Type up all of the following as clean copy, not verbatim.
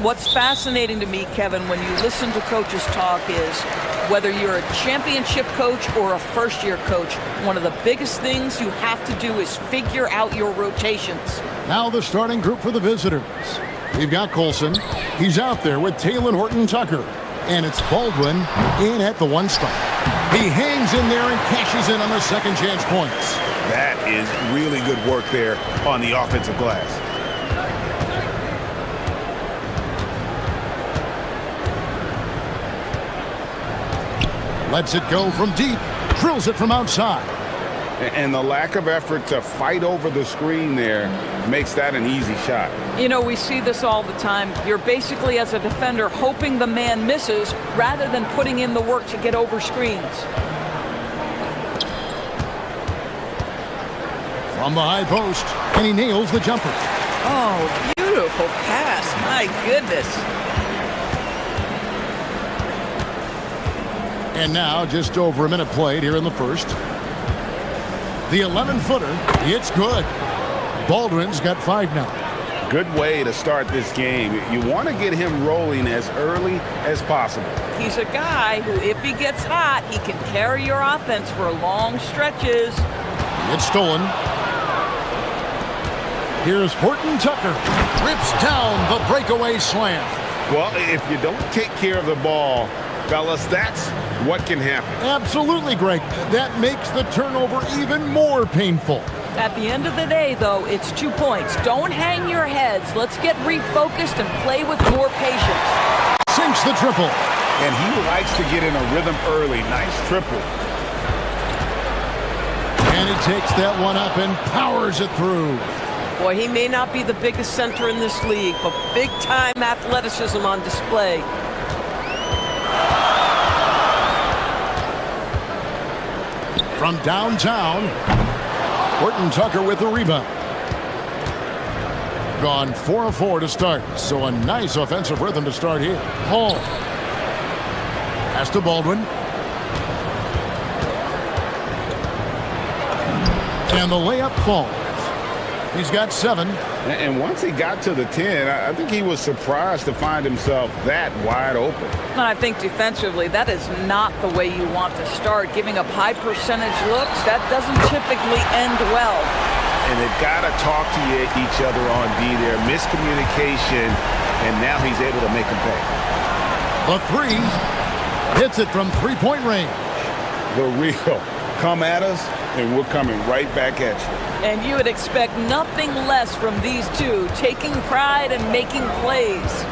What's fascinating to me, Kevin, when you listen to coaches talk is whether you're a championship coach or a first-year coach, one of the biggest things you have to do is figure out your rotations. Now the starting group for the visitors. We've got Colson. He's out there with Taylor Horton-Tucker. And it's Baldwin in at the one spot. He hangs in there and cashes in on the second chance points. That is really good work there on the offensive glass. Lets it go from deep, drills it from outside. And the lack of effort to fight over the screen there makes that an easy shot. You know, we see this all the time. You're basically, as a defender, hoping the man misses rather than putting in the work to get over screens. From the high post, and he nails the jumper. Oh, beautiful pass. My goodness. And now, just over a minute played here in the first. The 11-footer, it's good. Baldwin's got 5 now. Good way to start this game. You want to get him rolling as early as possible. He's a guy who, if he gets hot, he can carry your offense for long stretches. It's stolen. Here's Horton-Tucker. Rips down the breakaway slam. Well, if you don't take care of the ball, fellas, that's what can happen. Absolutely, Greg. That makes the turnover even more painful. At the end of the day, though, it's 2 points. Don't hang your heads. Let's get refocused and play with more patience. Sinks the triple. And he likes to get in a rhythm early. Nice triple. And he takes that one up and powers it through. Boy, he may not be the biggest center in this league, but big-time athleticism on display. From downtown, Horton-Tucker with the rebound. Gone 4 of 4 to start, so a nice offensive rhythm to start here. Hall. Pass to Baldwin. And the layup falls. He's got 7. And once he got to the 10, I think he was surprised to find himself that wide open. And I think defensively, that is not the way you want to start. Giving up high percentage looks, that doesn't typically end well. And they've got to talk to each other on D there. Miscommunication, and now he's able to make them pay. A 3. Hits it from three-point range. The real. Come at us, and we're coming right back at you. And you would expect nothing less from these two, taking pride and making plays.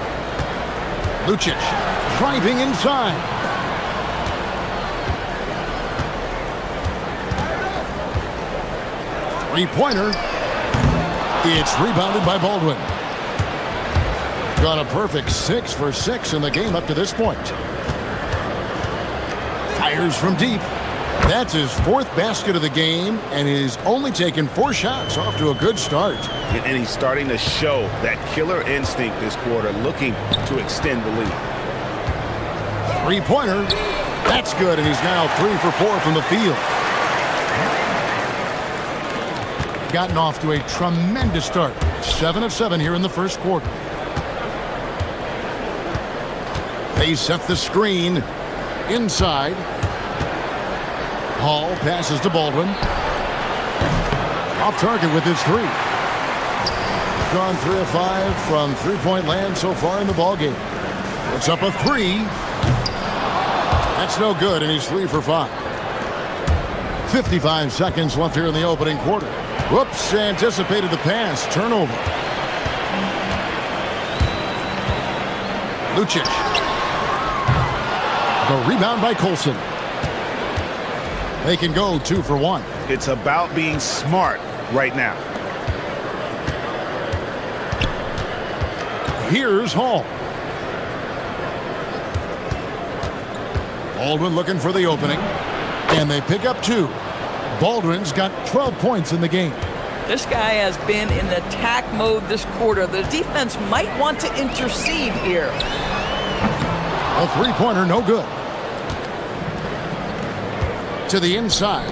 Lucic driving inside. Three-pointer. It's rebounded by Baldwin. Got a perfect 6 for 6 in the game up to this point. Fires from deep. That's his 4th basket of the game, and he's only taken 4 shots, off to a good start. And he's starting to show that killer instinct this quarter, looking to extend the lead. Three-pointer. That's good, and he's now 3 for 4 from the field. Gotten off to a tremendous start. 7 of 7 here in the first quarter. They set the screen inside. Hall passes to Baldwin. Off target with his 3. Gone 3 of 5 from three-point land so far in the ballgame. Puts up a 3. That's no good, and he's 3 for 5. 55 seconds left here in the opening quarter. Whoops, anticipated the pass. Turnover. Lucic. The rebound by Colson. They can go 2 for 1. It's about being smart right now. Here's Hall. Baldwin looking for the opening. And they pick up 2. Baldwin's got 12 points in the game. This guy has been in attack mode this quarter. The defense might want to intercede here. A three-pointer, no good. To the inside.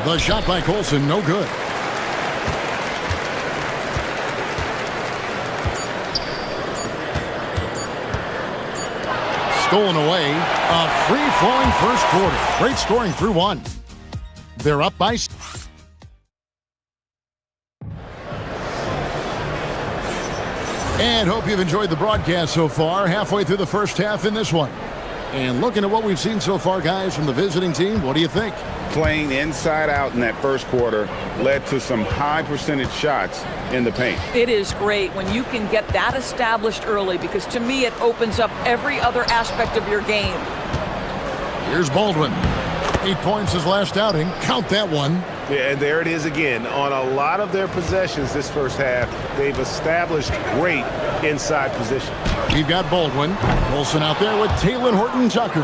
The shot by Colson, no good. stolen away. A free-flowing first quarter. Great scoring through one. They're up by... And hope you've enjoyed the broadcast so far. Halfway through the first half in this one. And looking at what we've seen so far, guys, from the visiting team, what do you think? Playing inside out in that first quarter led to some high percentage shots in the paint. It is great when you can get that established early, because to me it opens up every other aspect of your game. Here's Baldwin. 8 points his last outing. Count that one. Yeah, and there it is again. On a lot of their possessions this first half, they've established great inside position. We've got Baldwin. Colson out there with Taylor Horton-Tucker.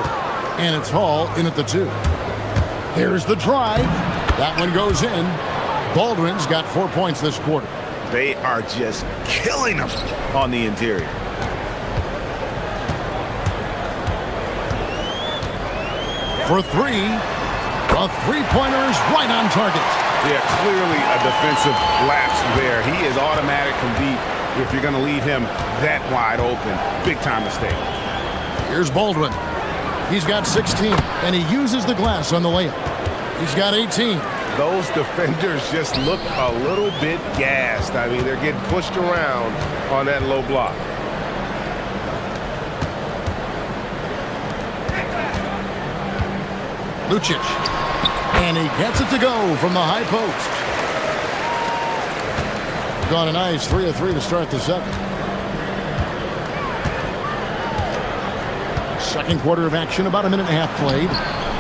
And it's Hall in at the 2. There's the drive. That one goes in. Baldwin's got 4 points this quarter. They are just killing them on the interior. For 3. A three-pointer is right on target. Yeah, clearly a defensive lapse there. He is automatic from deep if you're going to leave him that wide open. Big time mistake. Here's Baldwin. He's got 16, and he uses the glass on the layup. He's got 18. Those defenders just look a little bit gassed. I mean, they're getting pushed around on that low block. Lucic. And he gets it to go from the high post. Got a nice 3 of 3 to start the second. Second quarter of action, about a minute and a half played.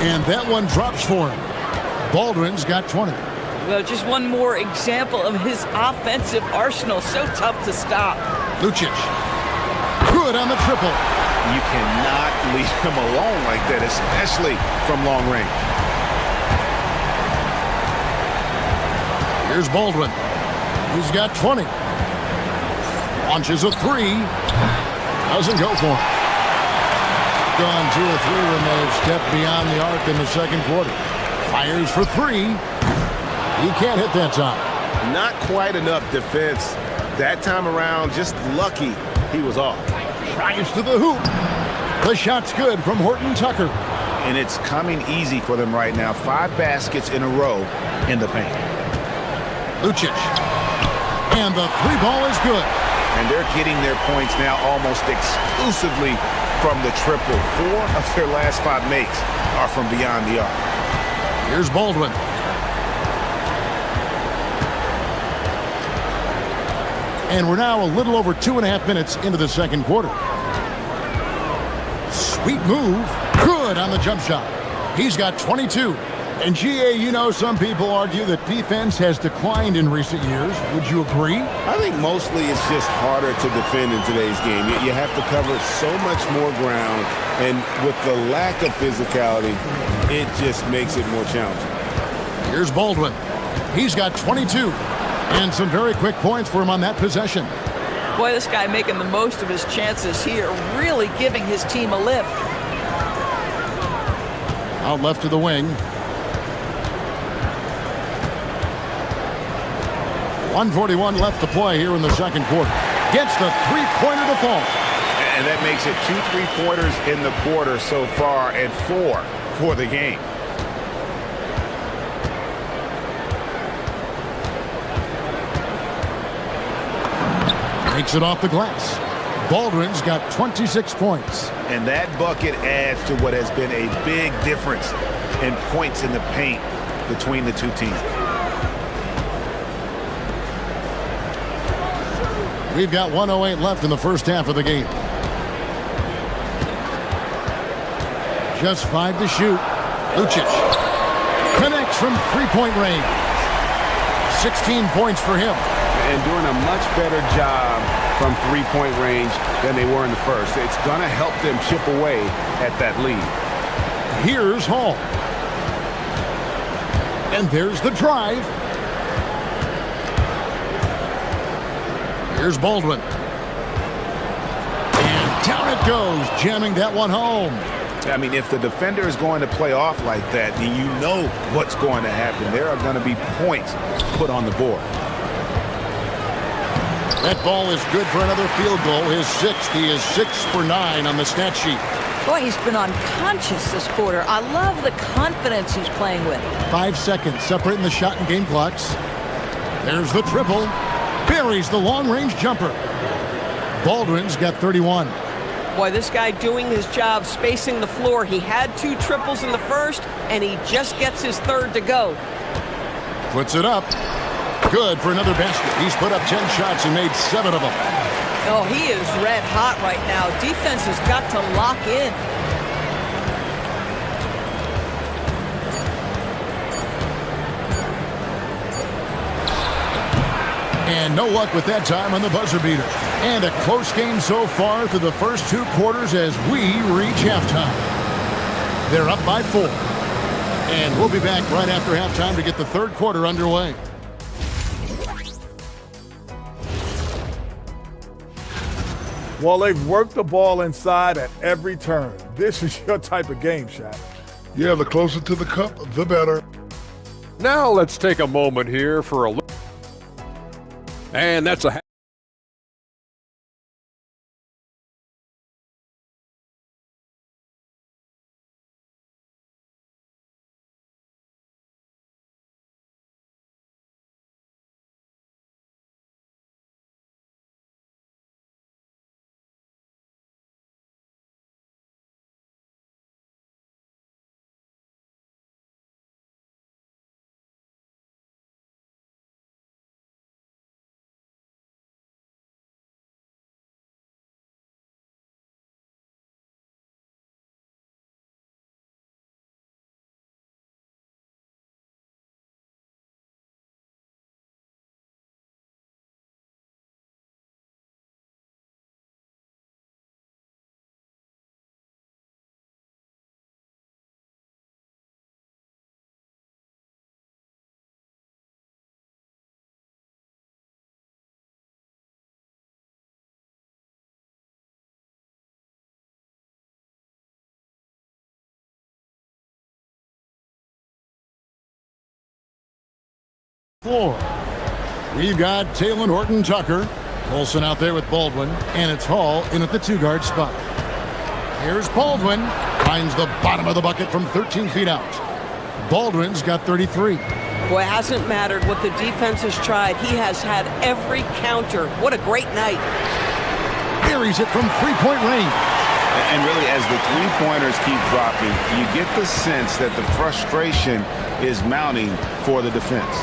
And that one drops for him. Baldwin's got 20. Well, just one more example of his offensive arsenal. So tough to stop. Lucic. Good on the triple. You cannot leave him alone like that, especially from long range. Here's Baldwin. He's got 20. Launches a 3. Doesn't go for him. Gone 2 or 3 when they've stepped beyond the arc in the second quarter. Fires for 3. He can't hit that time. Not quite enough defense that time around. Just lucky he was off. Tries to the hoop. The shot's good from Horton-Tucker. And it's coming easy for them right now. 5 baskets in a row in the paint. Lucic. And the 3 ball is good. And they're getting their points now almost exclusively from the triple. 4 of their last 5 makes are from beyond the arc. Here's Baldwin. And we're now a little over 2.5 minutes into the second quarter. Sweet move. Good on the jump shot. He's got 22. And GA, you know, some people argue that defense has declined in recent years. Would you agree? I think mostly it's just harder to defend in today's game. You have to cover so much more ground, and with the lack of physicality, it just makes it more challenging. Here's Baldwin. He's got 22. And some very quick points for him on that possession. Boy, this guy making the most of his chances here, really giving his team a lift. Out left to the wing. 1:41 left to play here in the second quarter. Gets the three-pointer to fall. And that makes it 2 3-pointers in the quarter so far and 4 for the game. Takes it off the glass. Baldwin's got 26 points. And that bucket adds to what has been a big difference in points in the paint between the two teams. We've got 1:08 left in the first half of the game. Just 5 to shoot. Lucic connects from three-point range. 16 points for him. And doing a much better job from three-point range than they were in the first. It's going to help them chip away at that lead. Here's Hall. And there's the drive. Here's Baldwin. And down it goes, jamming that one home. I mean, if the defender is going to play off like that, then you know what's going to happen. There are going to be points put on the board. That ball is good for another field goal. His 6th. He is 6 for 9 on the stat sheet. Boy, he's been unconscious this quarter. I love the confidence he's playing with. 5 seconds separating the shot and game clocks. There's the triple. Buries the long-range jumper. Baldwin's got 31. Boy, this guy doing his job, spacing the floor. He had 2 triples in the first, and he just gets his third to go. Puts it up. Good for another basket. He's put up 10 shots and made 7 of them. Oh, he is red hot right now. Defense has got to lock in. And no luck with that time on the buzzer beater. And a close game so far through the first 2 quarters as we reach halftime. They're up by 4. And we'll be back right after halftime to get the third quarter underway. Well, they've worked the ball inside at every turn. This is your type of game, Shaq. Yeah, the closer to the cup, the better. Now let's take a moment here for a look. And that's a Floor. We've got Taylor Horton Tucker. Colson out there with Baldwin. And it's Hall in at the 2-guard spot. Here's Baldwin. Finds the bottom of the bucket from 13 feet out. Baldwin's got 33. Boy, it hasn't mattered what the defense has tried. He has had every counter. What a great night. Buries it from 3-point range. And really, as the 3-pointers keep dropping, you get the sense that the frustration is mounting for the defense.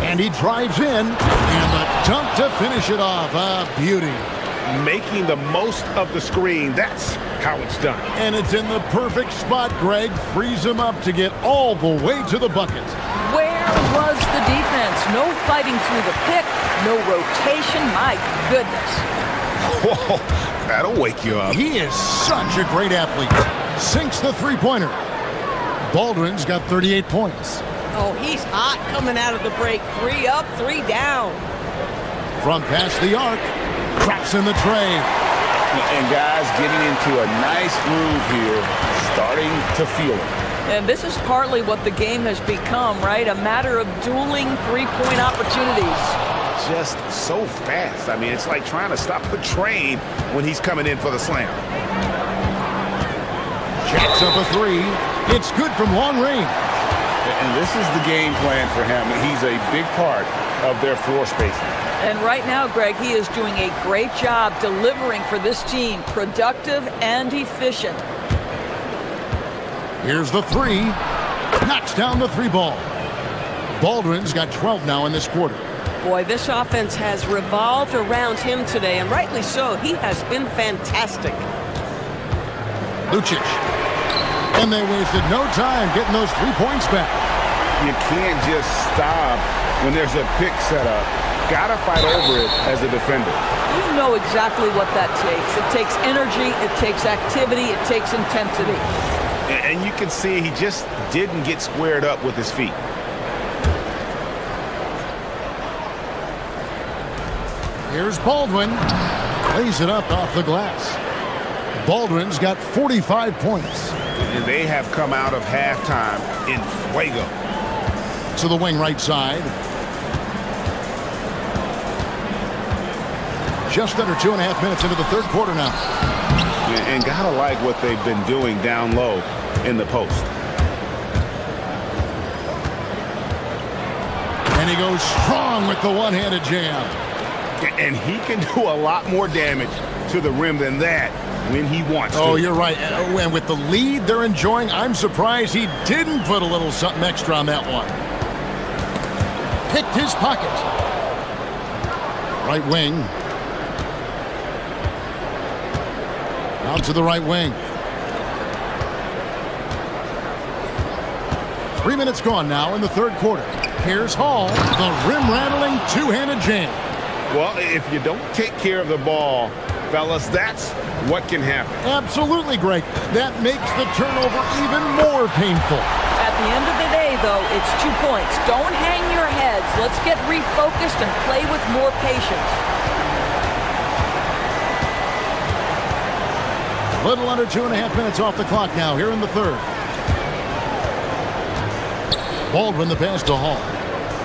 And he drives in, and the dunk to finish it off. A beauty. Making the most of the screen, that's how it's done. And it's in the perfect spot. Greg frees him up to get all the way to the bucket. Where was the defense? No fighting through the pick, no rotation. My goodness. Whoa, that'll wake you up. He is such a great athlete. Sinks the 3-pointer. Baldwin's got 38 points. Oh, he's hot coming out of the break. 3 up, 3 down. From past the arc, drops in the tray. And guys getting into a nice groove here, starting to feel it. And this is partly what the game has become, right? A matter of dueling 3-point opportunities. Just so fast. I mean, it's like trying to stop a train when he's coming in for the slam. Jacks up a 3. It's good from long range. And this is the game plan for him. He's a big part of their floor spacing. And right now, Greg, he is doing a great job delivering for this team, productive and efficient. Here's the 3. Knocks down the 3-ball. Baldwin's got 12 now in this quarter. Boy, this offense has revolved around him today, and rightly so. He has been fantastic. Lucic. And they wasted no time getting those 3 points back. You can't just stop when there's a pick set up. Gotta fight over it as a defender. You know exactly what that takes. It takes energy, it takes activity, it takes intensity. And you can see he just didn't get squared up with his feet. Here's Baldwin. Lays it up off the glass. Baldwin's got 45 points. And they have come out of halftime in fuego. To the wing right side. just under 2.5 minutes into the third quarter now. And gotta like what they've been doing down low in the post. And he goes strong with the one-handed jam. And he can do a lot more damage to the rim than that when he wants to. Oh, you're right. And with the lead they're enjoying, I'm surprised he didn't put a little something extra on that one. Picked his pocket. Right wing. Out to the right wing. 3 minutes gone now in the third quarter. Here's Hall, the rim-rattling two-handed jam. Well, if you don't take care of the ball, fellas, that's what can happen. Absolutely, Greg. That makes the turnover even more painful. At the end of the day, though, it's 2 points. Don't hang your heads. Let's get refocused and play with more patience. A little under 2.5 minutes off the clock now here in the third. Baldwin the pass to Hall.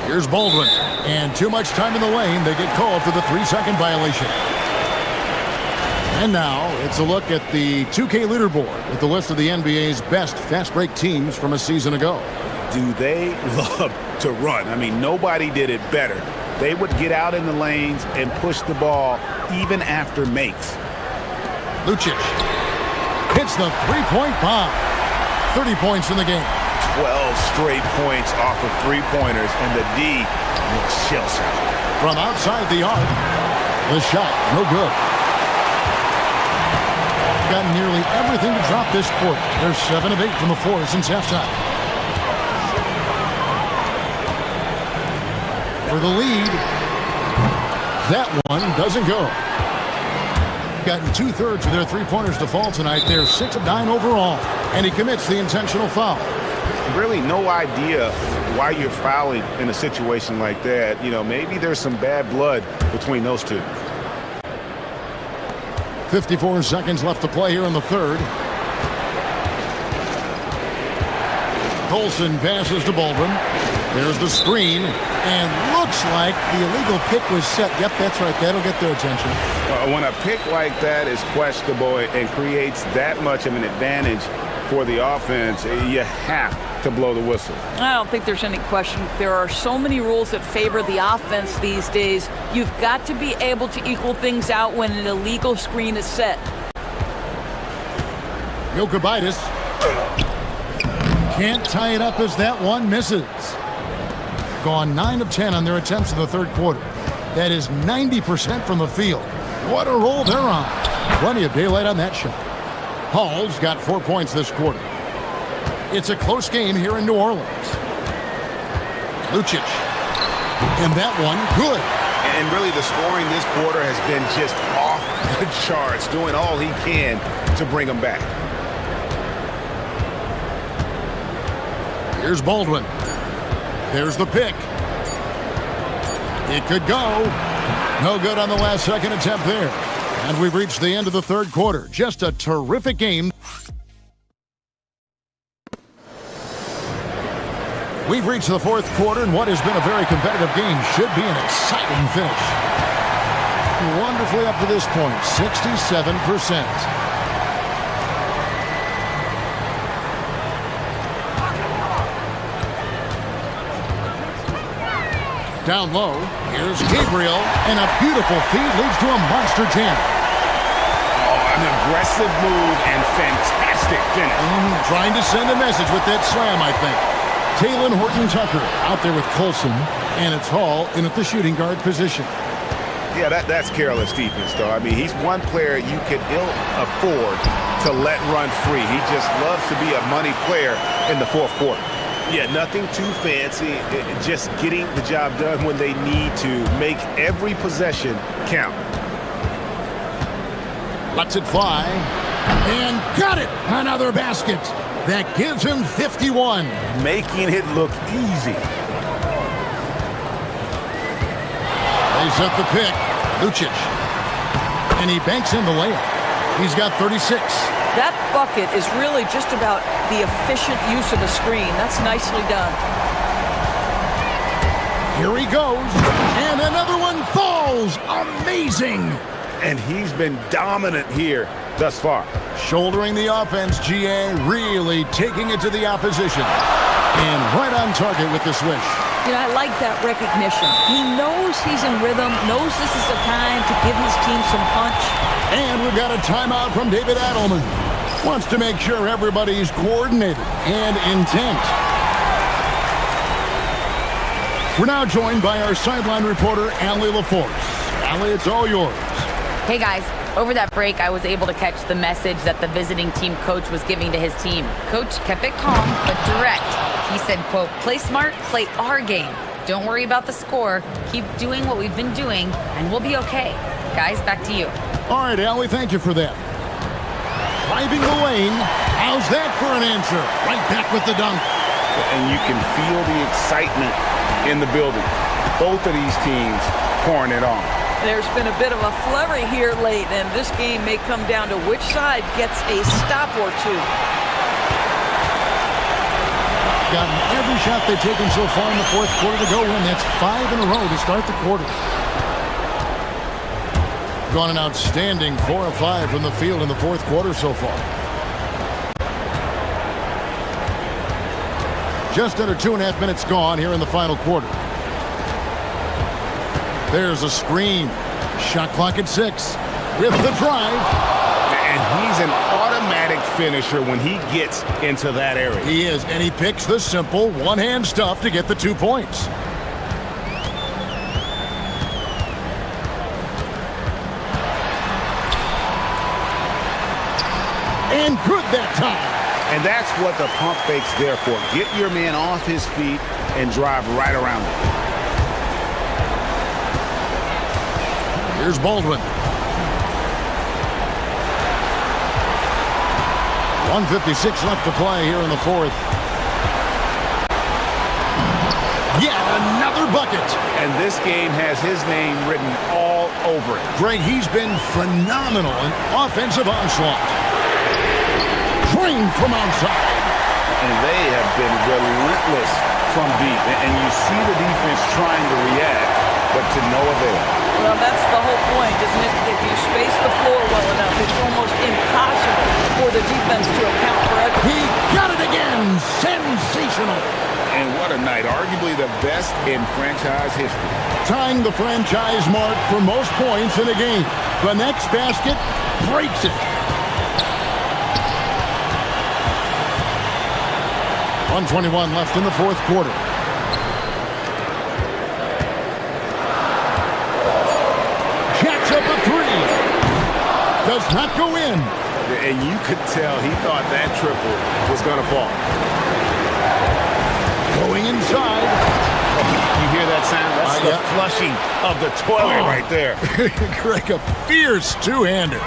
Here's Baldwin. And too much time in the lane. They get called for the 3-second violation. And now it's a look at the 2K leaderboard with the list of the NBA's best fast break teams from a season ago. Do they love to run? I mean, nobody did it better. They would get out in the lanes and push the ball even after makes. Lucic hits the three-point bomb. 30 points in the game. 12 straight points off of three-pointers, and the D looks shell-shocked. From outside the arc, the shot, no good. Got nearly everything to drop this quarter. They're 7 of 8 from the floor since halftime. For the lead, that one doesn't go. Gotten 2/3 of their three-pointers to fall tonight. They're 6 of 9 overall, and he commits the intentional foul. Really no idea why you're fouling in a situation like that. You know, maybe there's some bad blood between those two. 54 seconds left to play here in the third. Colson passes to Baldwin. There's the screen, and looks like the illegal pick was set. Yep, that's right. That'll get their attention. When a pick like that is questionable and creates that much of an advantage for the offense, you have to blow the whistle. I don't think there's any question. There are so many rules that favor the offense these days. You've got to be able to equal things out when an illegal screen is set. Jokic can't tie it up as that one misses. Gone 9 of 10 on their attempts in the third quarter. That is 90% from the field. What a roll they're on. Plenty of daylight on that shot. Hall's got 4 points this quarter. It's a close game here in New Orleans. Lucic. And that one, good. And really the scoring this quarter has been just off the charts, doing all he can to bring them back. Here's Baldwin. There's the pick. It could go. No good on the last second attempt there. And we've reached the end of the third quarter. Just a terrific game. We've reached the fourth quarter, and what has been a very competitive game should be an exciting finish. Wonderfully up to this point, 67%. Down low, here's Gabriel, and a beautiful feed leads to a monster jam. Oh, an aggressive move and fantastic finish. Trying to send a message with that slam, I think. Taylor Horton-Tucker out there with Colson, and it's Hall in at the shooting guard position. Yeah, that's careless defense, though. I mean, he's one player you could ill afford to let run free. He just loves to be a money player in the fourth quarter. Yeah, nothing too fancy, just getting the job done when they need to. Make every possession count. Lets it fly, and got it! Another basket. That gives him 51. Making it look easy. They set the pick. Lucic. And he banks in the layup. He's got 36. That bucket is really just about the efficient use of a screen. That's nicely done. Here he goes. And another one falls. Amazing. And he's been dominant here thus far. Shouldering the offense, GA, really taking it to the opposition. And right on target with the swish. You know, I like that recognition. He knows he's in rhythm, knows this is the time to give his team some punch. And we've got a timeout from David Adelman. Wants to make sure everybody's coordinated and intent. We're now joined by our sideline reporter, Allie LaForce. Allie, it's all yours. Hey guys, over that break, I was able to catch the message that the visiting team coach was giving to his team. Coach kept it calm, but direct. He said, quote, play smart, play our game. Don't worry about the score. Keep doing what we've been doing, and we'll be okay. Guys, back to you. All right, Allie, thank you for that. Driving the lane. How's that for an answer? Right back with the dunk. And you can feel the excitement in the building. Both of these teams pouring it on. There's been a bit of a flurry here late, and this game may come down to which side gets a stop or two. Gotten every shot they've taken so far in the fourth quarter to go in. That's 5 in a row to start the quarter. Gone an outstanding 4 of 5 from the field in the fourth quarter so far. Just under 2.5 minutes gone here in the final quarter. There's a screen. Shot clock at 6. With the drive. And he's an automatic finisher when he gets into that area. He is, and he picks the simple one-hand stuff to get the 2 points. And good that time. And that's what the pump fake's there for. Get your man off his feet and drive right around him. Here's Baldwin. 1:56 left to play here in the fourth. Yet another bucket. And this game has his name written all over it. Greg, he's been phenomenal in offensive onslaught. Trained from outside. And they have been relentless from deep. And you see the defense trying to react, but to no avail. Well, that's the whole point, isn't it? If you space the floor well enough, it's almost impossible for the defense to account for everything. He got it again. Sensational. And what a night. Arguably the best in franchise history. Tying the franchise mark for most points in a game. The next basket breaks it. 1:21 left in the fourth quarter. Jacks up a 3. Does not go in. And you could tell he thought that triple was going to fall. Going inside. You hear that sound? That's the flushing of the toilet right there. Greg, a fierce two-hander.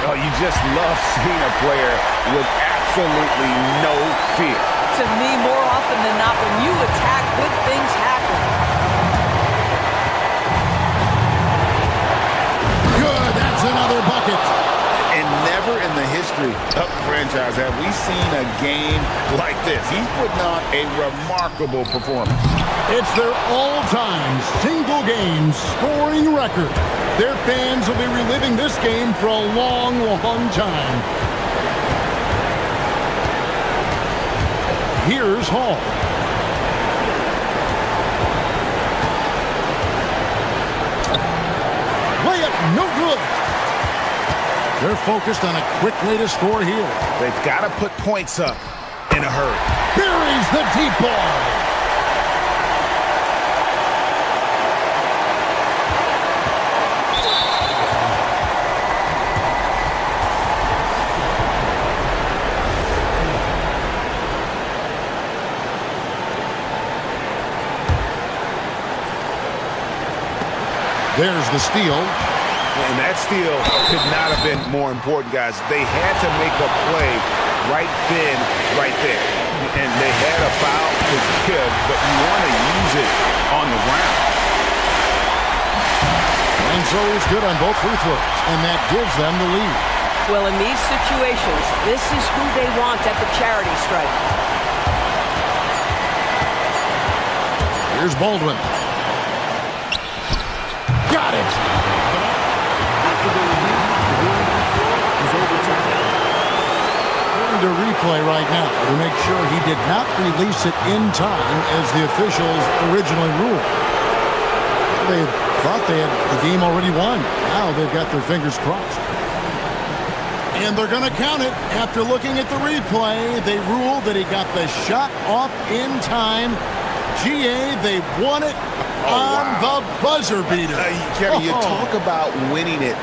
Oh, you just love seeing a player with absolutely no fear. To me, more often than not, when you attack, good things happen. Good, that's another bucket. And never in the history of the franchise have we seen a game like this. He's putting on a remarkable performance. It's their all-time single-game scoring record. Their fans will be reliving this game for a long, long time. Here's Hall. Layup, no good. They're focused on a quick way to score here. They've got to put points up in a hurry. Buries the deep ball. There's the steal. And that steal could not have been more important, guys. They had to make a play right then, right there. And they had a foul to give, but you want to use it on the ground. And so he's good on both free throws, and that gives them the lead. Well, in these situations, this is who they want at the charity stripe. Here's Baldwin. Got got it. After the review, the ruling on the floor is overturned. Going to replay right now to make sure he did not release it in time as the officials originally ruled. They thought they had the game already won. Now they've got their fingers crossed. And they're going to count it. After looking at the replay, they ruled that he got the shot off in time. GA, they won it on the buzzer beater. Kevin, you talk about winning it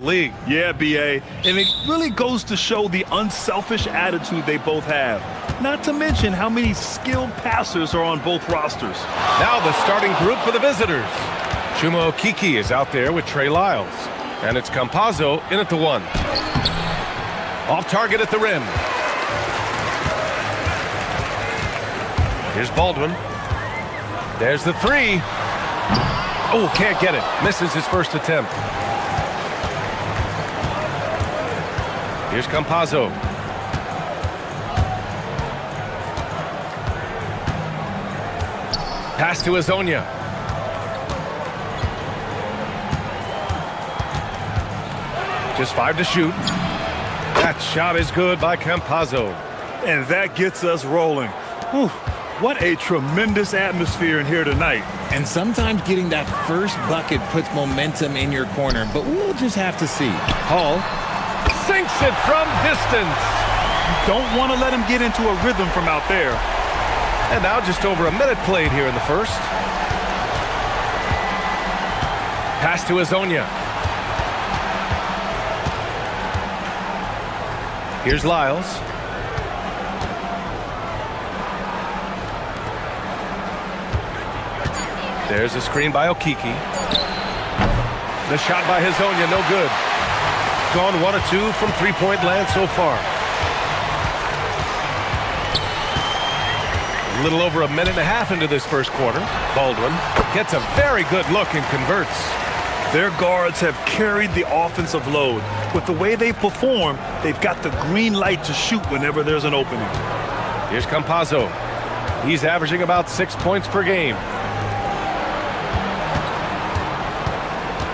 league. Yeah, BA. And it really goes to show the unselfish attitude they both have. Not to mention how many skilled passers are on both rosters. Now the starting group for the visitors. Chuma Okiki is out there with Trey Lyles. And it's Campazzo in at the 1. Off target at the rim. Here's Baldwin. There's the 3. Oh, can't get it. Misses his first attempt. Here's Campazzo. Pass to Azonia. Just 5 to shoot. That shot is good by Campazzo. And that gets us rolling. Whew. What a tremendous atmosphere in here tonight. And sometimes getting that first bucket puts momentum in your corner, but we'll just have to see. Hall sinks it from distance. You don't want to let him get into a rhythm from out there. And now just over a minute played here in the first. Pass to Azonia. Here's Lyles. There's a screen by Okiki. The shot by Azonia, no good. Gone 1 of 2 from three-point land so far. A little over a minute and a half into this first quarter. Baldwin gets a very good look and converts. Their guards have carried the offensive load. With the way they perform, they've got the green light to shoot whenever there's an opening. Here's Campazzo. He's averaging about 6 points per game.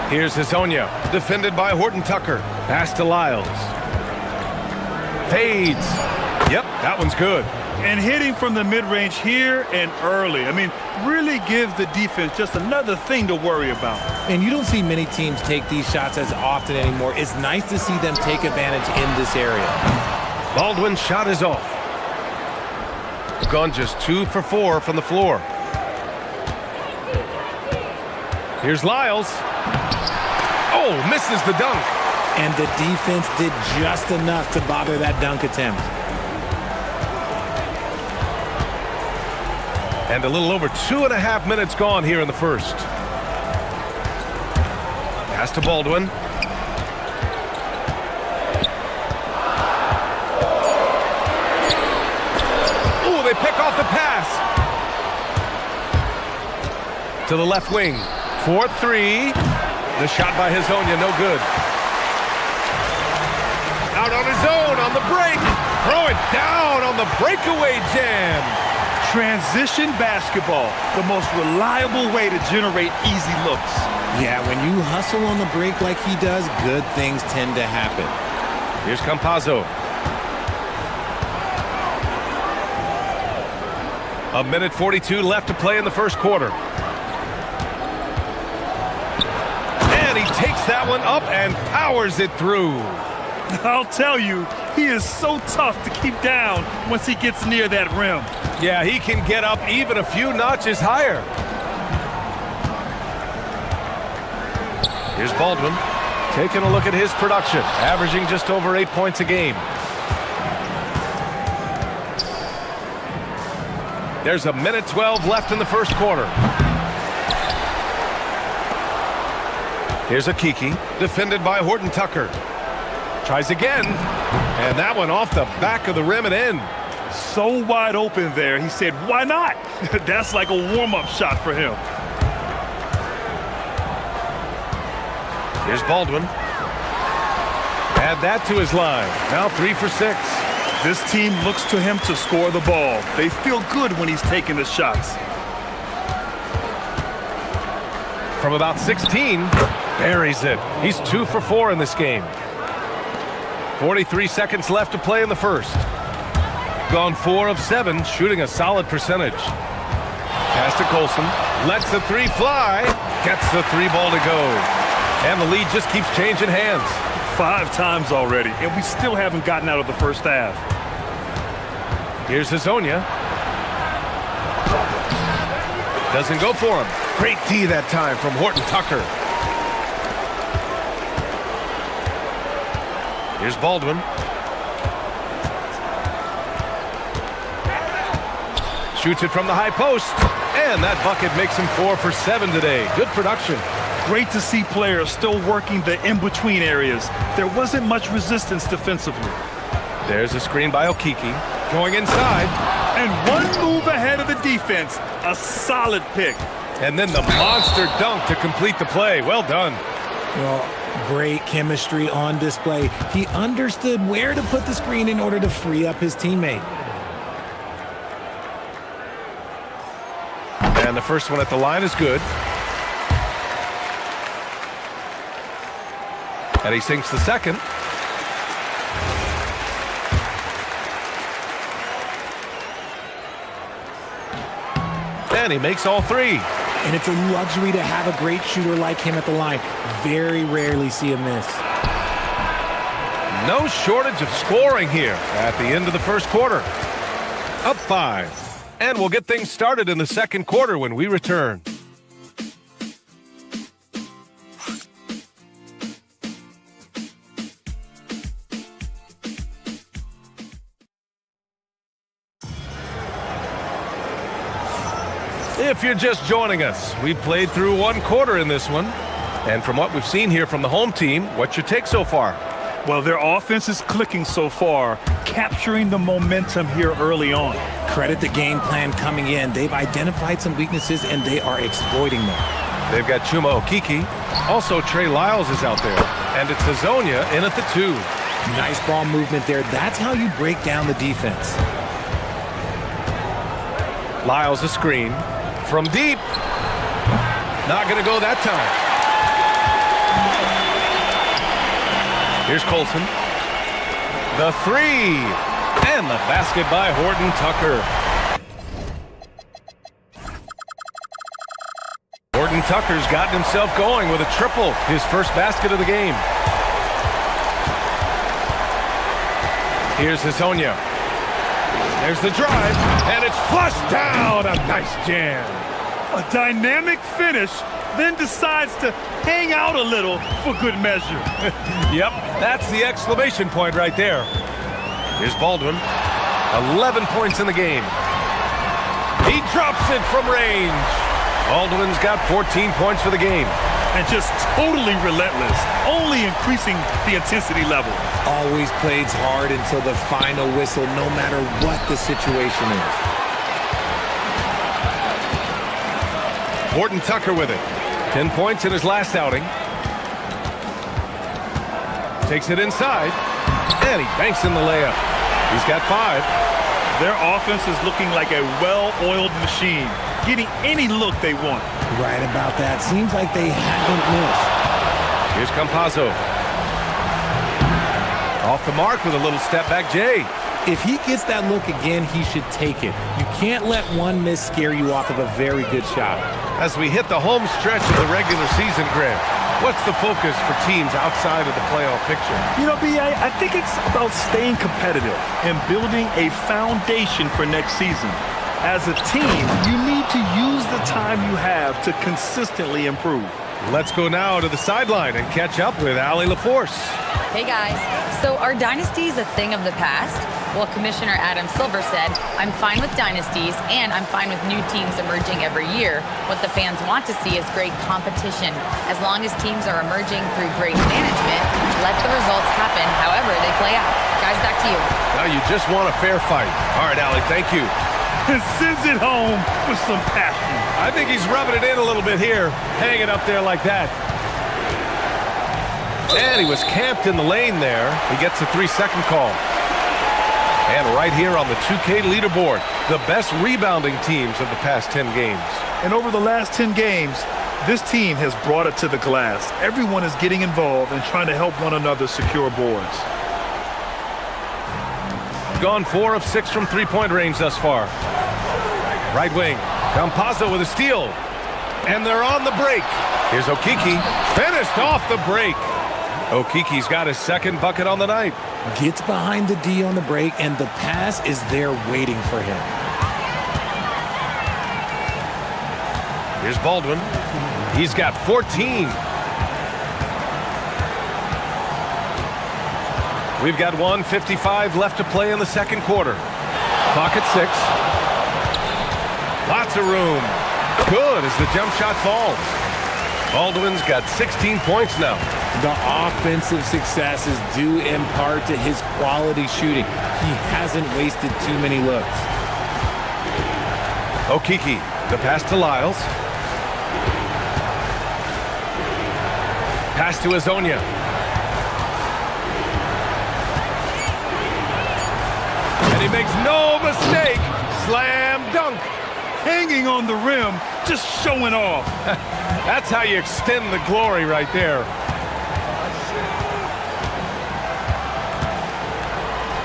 Here's Azonia, defended by Horton Tucker. Pass to Lyles. Fades. Yep, that one's good. And hitting from the mid-range here and early. I mean, really gives the defense just another thing to worry about. And you don't see many teams take these shots as often anymore. It's nice to see them take advantage in this area. Baldwin's shot is off. Gone just 2 for 4 from the floor. Here's Lyles. Oh, misses the dunk. And the defense did just enough to bother that dunk attempt. And a little over 2.5 minutes gone here in the first. Pass to Baldwin. Oh, they pick off the pass. To the left wing. 4-3. The shot by Azonia, no good. Out on his own on the break. Throw it down on the breakaway jam. Transition basketball, the most reliable way to generate easy looks. Yeah, when you hustle on the break like he does, good things tend to happen. Here's Campazzo. A minute 42 left to play in the first quarter. And he takes that one up and powers it through. I'll tell you, he is so tough to keep down once he gets near that rim. Yeah, he can get up even a few notches higher. Here's Baldwin, taking a look at his production, averaging just over 8 points a game. There's a minute 12 left in the first quarter. Here's Okiki, defended by Horton Tucker. Tries again, and that one off the back of the rim and in. So wide open there, he said, why not? That's like a warm-up shot for him. Here's Baldwin. Add that to his line. Now 3 for 6. This team looks to him to score the ball. They feel good when he's taking the shots. From about 16, buries it. He's 2 for 4 in this game. 43 seconds left to play in the first. Gone 4 of 7, shooting a solid percentage. Pass to Colson. Lets the 3 fly. Gets the 3 ball to go. And the lead just keeps changing hands. 5 times already, and we still haven't gotten out of the first half. Here's Azonia. Doesn't go for him. Great D that time from Horton Tucker. Here's Baldwin. Shoots it from the high post. And that bucket makes him 4 for 7 today. Good production. Great to see players still working the in-between areas. There wasn't much resistance defensively. There's a screen by Okiki. Going inside. And one move ahead of the defense. A solid pick. And then the monster dunk to complete the play. Well done. Well, great chemistry on display. He understood where to put the screen in order to free up his teammate. And the first one at the line is good. And he sinks the second. And he makes all 3. And it's a luxury to have a great shooter like him at the line. Very rarely see him miss. No shortage of scoring here at the end of the first quarter. Up 5. And we'll get things started in the second quarter when we return. If you're just joining us, we played through 1 quarter in this one. And from what we've seen here from the home team, what's your take so far? Well, their offense is clicking so far, capturing the momentum here early on. Credit the game plan coming in. They've identified some weaknesses, and they are exploiting them. They've got Chuma Okiki. Also, Trey Lyles is out there. And it's Hazonia in at the 2. Nice ball movement there. That's how you break down the defense. Lyles a screen. From deep. Not going to go that time. Here's Colson. The 3. And the basket by Horton Tucker. Horton Tucker's gotten himself going with a triple. His first basket of the game. Here's Hazonia. There's the drive. And it's flushed down. A nice jam. A dynamic finish, then decides to hang out a little for good measure. Yep, that's the exclamation point right there. Here's Baldwin. 11 points in the game. He drops it from range. Baldwin's got 14 points for the game. And just totally relentless, only increasing the intensity level. Always plays hard until the final whistle, no matter what the situation is. Horton Tucker with it. 10 points in his last outing. Takes it inside. And he banks in the layup. He's got 5. Their offense is looking like a well-oiled machine, getting any look they want. Right about that. Seems like they haven't missed. Here's Campazzo. Off the mark with a little step back J. If he gets that look again, he should take it. You can't let one miss scare you off of a very good shot. As we hit the home stretch of the regular season, Grant, what's the focus for teams outside of the playoff picture? You know, B.A., I think it's about staying competitive and building a foundation for next season. As a team, you need to use the time you have to consistently improve. Let's go now to the sideline and catch up with Allie LaForce. Hey guys, so are dynasties a thing of the past? Well, Commissioner Adam Silver said, I'm fine with dynasties and I'm fine with new teams emerging every year. What the fans want to see is great competition. As long as teams are emerging through great management, let the results happen however they play out. Guys, back to you. Now you just want a fair fight. All right, Allie, thank you. And sends it home with some passion. I think he's rubbing it in a little bit here, hanging up there like that. And he was camped in the lane there. He gets a 3-second call. And right here on the 2K leaderboard, the best rebounding teams of the past 10 games. And over the last 10 games, this team has brought it to the glass. Everyone is getting involved and trying to help one another secure boards. Gone 4 of 6 from three-point range thus far. Right wing, Campazzo with a steal. And they're on the break. Here's Okiki, finished off the break. Okiki's got his second bucket on the night. Gets behind the D on the break, and the pass is there waiting for him. Here's Baldwin. He's got 14. We've got 1:55 left to play in the second quarter. Clock at 6. Lots of room. Good as the jump shot falls. Baldwin's got 16 points now. The offensive success is due in part to his quality shooting. He hasn't wasted too many looks. Okiki, the pass to Lyles. Pass to Azonia. And he makes no mistake. Slam dunk. Hanging on the rim, just showing off. That's how you extend the glory right there.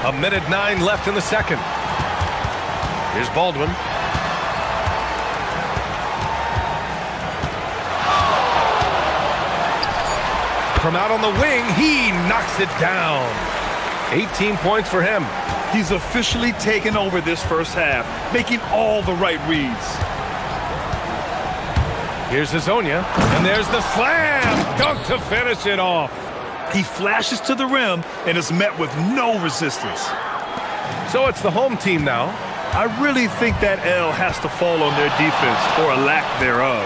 A minute 9 left in the second. Here's Baldwin. From out on the wing, he knocks it down. 18 points for him. He's officially taken over this first half, making all the right reads. Here's Azonia, and there's the slam dunk to finish it off. He flashes to the rim and is met with no resistance. So it's the home team now. I really think that L has to fall on their defense, or a lack thereof.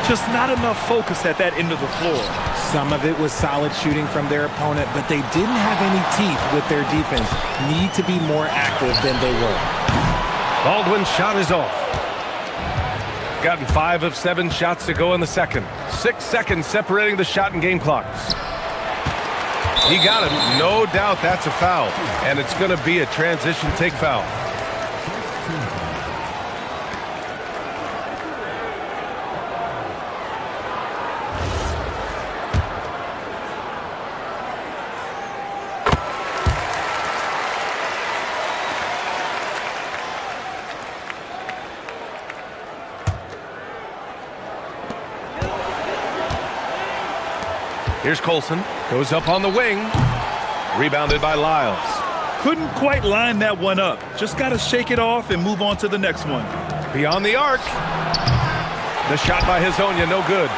Just not enough focus at that end of the floor. Some of it was solid shooting from their opponent, but they didn't have any teeth with their defense. Need to be more active than they were. Baldwin's shot is off. Gotten 5 of 7 shots to go in the second. 6 seconds separating the shot and game clocks. He got him. No doubt that's a foul. And it's going to be a transition take foul. Here's Colson. Goes up on the wing. Rebounded by Lyles. Couldn't quite line that one up. Just got to shake it off and move on to the next one. Beyond the arc. The shot by Hazonia, no good.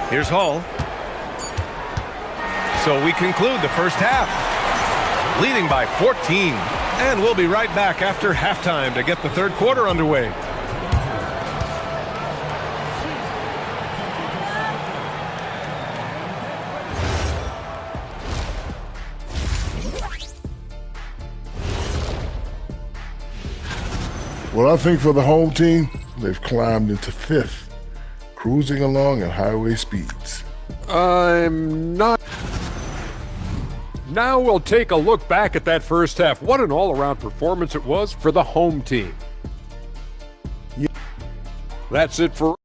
Here's Hall. So we conclude the first half. Leading by 14. And we'll be right back after halftime to get the third quarter underway. Well, I think for the home team, they've climbed into 5th, cruising along at highway speeds. I'm not. Now we'll take a look back at that first half. What an all-around performance it was for the home team. That's it for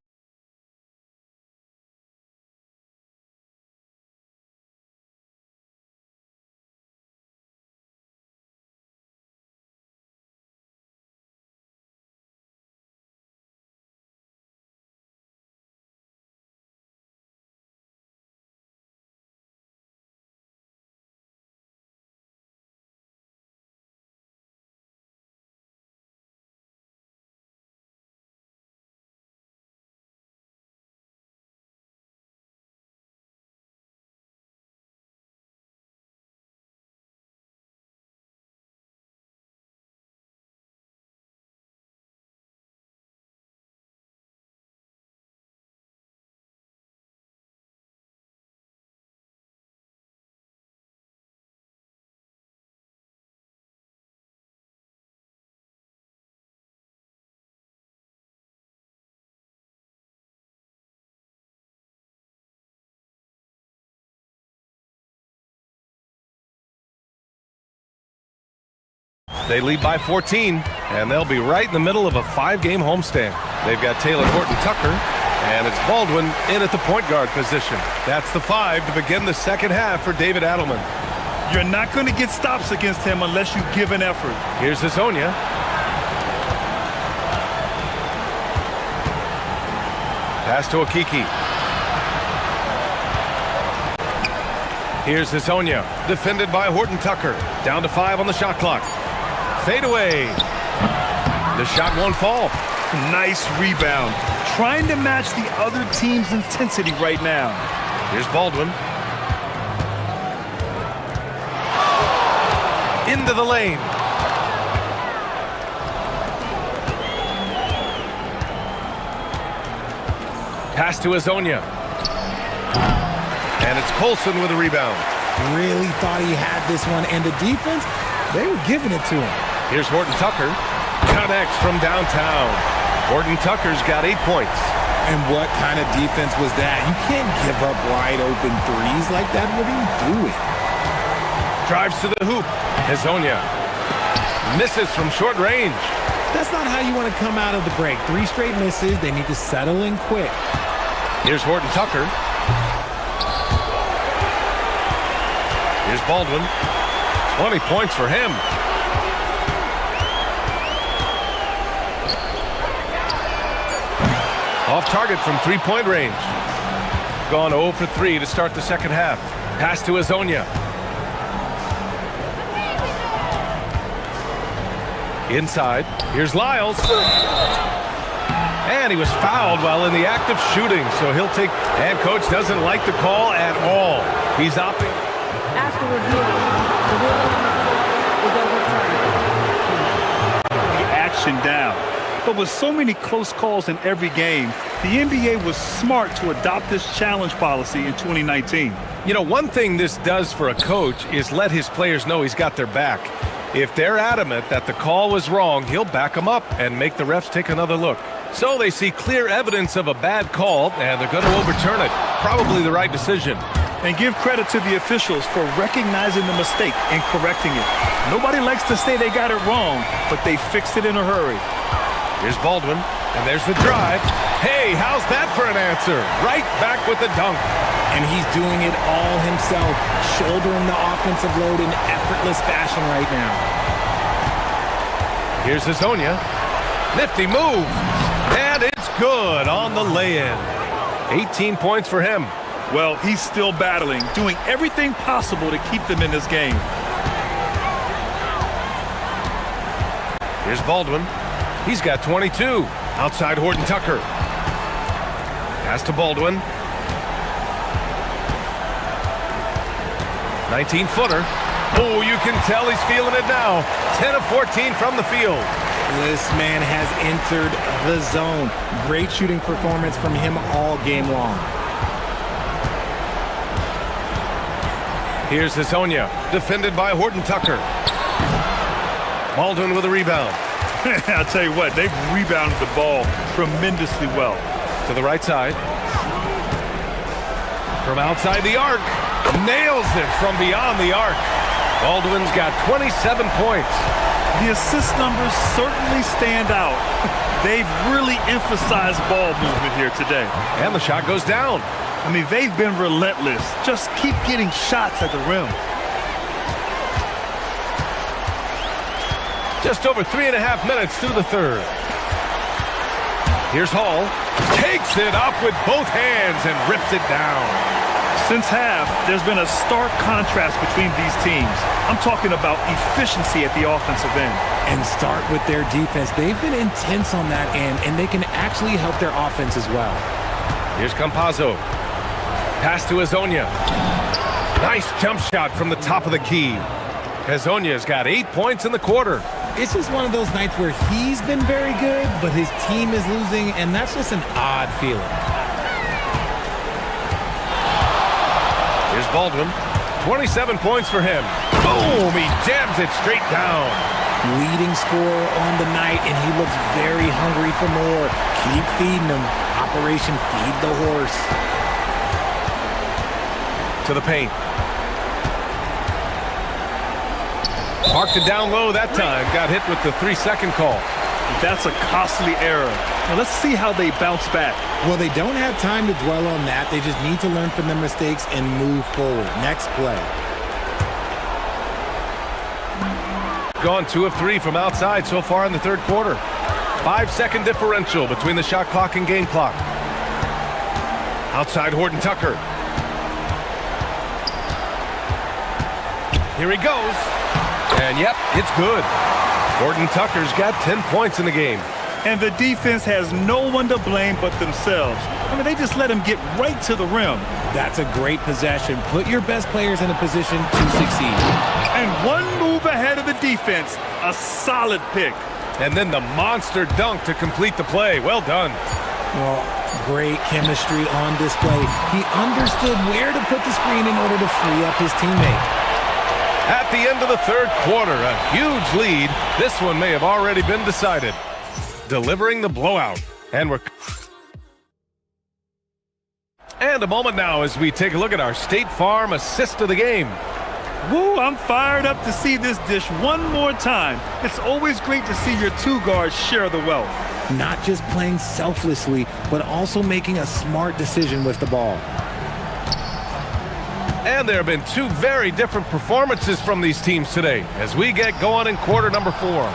They lead by 14, and they'll be right in the middle of a 5-game homestand. They've got Taylor Horton-Tucker, and it's Baldwin in at the point guard position. That's the 5 to begin the second half for David Adelman. You're not going to get stops against him unless you give an effort. Here's Hazonia. Pass to Okiki. Here's Hazonia, defended by Horton-Tucker. Down to 5 on the shot clock. Fade away. The shot won't fall. Nice rebound. Trying to match the other team's intensity right now. Here's Baldwin. into the lane. Pass to Azonia. And it's Colson with a rebound. Really thought he had this one, and the defense, they were giving it to him. Here's Horton Tucker. Connects from downtown. Horton Tucker's got 8 points. And what kind of defense was that? You can't give up wide open threes like that. What are you doing? Drives to the hoop. Azonia misses from short range. That's not how you want to come out of the break. 3 straight misses. They need to settle in quick. Here's Horton Tucker. Here's Baldwin. 20 points for him. Off target from 3-point range. Gone 0 for 3 to start the second half. Pass to Azonia. Inside. Here's Lyles. And he was fouled while in the act of shooting, so he'll take... And coach doesn't like the call at all. He's opting... After review, the ruling on the floor is overturned. The action down. But with so many close calls in every game, the NBA was smart to adopt this challenge policy in 2019. You know, one thing this does for a coach is let his players know he's got their back. If they're adamant that the call was wrong, he'll back them up and make the refs take another look. So they see clear evidence of a bad call, and they're going to overturn it. Probably the right decision. And give credit to the officials for recognizing the mistake and correcting it. Nobody likes to say they got it wrong, but they fixed it in a hurry. Here's Baldwin, and there's the drive. Hey, how's that for an answer? Right back with the dunk. And he's doing it all himself, shouldering the offensive load in effortless fashion right now. Here's Azonia. Nifty move. And it's good on the lay-in. 18 points for him. Well, he's still battling, doing everything possible to keep them in this game. Here's Baldwin. He's got 22. Outside Horton Tucker. Pass to Baldwin. 19-footer. Oh, you can tell he's feeling it now. 10 of 14 from the field. This man has entered the zone. Great shooting performance from him all game long. Here's Azonia, defended by Horton Tucker. Baldwin with a rebound. I'll tell you what, they've rebounded the ball tremendously well. To the right side. From outside the arc. Nails it from beyond the arc. Baldwin's got 27 points. The assist numbers certainly stand out. They've really emphasized ball movement here today. And the shot goes down. I mean, they've been relentless. Just keep getting shots at the rim. Just over 3.5 minutes through the third. Here's Hall. Takes it up with both hands and rips it down. Since half, there's been a stark contrast between these teams. I'm talking about efficiency at the offensive end. And start with their defense. They've been intense on that end, and they can actually help their offense as well. Here's Campazzo. Pass to Azonia. Nice jump shot from the top of the key. Azonia's got 8 points in the quarter. It's just one of those nights where he's been very good, but his team is losing, and that's just an odd feeling. Here's Baldwin. 27 points for him. Boom! He jams it straight down. Leading scorer on the night, and he looks very hungry for more. Keep feeding him. Operation Feed the Horse. To the paint. Marked it down low that time. Got hit with the 3-second call. That's a costly error. Now let's see how they bounce back. Well, they don't have time to dwell on that. They just need to learn from their mistakes and move forward. Next play. Gone 2 of 3 from outside so far in the third quarter. 5-second differential between the shot clock and game clock. Outside Horton Tucker. Here he goes. And yep, it's good. Horton Tucker's got 10 points in the game. And the defense has no one to blame but themselves. I mean, they just let him get right to the rim. That's a great possession. Put your best players in a position to succeed. And one move ahead of the defense, a solid pick. And then the monster dunk to complete the play. Well done. Well, great chemistry on display. He understood where to put the screen in order to free up his teammate. At the end of the third quarter, a huge lead. This one may have already been decided. Delivering the blowout. And a moment now as we take a look at our State Farm assist of the game. Woo, I'm fired up to see this dish one more time. It's always great to see your two guards share the wealth. Not just playing selflessly, but also making a smart decision with the ball. And there have been two very different performances from these teams today as we get going in quarter number 4.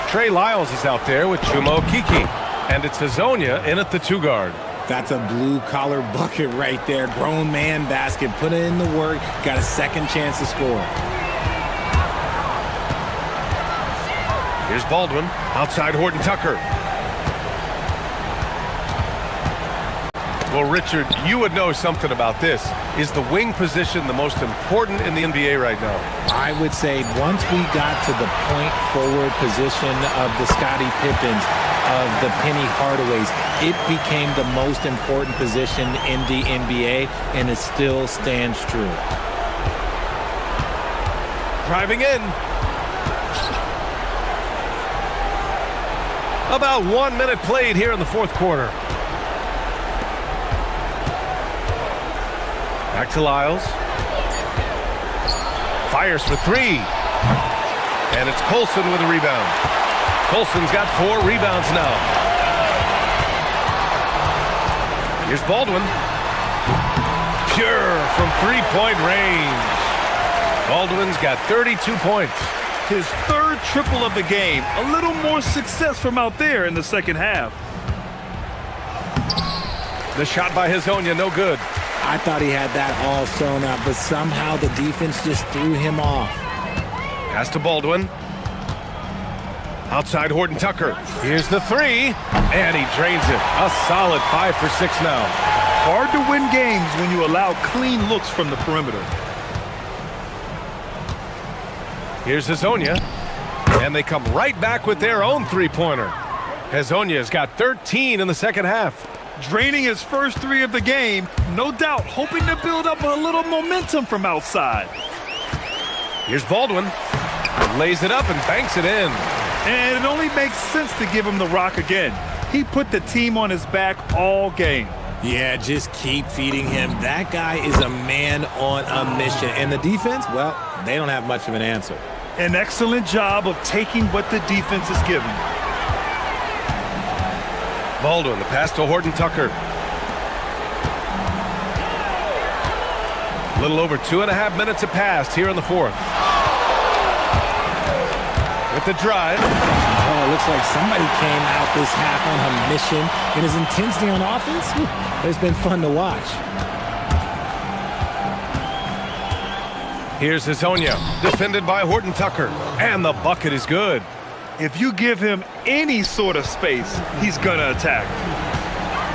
Trey Lyles is out there with Chuma Okeke, and it's Hazonia in at the 2-guard. That's a blue-collar bucket right there. Grown man basket. Put in the work. Got a second chance to score. Here's Baldwin. Outside Horton Tucker. Well, Richard, you would know something about this. Is the wing position the most important in the NBA right now? I would say once we got to the point forward position of the Scottie Pippins, of the Penny Hardaways, it became the most important position in the NBA, and it still stands true. Driving in. About 1 minute played here in the fourth quarter. Back to Lyles. Fires for 3. And it's Colson with a rebound. Colson's got 4 rebounds now. Here's Baldwin. Pure from 3-point range. Baldwin's got 32 points. His third triple of the game. A little more success from out there in the second half. The shot by Hazonia, no good. I thought he had that all sewn up, but somehow the defense just threw him off. Pass to Baldwin. Outside Horton Tucker. Here's the 3, and he drains it. A solid 5 for 6 now. Hard to win games when you allow clean looks from the perimeter. Here's Hazonia, and they come right back with their own 3-pointer. Hazonia's got 13 in the second half. Draining his first 3 of the game, no doubt hoping to build up a little momentum from outside. Here's Baldwin. Lays it up and banks it in. And it only makes sense to give him the rock again. He put the team on his back all game. Yeah, just keep feeding him. That guy is a man on a mission. And the defense, well, they don't have much of an answer. An excellent job of taking what the defense is giving. Baldwin, the pass to Horton Tucker. A little over 2.5 minutes have passed here in the fourth. With the drive. Oh, it looks like somebody came out this half on a mission. And his intensity on offense, it's been fun to watch. Here's Hazonia, defended by Horton Tucker. And the bucket is good. If you give him any sort of space, he's gonna attack.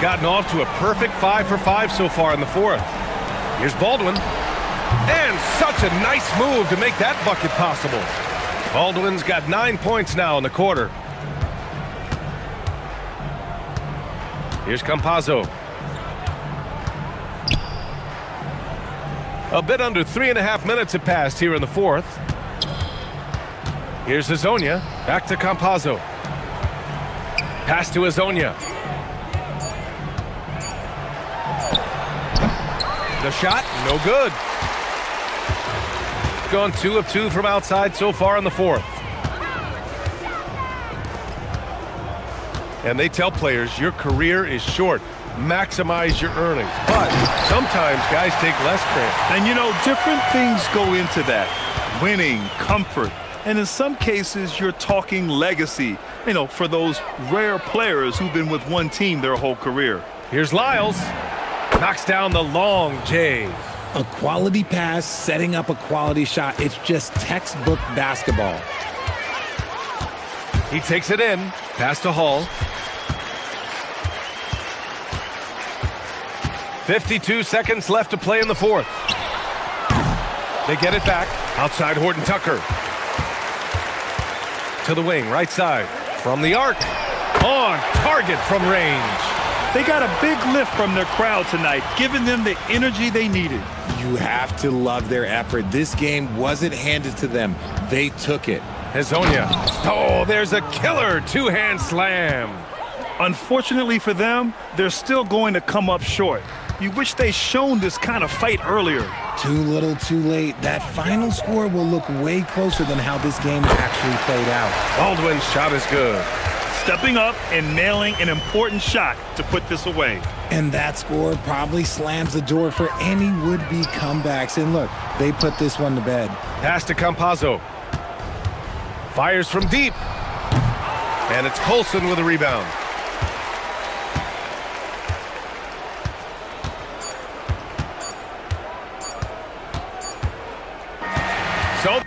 Gotten off to a perfect 5 for 5 so far in the fourth. Here's Baldwin. And such a nice move to make that bucket possible. Baldwin's got 9 points now in the quarter. Here's Campazzo. A bit under 3.5 minutes have passed here in the fourth. Here's Hazonia. Back to Campazzo. Pass to Hazonia. The shot, no good. Gone 2 of 2 from outside so far in the fourth. And they tell players your career is short. Maximize your earnings. But sometimes guys take less credit. And you know, different things go into that. Winning, comfort, and in some cases you're talking legacy, you know, for those rare players who've been with one team their whole career. Here's Lyles. Knocks down the long J. A quality pass, setting up a quality shot. It's just textbook basketball. He takes it in. Pass to Hall. 52 seconds left to play in the fourth. They get it back. Outside Horton Tucker. To the wing, right side. From the arc. On target from range. They got a big lift from their crowd tonight, giving them the energy they needed. You have to love their effort. This game wasn't handed to them. They took it. Hazonia. Oh, there's a killer two-hand slam. Unfortunately for them, they're still going to come up short. You wish they'd shown this kind of fight earlier. Too little, too late. That final score will look way closer than how this game actually played out. Baldwin's shot is good. Stepping up and nailing an important shot to put this away. And that score probably slams the door for any would-be comebacks. And look, they put this one to bed. Pass to Campazzo. Fires from deep. And it's Colson with a rebound. So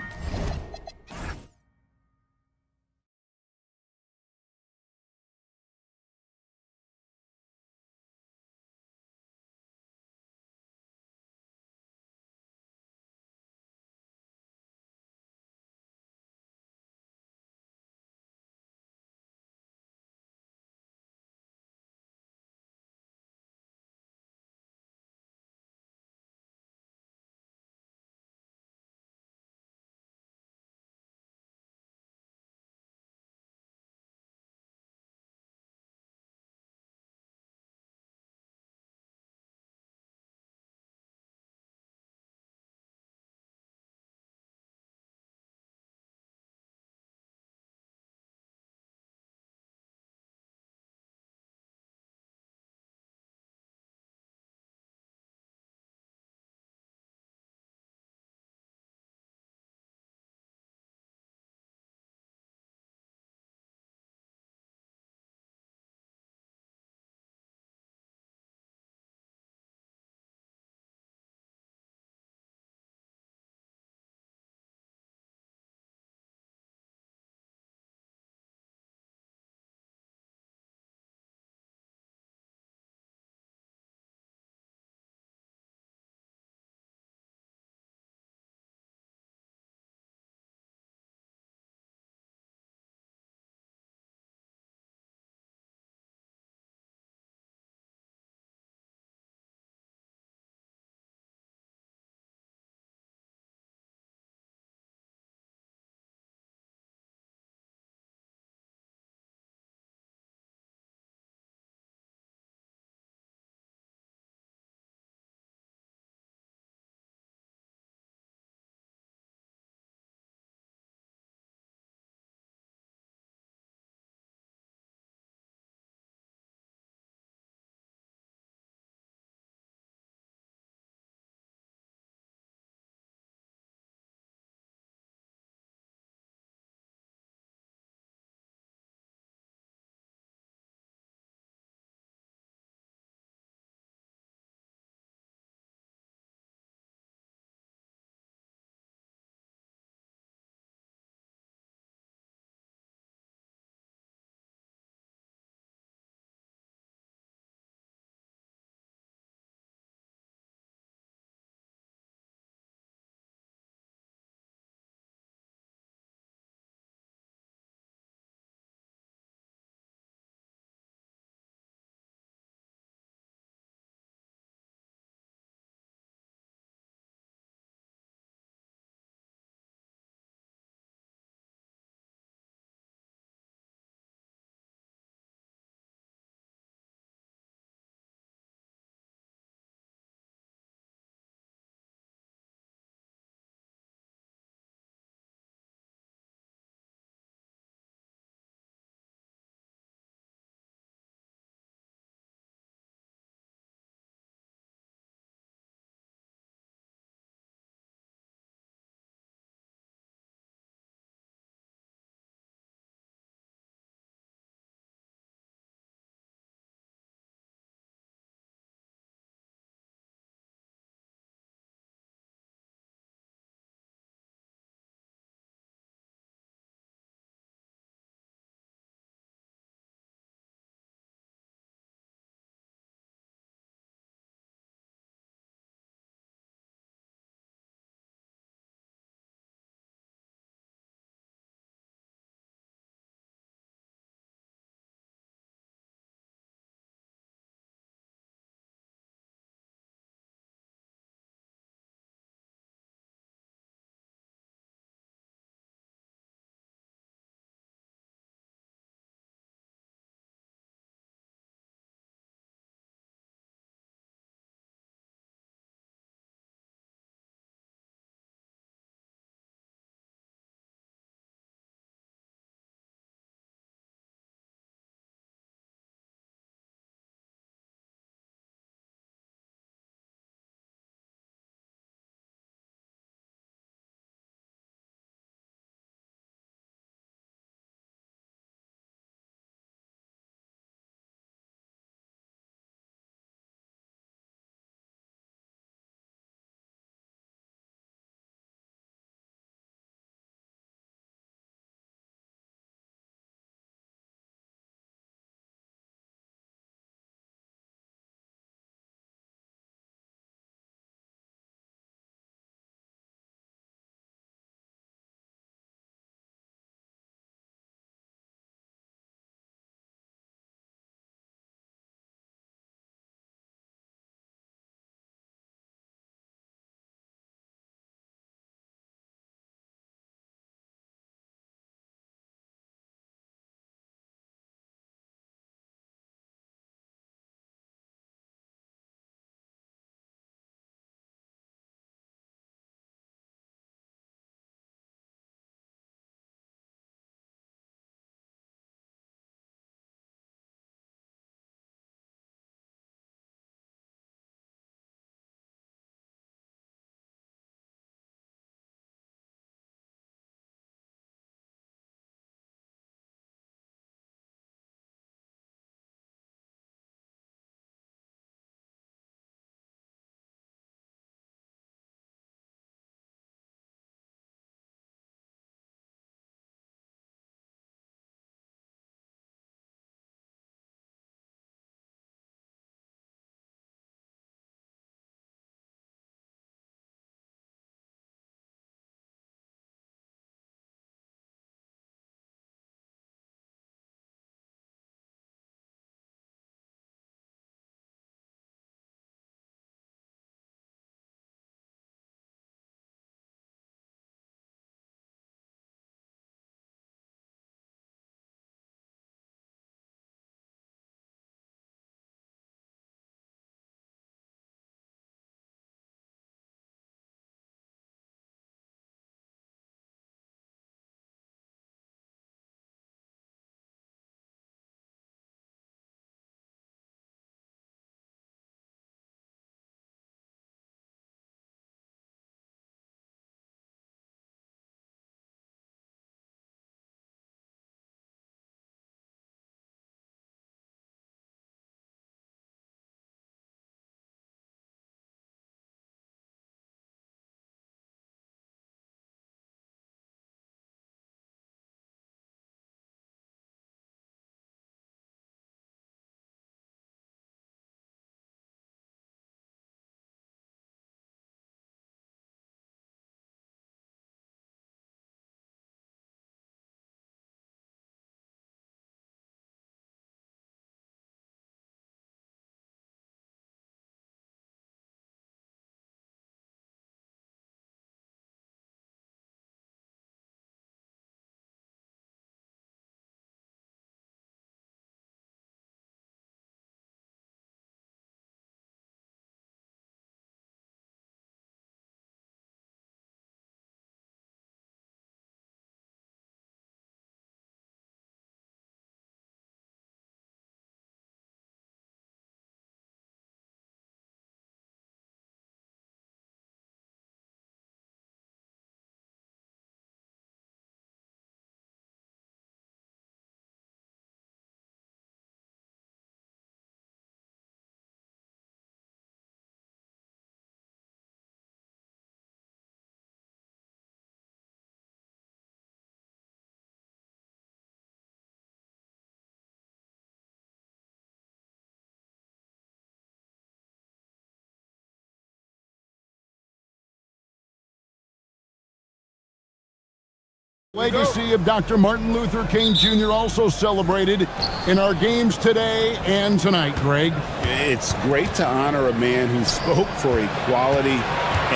Legacy of Dr. Martin Luther King Jr. also celebrated in our games today and tonight, Greg. It's great to honor a man who spoke for equality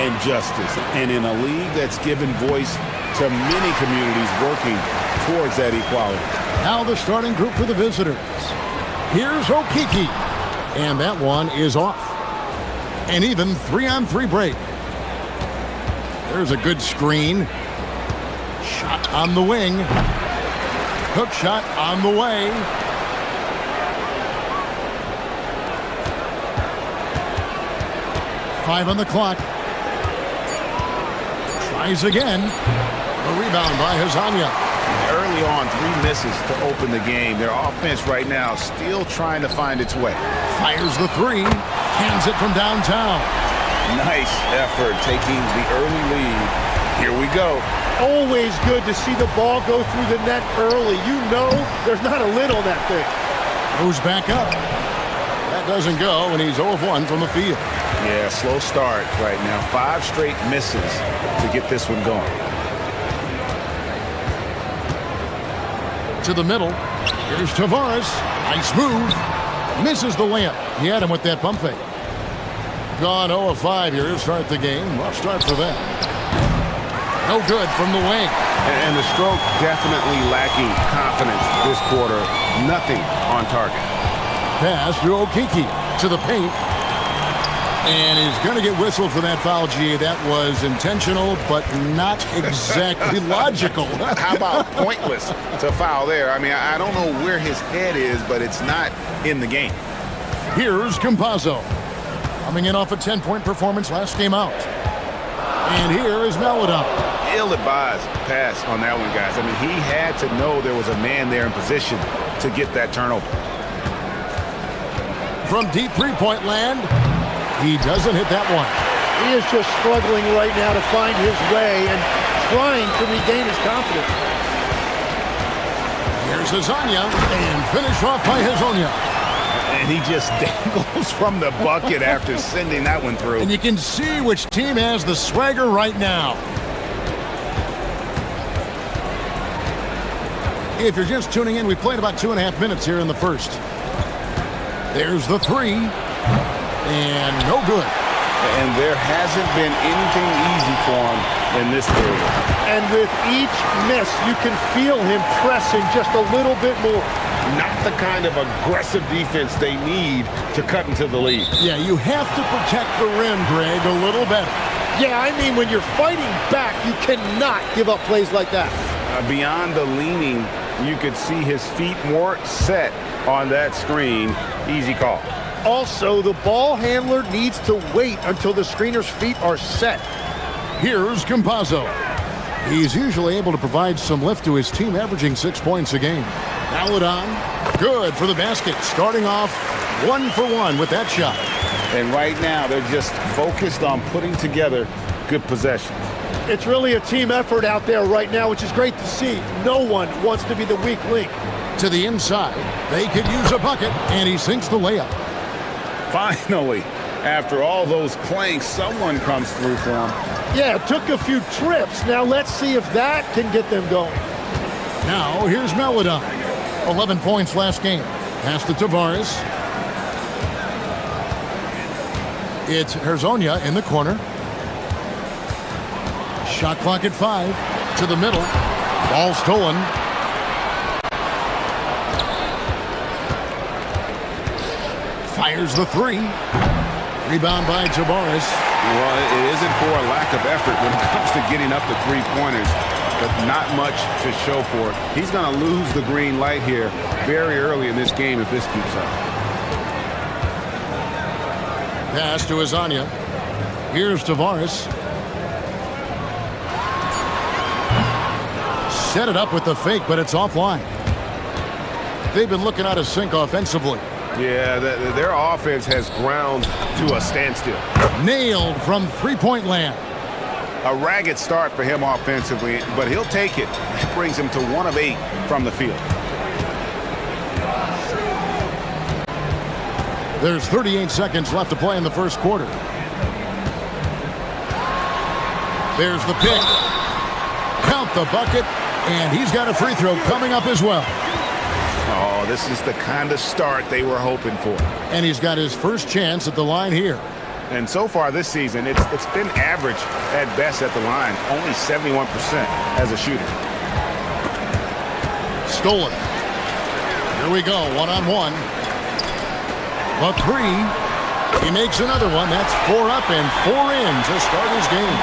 and justice, and in a league that's given voice to many communities working towards that equality. Now the starting group for the visitors. Here's Okiki, and that one is off. An even 3-on-3 break. There's a good screen. Shot on the wing. Hook shot on the way. Five on the clock. Tries again. A rebound by Hazanya. Early on, 3 misses to open the game. Their offense right now still trying to find its way. Fires the 3. Cans it from downtown. Nice effort taking the early lead. Here we go. Always good to see the ball go through the net early. You know there's not a lid on that thing. Goes back up. That doesn't go, and he's 0 of 1 from the field. Yeah, slow start right now. 5 straight misses to get this one going. To the middle. Here's Tavares. Nice move. Misses the layup. He had him with that pump fake. Gone 0 of 5 here to start the game. Rough start for them. No good from the wing. And the stroke definitely lacking confidence this quarter. Nothing on target. Pass to Okiki to the paint. And he's going to get whistled for that foul, G. That was intentional, but not exactly logical. How about pointless to foul there? I mean, I don't know where his head is, but it's not in the game. Here's Campazzo. Coming in off a 10-point performance last game out. And here is Maladon. Ill-advised pass on that one, guys. I mean, he had to know there was a man there in position to get that turnover. From deep three-point land, he doesn't hit that one. He is just struggling right now to find his way and trying to regain his confidence. Here's Hazanya, and finish off by Hazanya. And he just dangles from the bucket after sending that one through. And you can see which team has the swagger right now. If you're just tuning in, we played about 2.5 minutes here in the first. There's the 3. And no good. And there hasn't been anything easy for him in this period. And with each miss, you can feel him pressing just a little bit more. Not the kind of aggressive defense they need to cut into the lead. Yeah, you have to protect the rim, Greg, a little better. Yeah, I mean, when you're fighting back, you cannot give up plays like that. Beyond the leaning, you could see his feet more set on that screen. Easy call. Also, the ball handler needs to wait until the screener's feet are set. Here's Campazzo. He's usually able to provide some lift to his team, averaging 6 points a game. Maladon, good for the basket, starting off 1 for 1 with that shot. And right now, they're just focused on putting together good possessions. It's really a team effort out there right now, which is great to see. No one wants to be the weak link. To the inside, they could use a bucket, and he sinks the layup. Finally, after all those clanks, someone comes through for him. Yeah, it took a few trips. Now let's see if that can get them going. Now here's Maladon. 11 points last game. Pass to Tavares. It's Herzonia in the corner. Shot clock at 5. To the middle. Ball stolen. Fires the 3. Rebound by Tavares. Well, it isn't for a lack of effort when it comes to getting up to three-pointers, but not much to show for it. He's going to lose the green light here very early in this game if this keeps up. Pass to Hazanya. Here's Tavares. Set it up with the fake, but it's offline. They've been looking out of sync offensively. Yeah, their offense has ground to a standstill. Nailed from three-point land. A ragged start for him offensively, but he'll take it. That brings him to 1 of 8 from the field. There's 38 seconds left to play in the first quarter. There's the pick. Count the bucket. And he's got a free throw coming up as well. Oh, this is the kind of start they were hoping for. And he's got his first chance at the line here. And so far this season, it's been average at best at the line. Only 71% as a shooter. Stolen. Here we go, one-on-one. The three. He makes another one. That's 4 up and 4 in to start his game.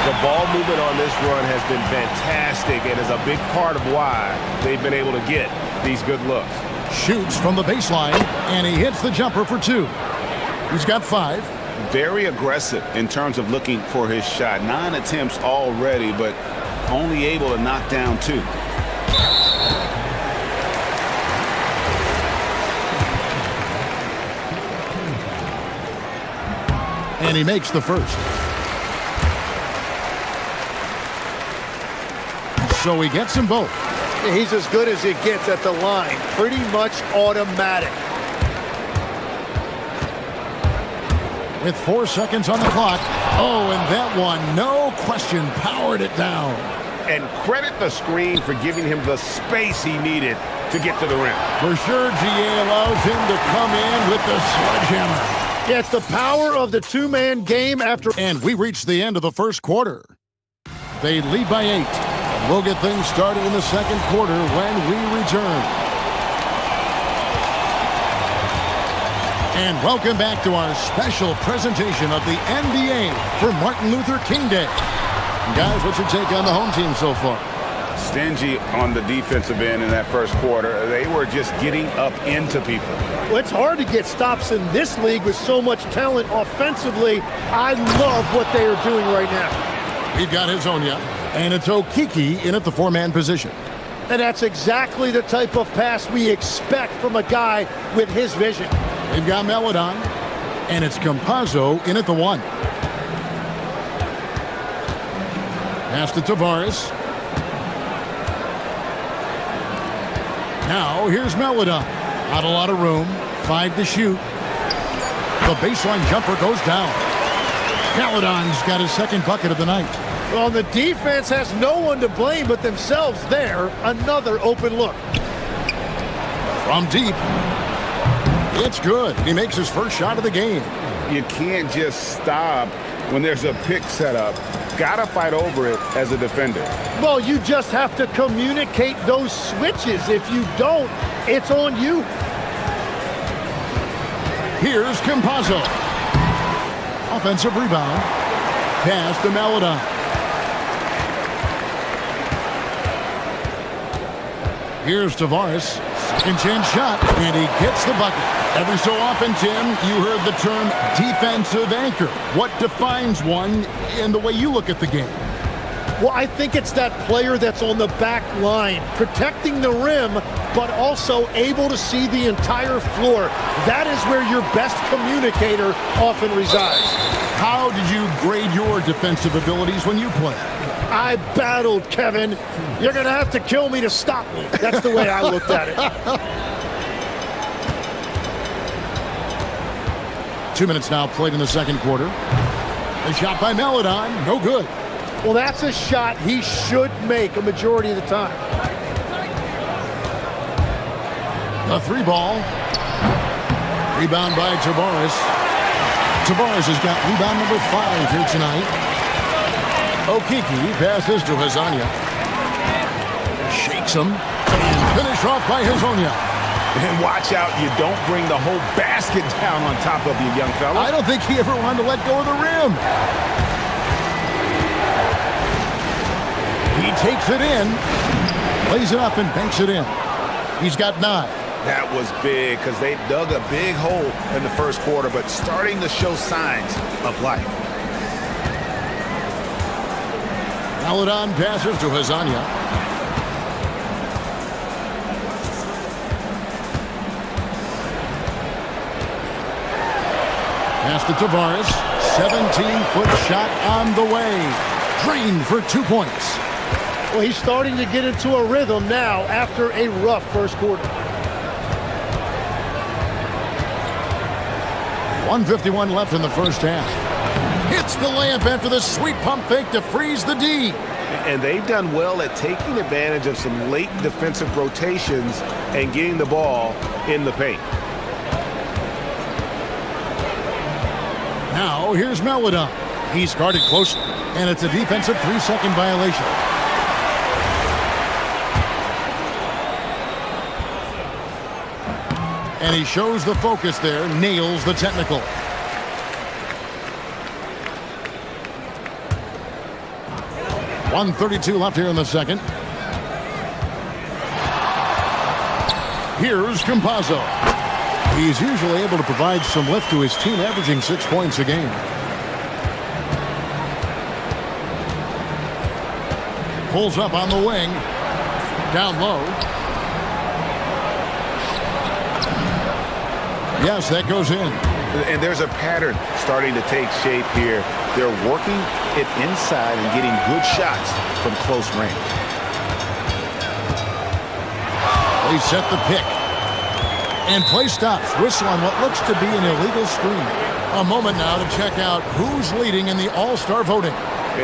The ball movement on this run has been fantastic and is a big part of why they've been able to get these good looks. Shoots from the baseline, and he hits the jumper for 2. He's got 5. Very aggressive in terms of looking for his shot. 9 attempts already, but only able to knock down 2. And he makes the first. So he gets them both. He's as good as it gets at the line. Pretty much automatic. With 4 seconds on the clock. Oh, and that one, no question, powered it down. And credit the screen for giving him the space he needed to get to the rim. For sure, GA allows him to come in with the sledgehammer. Yeah, it's the power of the two-man game after. And we reach the end of the first quarter. They lead by 8. We'll get things started in the second quarter when we return. And welcome back to our special presentation of the NBA for Martin Luther King Day. Guys, what's your take on the home team so far? Stingy on the defensive end in that first quarter. They were just getting up into people. Well, it's hard to get stops in this league with so much talent offensively. I love what they are doing right now. We've got Hazonia, and it's Okiki in at the 4-man position. And that's exactly the type of pass we expect from a guy with his vision. We've got Melodon, and it's Campazzo in at the 1. Pass to Tavares. Now, here's Melodon. Not a lot of room. 5 to shoot. The baseline jumper goes down. Melodon's got his second bucket of the night. Well, the defense has no one to blame but themselves there. Another open look. From deep. It's good. He makes his first shot of the game. You can't just stop when there's a pick set up. Gotta fight over it as a defender. Well, you just have to communicate those switches. If you don't, it's on you. Here's Campazzo. Offensive rebound. Pass to Melodon. Here's Tavares. Second chance shot, and he gets the bucket. Every so often, Tim, you heard the term defensive anchor. What defines one in the way you look at the game? Well, I think it's that player that's on the back line, protecting the rim, but also able to see the entire floor. That is where your best communicator often resides. How did you grade your defensive abilities when you played? I battled, Kevin. You're going to have to kill me to stop me. That's the way I looked at it. 2 minutes now played in the second quarter. A shot by Melodon, no good. Well, that's a shot he should make a majority of the time. The 3-ball. Rebound by Tavares. Tavares has got rebound number 5 here tonight. Okiki passes to Hazonia. Shakes him. And finished off by Hazonia. And watch out, you don't bring the whole basket down on top of you, young fella. I don't think he ever wanted to let go of the rim. He takes it in, lays it up and banks it in. He's got 9. That was big because they dug a big hole in the first quarter, but starting to show signs of life. Melodon passes to Hazonia. Pass to Tavares. 17-foot shot on the way. Drained for 2 points. Well, he's starting to get into a rhythm now after a rough first quarter. 1:51 left in the first half. Hits the layup after the sweet pump fake to freeze the D. And they've done well at taking advantage of some late defensive rotations and getting the ball in the paint. Now, here's Melodon. He's guarded closely, and it's a defensive 3-second violation. And he shows the focus there, nails the technical. .132 left here in the second. Here's Campazzo. He's usually able to provide some lift to his team, averaging 6 points a game. Pulls up on the wing. Down low. Yes, that goes in. And there's a pattern starting to take shape here. They're working it inside and getting good shots from close range. They set the pick. And play stops. Whistle on what looks to be an illegal screen. A moment now to check out who's leading in the All-Star voting.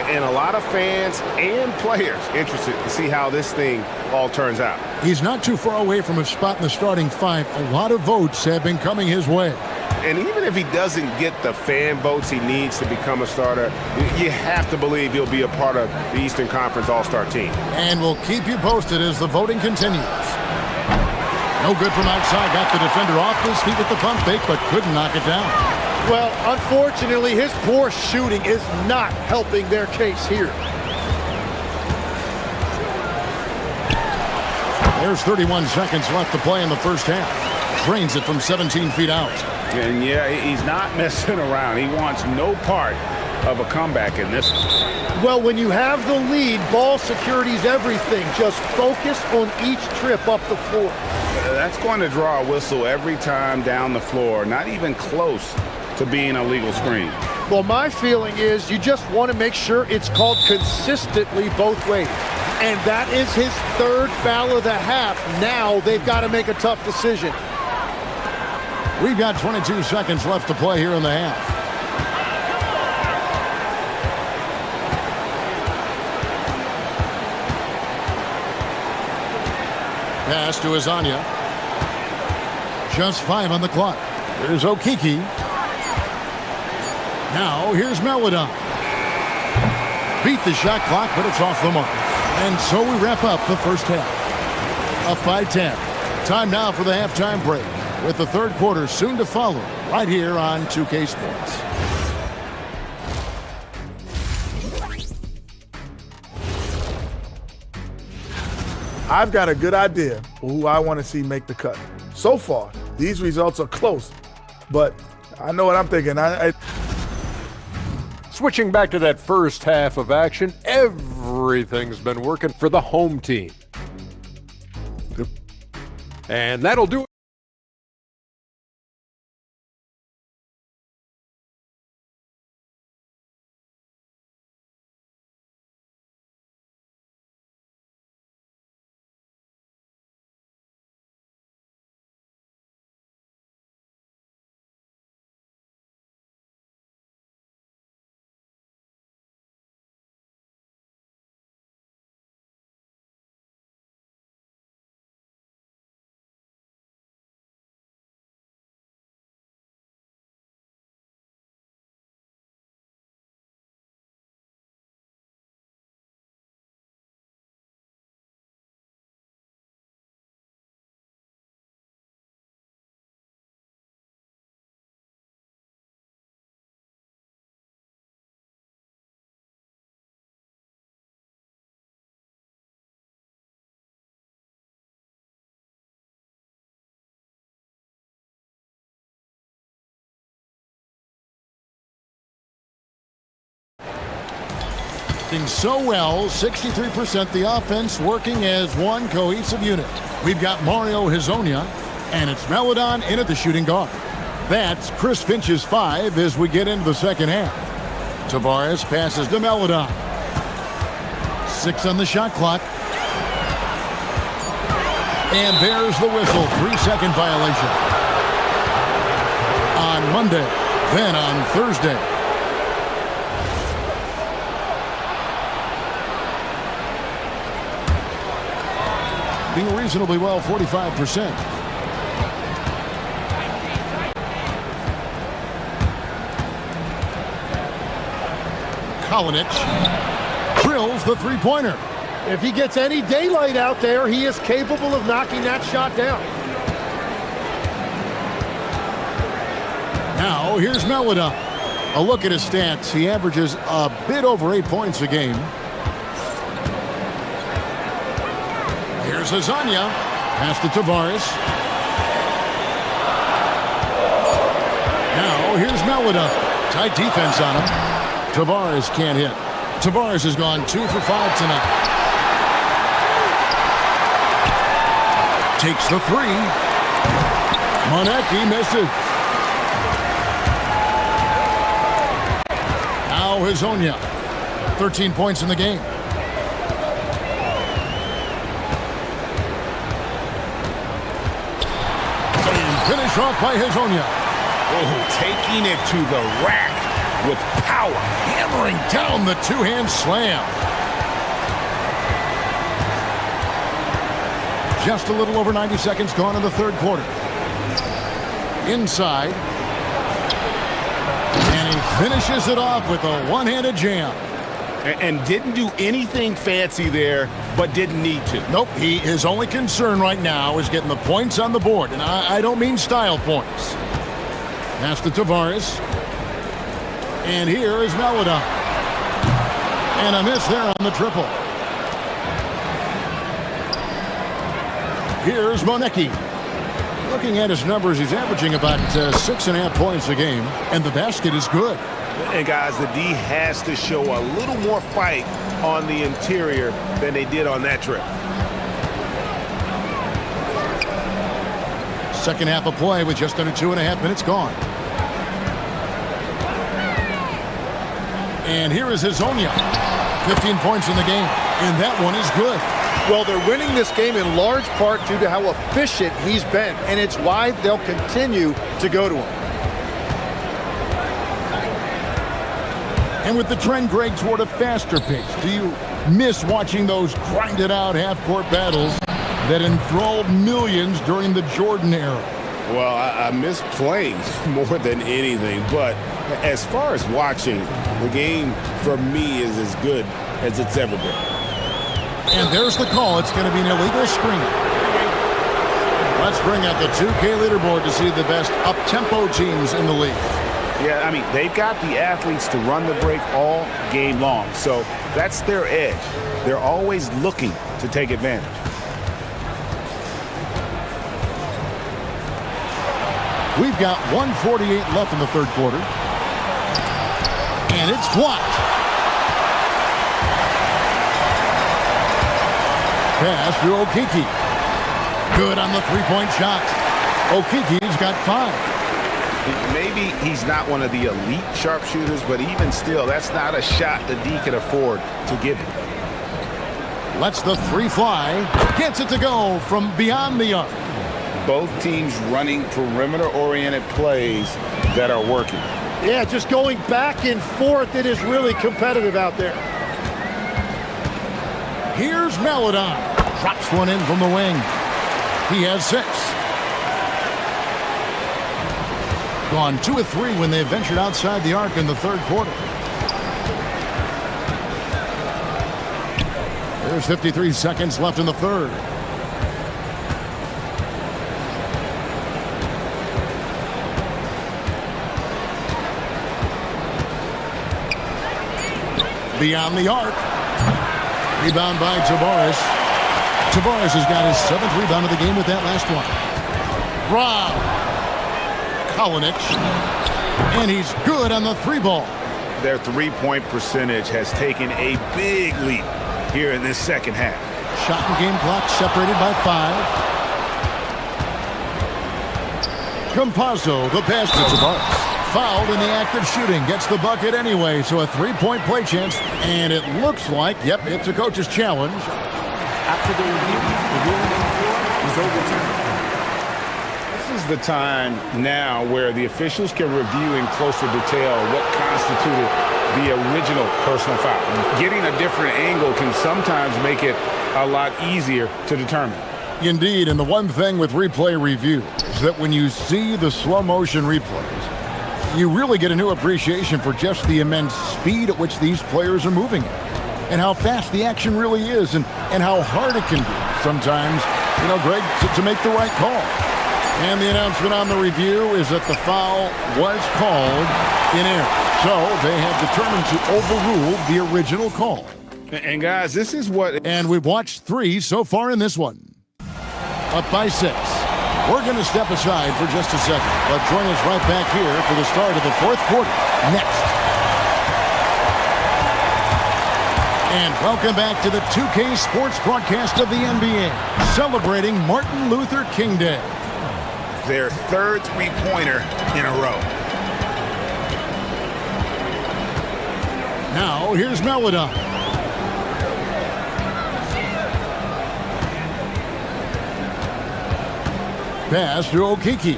And a lot of fans and players interested to see how this thing all turns out. He's not too far away from a spot in the starting five. A lot of votes have been coming his way. And even if he doesn't get the fan votes he needs to become a starter, you have to believe he'll be a part of the Eastern Conference All-Star team. And we'll keep you posted as the voting continues. No good from outside. Got the defender off his feet with the pump fake, but couldn't knock it down. Well, unfortunately, his poor shooting is not helping their case here. There's 31 seconds left to play in the first half. Drains it from 17 feet out. And yeah, he's not messing around. He wants no part of a comeback in this one. Well, when you have the lead, ball security's everything. Just focus on each trip up the floor. That's going to draw a whistle every time down the floor. Not even close to being a legal screen. Well, my feeling is you just want to make sure it's called consistently both ways. And that is his third foul of the half. Now they've got to make a tough decision. We've got 22 seconds left to play here in the half. Pass to Azania. Just 5 on the clock. Here's Okiki. Now here's Melodon. Beat the shot clock, but it's off the mark. And so we wrap up the first half. Up by 10. Time now for the halftime break, with the third quarter soon to follow, right here on 2K Sports. I've got a good idea of who I want to see make the cut. So far, these results are close, but I know what I'm thinking. Switching back to that first half of action, everything's been working for the home team. And that'll do it. So well, 63% the offense working as one cohesive unit. We've got Mario Hezonja, and it's Melodon in at the shooting guard. That's Chris Finch's 5 as we get into the second half. Tavares passes to Melodon. 6 on the shot clock. And there's the whistle, 3-second violation. On Monday, then on shooting reasonably well, 45%. Kalinic drills the three-pointer. If he gets any daylight out there, he is capable of knocking that shot down. Now, here's Melida. A look at his stats. He averages a bit over 8 points a game. Here's Azania. Pass to Tavares. Now, here's Melida. Tight defense on him. Tavares can't hit. Tavares has gone 2 for 5 tonight. Takes the three. Monecki misses. Now Hazonia. 13 points in the game. And finish off by Hazonia. Oh, taking it to the rack with power. Hammering down the two-hand slam. Just a little over 90 seconds gone in the third quarter. Inside. And he finishes it off with a one-handed jam. And didn't do anything fancy there, but didn't need to. Nope, his only concern right now is getting the points on the board. And I don't mean style points. Pass to Tavares. And here is Melida. And a miss there on the triple. Here's Monecki. Looking at his numbers, he's averaging about 6.5 points a game, and the basket is good. And guys, the D has to show a little more fight on the interior than they did on that trip. Second half of play with just under 2.5 minutes gone. And here is Hazonia. 15 points in the game, and that one is good. Well, they're winning this game in large part due to how efficient he's been, and it's why they'll continue to go to him. And with the trend, Greg, toward a faster pace, do you miss watching those grinded-out half-court battles that enthralled millions during the Jordan era? Well, I miss playing more than anything, but as far as watching, the game for me is as good as it's ever been. And there's the call. It's going to be an illegal screen. Let's bring out the 2K leaderboard to see the best up-tempo teams in the league. Yeah, I mean, they've got the athletes to run the break all game long, so that's their edge. They're always looking to take advantage. We've got 1:48 left in the third quarter. And it's blocked. Pass to Okiki. Good on the three-point shot. Okiki's got 5. Maybe he's not one of the elite sharpshooters, but even still, that's not a shot the D can afford to give him. Lets the three fly. Gets it to go from beyond the arc. Both teams running perimeter-oriented plays that are working. Yeah, just going back and forth, it is really competitive out there. Here's Melodon. Drops one in from the wing. He has 6. Gone 2 of 3 when they ventured outside the arc in the third quarter. There's 53 seconds left in the third. Beyond the arc. Rebound by Tavares. Tavares has got his 7th rebound of the game with that last one. Rob. Kalinic. And he's good on the 3-ball. Their three-point percentage has taken a big leap here in this second half. Shot and game clock separated by 5. Campazzo, the pass to Tavares. Fouled in the act of shooting. Gets the bucket anyway, so a 3-point play chance. And it looks like, yep, it's a coach's challenge. After the review, the ruling on the floor was overturned. This is the time now where the officials can review in closer detail what constituted the original personal foul. Getting a different angle can sometimes make it a lot easier to determine. Indeed, and the one thing with replay review is that when you see the slow motion replays, you really get a new appreciation for just the immense speed at which these players are moving at, and how fast the action really is, and how hard it can be sometimes, Greg, to make the right call. And the announcement on the review is that the foul was called in error. So they have determined to overrule the original call. And guys, this is what... And we've watched 3 so far in this one. Up by 6. We're going to step aside for just a second, but join us right back here for the start of the 4th quarter next. And welcome back to the 2K Sports broadcast of the NBA, celebrating Martin Luther King Day. Their 3rd three-pointer in a row. Now, here's Melodon. Pass to Okiki.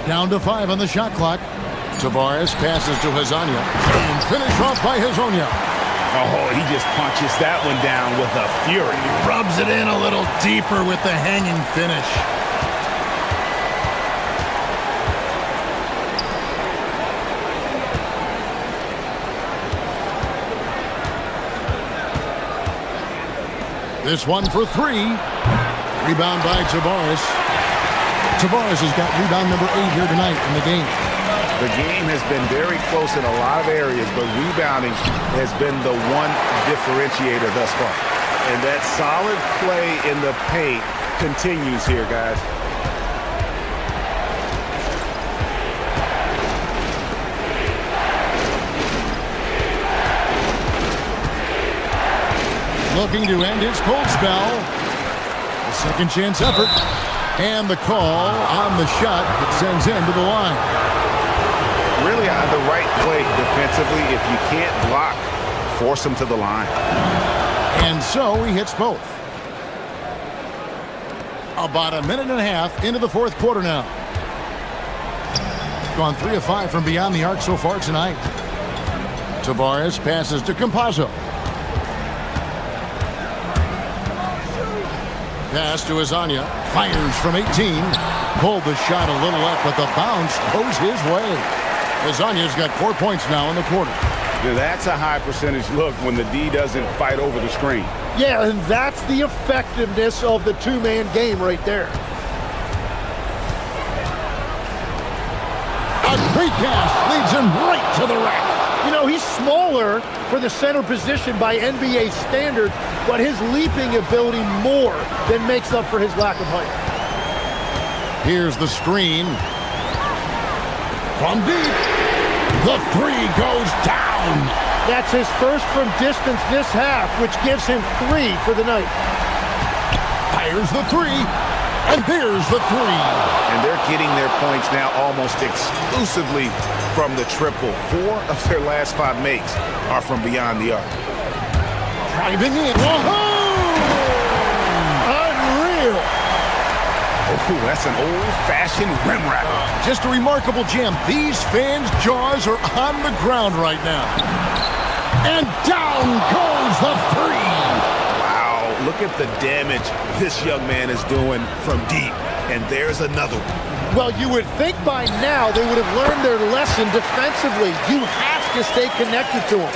Down to 5 on the shot clock. Tavares passes to Hezonja. And finish off by Hezonja. Oh, he just punches that one down with a fury. He rubs it in a little deeper with the hanging finish. This one for 3. Rebound by Tavares. Tavares has got rebound number 8 here tonight in the game. The game has been very close in a lot of areas, but rebounding has been the one differentiator thus far. And that solid play in the paint continues here, guys. Looking to end his cold spell. A second chance effort. And the call on the shot that sends him to the line. Really on the right play defensively. If you can't block, force him to the line. And so he hits both. About a minute and a half into the 4th quarter now. Gone 3 of 5 from beyond the arc so far tonight. Tavares passes to Campazzo. Pass to Hezonja. Fires from 18. Pulled the shot a little up, but the bounce goes his way. Hezonja's got 4 points now in the quarter. That's a high percentage look when the D doesn't fight over the screen. Yeah, and that's the effectiveness of the two-man game right there. A great pass leads him right to the rack. He's smaller for the center position by NBA standards, but his leaping ability more than makes up for his lack of height. Here's the screen. From deep, the 3 goes down. That's his first from distance this half, which gives him 3 for the night. Fires the 3, and there's the 3. And they're getting their points now almost exclusively from the triple. 4 of their last 5 makes are from beyond the arc. Driving in. Whoa! Unreal. Oh, that's an old-fashioned rim wrap. Just a remarkable jam. These fans' jaws are on the ground right now. And down goes the 3. Wow, look at the damage this young man is doing from deep. And there's another one. Well, you would think by now they would have learned their lesson defensively. You have to stay connected to them.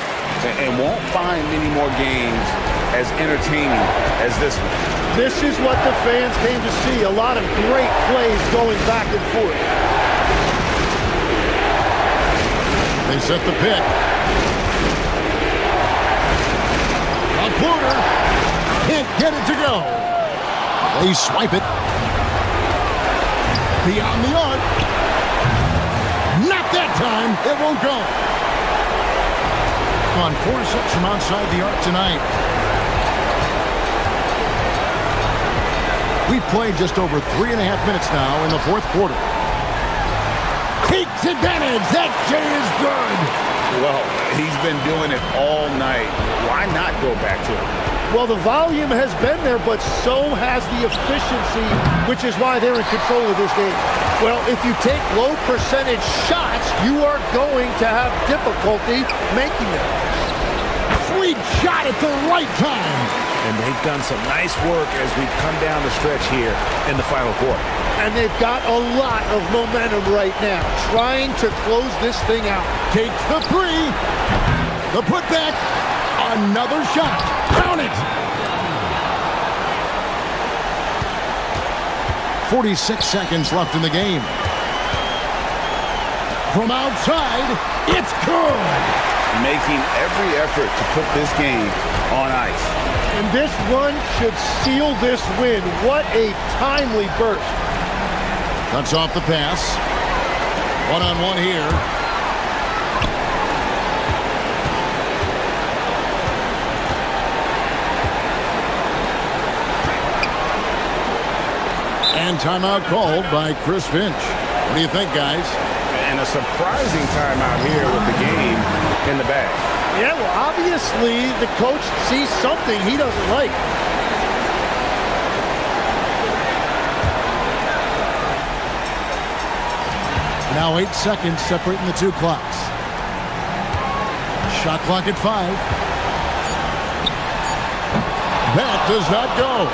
And won't find many more games as entertaining as this one. This is what the fans came to see. A lot of great plays going back and forth. They set the pick. A floater. Can't get it to go. They swipe it. Beyond the arc. Not that time. It won't go. On 4 sets from outside the arc tonight. We've played just over 3.5 minutes now in the 4th quarter. Takes advantage. That J is good. Well, he's been doing it all night. Why not go back to it? Well, the volume has been there, but so has the efficiency, which is why they're in control of this game. Well, if you take low percentage shots, you are going to have difficulty making them. Sweet shot at the right time. And they've done some nice work as we've come down the stretch here in the final quarter. And they've got a lot of momentum right now, trying to close this thing out. Takes the three. The putback. Another shot. Count it. 46 seconds left in the game. From outside, it's good. Making every effort to put this game on ice. And this run should seal this win. What a timely burst. Cuts off the pass. One-on-one here. And timeout called by Chris Finch. What do you think, guys? And a surprising timeout here with the game in the bag. Yeah, well, obviously the coach sees something he doesn't like. Now 8 seconds separating the two clocks. Shot clock at 5. That does not go.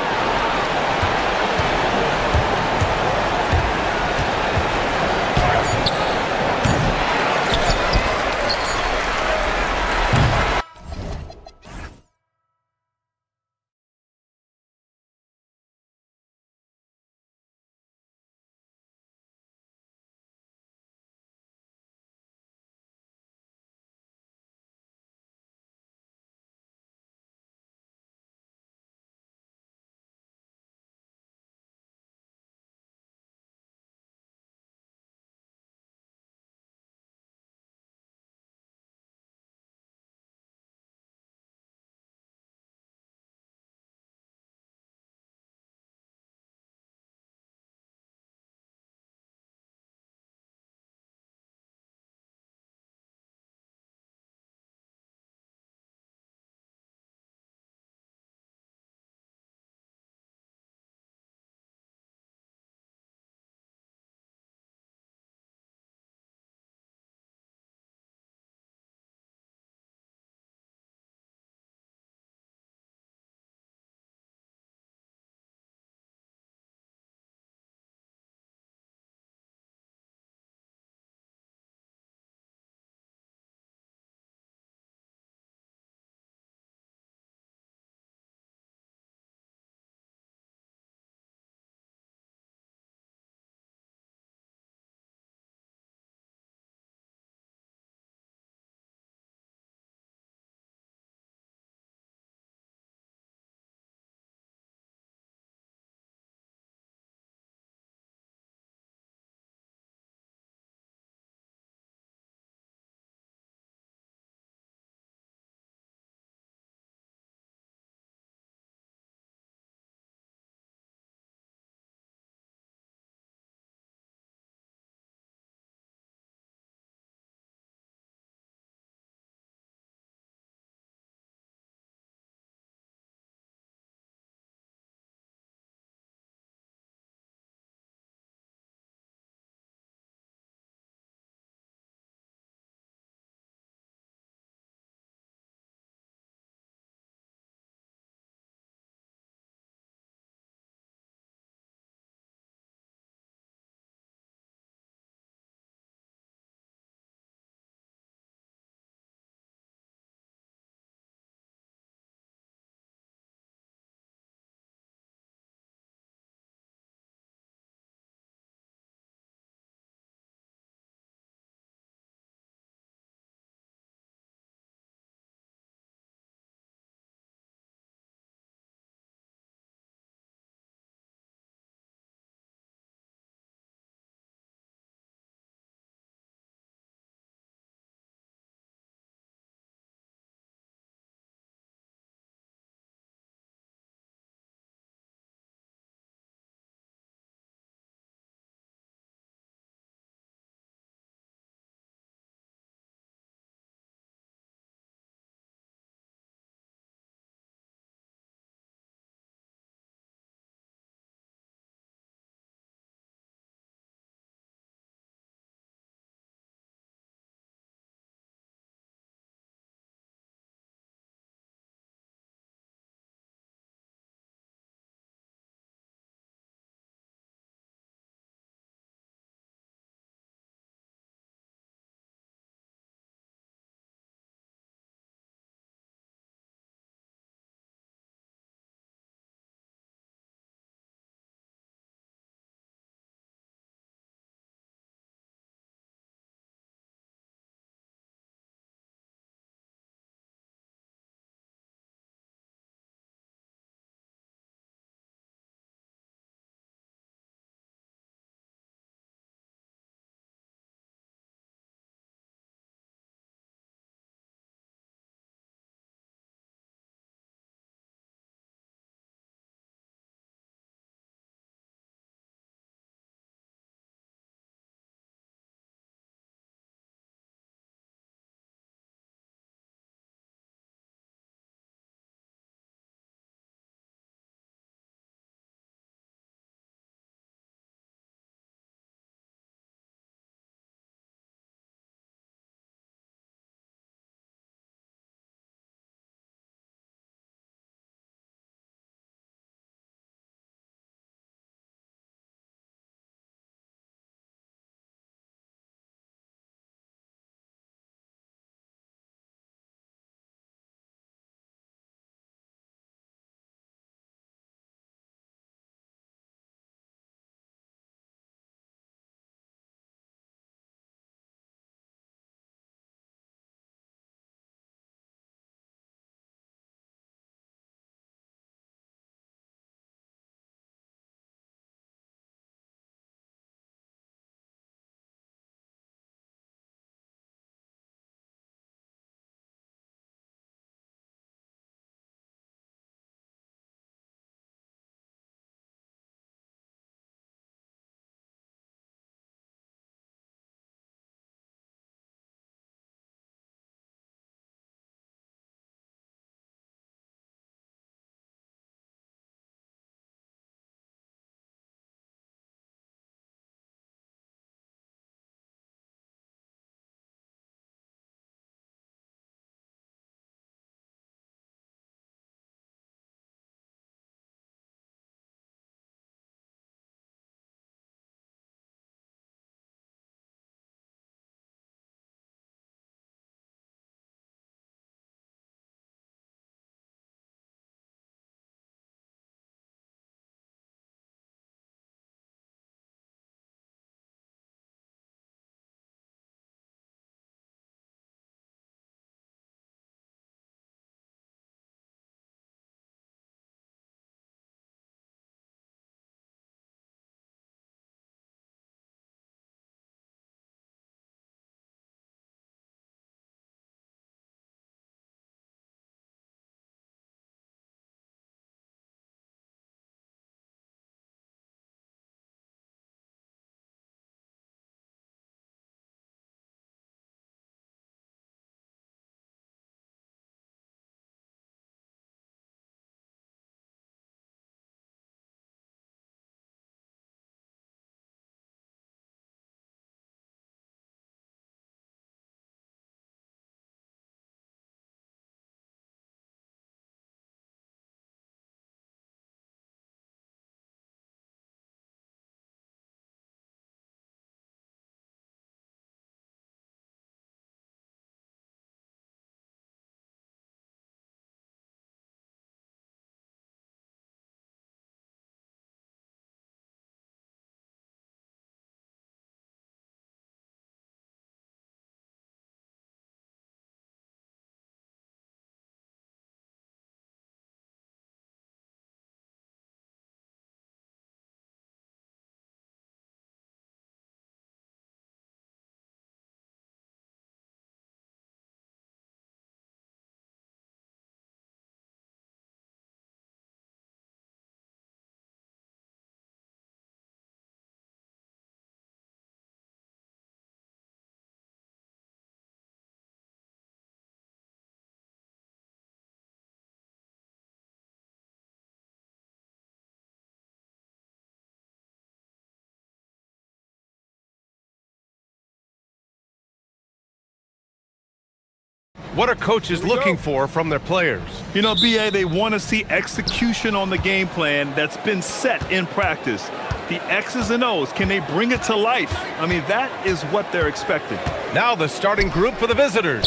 What are coaches looking for from their players? You know, BA, they want to see execution on the game plan that's been set in practice. The X's and O's, can they bring it to life? I mean, that is what they're expecting. Now the starting group for the visitors.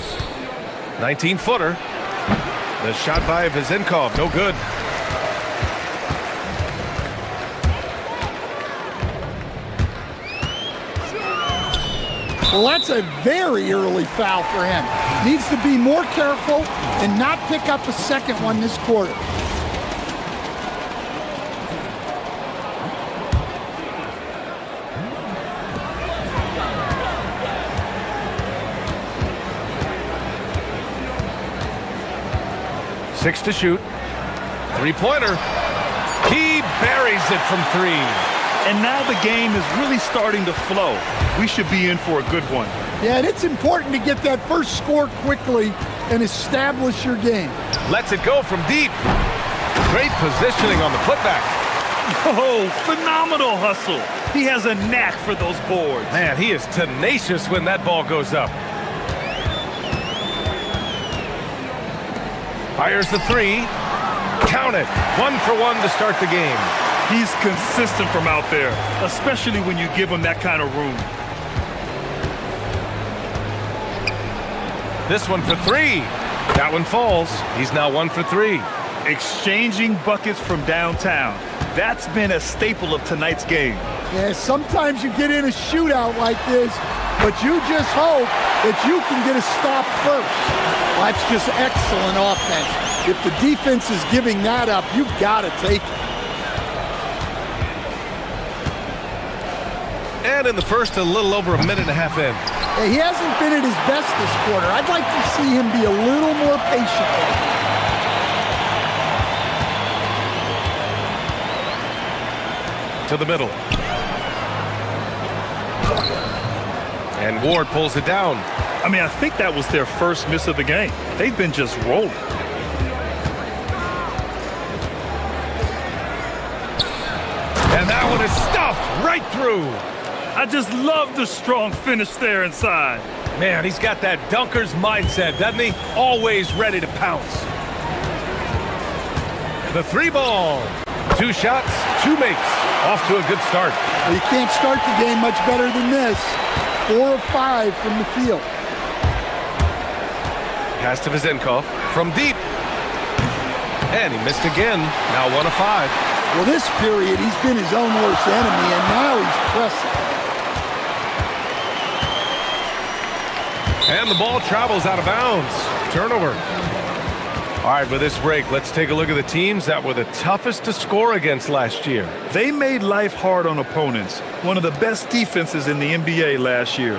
19-footer. The shot by Vizenkov, no good. Well, that's a very early foul for him. Needs to be more careful and not pick up a second one this quarter. Six to shoot. Three-pointer. He buries it from three. And now the game is really starting to flow. We should be in for a good one. Yeah, and it's important to get that first score quickly and establish your game. Lets it go from deep. Great positioning on the putback. Oh, phenomenal hustle. He has a knack for those boards. Man, he is tenacious when that ball goes up. Fires the three. Count it. 1 for 1 to start the game. He's consistent from out there, especially when you give him that kind of room. This one for three. That one falls. He's now 1 for 3. Exchanging buckets from downtown. That's been a staple of tonight's game. Yeah, sometimes you get in a shootout like this, but you just hope that you can get a stop first. That's just excellent offense. If the defense is giving that up, you've got to take it. And in the first, a little over a minute and a half in. Yeah, he hasn't been at his best this quarter. I'd like to see him be a little more patient right now. To the middle. And Ward pulls it down. I mean, I think that was their first miss of the game. They've been just rolling. And that one is stuffed right through. I just love the strong finish there inside. Man, he's got that dunker's mindset, doesn't he? Always ready to pounce. The three ball. 2 shots, 2 makes. Off to a good start. Well, you can't start the game much better than this. 4 of 5 from the field. Pass to Vizenkov from deep. And he missed again. Now 1 of 5. Well, this period, he's been his own worst enemy, and now he's pressing. And the ball travels out of bounds. Turnover. All right, with this break, let's take a look at the teams that were the toughest to score against last year. They made life hard on opponents. One of the best defenses in the NBA last year.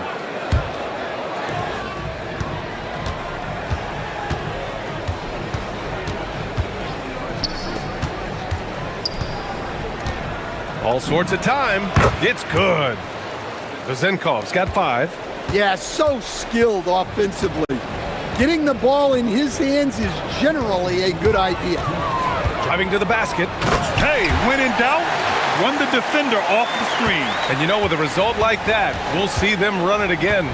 All sorts of time. It's good. Vizenkov's got 5. Yeah, so skilled offensively. Getting the ball in his hands is generally a good idea. Driving to the basket. Hey, when in doubt, run the defender off the screen. And you know, with a result like that, we'll see them run it again.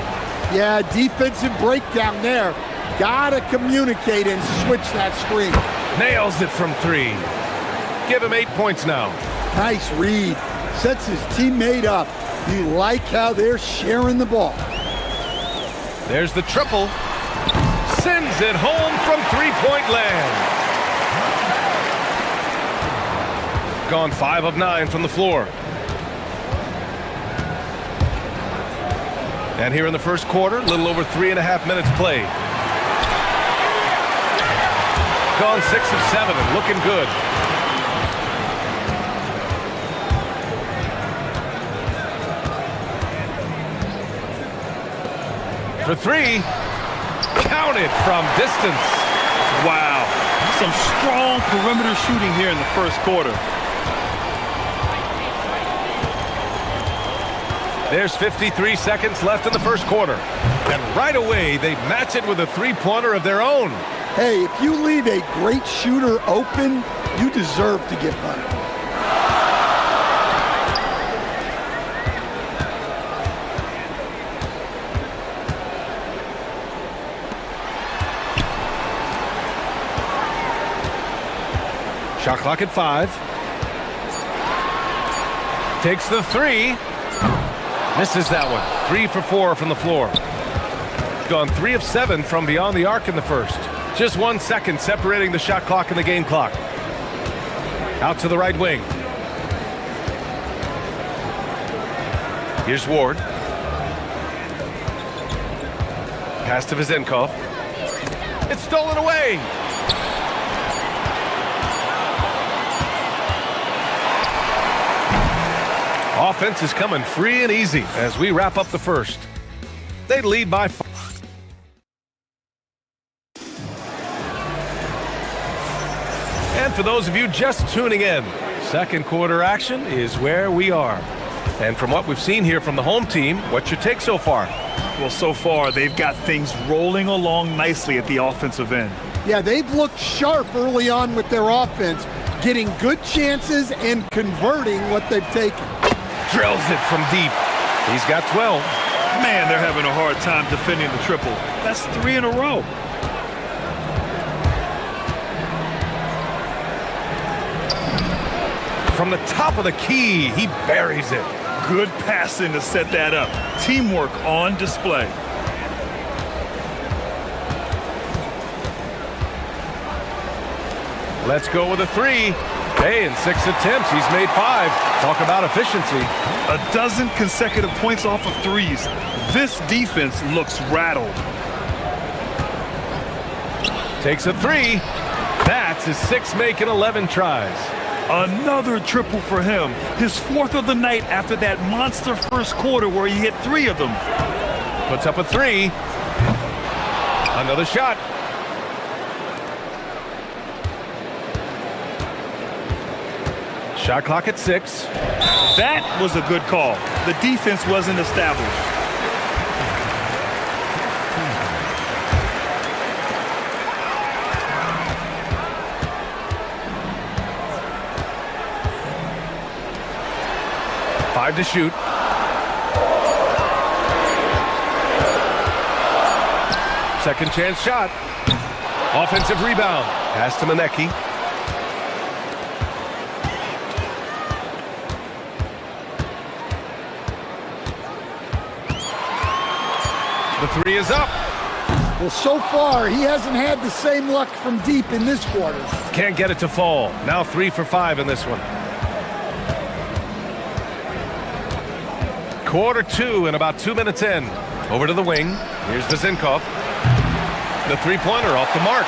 Yeah, defensive breakdown there. Gotta communicate and switch that screen. Nails it from 3. Give him 8 points now. Nice read. Sets his teammate up. You like how they're sharing the ball. There's the triple. Sends it home from 3-point land. Gone 5 of 9 from the floor. And here in the first quarter, a little over 3.5 minutes played. Gone 6 of 7 and looking good. For 3. Counted from distance. Wow. Some strong perimeter shooting here in the first quarter. There's 53 seconds left in the first quarter. And right away, they match it with a 3-pointer of their own. Hey, if you leave a great shooter open, you deserve to get burned. Shot clock at 5. Takes the 3. Misses that one. 3 for 4 from the floor. Gone 3 of 7 from beyond the arc in the first. Just 1 second separating the shot clock and the game clock. Out to the right wing. Here's Ward. Pass to Vezenkov. It's stolen away. Offense is coming free and easy as we wrap up the first. They lead by 5. And for those of you just tuning in, second quarter action is where we are. And from what we've seen here from the home team, what's your take so far? Well, so far, they've got things rolling along nicely at the offensive end. Yeah, they've looked sharp early on with their offense, getting good chances and converting what they've taken. Drills it from deep. He's got 12. Man, they're having a hard time defending the triple. That's 3 in a row. From the top of the key, he buries it. Good passing to set that up. Teamwork on display. Let's go with a 3. Hey, in 6 attempts, he's made 5. Talk about efficiency. 12 consecutive points off of 3s. This defense looks rattled. Takes a 3. That's his 6th make in 11 tries. Another triple for him. His 4th of the night after that monster first quarter where he hit 3 of them. Puts up a 3. Another shot. Shot clock at 6. That was a good call. The defense wasn't established. To shoot. Second chance shot. Offensive rebound. Pass to Manecki. The 3 is up. Well, so far, he hasn't had the same luck from deep in this quarter. Can't get it to fall. Now 3 for 5 in this one. Quarter 2 and about 2 minutes in. Over to the wing. Here's Vezenkov. The three-pointer off the mark.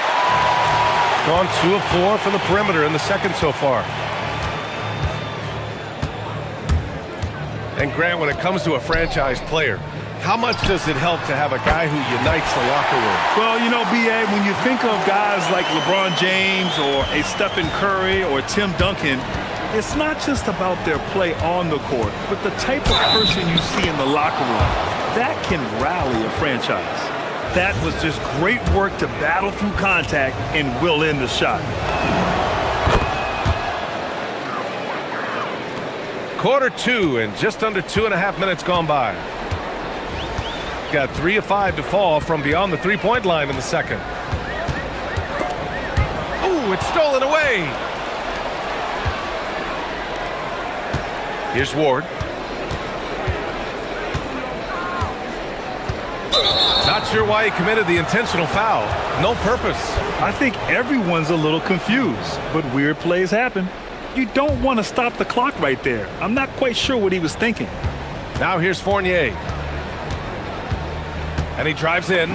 Gone 2 of 4 from the perimeter in the second so far. And Grant, when it comes to a franchise player, how much does it help to have a guy who unites the locker room? Well, you know, B.A., when you think of guys like LeBron James or a Stephen Curry or Tim Duncan, it's not just about their play on the court, but the type of person you see in the locker room. That can rally a franchise. That was just great work to battle through contact and will in the shot. Quarter 2 and just under 2.5 minutes gone by. Got 3 of 5 to fall from beyond the three-point line in the second. Ooh, it's stolen away. Here's Ward. Not sure why he committed the intentional foul. No purpose. I think everyone's a little confused, but weird plays happen. You don't want to stop the clock right there. I'm not quite sure what he was thinking. Now here's Fournier. And he drives in,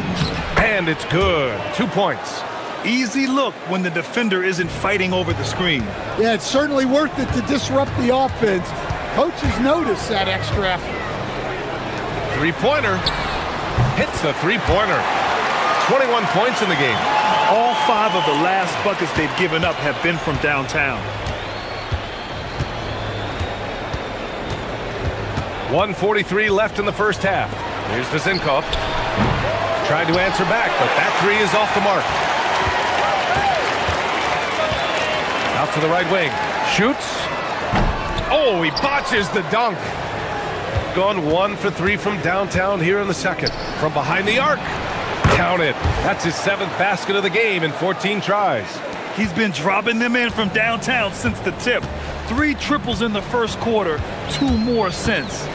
and it's good. 2 points. Easy look when the defender isn't fighting over the screen. Yeah, it's certainly worth it to disrupt the offense. Coaches notice that extra effort. Three-pointer. Hits the three-pointer. 21 points in the game. All 5 of the last buckets they've given up have been from downtown. 1:43 left in the first half. Here's Vezenkov. Tried to answer back, but that 3 is off the mark. Out to the right wing. Shoots. Oh, he botches the dunk. Gone 1 for 3 from downtown here in the second. From behind the arc. Count it. That's his 7th basket of the game in 14 tries. He's been dropping them in from downtown since the tip. 3 triples in the first quarter, 2 more since.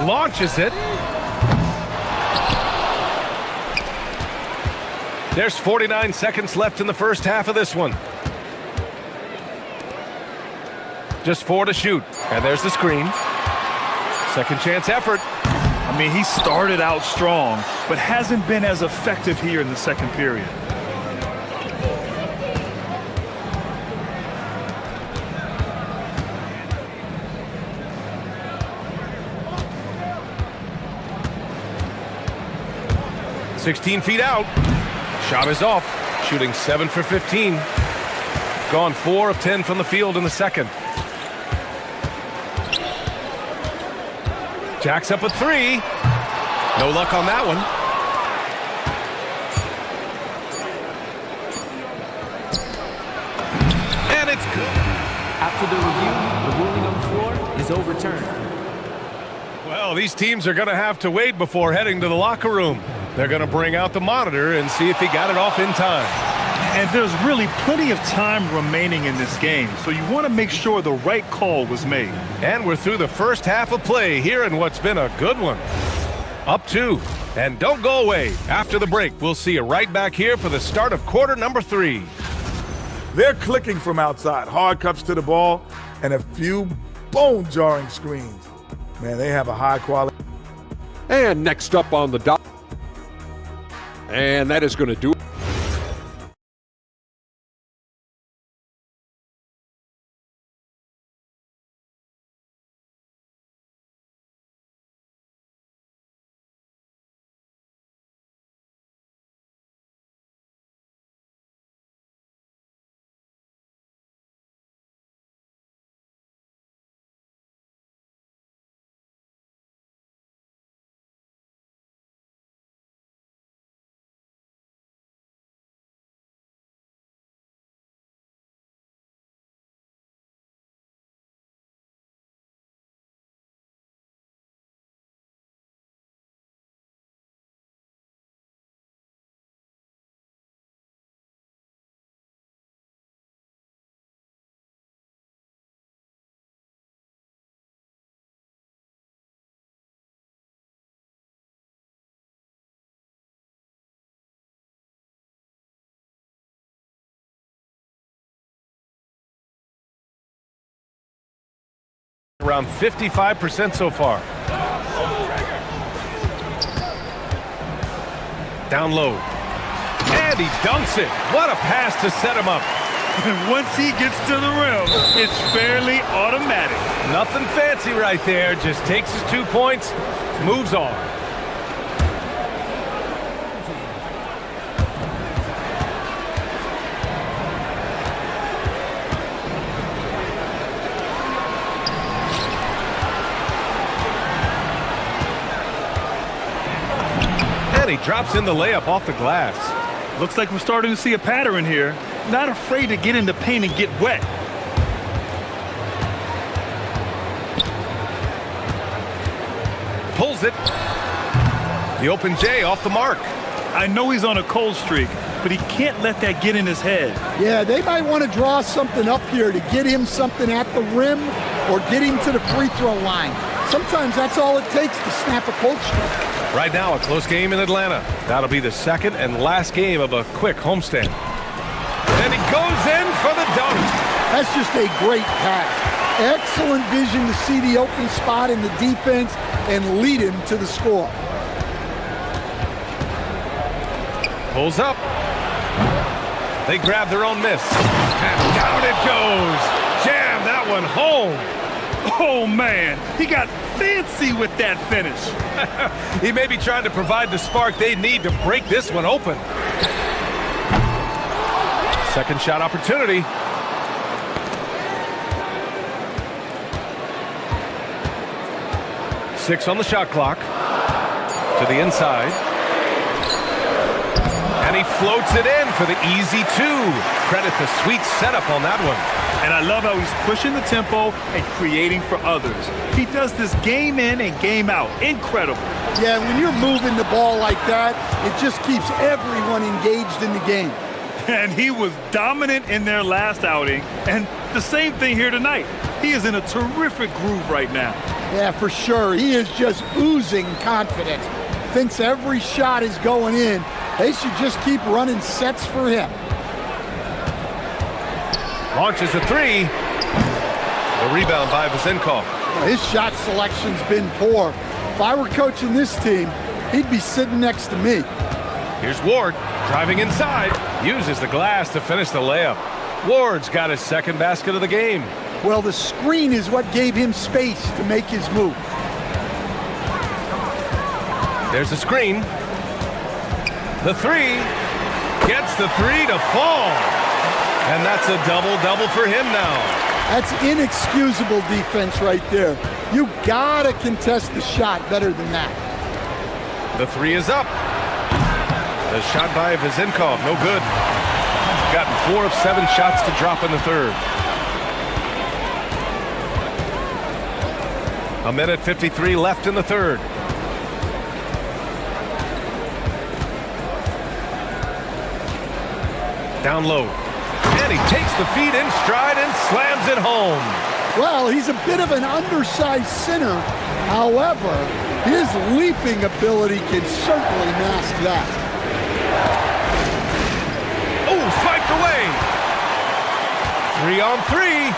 Launches it. There's 49 seconds left in the first half of this one. Just 4 to shoot. And there's the screen. Second chance effort. I mean, he started out strong, but hasn't been as effective here in the second period. "16 feet out. Shot is off. Shooting 7 for 15. Gone 4 of 10 from the field in the second. Jacks up a 3. No luck on that one. And it's good. After the review, the ruling on the floor is overturned. Well, these teams are going to have to wait before heading to the locker room. They're going to bring out the monitor and see if he got it off in time. And there's really plenty of time remaining in this game, so you want to make sure the right call was made. And we're through the first half of play here in what's been a good one. Up 2. And don't go away. After the break, we'll see you right back here for the start of quarter number 3. They're clicking from outside. Hard cuts to the ball and a few bone-jarring screens. Man, they have a high quality. And next up on the dot. And that is going to do it. Around 55% so far. Down low. And he dunks it. What a pass to set him up. And once he gets to the rim, it's fairly automatic. Nothing fancy right there. Just takes his 2 points, moves on. He drops in the layup off the glass. Looks like we're starting to see a pattern here. Not afraid to get in the paint and get wet. Pulls it. The open J off the mark. I know he's on a cold streak, but he can't let that get in his head. Yeah, they might want to draw something up here to get him something at the rim or get him to the free throw line. Sometimes that's all it takes to snap a cold streak. Right now, a close game in Atlanta. That'll be the second and last game of a quick homestand. And he goes in for the dunk. That's just a great pass. Excellent vision to see the open spot in the defense and lead him to the score. Pulls up. They grab their own miss. And down it goes. Jam that one home. Oh, man. He got fancy with that finish. He may be trying to provide the spark they need to break this one open. Second shot opportunity. 6 on the shot clock. To the inside. And he floats it in for the easy 2. Credit the sweet setup on that one. And I love how he's pushing the tempo and creating for others. He does this game in and game out. Incredible. Yeah, when you're moving the ball like that, it just keeps everyone engaged in the game. And he was dominant in their last outing, and the same thing here tonight. He is in a terrific groove right now. Yeah, for sure. He is just oozing confidence. Thinks every shot is going in. They should just keep running sets for him. Launches a 3. The rebound by Vezenkov. His shot selection's been poor. If I were coaching this team, he'd be sitting next to me. Here's Ward, driving inside. Uses the glass to finish the layup. Ward's got his second basket of the game. Well, the screen is what gave him space to make his move. There's the screen. The 3. Gets the 3 to fall. And that's a double-double for him now. That's inexcusable defense right there. You gotta contest the shot better than that. The 3 is up. The shot by Vezenkov, no good. Gotten 4 of 7 shots to drop in the third. A minute 53 left in the third. Down low. And he takes the feed in stride and slams it home. Well, he's a bit of an undersized center. However, his leaping ability can certainly mask that. Oh, swiped away. 3 on 3.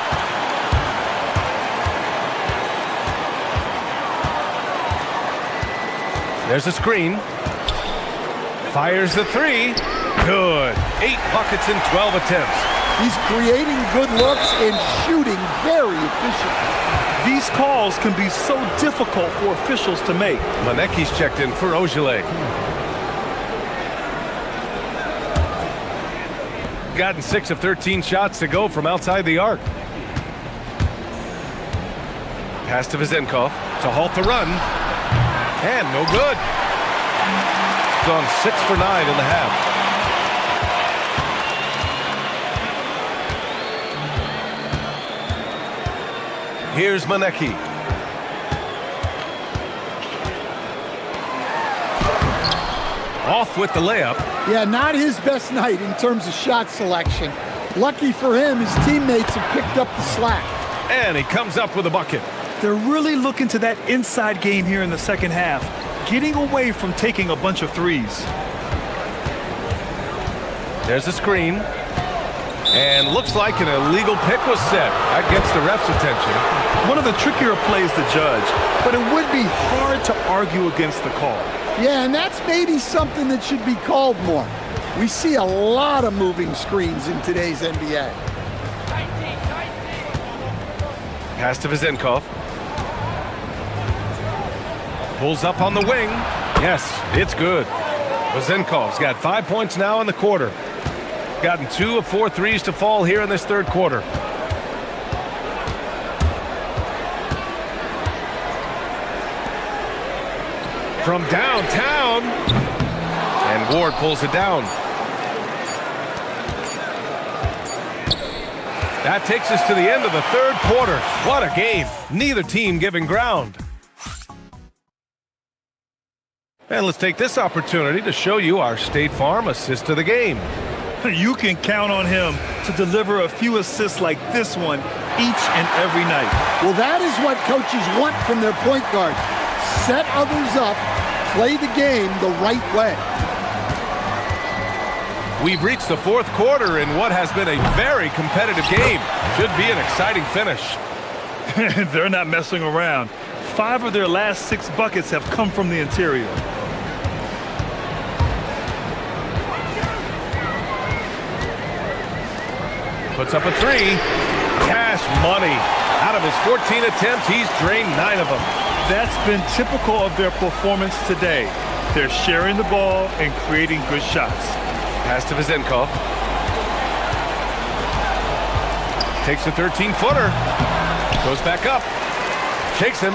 There's a screen. Fires the 3. Good. 8 buckets in 12 attempts. He's creating good looks and shooting very efficiently. These calls can be so difficult for officials to make. Manecki's checked in for Ogilvy. Gotten 6 of 13 shots to go from outside the arc. Pass to Vezenkov to halt the run. And no good. Gone 6 for 9 in the half. Here's Manecki. Off with the layup. Yeah, not his best night in terms of shot selection. Lucky for him, his teammates have picked up the slack. And he comes up with a bucket. They're really looking to that inside game here in the second half, getting away from taking a bunch of threes. There's a screen. And looks like an illegal pick was set. That gets the ref's attention. One of the trickier plays to judge, but it would be hard to argue against the call. Yeah, and that's maybe something that should be called more. We see a lot of moving screens in today's NBA. Pass to Vezenkov. Pulls up on the wing. Yes, it's good. Vezenkov's got 5 points now in the quarter. Gotten 2 of 4 threes to fall here in this third quarter. From downtown. And Ward pulls it down. That takes us to the end of the third quarter. What a game. Neither team giving ground. And let's take this opportunity to show you our State Farm assist of the game. You can count on him to deliver a few assists like this one each and every night. Well, that is what coaches want from their point guard. Set others up, play the game the right way. We've reached the fourth quarter in what has been a very competitive game. Should be an exciting finish. They're not messing around. 5 of their last 6 buckets have come from the interior. Puts up a 3. Cash money. Out of his 14 attempts, he's drained 9 of them. That's been typical of their performance today. They're sharing the ball and creating good shots. Pass to Vezenkov. Takes a 13-footer. Goes back up. Shakes him.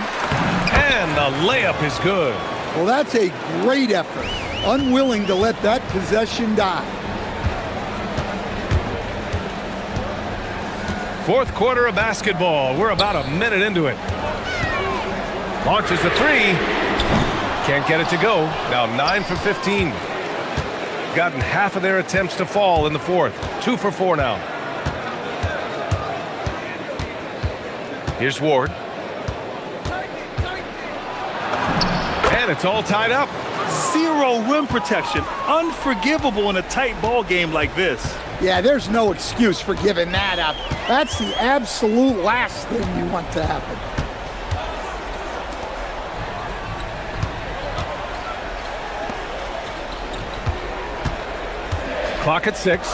And the layup is good. Well, that's a great effort. Unwilling to let that possession die. Fourth quarter of basketball. We're about a minute into it. Launches a three. Can't get it to go. Now 9 for 15. Gotten half of their attempts to fall in the fourth. 2 for 4 now. Here's Ward. And it's all tied up. Zero rim protection. Unforgivable in a tight ball game like this. Yeah, there's no excuse for giving that up. That's the absolute last thing you want to happen. Clock at 6.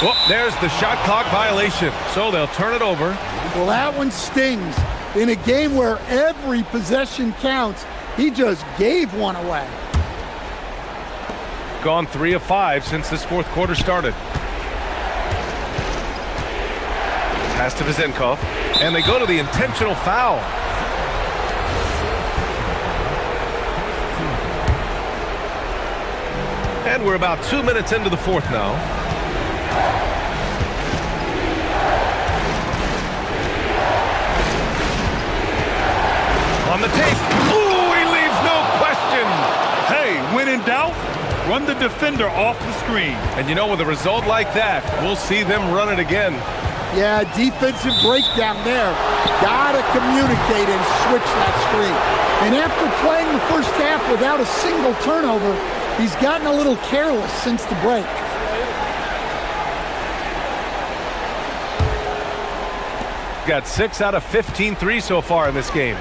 Oh, there's the shot clock violation. So they'll turn it over. Well, that one stings. In a game where every possession counts, he just gave one away. Gone 3 of 5 since this fourth quarter started. Pass to Vizenkov. And they go to the intentional foul. And we're about 2 minutes into the fourth now. On the tape. Ooh, he leaves no question. Hey, when in doubt, run the defender off the screen. And you know, with a result like that, we'll see them run it again. Yeah, defensive breakdown there. Gotta communicate and switch that screen. And after playing the first half without a single turnover, he's gotten a little careless since the break. Got 6 out of 15 threes so far in this game.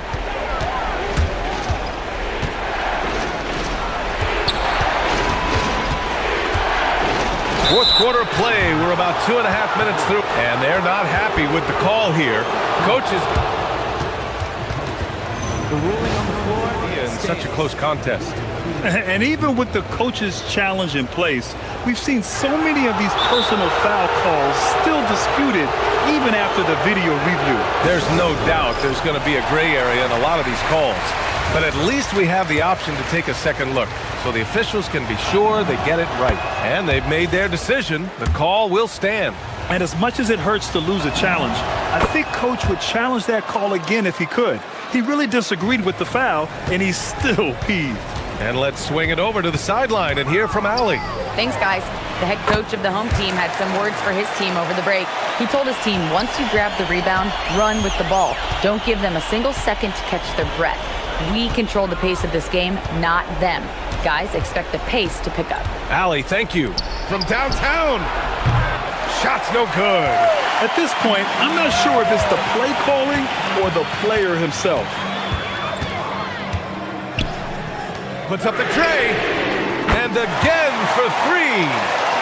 Fourth quarter play. We're about 2.5 minutes through. And they're not happy with the call here. Coaches. The ruling on the floor In such a close contest. And even with the coach's challenge in place, we've seen so many of these personal foul calls still disputed even after the video review. There's no doubt there's going to be a gray area in a lot of these calls. But at least we have the option to take a second look, so the officials can be sure they get it right. And they've made their decision. The call will stand. And as much as it hurts to lose a challenge, I think Coach would challenge that call again if he could. He really disagreed with the foul, and he's still peeved. And let's swing it over to the sideline and hear from Allie. Thanks, guys. The head coach of the home team had some words for his team over the break. He told his team, once you grab the rebound, run with the ball. Don't give them a single second to catch their breath. We control the pace of this game, not them. Guys, expect the pace to pick up. Allie, thank you. From downtown. Shot's no good. At this point, I'm not sure if it's the play calling or the player himself. Puts up the tray. And again for 3.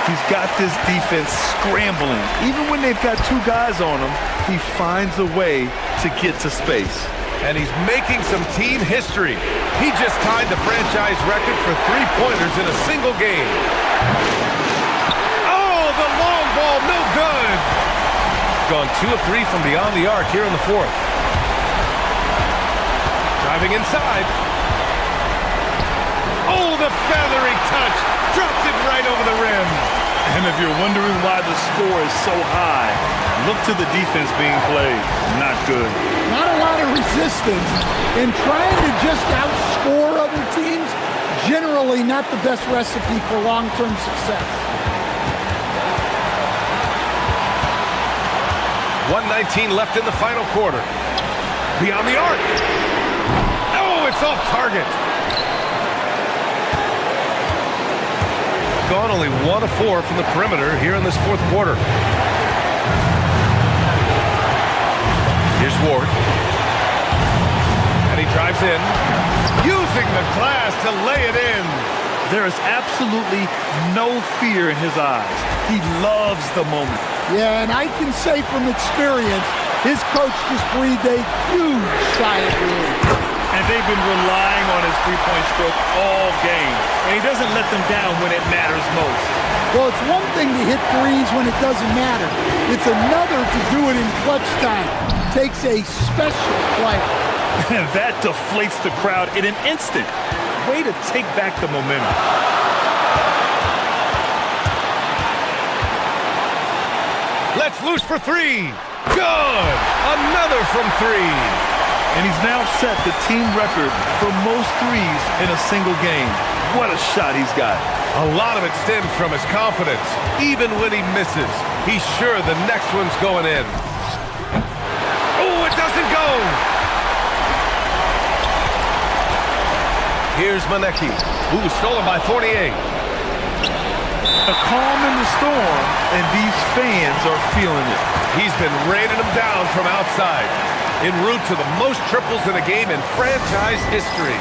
He's got this defense scrambling. Even when they've got 2 guys on him, he finds a way to get to space. And he's making some team history. He just tied the franchise record for 3-pointers in a single game. Oh, the long ball, no good. Gone 2 of 3 from beyond the arc here in the fourth. Driving inside. Oh, the feathery touch. Dropped it right over the rim. And if you're wondering why the score is so high, look to the defense being played. Not good. Not a lot of resistance. And trying to just outscore other teams, generally not the best recipe for long-term success. 1:19 left in the final quarter. Beyond the arc. Oh, it's off target. Gone only 1 of 4 from the perimeter here in this fourth quarter. Here's Ward. And he drives in, using the glass to lay it in. There is absolutely no fear in his eyes. He loves the moment. Yeah, and I can say from experience, his coach just breathed a huge sigh of relief. And they've been relying on his three-point stroke all game. And he doesn't let them down when it matters most. Well, it's one thing to hit threes when it doesn't matter. It's another to do it in clutch time. Takes a special player. And that deflates the crowd in an instant. Way to take back the momentum. Let's loose for three. Good. Another from three. And he's now set the team record for most threes in a single game. What a shot he's got. A lot of it stems from his confidence. Even when he misses, he's sure the next one's going in. Oh, it doesn't go. Here's Manecki, who was stolen by 48. A calm in the storm, and these fans are feeling it. He's been raining them down from outside, en route to the most triples in a game in franchise history.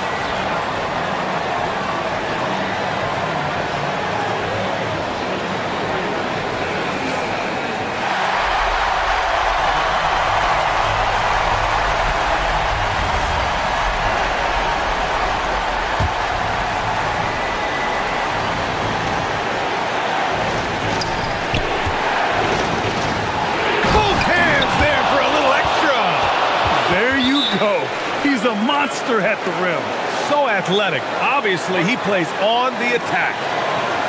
He's a monster at the rim. So athletic. Obviously, he plays on the attack.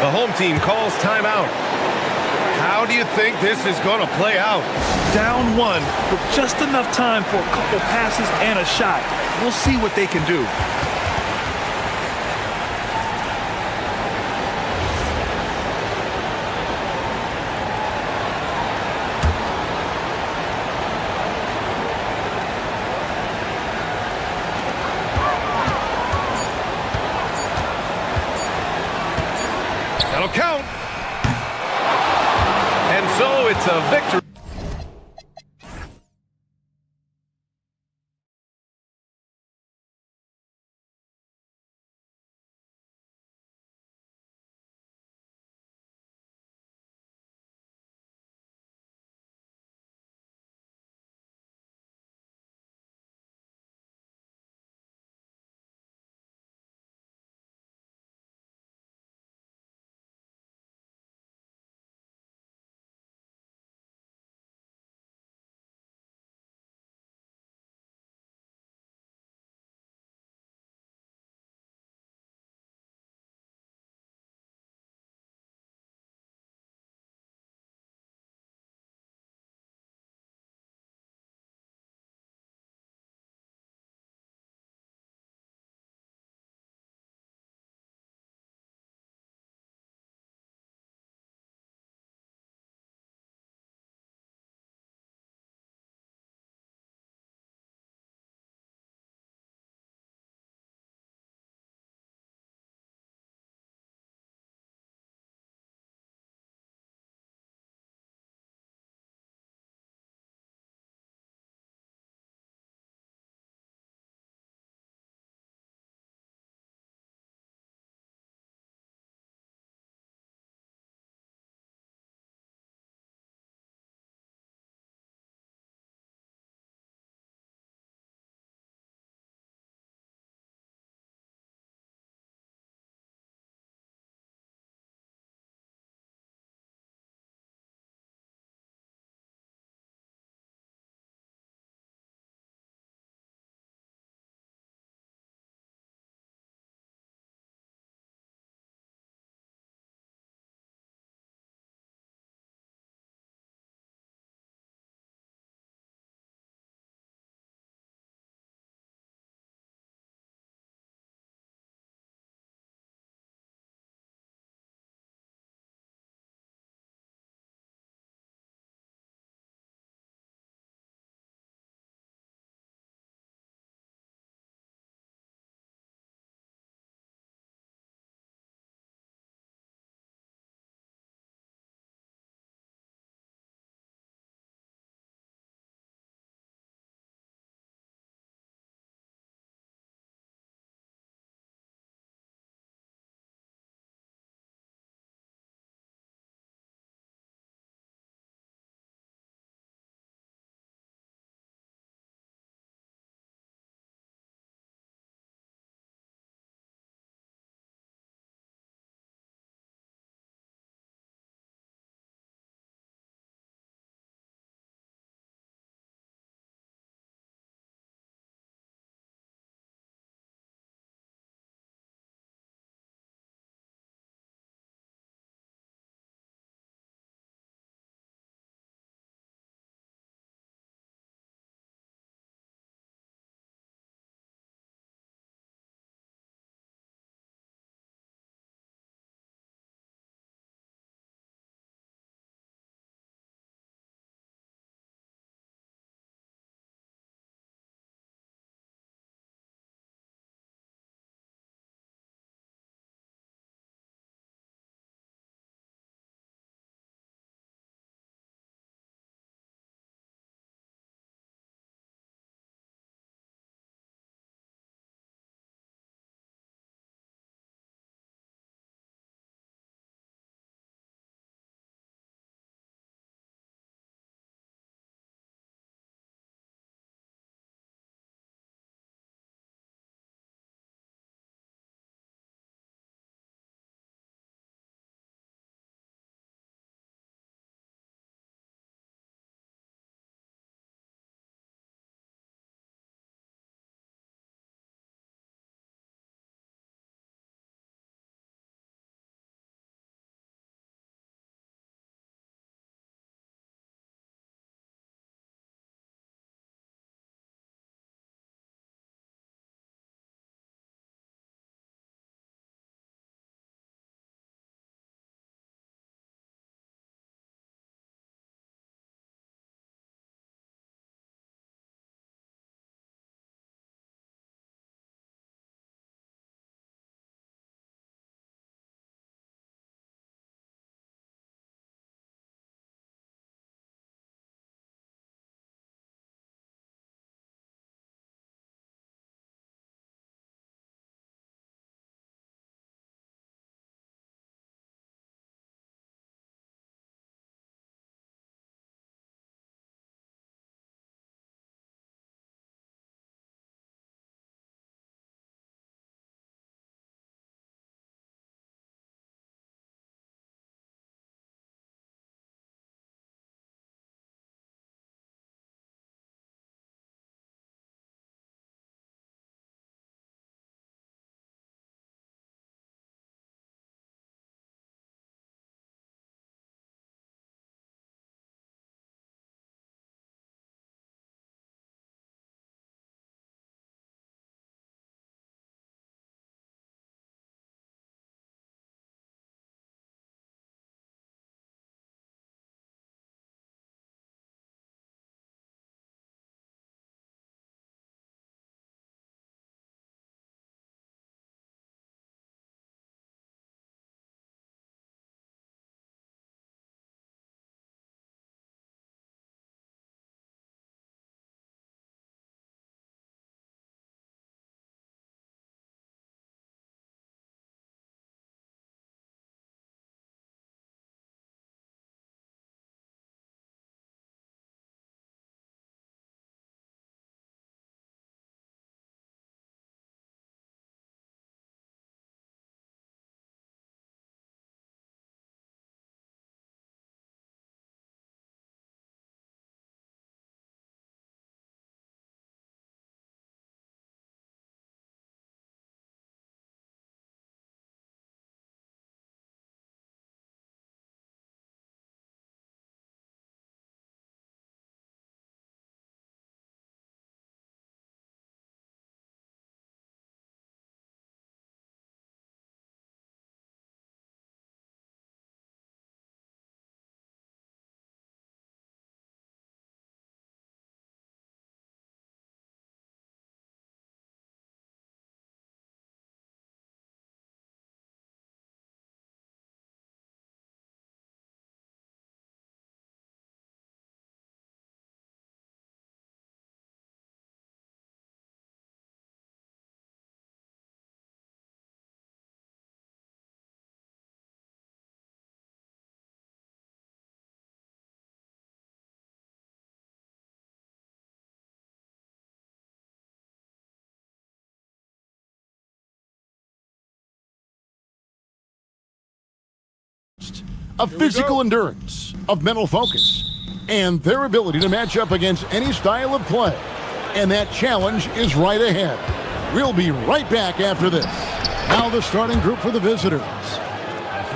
The home team calls timeout. How do you think this is going to play out? Down one with just enough time for a couple passes and a shot. We'll see what they can do. That'll count. And so it's a victory. of physical endurance, of mental focus, and their ability to match up against any style of play. And that challenge is right ahead. We'll be right back after this. Now the starting group for the visitors.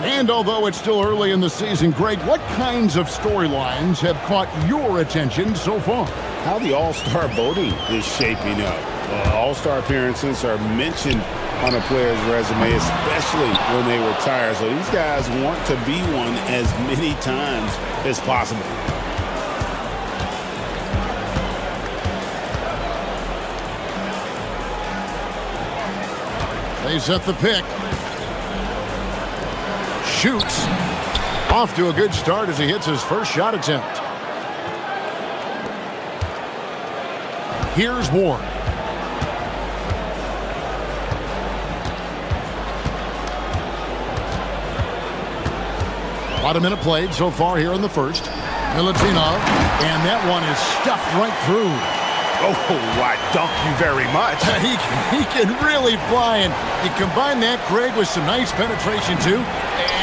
And although it's still early in the season, Greg, what kinds of storylines have caught your attention so far? How the All-Star voting is shaping up. All-Star appearances are mentioned on a player's resume, especially when they retire. So these guys want to be one as many times as possible. They set the pick. Shoots. Off to a good start as he hits his first shot attempt. Here's Ward. About a minute played so far here in the first. Milutinov, and that one is stuffed right through. Oh, I dunk you very much. He can really fly, and you combine that, Greg, with some nice penetration, too,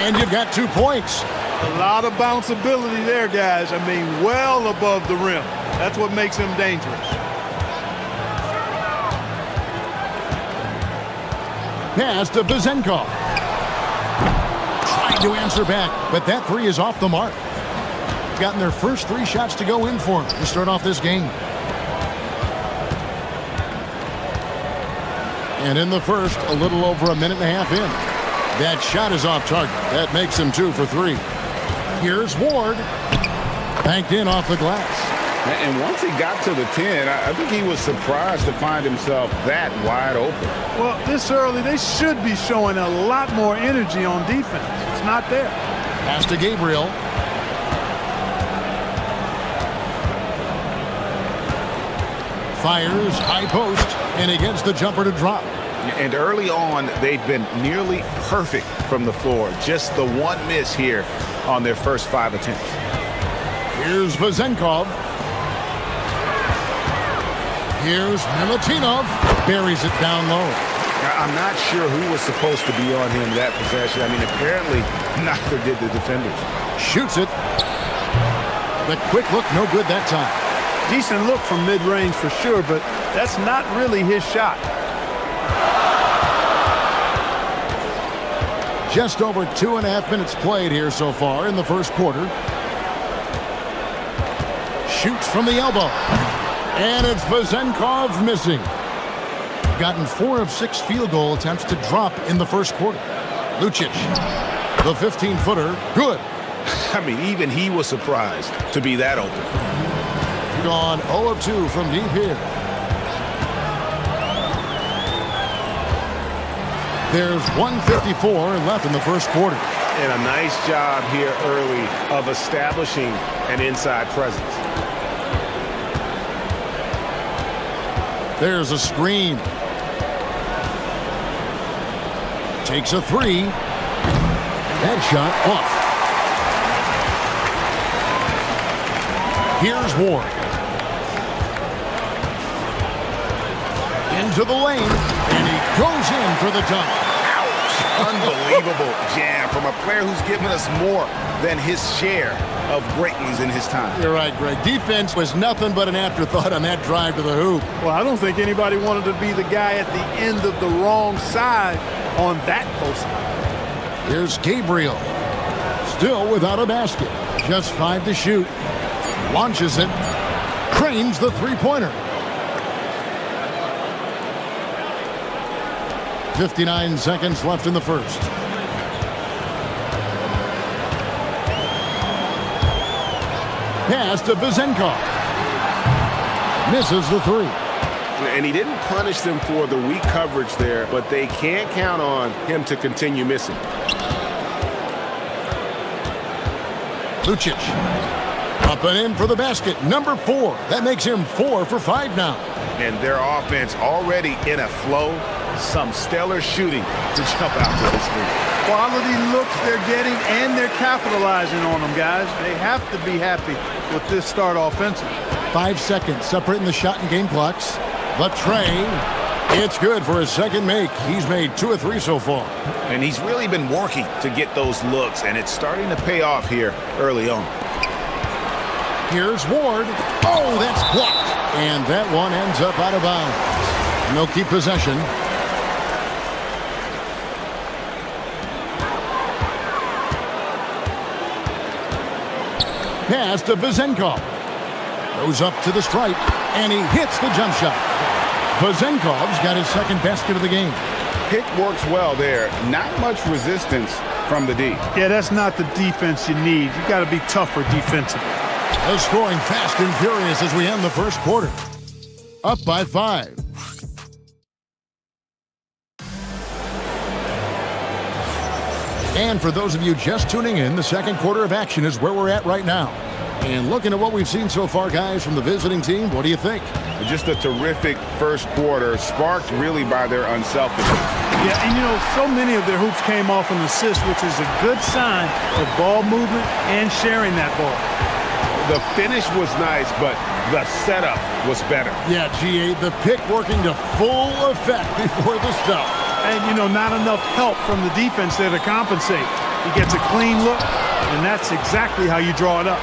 and you've got 2 points. A lot of bounceability there, guys. I mean, well above the rim. That's what makes him dangerous. Pass to Vezenkov. Trying to answer back, but that three is off the mark. Gotten their first 3 shots to go in for him to start off this game. And in the first, a little over a minute and a half in. That shot is off target. That makes him 2 for 3. Here's Ward. Banked in off the glass. And once he got to the 10, I think he was surprised to find himself that wide open. Well, this early, they should be showing a lot more energy on defense. It's not there. Pass to Gabriel. Fires, high post, and he gets the jumper to drop. And early on, they've been nearly perfect from the floor. Just the one miss here on their first 5 attempts. Here's Vezenkov. Here's Milutinov. Buries it down low. I'm not sure who was supposed to be on him that possession. I mean, apparently neither did the defenders. Shoots it. The quick look, no good that time. Decent look from mid-range for sure, but that's not really his shot. Just over 2.5 minutes played here so far in the first quarter. Shoots from the elbow. And it's Vezenkov missing. Gotten 4 of 6 field goal attempts to drop in the first quarter. Lucic, the 15-footer, good. I mean, even he was surprised to be that open. Gone 0 of 2 from deep here. There's 1:54 left in the first quarter. And a nice job here early of establishing an inside presence. There's a screen. Takes a 3. That shot off. Here's Ward. Into the lane, and he goes in for the dunk. Ouch! Unbelievable jam from a player who's given us more than his share of great ones in his time. You're right, Greg. Defense was nothing but an afterthought on that drive to the hoop. Well, I don't think anybody wanted to be the guy at the end of the wrong side on that post. Here's Gabriel. Still without a basket. Just 5 to shoot. Launches it. Cranes the three-pointer. 59 seconds left in the first. Pass to Vezenkov. Misses the 3. And he didn't punish them for the weak coverage there, but they can't count on him to continue missing. Lucic. Up and in for the basket. Number 4. That makes him 4 for 5 now. And their offense already in a flow. Some stellar shooting to jump out to this lead. Quality looks they're getting, and they're capitalizing on them, guys. They have to be happy with this start offensively. 5 seconds separating the shot and game clocks. The tray It's good for his second make. He's made 2 of 3 so far. And he's really been working to get those looks, and it's starting to pay off here early on. Here's Ward. Oh, that's blocked. And that one ends up out of bounds. And they'll keep possession. Pass to Vezenkov. Goes up to the stripe, and he hits the jump shot. Vezenkov's got his second basket of the game. Pick works well there. Not much resistance from the D. Yeah, that's not the defense you need. You got to be tougher defensively. They're scoring fast and furious as we end the first quarter. Up by 5. And for those of you just tuning in, the second quarter of action is where we're at right now. And looking at what we've seen so far, guys, from the visiting team, what do you think? Just a terrific first quarter, sparked really by their unselfishness. Yeah, and you know, so many of their hoops came off an assist, which is a good sign of ball movement and sharing that ball. The finish was nice, but the setup was better. Yeah, GA, the pick working to full effect before the stuff. And, you know, not enough help from the defense there to compensate. He gets a clean look, and that's exactly how you draw it up.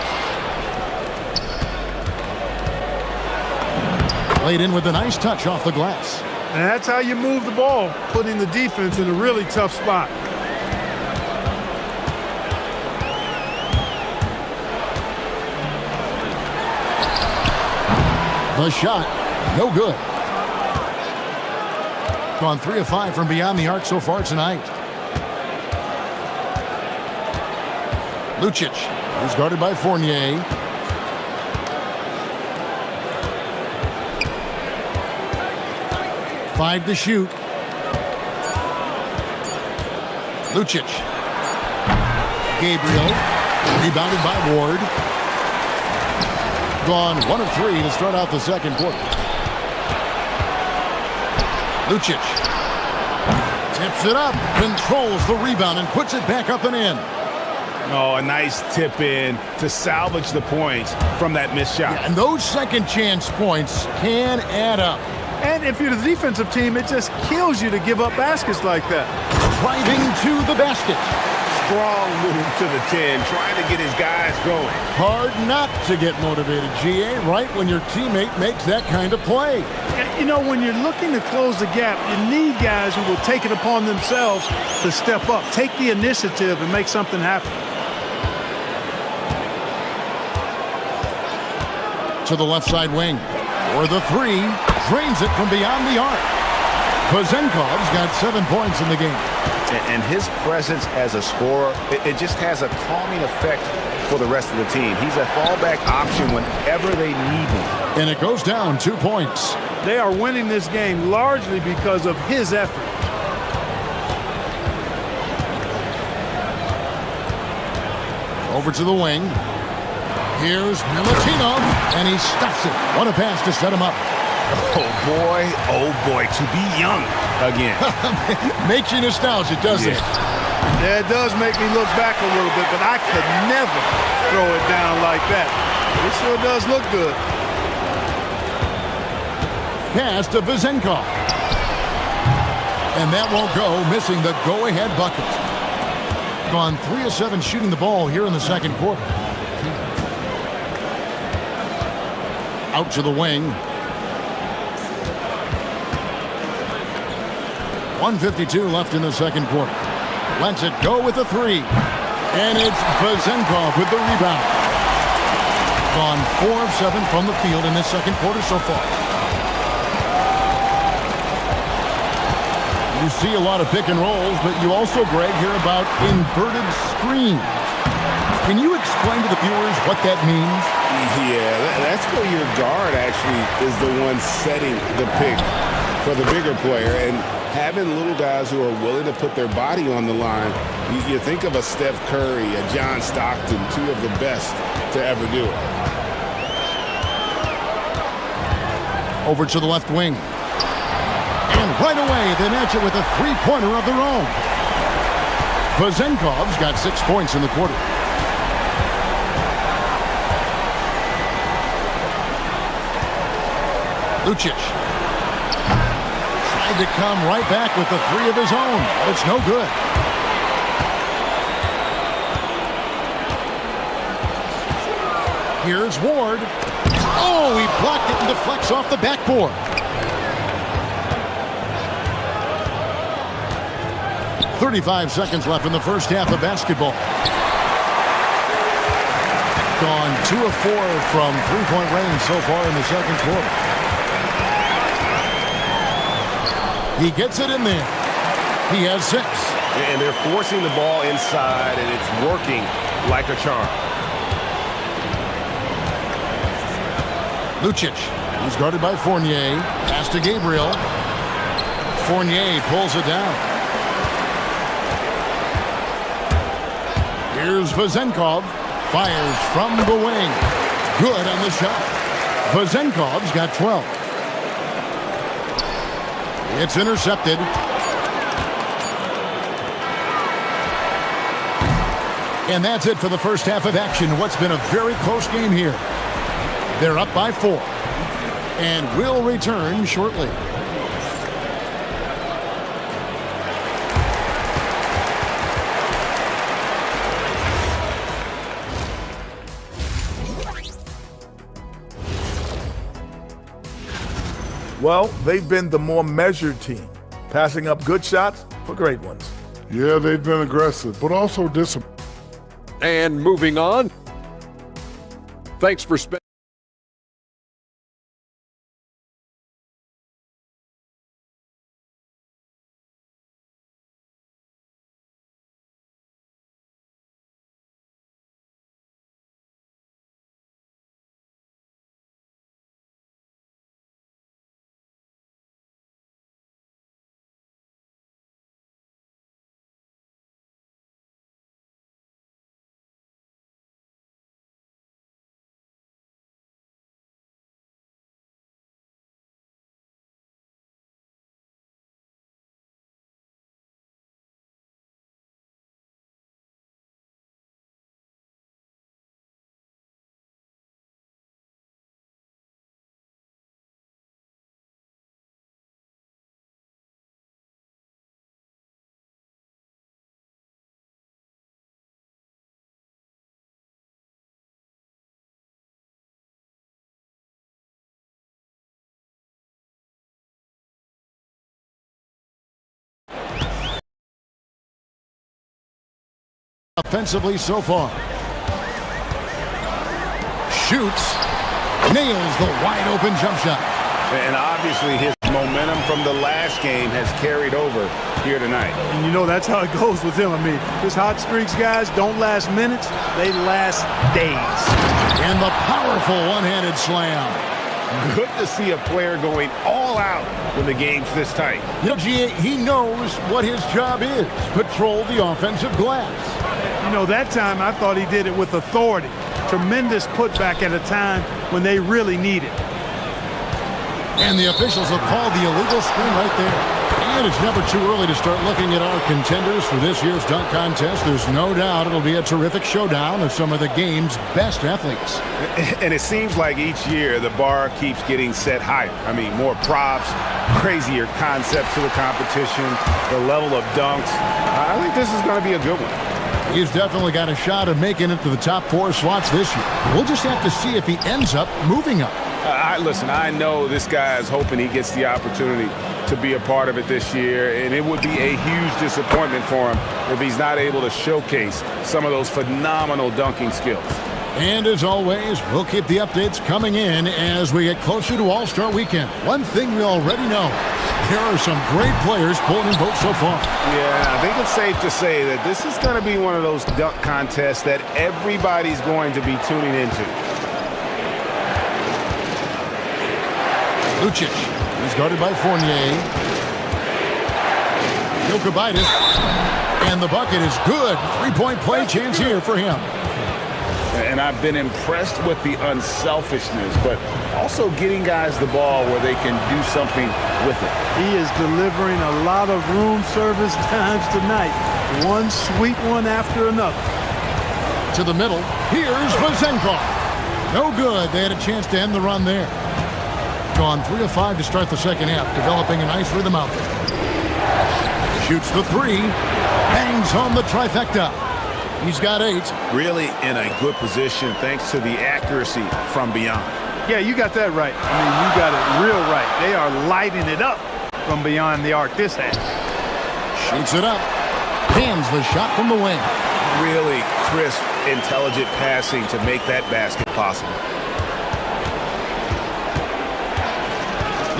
Played in with a nice touch off the glass. And that's how you move the ball, putting the defense in a really tough spot. The shot, no good. Gone 3 of 5 from beyond the arc so far tonight. Lucic, who's guarded by Fournier. Five to shoot. Lucic. Gabriel, rebounded by Ward. Gone 1 of 3 to start out the second quarter. Lucic tips it up, controls the rebound, and puts it back up and in. Oh, a nice tip in to salvage the points from that missed shot. Yeah, and those second chance points can add up. And if you're the defensive team, it just kills you to give up baskets like that. Driving to the basket. Strong move to the 10, trying to get his guys going. Hard not to get motivated, GA, right when your teammate makes that kind of play. You know, when you're looking to close the gap, you need guys who will take it upon themselves to step up, take the initiative, and make something happen. To the left side wing. For the 3, drains it from beyond the arc. Vezenkov's got 7 points in the game. And his presence as a scorer, it just has a calming effect for the rest of the team. He's a fallback option whenever they need him. And it goes down 2 points. They are winning this game largely because of his effort. Over to the wing. Here's Milutinov, and he stuffs it. What a pass to set him up. Oh boy, to be young again. Makes you nostalgic, doesn't it? Yeah, it does make me look back a little bit, but I could never throw it down like that. It sure does look good. Pass to Vezenkov. And that won't go, missing the go-ahead bucket. Gone 3 of 7 shooting the ball here in the second quarter. Out to the wing. 1:52 left in the second quarter. Lets it go with the 3. And it's Vezenkov with the rebound. Gone 4 of 7 from the field in this second quarter so far. You see a lot of pick and rolls, but you also, Greg, hear about inverted screen. Can you explain to the viewers what that means? Yeah, that's where your guard actually is the one setting the pick for the bigger player. And having little guys who are willing to put their body on the line, you think of a Steph Curry, a John Stockton, 2 of the best to ever do it. Over to the left wing. And right away, they match it with a 3-pointer of their own. Vezenkov's got 6 points in the quarter. Lucic. tried to come right back with the three of his own, but it's no good. Here's Ward. Oh, he blocked it and deflects off the backboard. .35 seconds left in the first half of basketball. Gone 2 of 4 from three-point range so far in the second quarter. He gets it in there. He has 6. And they're forcing the ball inside, and it's working like a charm. Lucic, he's guarded by Fournier. Pass to Gabriel. Fournier pulls it down. Here's Vazenkov. Fires from the wing. Good on the shot. Vazenkov's got 12. It's intercepted. And that's it for the first half of action. What's been a very close game here. They're up by 4. And will return shortly. Well, they've been the more measured team, passing up good shots for great ones. Yeah, they've been aggressive, but also disciplined. And moving on. Thanks for spending. Offensively so far. Shoots. Nails the wide open jump shot. And obviously his momentum from the last game has carried over here tonight. And you know that's how it goes with him. I mean, his hot streaks, guys, don't last minutes. They last days. And the powerful one-handed slam. Good to see a player going all out when the game's this tight. You know, he knows what his job is. Patrol the offensive glass. You know, that time I thought he did it with authority. Tremendous putback at a time when they really need it. And the officials have called the illegal screen right there. And it's never too early to start looking at our contenders for this year's dunk contest. There's no doubt it'll be a terrific showdown of some of the game's best athletes. And it seems like each year the bar keeps getting set higher. I mean, more props, crazier concepts to the competition, the level of dunks. I think this is going to be a good one. He's definitely got a shot of making it to the top 4 slots this year. We'll just have to see if he ends up moving up. Listen, I know this guy is hoping he gets the opportunity to be a part of it this year, and it would be a huge disappointment for him if he's not able to showcase some of those phenomenal dunking skills. And as always, we'll keep the updates coming in as we get closer to All-Star Weekend. One thing we already know, there are some great players pulling in votes so far. Yeah, I think it's safe to say that this is going to be one of those dunk contests that everybody's going to be tuning into. Lucic, he's guarded by Fournier. Jokic, and the bucket is good. Three-point play chance here for him. And I've been impressed with the unselfishness, but also getting guys the ball where they can do something with it. He is delivering a lot of room service times tonight. One sweet one after another. To the middle, here's Vazenkov. No good. They had a chance to end the run there. Gone 3 of 5 to start the second half, developing a nice rhythm out there. Shoots the three, bangs home the trifecta. He's got 8. Really in a good position thanks to the accuracy from beyond. Yeah, you got that right. I mean, you got it real right. They are lighting it up from beyond the arc this half. Shoots it up. Hands the shot from the wing. Really crisp, intelligent passing to make that basket possible.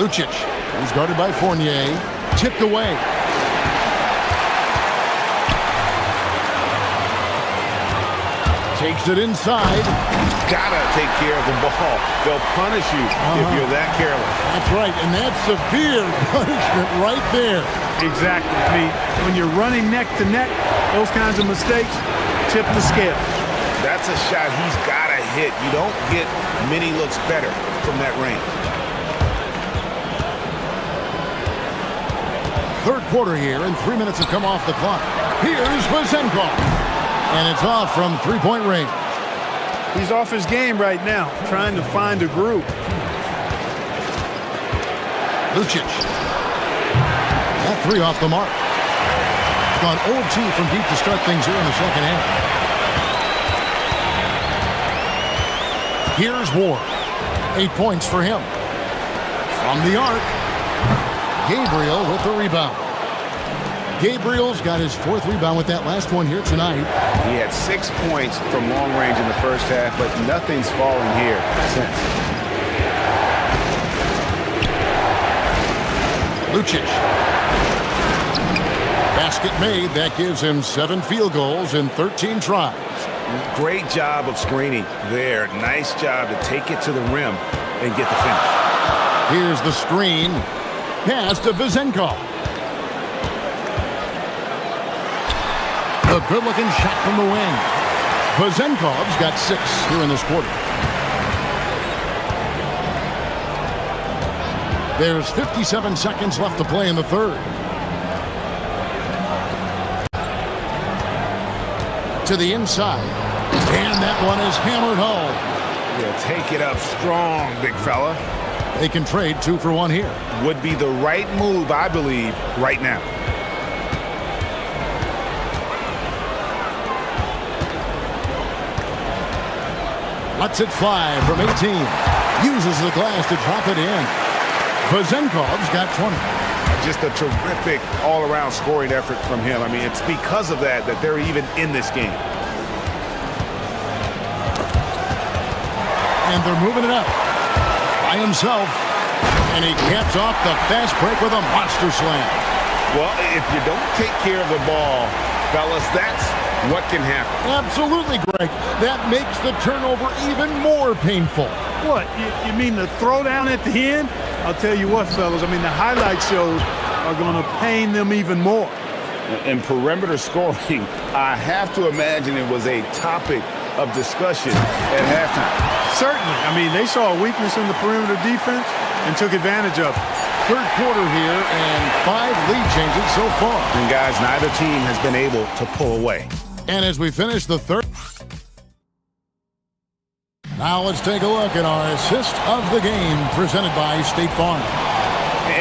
Lucic, he's guarded by Fournier. Tipped away. Takes it inside. Gotta take care of the ball. They'll punish you if you're that careless. That's right, and that's severe punishment right there. Exactly. I mean, when you're running neck to neck, those kinds of mistakes tip the scale. That's a shot he's gotta hit. You don't get many looks better from that range. Third quarter here, and 3 minutes have come off the clock. Here's Vazenkov. And it's off from three-point range. He's off his game right now, trying to find a groove. Lucic. That three off the mark. Gone 0-2 from deep to start things here in the second half. Here's Ward. 8 points for him. From the arc, Gabriel with the rebound. Gabriel's got his 4th rebound with that last one here tonight. He had 6 points from long range in the first half, but nothing's fallen here since. Lucic. Basket made. That gives him 7 field goals in 13 tries. Great job of screening there. Nice job to take it to the rim and get the finish. Here's the screen. Pass to Vazenkov. A good-looking shot from the wing. Vazenkov's got 6 here in this quarter. There's 57 seconds left to play in the third. To the inside. And that one is hammered home. Yeah, take it up strong, big fella. They can trade 2 for 1 here. Would be the right move, I believe, right now. Lets it fly from 18. Uses the glass to drop it in. Vazenkov's got 20. Just a terrific all-around scoring effort from him. I mean, it's because of that they're even in this game. And they're moving it up by himself. And he caps off the fast break with a monster slam. Well, if you don't take care of the ball, fellas, that's what can happen. Absolutely, Greg. That makes the turnover even more painful. What, you mean the throwdown at the end? I'll tell you what, fellas, I mean, the highlight shows are going to pain them even more. In perimeter scoring, I have to imagine it was a topic of discussion at halftime. Certainly. I mean, they saw a weakness in the perimeter defense and took advantage of it. Third quarter here and 5 lead changes so far. And guys, neither team has been able to pull away. And as we finish the third, now let's take a look at our assist of the game presented by State Farm.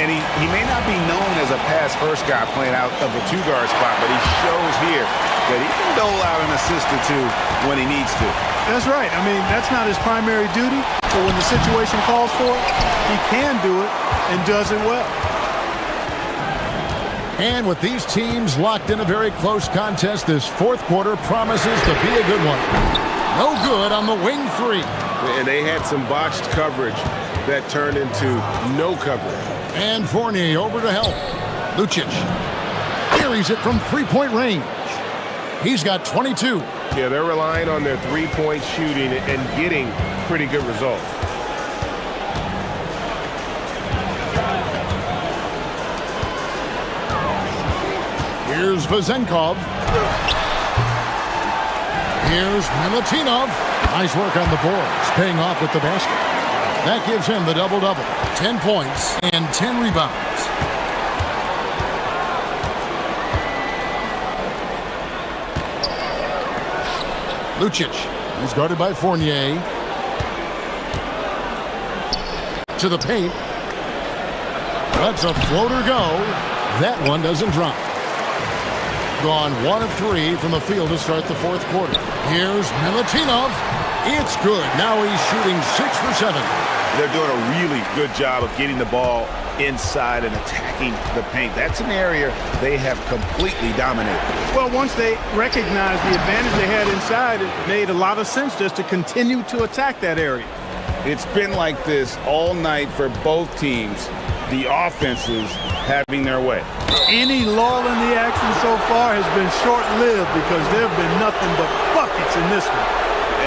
And he may not be known as a pass-first guy playing out of the 2-guard spot, but he shows here that he can dole out an assist or 2 when he needs to. That's right. I mean, that's not his primary duty, but when the situation calls for it, he can do it and does it well. And with these teams locked in a very close contest, this fourth quarter promises to be a good one. No good on the wing 3. And they had some botched coverage that turned into no coverage. And Fournier over to help. Lucic carries it from 3-point range. He's got 22. Yeah, they're relying on their 3-point shooting and getting pretty good results. Here's Vazenkov. Here's Milutinov. Nice work on the boards, paying off with the basket. That gives him the double-double. 10 points and 10 rebounds. Lucic. He's guarded by Fournier. To the paint. Lets a floater go. That one doesn't drop. Gone 1 of 3 from the field to start the fourth quarter. Here's Milutinov. It's good. Now he's shooting 6 for 7. They're doing a really good job of getting the ball inside and attacking the paint. That's an area they have completely dominated. Well, once they recognized the advantage they had inside, it made a lot of sense just to continue to attack that area. It's been like this all night for both teams. The offenses having their way. Any lull in the action so far has been short-lived because there have been nothing but buckets in this one.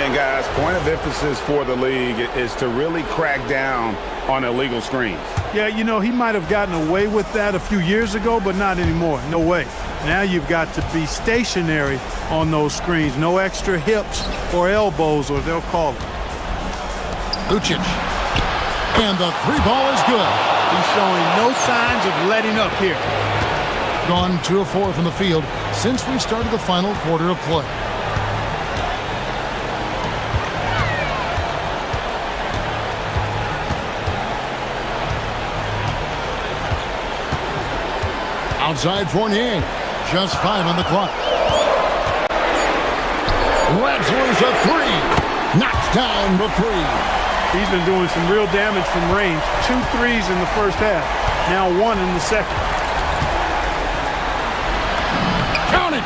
And guys, point of emphasis for the league is to really crack down on illegal screens. Yeah, you know, he might have gotten away with that a few years ago, but not anymore. No way. Now you've got to be stationary on those screens. No extra hips or elbows, or they'll call it. Lucic. And the 3 ball is good. He's showing no signs of letting up here. Gone 2 of 4 from the field since we started the final quarter of play. Outside Fournier. Just 5 on the clock. Lets loose a 3. Knocks down the 3. He's been doing some real damage from range. 2 threes in the first half. Now 1 in the second. Count it!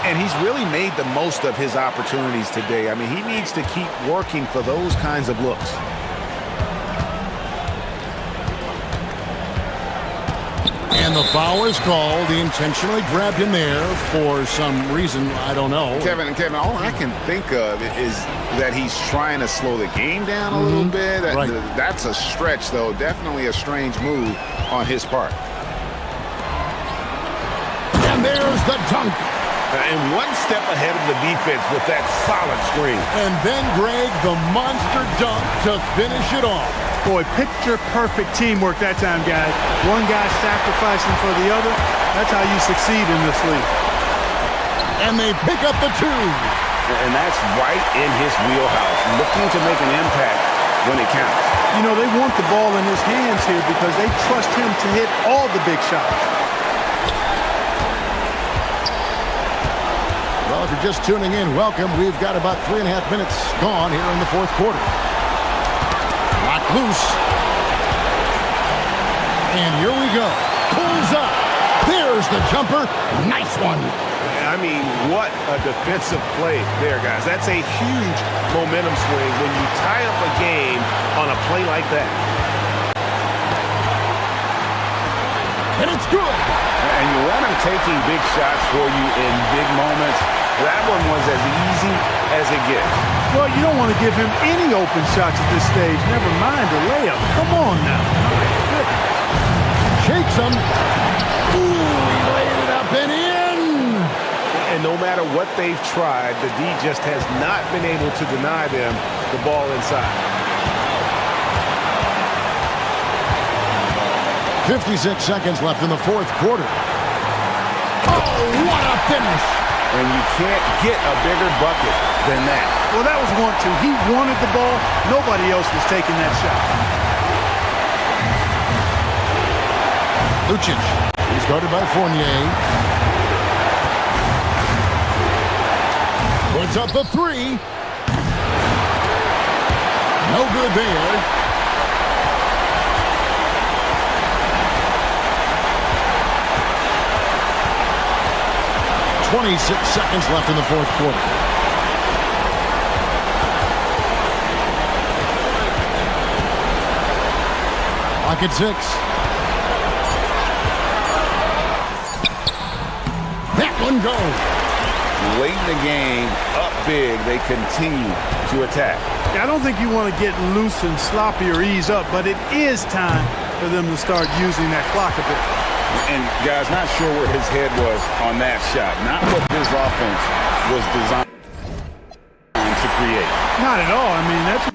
And he's really made the most of his opportunities today. I mean, he needs to keep working for those kinds of looks. And the foul is called. He intentionally grabbed him there for some reason. I don't know. Kevin, all I can think of is that he's trying to slow the game down a little bit. Right. That's a stretch, though. Definitely a strange move on his part. And there's the dunk. And 1 step ahead of the defense with that solid screen. And then, Greg, the monster dunk to finish it off. Boy, picture-perfect teamwork that time, guys. One guy sacrificing for the other. That's how you succeed in this league. And they pick up the 2. And that's right in his wheelhouse, looking to make an impact when it counts. You know, they want the ball in his hands here because they trust him to hit all the big shots. Well, if you're just tuning in, welcome. We've got about 3.5 minutes gone here in the fourth quarter. Locked loose. And here we go. Pulls up. There's the jumper. Nice one. I mean, what a defensive play there, guys. That's a huge momentum swing when you tie up a game on a play like that. And it's good. And you want him taking big shots for you in big moments. That one was as easy as it gets. Well, you don't want to give him any open shots at this stage. Never mind a layup. Come on now. Shakes him. Ooh, he laid it up and in. And no matter what they've tried, the D just has not been able to deny them the ball inside. 56 seconds left in the fourth quarter. Oh, what a finish. And you can't get a bigger bucket than that. Well, that was 1-2. He wanted the ball. Nobody else was taking that shot. Lucic. He's guarded by Fournier. Puts up the 3. No good there. 26 seconds left in the fourth quarter. Lock at 6. That one goes. Late in the game, up big, they continue to attack. I don't think you want to get loose and sloppy or ease up, but it is time for them to start using that clock a bit. And, guys, not sure where his head was on that shot. Not what this offense was designed to create. Not at all. I mean, that's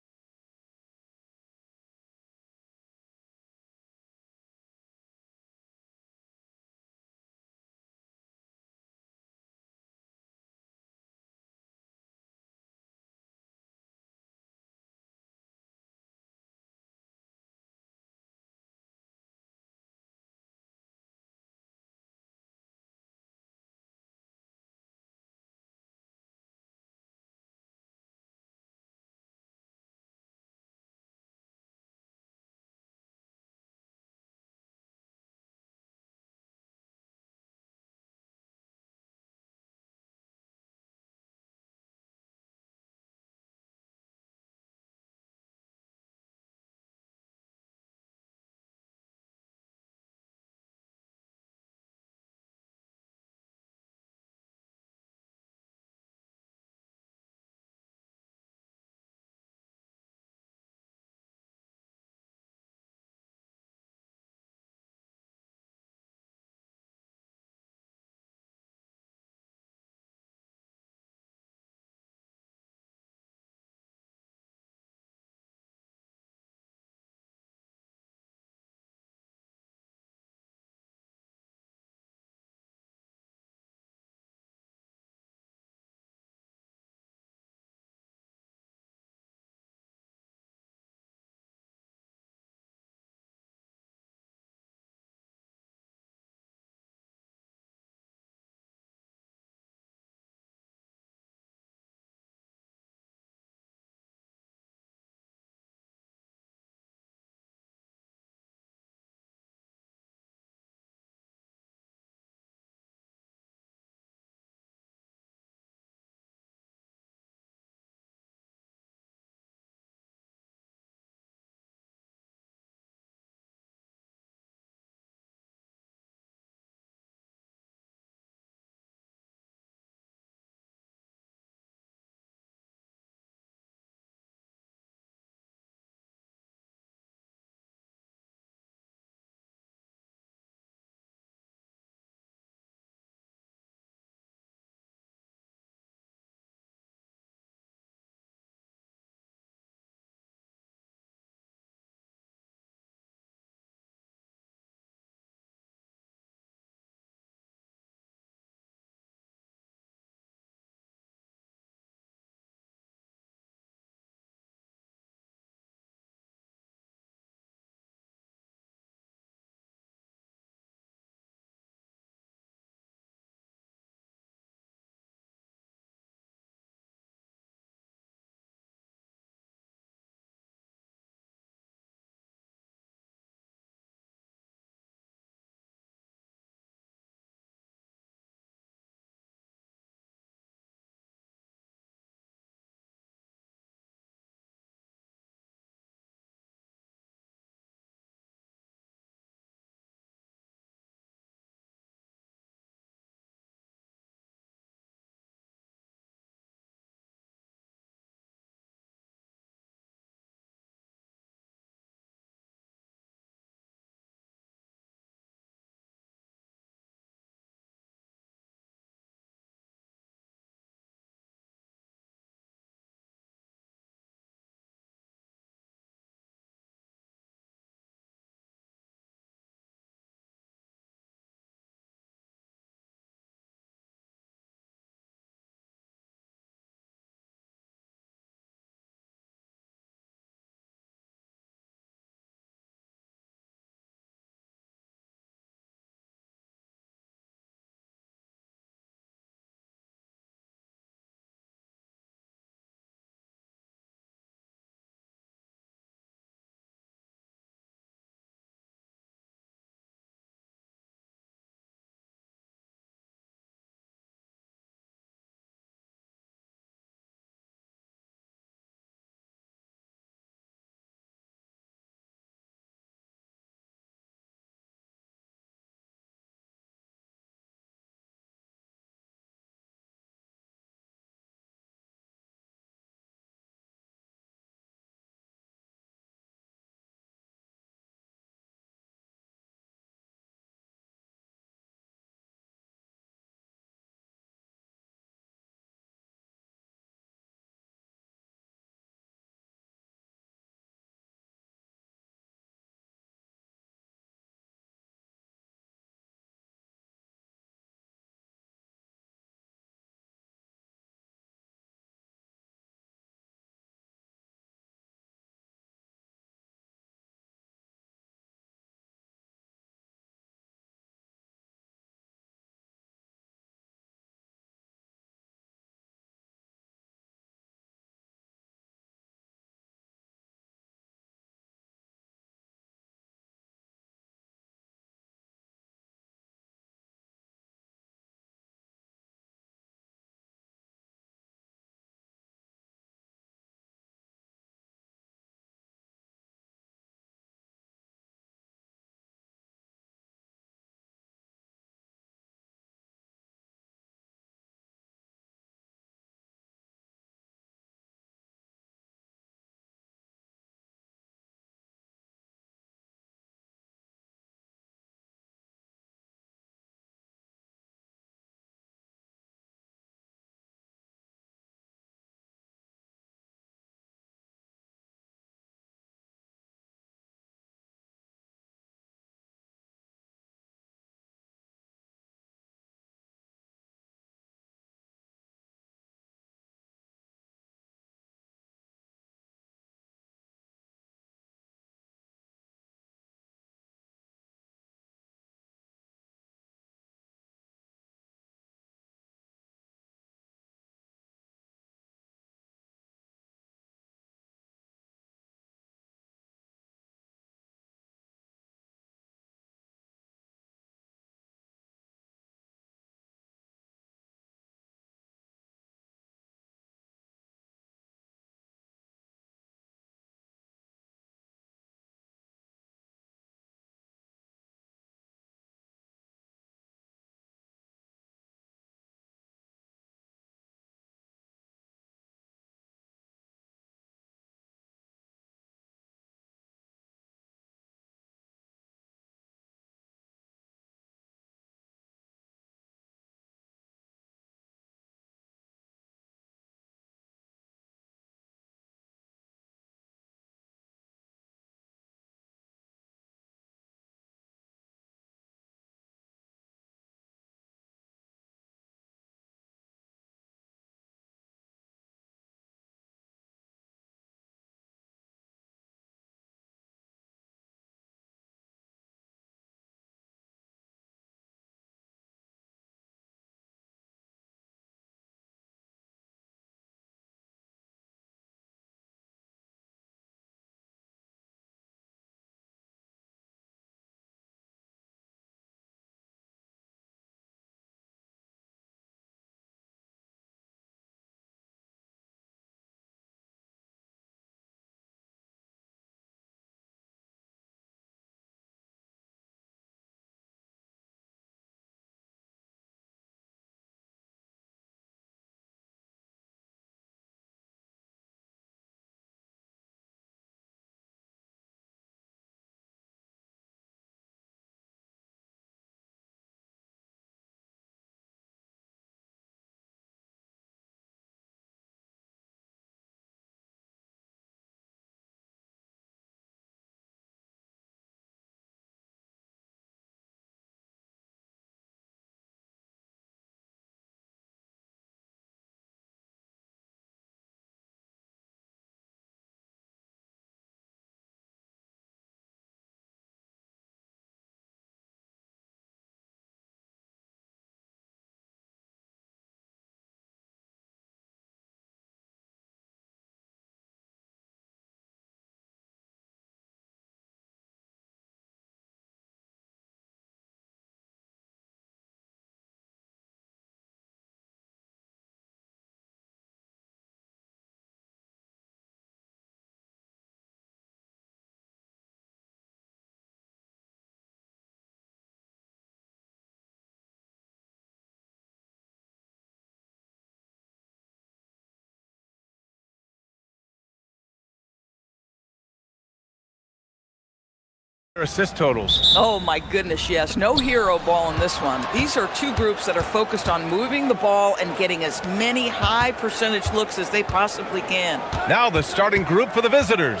Assist totals. Oh my goodness, yes. No hero ball in this one. These are two groups that are focused on moving the ball and getting as many high percentage looks as they possibly can. Now the starting group for the visitors.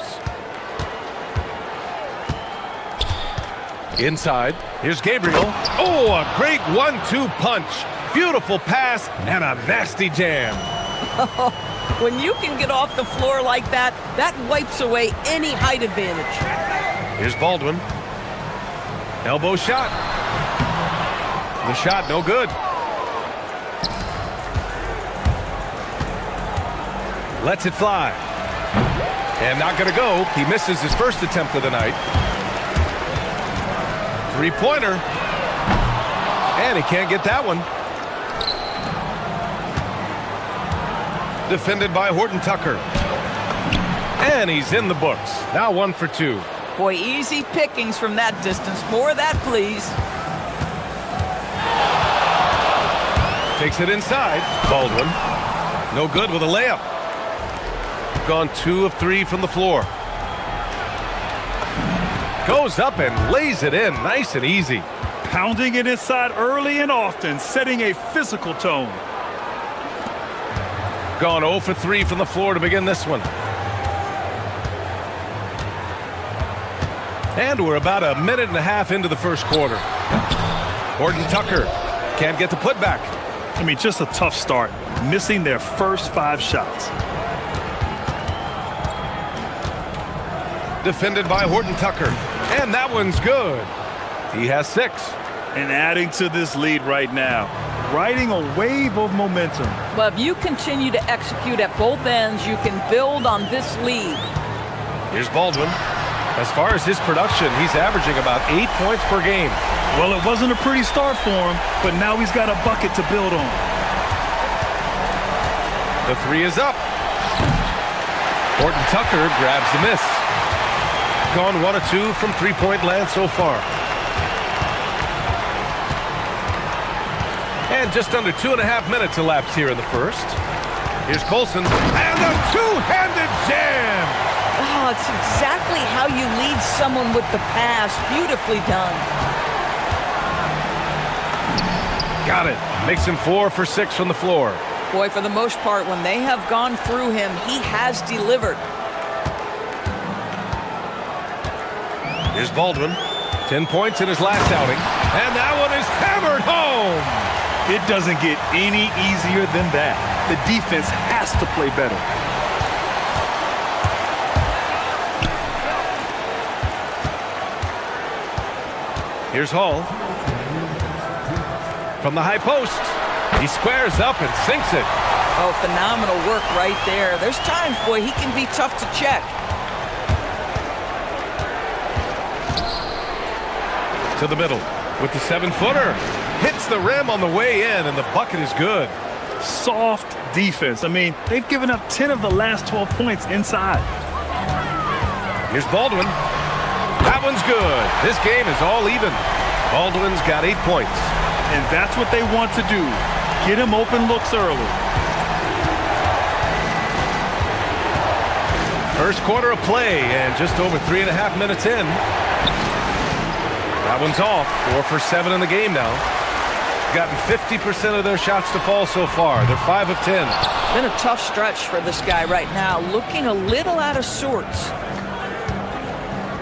Inside, here's Gabriel. Oh, a great 1-2 punch. Beautiful pass and a nasty jam. When you can get off the floor like that, that wipes away any height advantage. Here's Baldwin. Elbow shot. The shot no good. Lets it fly. And not gonna go. He misses his first attempt of the night. Three-pointer. And he can't get that one. Defended by Horton Tucker. And he's in the books. Now 1 for 2. Boy, easy pickings from that distance. More of that, please. Takes it inside. Baldwin. No good with a layup. Gone 2 of 3 from the floor. Goes up and lays it in nice and easy. Pounding it inside early and often, setting a physical tone. Gone 0 for 3 from the floor to begin this one. And we're about a minute and a half into the first quarter. Horton Tucker can't get the putback. I mean, just a tough start, missing their first 5 shots. Defended by Horton Tucker. And that one's good. He has 6. And adding to this lead right now, riding a wave of momentum. Well, if you continue to execute at both ends, you can build on this lead. Here's Baldwin. As far as his production, he's averaging about 8 points per game. Well, it wasn't a pretty start for him, but now he's got a bucket to build on. The 3 is up. Horton Tucker grabs the miss. Gone 1 of 2 from three-point land so far. And just under 2.5 minutes elapsed here in the first. Here's Colson. And a two-handed jam! Oh, it's exactly how you lead someone with the pass. Beautifully done. Got it. Makes him 4 for 6 from the floor. Boy, for the most part, when they have gone through him, he has delivered. Here's Baldwin. 10 points in his last outing. And that one is hammered home. It doesn't get any easier than that. The defense has to play better. Here's Hall. From the high post. He squares up and sinks it. Oh, phenomenal work right there. There's times, boy, he can be tough to check. To the middle with the 7-footer. Hits the rim on the way in, and the bucket is good. Soft defense. I mean, they've given up 10 of the last 12 points inside. Here's Baldwin. That one's good. This game is all even. Baldwin's got 8 points. And that's what they want to do. Get him open looks early. First quarter of play, and just over 3.5 minutes in. That one's off. 4 for 7 in the game now. Gotten 50% of their shots to fall so far. They're 5 of 10. Been a tough stretch for this guy right now. Looking a little out of sorts.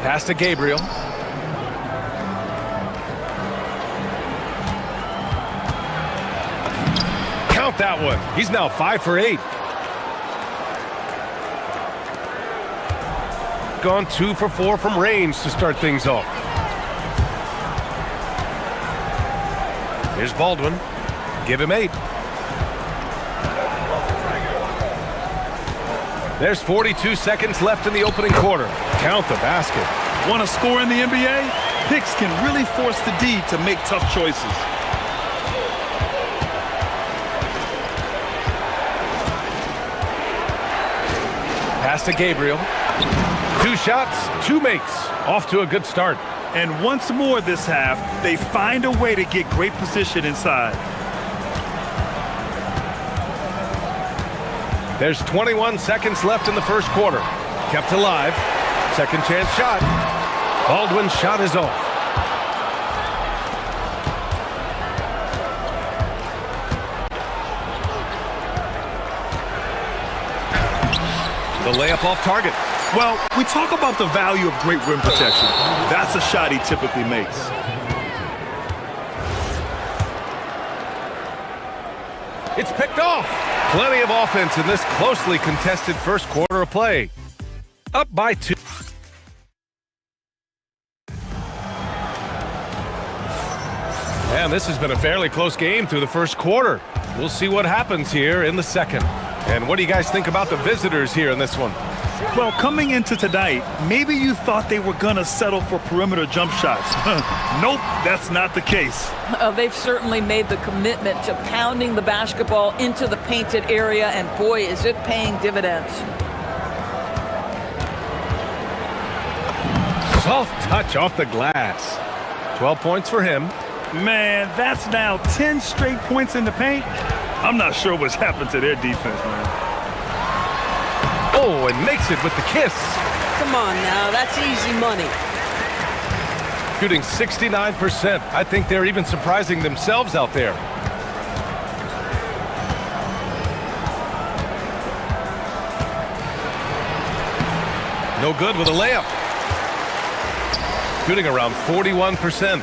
Pass to Gabriel. Count that one. He's now 5 for 8. Gone 2 for 4 from range to start things off. Here's Baldwin. Give him 8. There's 42 seconds left in the opening quarter. Count the basket. Want to score in the NBA? Picks can really force the D to make tough choices. Pass to Gabriel. 2 shots, 2 makes. Off to a good start. And once more this half, they find a way to get great position inside. There's 21 seconds left in the first quarter. Kept alive. Second chance shot. Baldwin's shot is off. The layup off target. Well, we talk about the value of great rim protection. That's a shot he typically makes. It's picked off. Plenty of offense in this closely contested first quarter of play. Up by 2. And this has been a fairly close game through the first quarter. We'll see what happens here in the second. And what do you guys think about the visitors here in this one? Well, coming into tonight, maybe you thought they were going to settle for perimeter jump shots. Nope, that's not the case. They've certainly made the commitment to pounding the basketball into the painted area, and boy, is it paying dividends. Soft touch off the glass. 12 points for him. Man, that's now 10 straight points in the paint. I'm not sure what's happened to their defense, man. Oh, and makes it with the kiss. Come on now, that's easy money. Shooting 69%. I think they're even surprising themselves out there. No good with a layup. Shooting around 41%.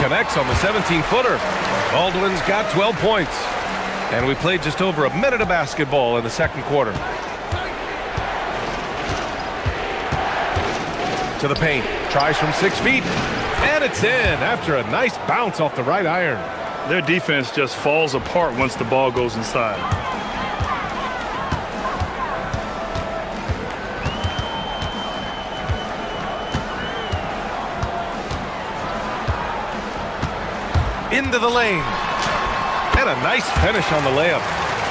Connects on the 17-footer. Baldwin's got 12 points. And we played just over a minute of basketball in the second quarter. To the paint. Tries from 6 feet. And it's in after a nice bounce off the right iron. Their defense just falls apart once the ball goes inside. Into the lane. And a nice finish on the layup.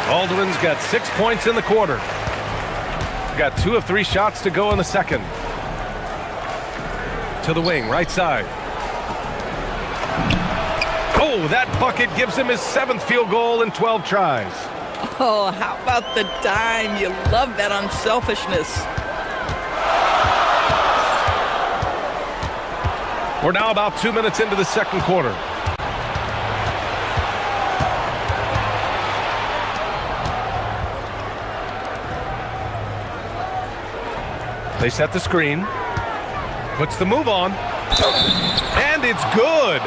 Baldwin's got 6 points in the quarter. Got 2 of 3 shots to go in the second. To the wing, right side. Oh, that bucket gives him his 7th field goal in 12 tries. Oh, how about the dime? You love that unselfishness. We're now about 2 minutes into the second quarter. They set the screen. Puts the move on. And it's good.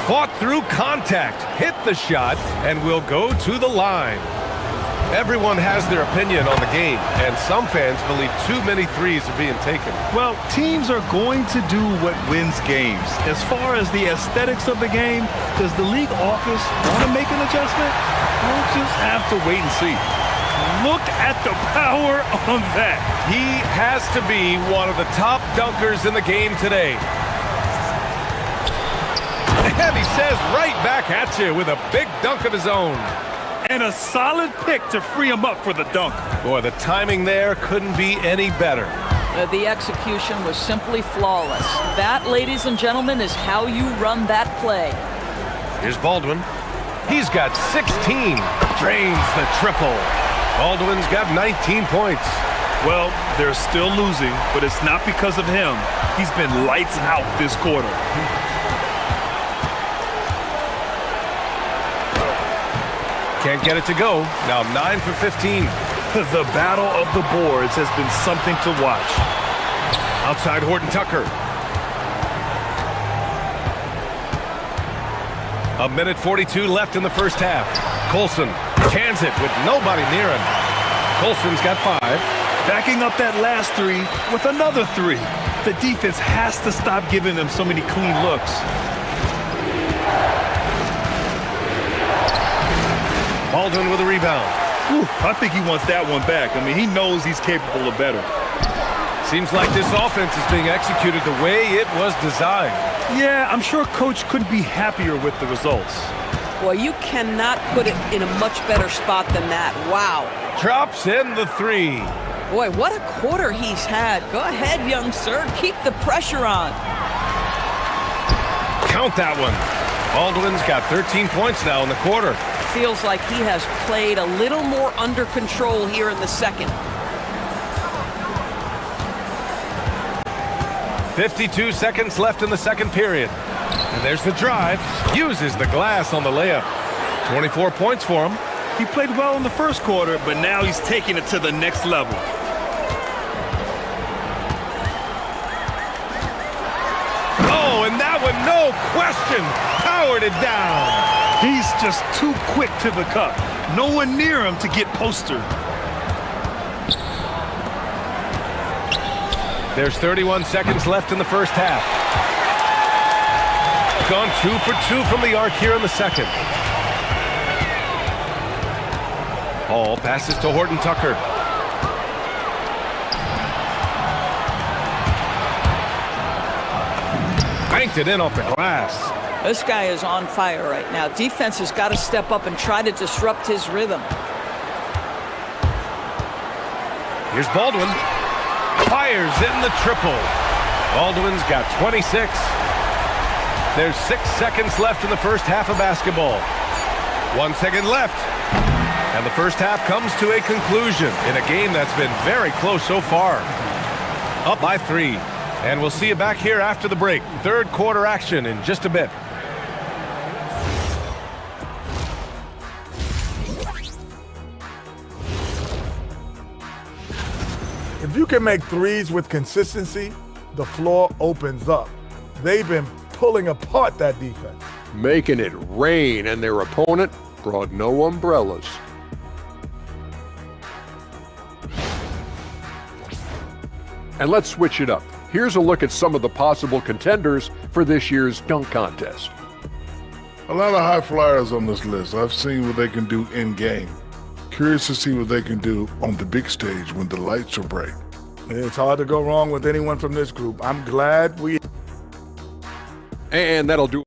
Fought through contact. Hit the shot and will go to the line. Everyone has their opinion on the game, and some fans believe too many threes are being taken. Well, teams are going to do what wins games. As far as the aesthetics of the game, does the league office want to make an adjustment? We'll just have to wait and see. Look at the power on that. He has to be one of the top dunkers in the game today. And he says right back at you with a big dunk of his own. And a solid pick to free him up for the dunk. Boy, the timing there couldn't be any better. The execution was simply flawless. That, ladies and gentlemen, is how you run that play. Here's Baldwin. He's got 16. Drains the triple. Baldwin's got 19 points. Well, they're still losing, but it's not because of him. He's been lights out this quarter. Can't get it to go. Now 9 for 15. The battle of the boards has been something to watch. Outside Horton Tucker. A minute 42 left in the first half. Colson cans it with nobody near him. Colson's got 5. Backing up that last 3 with another 3. The defense has to stop giving them so many clean looks. Baldwin with a rebound. Ooh, I think he wants that one back. I mean, he knows he's capable of better. Seems like this offense is being executed the way it was designed. Yeah, I'm sure Coach couldn't be happier with the results. Boy, you cannot put it in a much better spot than that. Wow. Drops in the 3. Boy, what a quarter he's had. Go ahead, young sir. Keep the pressure on. Count that one. Baldwin's got 13 points now in the quarter. Feels like he has played a little more under control here in the second. 52 seconds left in the second period. And there's the drive. Uses the glass on the layup. 24 points for him. He played well in the first quarter, but now he's taking it to the next level. Oh, and that one, no question, powered it down. He's just too quick to the cup. No one near him to get postered. There's 31 seconds left in the first half. Gone 2 for 2 from the arc here in the second. Hall passes to Horton Tucker. Banked it in off the glass. This guy is on fire right now. Defense has got to step up and try to disrupt his rhythm. Here's Baldwin. Fires in the triple. Baldwin's got 26. There's 6 seconds left in the first half of basketball. 1 second left. And the first half comes to a conclusion in a game that's been very close so far. Up by 3. And we'll see you back here after the break. Third quarter action in just a bit. If you can make threes with consistency, the floor opens up. They've been pulling apart that defense. Making it rain, and their opponent brought no umbrellas. And let's switch it up. Here's a look at some of the possible contenders for this year's dunk contest. A lot of high flyers on this list. I've seen what they can do in-game. Curious to see what they can do on the big stage when the lights are bright. It's hard to go wrong with anyone from this group. I'm glad we... And that'll do.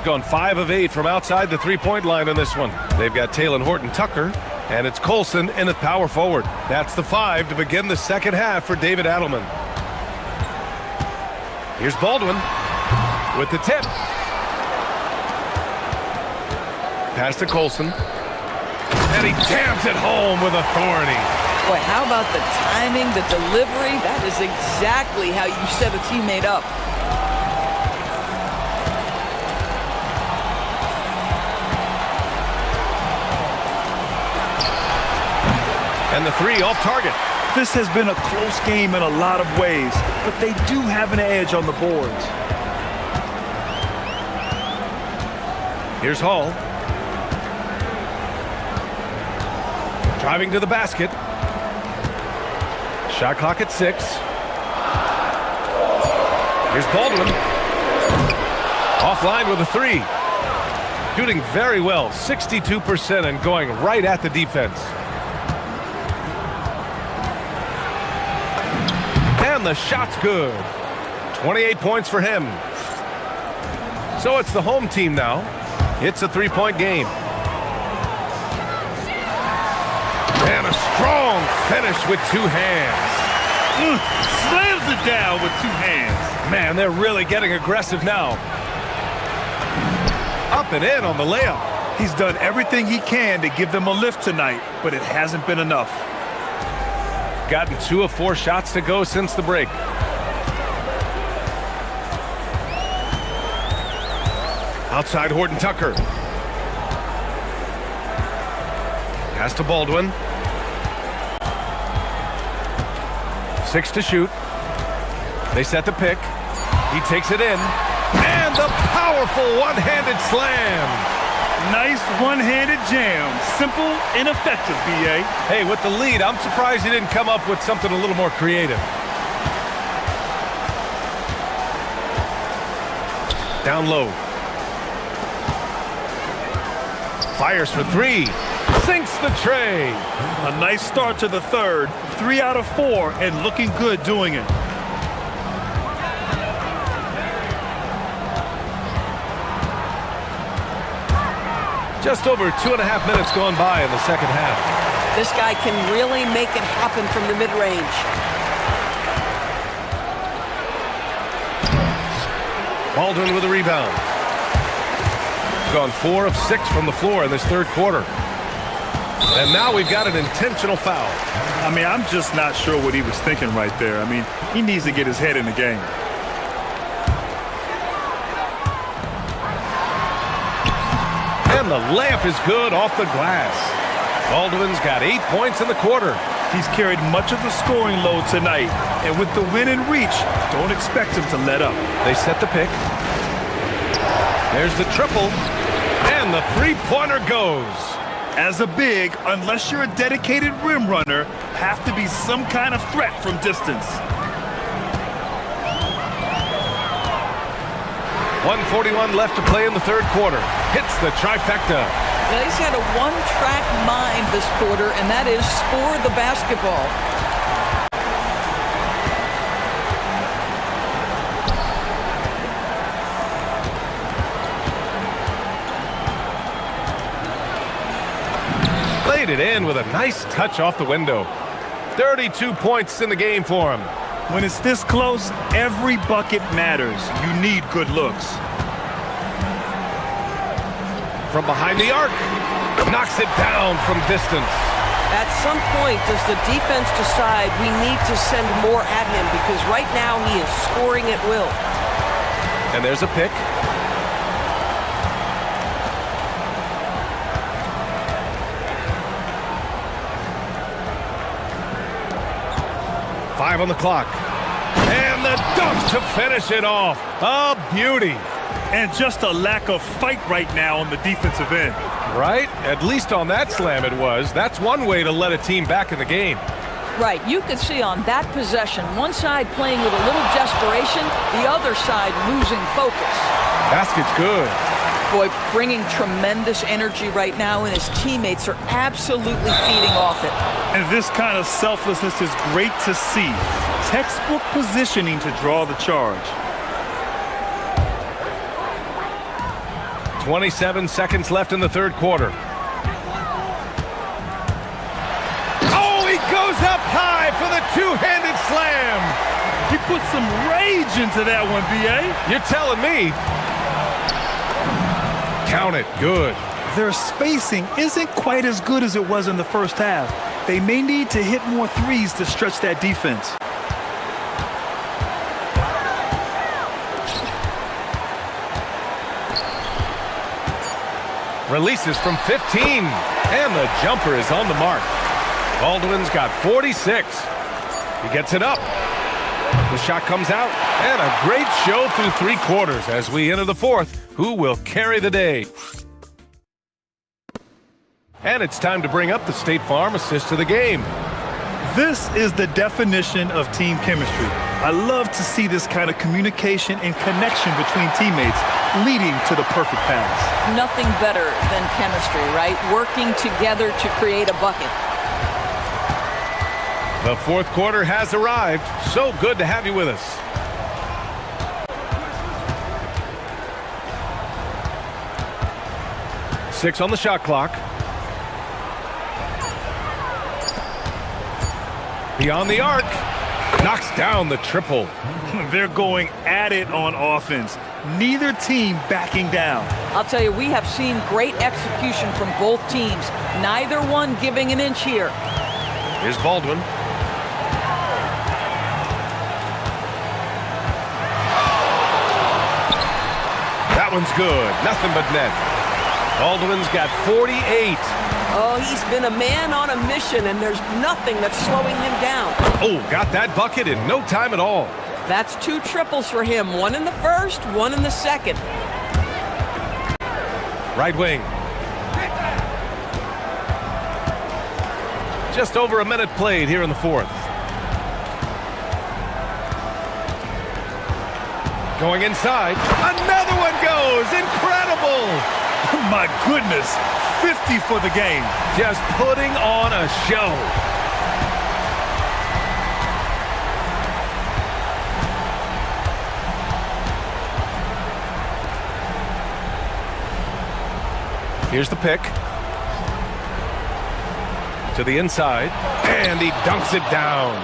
Gone 5 of 8 from outside the three-point line on this one. They've got Taylor Horton Tucker, and it's Colson in at power forward. That's the 5 to begin the second half for David Adelman. Here's Baldwin with the tip. Pass to Colson. And he jams it home with authority. Boy, how about the timing, the delivery? That is exactly how you set a teammate up. And the 3 off target. This has been a close game in a lot of ways, but they do have an edge on the boards. Here's Hall. Driving to the basket. Shot clock at 6. Here's Baldwin. Offline with a 3. Shooting very well, 62% and going right at the defense. And the shot's good. 28 points for him. So it's the home team now. It's a 3-point game. And a strong finish with 2 hands. Slams it down with 2 hands. Man, they're really getting aggressive now. Up and in on the layup. He's done everything he can to give them a lift tonight, but it hasn't been enough. Gotten 2 of 4 shots to go since the break. Outside Horton Tucker. Pass to Baldwin. 6 to shoot. They set the pick. He takes it in. And the powerful one-handed slam. Nice one-handed jam. Simple and effective, B.A. Hey, with the lead, I'm surprised he didn't come up with something a little more creative. Down low. Fires for 3. Sinks the tray. A nice start to the third. 3 out of 4 and looking good doing it. Just over 2.5 minutes gone by in the second half. This guy can really make it happen from the mid-range. Baldwin with a rebound. Gone 4 of 6 from the floor in this third quarter. And now we've got an intentional foul. I mean, I'm just not sure what he was thinking right there. I mean, he needs to get his head in the game. And the layup is good off the glass. Baldwin's got 8 points in the quarter. He's carried much of the scoring load tonight. And with the win in reach, don't expect him to let up. They set the pick. There's the triple. And the three-pointer goes. As a big, unless you're a dedicated rim runner, have to be some kind of threat from distance. 1:41 left to play in the third quarter. Hits the trifecta. Now, he's had a one-track mind this quarter, and that is score the basketball. Laid it in with a nice touch off the window. 32 points in the game for him. When it's this close, every bucket matters. You need good looks. From behind the arc, knocks it down from distance. At some point, does the defense decide we need to send more at him? Because right now he is scoring at will. And there's a pick. Five on the clock. And the dunk to finish it off. A beauty. And just a lack of fight right now on the defensive end. Right? At least on that slam it was. That's one way to let a team back in the game. Right, you could see on that possession, one side playing with a little desperation, the other side losing focus. Basket's good. Boy, bringing tremendous energy right now, and his teammates are absolutely feeding off it. And this kind of selflessness is great to see. Textbook positioning to draw the charge. 27 seconds left in the third quarter. Oh, he goes up high for the two-handed slam. He put some rage into that one, B.A. You're telling me. Count it. Good. Their spacing isn't quite as good as it was in the first half. They may need to hit more threes to stretch that defense. Releases from 15. And the jumper is on the mark. Baldwin's got 46. He gets it up. The shot comes out. And a great show through three quarters as we enter the fourth. Who will carry the day? And it's time to bring up the State Farm assist of the game. This is the definition of team chemistry. I love to see this kind of communication and connection between teammates leading to the perfect pass. Nothing better than chemistry, right? Working together to create a bucket. The fourth quarter has arrived. So good to have you with us. Six on the shot clock. Beyond the arc. Knocks down the triple. They're going at it on offense. Neither team backing down. I'll tell you, we have seen great execution from both teams. Neither one giving an inch here. Here's Baldwin. That one's good. Nothing but net. Baldwin's got 48. Oh, he's been a man on a mission, and there's nothing that's slowing him down. Oh, got that bucket in no time at all. That's 2 triples for him. 1 in the first, 1 in the second. Right wing. Just over a minute played here in the fourth. Going inside. Another one goes. Incredible. My goodness. 50 for the game. Just putting on a show. Here's the pick. To the inside, and he dunks it down.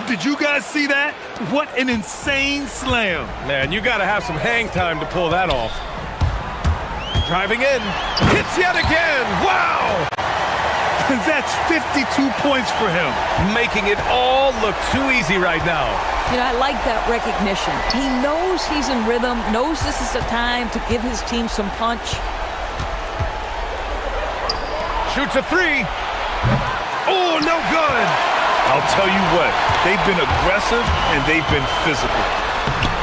Did you guys see that? What an insane slam. Man, you gotta have some hang time to pull that off. Driving in, hits yet again, wow! That's 52 points for him. Making it all look too easy right now. You know, I like that recognition. He knows he's in rhythm, knows this is the time to give his team some punch. Shoots a 3. Oh, no good. I'll tell you what, they've been aggressive and they've been physical.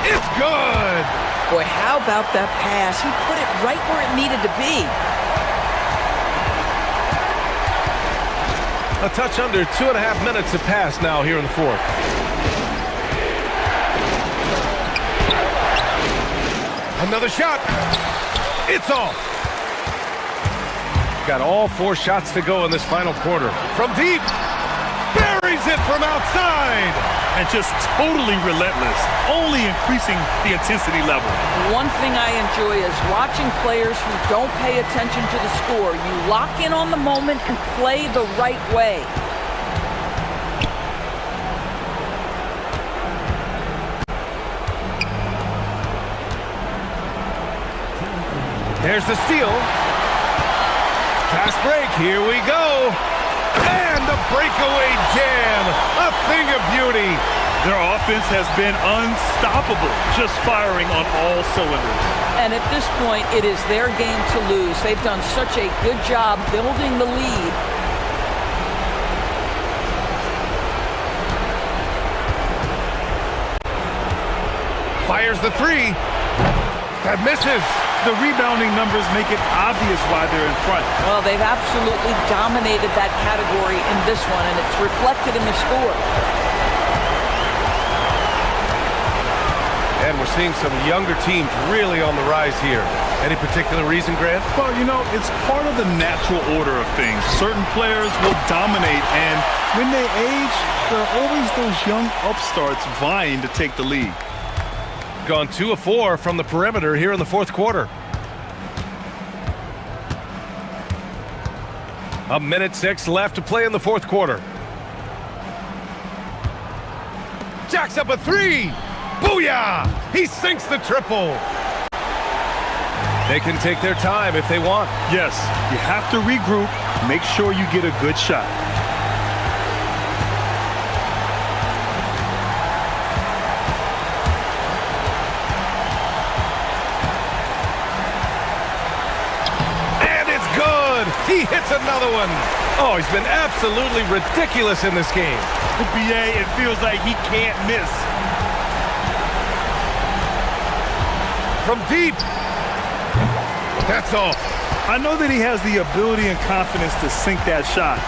It's good. Boy, how about that pass? He put it right where it needed to be. A touch under 2.5 minutes have passed now here in the fourth. Another shot. It's off. Got all 4 shots to go in this final quarter. From deep. Buries it from outside. And just totally relentless, only increasing the intensity level. One thing I enjoy is watching players who don't pay attention to the score. You lock in on the moment and play the right way. There's the steal. Fast break, here we go. And the breakaway jam, a thing of beauty. Their offense has been unstoppable, just firing on all cylinders. And at this point, it is their game to lose. They've done such a good job building the lead. Fires the 3. That misses. The rebounding numbers make it obvious why they're in front. Well, they've absolutely dominated that category in this one, and it's reflected in the score. And we're seeing some younger teams really on the rise here. Any particular reason, Grant? Well, you know, it's part of the natural order of things. Certain players will dominate, and when they age, there are always those young upstarts vying to take the lead. Gone 2 of 4 from the perimeter here in the fourth quarter. 1:06 left to play in the fourth quarter. Jacks up a 3. Booyah! He sinks the triple. They can take their time if they want. Yes, you have to regroup. Make sure you get a good shot. He hits another one. Oh, he's been absolutely ridiculous in this game. BA, it feels like he can't miss. From deep. That's off. I know that he has the ability and confidence to sink that shot.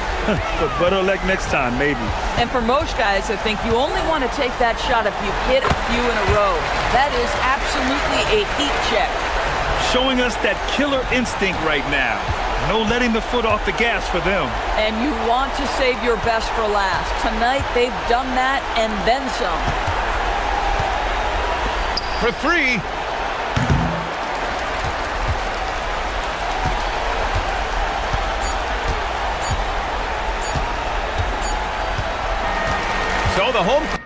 But better luck next time, maybe. And for most guys, I think you only want to take that shot if you've hit a few in a row. That is absolutely a heat check. Showing us that killer instinct right now. No letting the foot off the gas for them. And you want to save your best for last. Tonight, they've done that and then some. For 3. So the home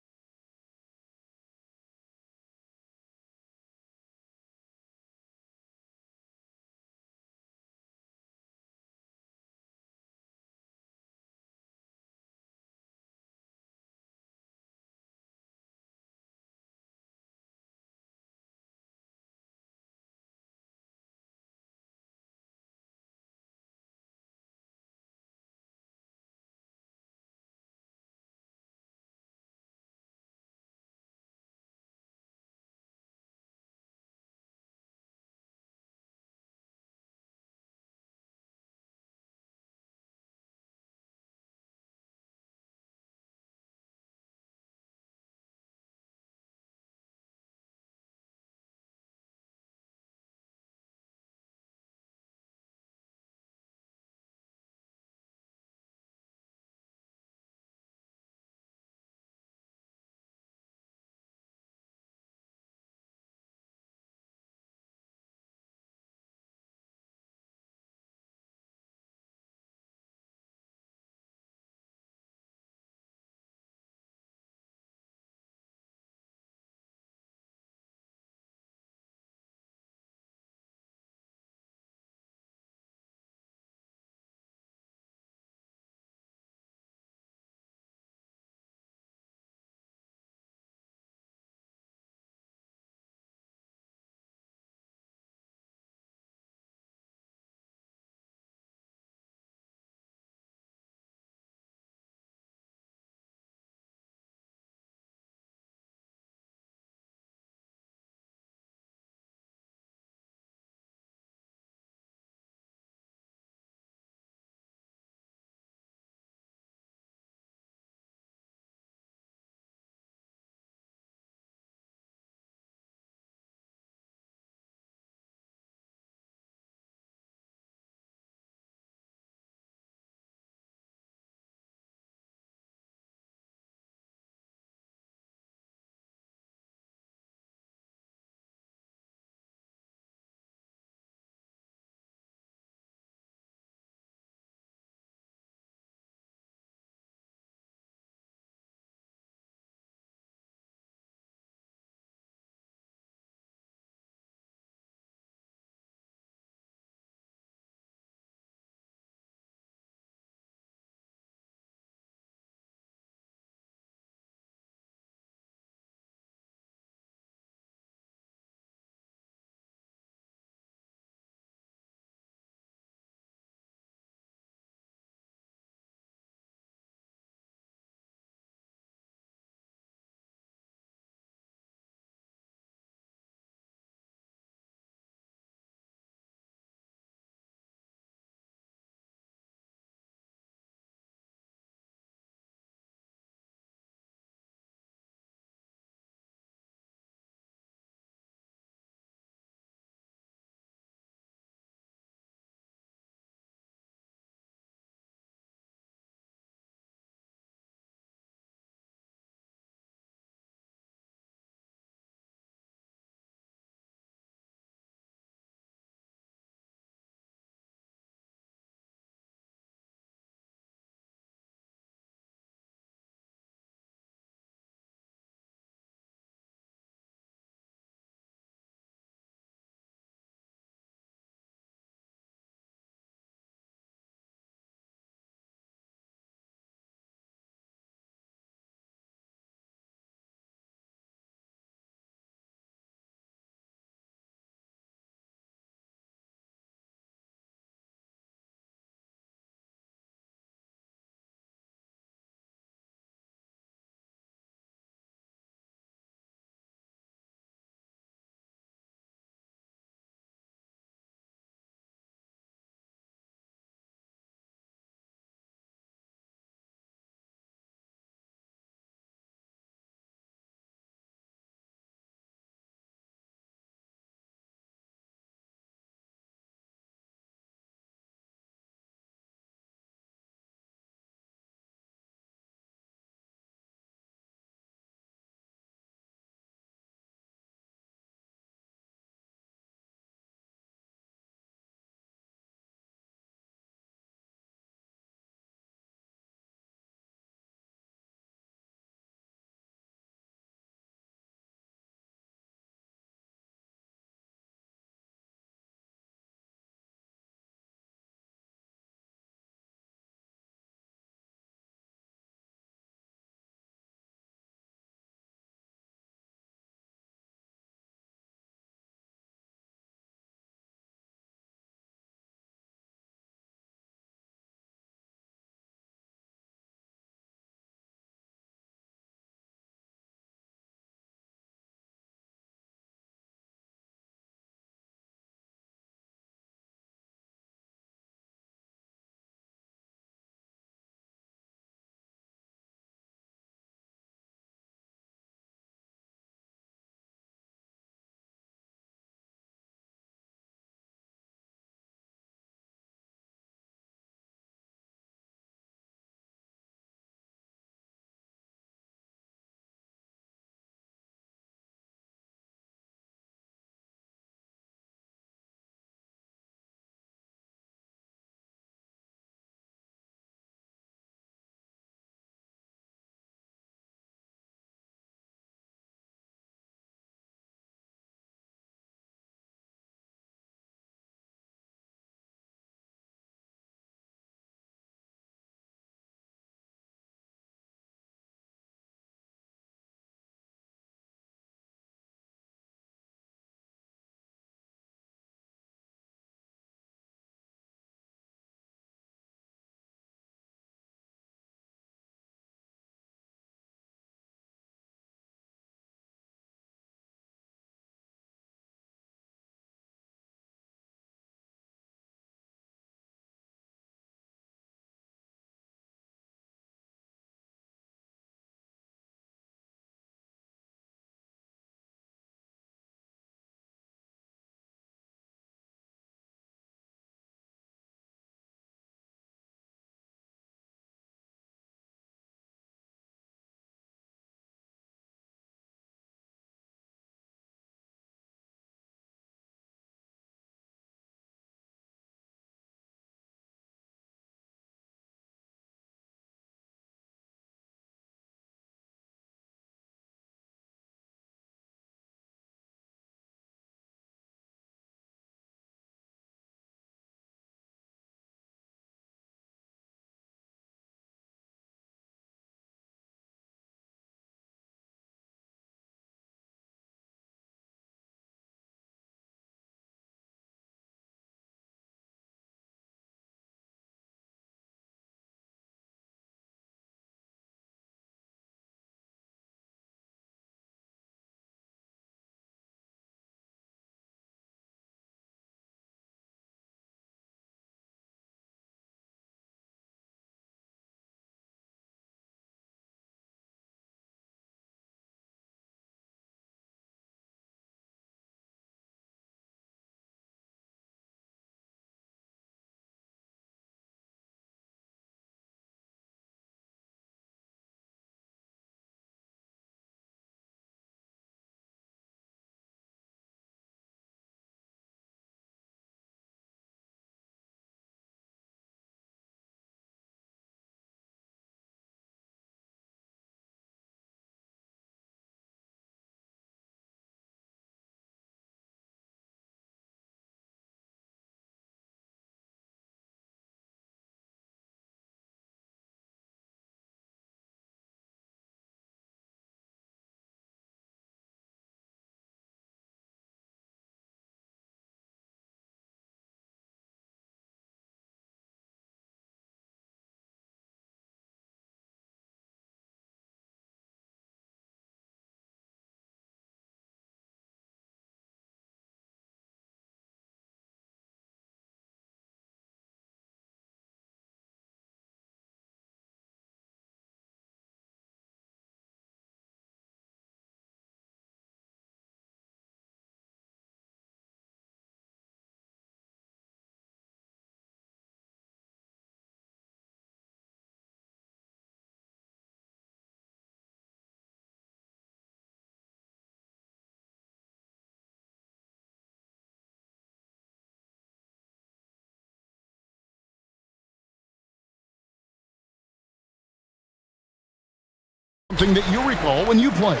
Something that you recall when you played.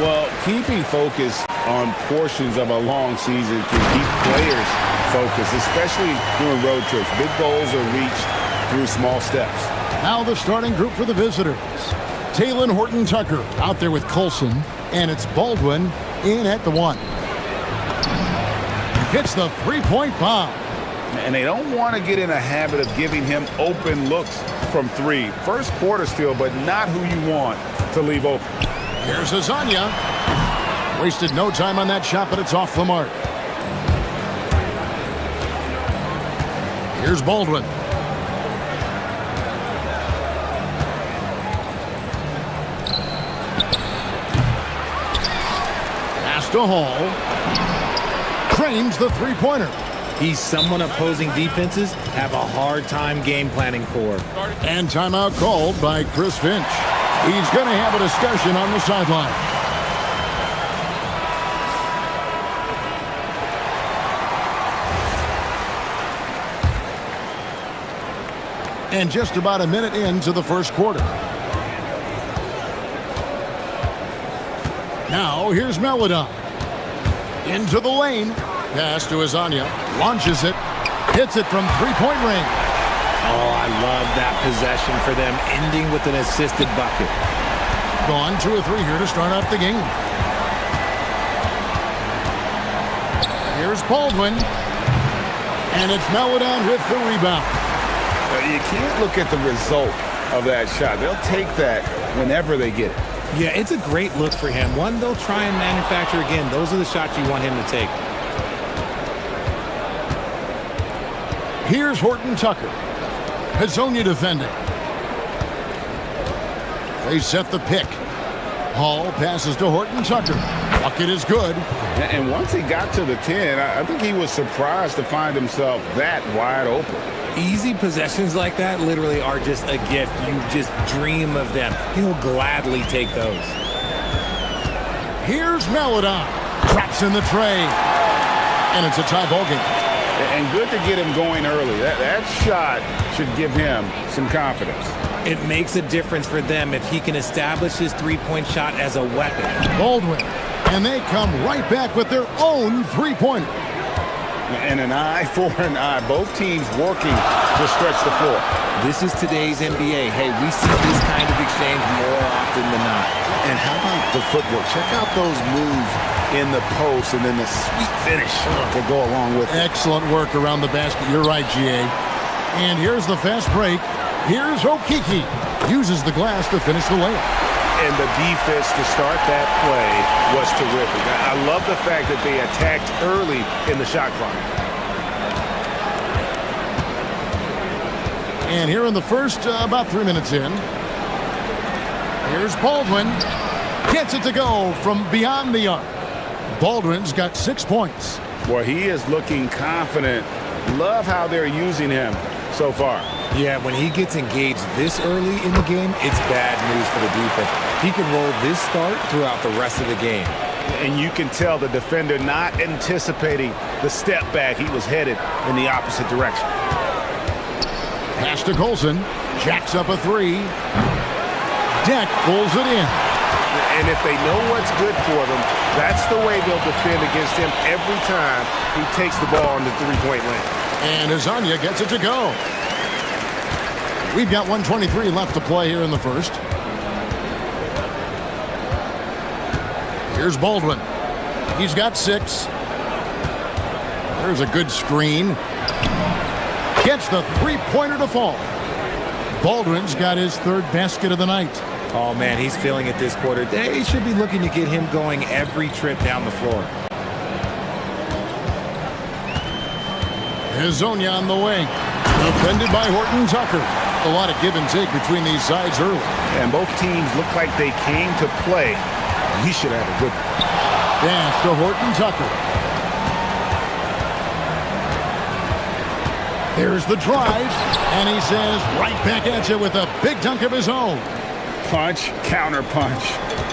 Well, keeping focus on portions of a long season can keep players focused, especially during road trips. Big goals are reached through small steps. Now the starting group for the visitors. Taylor Horton-Tucker out there with Colson, and it's Baldwin in at the 1. Hits the three-point bomb. And they don't want to get in a habit of giving him open looks from 3. First quarter still, but not who you want to leave open. Here's Azania. Wasted no time on that shot, but it's off the mark. Here's Baldwin. Pass to Hall. Cranes the three-pointer. He's someone opposing defenses have a hard time game planning for. And timeout called by Chris Finch. He's going to have a discussion on the sideline. And just about a minute into the first quarter. Now here's Melodon. Into the lane. Pass to Azania. Launches it. Hits it from three-point range. Oh, I love that possession for them, ending with an assisted bucket. Gone 2 or 3 here to start off the game. Here's Baldwin. And it's Melodon with the rebound. You can't look at the result of that shot. They'll take that whenever they get it. Yeah, it's a great look for him. One they'll try and manufacture again. Those are the shots you want him to take. Here's Horton-Tucker. Hazonia defending. They set the pick. Hall passes to Horton-Tucker. Bucket is good. And once he got to the 10, I think he was surprised to find himself that wide open. Easy possessions like that literally are just a gift. You just dream of them. He'll gladly take those. Here's Melodon. Drops in the tray. And it's a tie ball game. And good to get him going early. That shot should give him some confidence. It makes a difference for them if he can establish his three-point shot as a weapon. Baldwin. And they come right back with their own three-pointer. And an eye for an eye. Both teams working to stretch the floor. This is today's NBA. Hey, we see this kind of exchange more often than not. And how about the footwork? Check out those moves in the post and then the sweet finish to go along with it. Excellent work around the basket. You're right, GA. And here's the fast break. Here's Okiki. Uses the glass to finish the layup. And the defense to start that play was terrific. I love the fact that they attacked early in the shot clock. And here in the first, about 3 minutes in, here's Baldwin. Gets it to go from beyond the arc. Baldwin's got 6 points. Well, he is looking confident. Love how they're using him so far. Yeah, when he gets engaged this early in the game, it's bad news for the defense. He can roll this start throughout the rest of the game. And you can tell the defender not anticipating the step back. He was headed in the opposite direction. Pass to Colson. Jacks up a 3. Deck pulls it in. And if they know what's good for them, that's the way they'll defend against him every time he takes the ball in the three-point lane. And Azania gets it to go. We've got 1:23 left to play here in the first. Here's Baldwin. He's got 6. There's a good screen. Gets the three-pointer to fall. Baldwin's got his 3rd basket of the night. Oh, man, he's feeling it this quarter. They should be looking to get him going every trip down the floor. Hazonia on the wing. Defended by Horton-Tucker. A lot of give and take between these sides early. And both teams look like they came to play. He should have a good one. Pass to Horton-Tucker. There's the drive. And he says right back at you with a big dunk of his own. Punch, counter punch.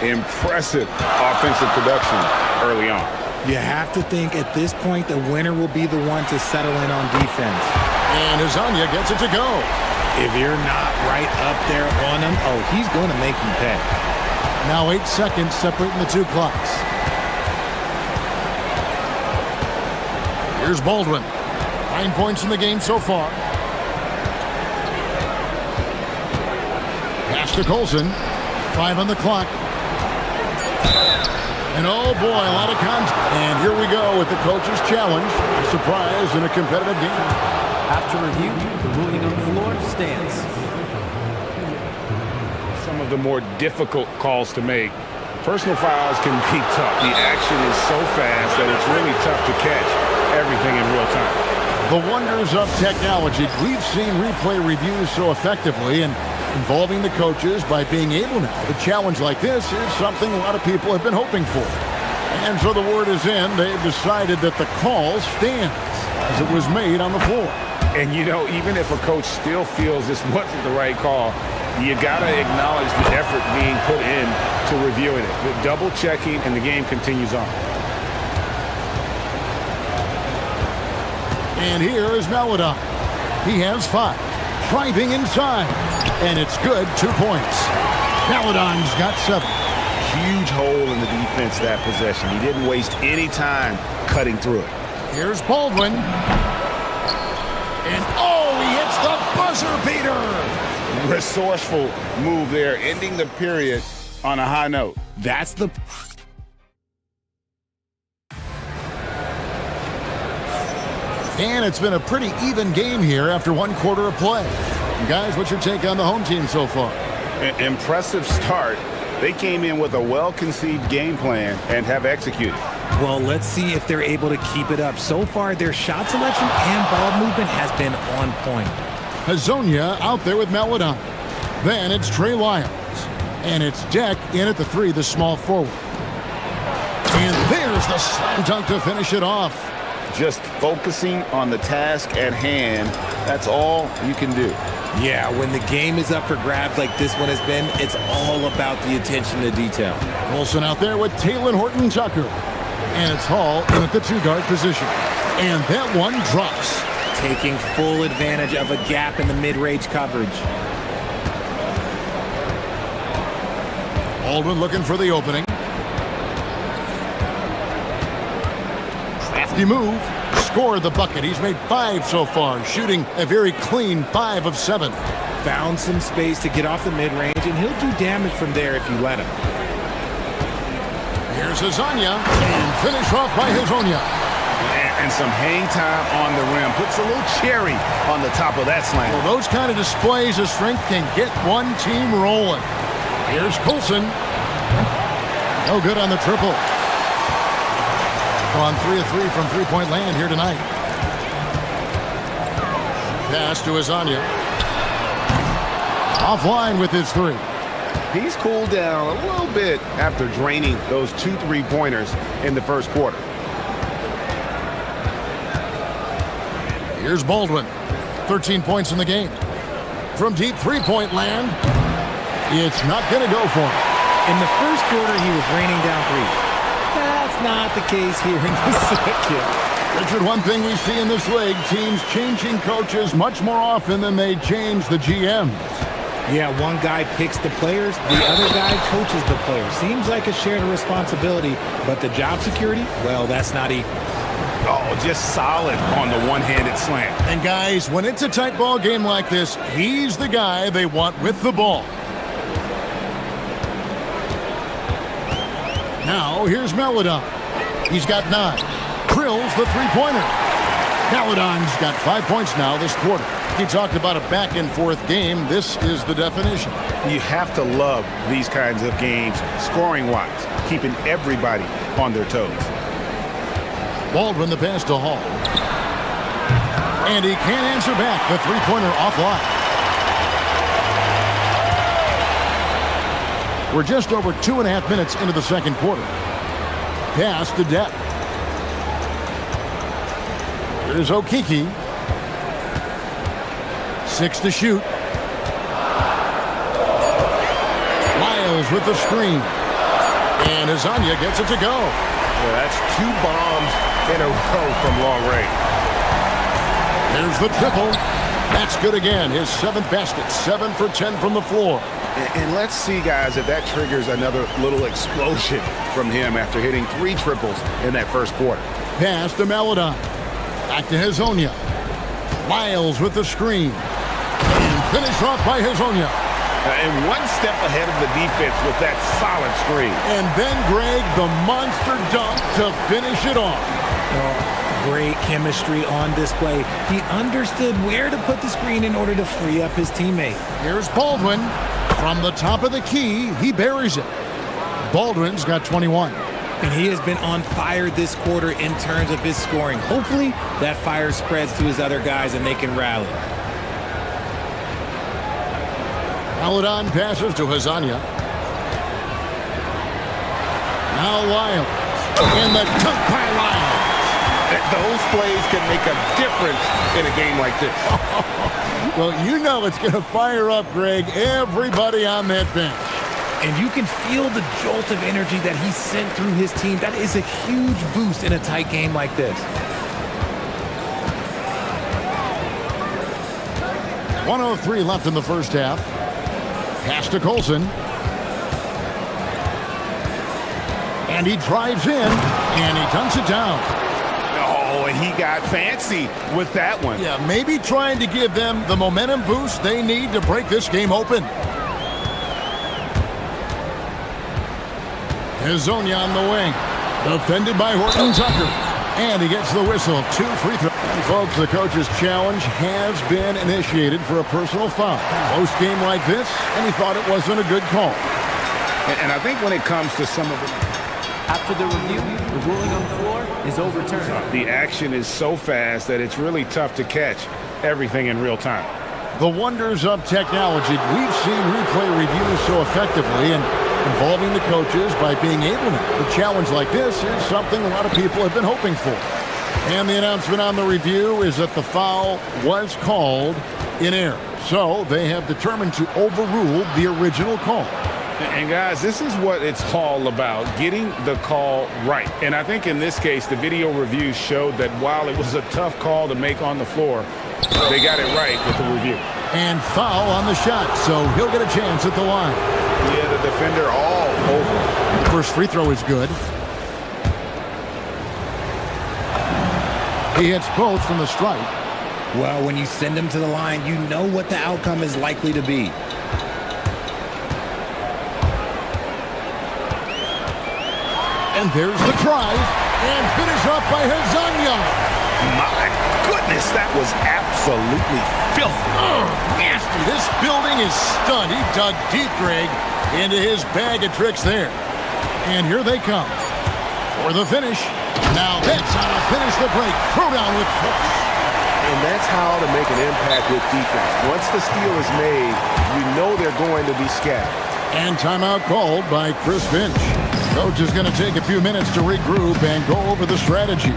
Impressive offensive production early on. You have to think at this point the winner will be the one to settle in on defense. And Azania gets it to go. If you're not right up there on him, oh, he's going to make you pay. Now 8 seconds separating the two clocks. Here's Baldwin. 9 points in the game so far. Pass to Colson. 5 on the clock. And oh boy, a lot of contact. And here we go with the coach's challenge. A surprise in a competitive game. After review, the ruling on the floor stands. Some of the more difficult calls to make. Personal fouls can be tough. The action is so fast that it's really tough to catch everything in real time. The wonders of technology. We've seen replay reviews so effectively, and involving the coaches by being able now to challenge like this is something a lot of people have been hoping for. And so the word is in. They've decided that the call stands as it was made on the floor. And you know, even if a coach still feels this wasn't the right call, you got to acknowledge the effort being put in to reviewing it. The double checking, and the game continues on. And here is Maladon. He has 5. Driving inside. And it's good. 2 points. Maladon's got 7. Huge hole in the defense that possession. He didn't waste any time cutting through it. Here's Baldwin. And oh, he hits the buzzer beater. Resourceful move there, ending the period on a high note. That's the... And it's been a pretty even game here after 1 quarter of play. Guys, what's your take on the home team so far? Impressive start. They came in with a well-conceived game plan and have executed. Well, let's see if they're able to keep it up. So far, their shot selection and ball movement has been on point. Hazonia out there with Maladon. Then it's Trey Lyles. And it's Deck in at the 3, the small forward. And there's the slam dunk to finish it off. Just focusing on the task at hand, that's all you can do. Yeah, when the game is up for grabs like this one has been, it's all about the attention to detail. Wilson out there with Taylor Horton-Tucker. And it's Hall in at the 2-guard position. And that one drops. Taking full advantage of a gap in the mid-range coverage. Baldwin looking for the opening. Crafty move. Scored the bucket. He's made 5 so far, shooting a very clean 5 of 7. Found some space to get off the mid-range, and he'll do damage from there if you let him. Here's Hazonia, and finish off by Hazonia. And some hang time on the rim. Puts a little cherry on the top of that slam. Well, those kind of displays of strength can get one team rolling. Here's Colson. No good on the triple. On 3 of 3 from three-point land here tonight. Pass to Hazonia. Offline with his 3. He's cooled down a little bit after draining those 2 3-pointers in the first quarter. Here's Baldwin. 13 points in the game. From deep three-point land, it's not going to go for him. In the first quarter, he was raining down 3. That's not the case here in the second. Richard, one thing we see in this league, teams changing coaches much more often than they change the GMs. Yeah, one guy picks the players, the other guy coaches the players. Seems like a shared responsibility, but the job security, well, that's not equal. Oh, just solid on the one-handed slam. And guys, when it's a tight ball game like this, he's the guy they want with the ball. Now, here's Maladon. He's got 9. Drills the three-pointer. Maladon's got 5 points now this quarter. He talked about a back-and-forth game. This is the definition. You have to love these kinds of games, scoring-wise, keeping everybody on their toes. Baldwin the pass to Hall. And he can't answer back. The three-pointer offline. We're just over 2.5 minutes into the second quarter. Pass to Depp. Here's Okiki. 6 to shoot. Lyles with the screen. And Hazonia gets it to go. Well, that's 2 bombs in a row from long range. There's the triple. That's good again. His 7th basket. 7 for 10 from the floor. And let's see, guys, if that triggers another little explosion from him after hitting 3 triples in that first quarter. Pass to Melodon. Back to Hazonia. Lyles with the screen. And finished off by Hazonia. And one step ahead of the defense with that solid screen. And then Greg, the monster dunk to finish it off. Great chemistry on display. He understood where to put the screen in order to free up his teammate. Here's Baldwin. From the top of the key, he buries it. Baldwin's got 21. And he has been on fire this quarter in terms of his scoring. Hopefully, that fire spreads to his other guys and they can rally. Melodon passes to Hazonia. Now Lyles. And the dunk by Lyles. Those plays can make a difference in a game like this. Well, you know it's going to fire up, Greg, everybody on that bench. And you can feel the jolt of energy that he sent through his team. That is a huge boost in a tight game like this. 1:03 left in the first half. Pass to Colson. And he drives in, and he dunks it down. Oh, and he got fancy with that one. Yeah, maybe trying to give them the momentum boost they need to break this game open. Hazonia on the wing. Defended by Horton Tucker. And he gets the whistle. 2 free throws. And folks, the coach's challenge has been initiated for a personal foul. Close game like this, and he thought it wasn't a good call. And I think when it comes to some of it, After the review, the ruling on the floor is overturned. the action is so fast that it's really tough to catch everything in real time. The wonders of technology. We've seen replay reviews so effectively and involving the coaches by being able to. A challenge like this is something a lot of people have been hoping for. And the announcement on the review is that the foul was called in error. So they have determined to overrule the original call. And guys, this is what it's all about, getting the call right. And I think in this case, the video review showed that while it was a tough call to make on the floor, they got it right with the review. And foul on the shot, so he'll get a chance at the line. Yeah, the defender all over. The first free throw is good. He hits both from the stripe. Well, when you send him to the line, you know what the outcome is likely to be. And there's the drive, and finish up by Hazonia. My goodness, that was absolutely filthy. Nasty. This building is stunned. He dug deep, Greg, into his bag of tricks there. And here they come for the finish. Now that's how to finish the break. Throw down with force. And that's how to make an impact with defense. Once the steal is made, you know they're going to be scattered. And timeout called by Chris Finch. Coach is going to take a few minutes to regroup and go over the strategy.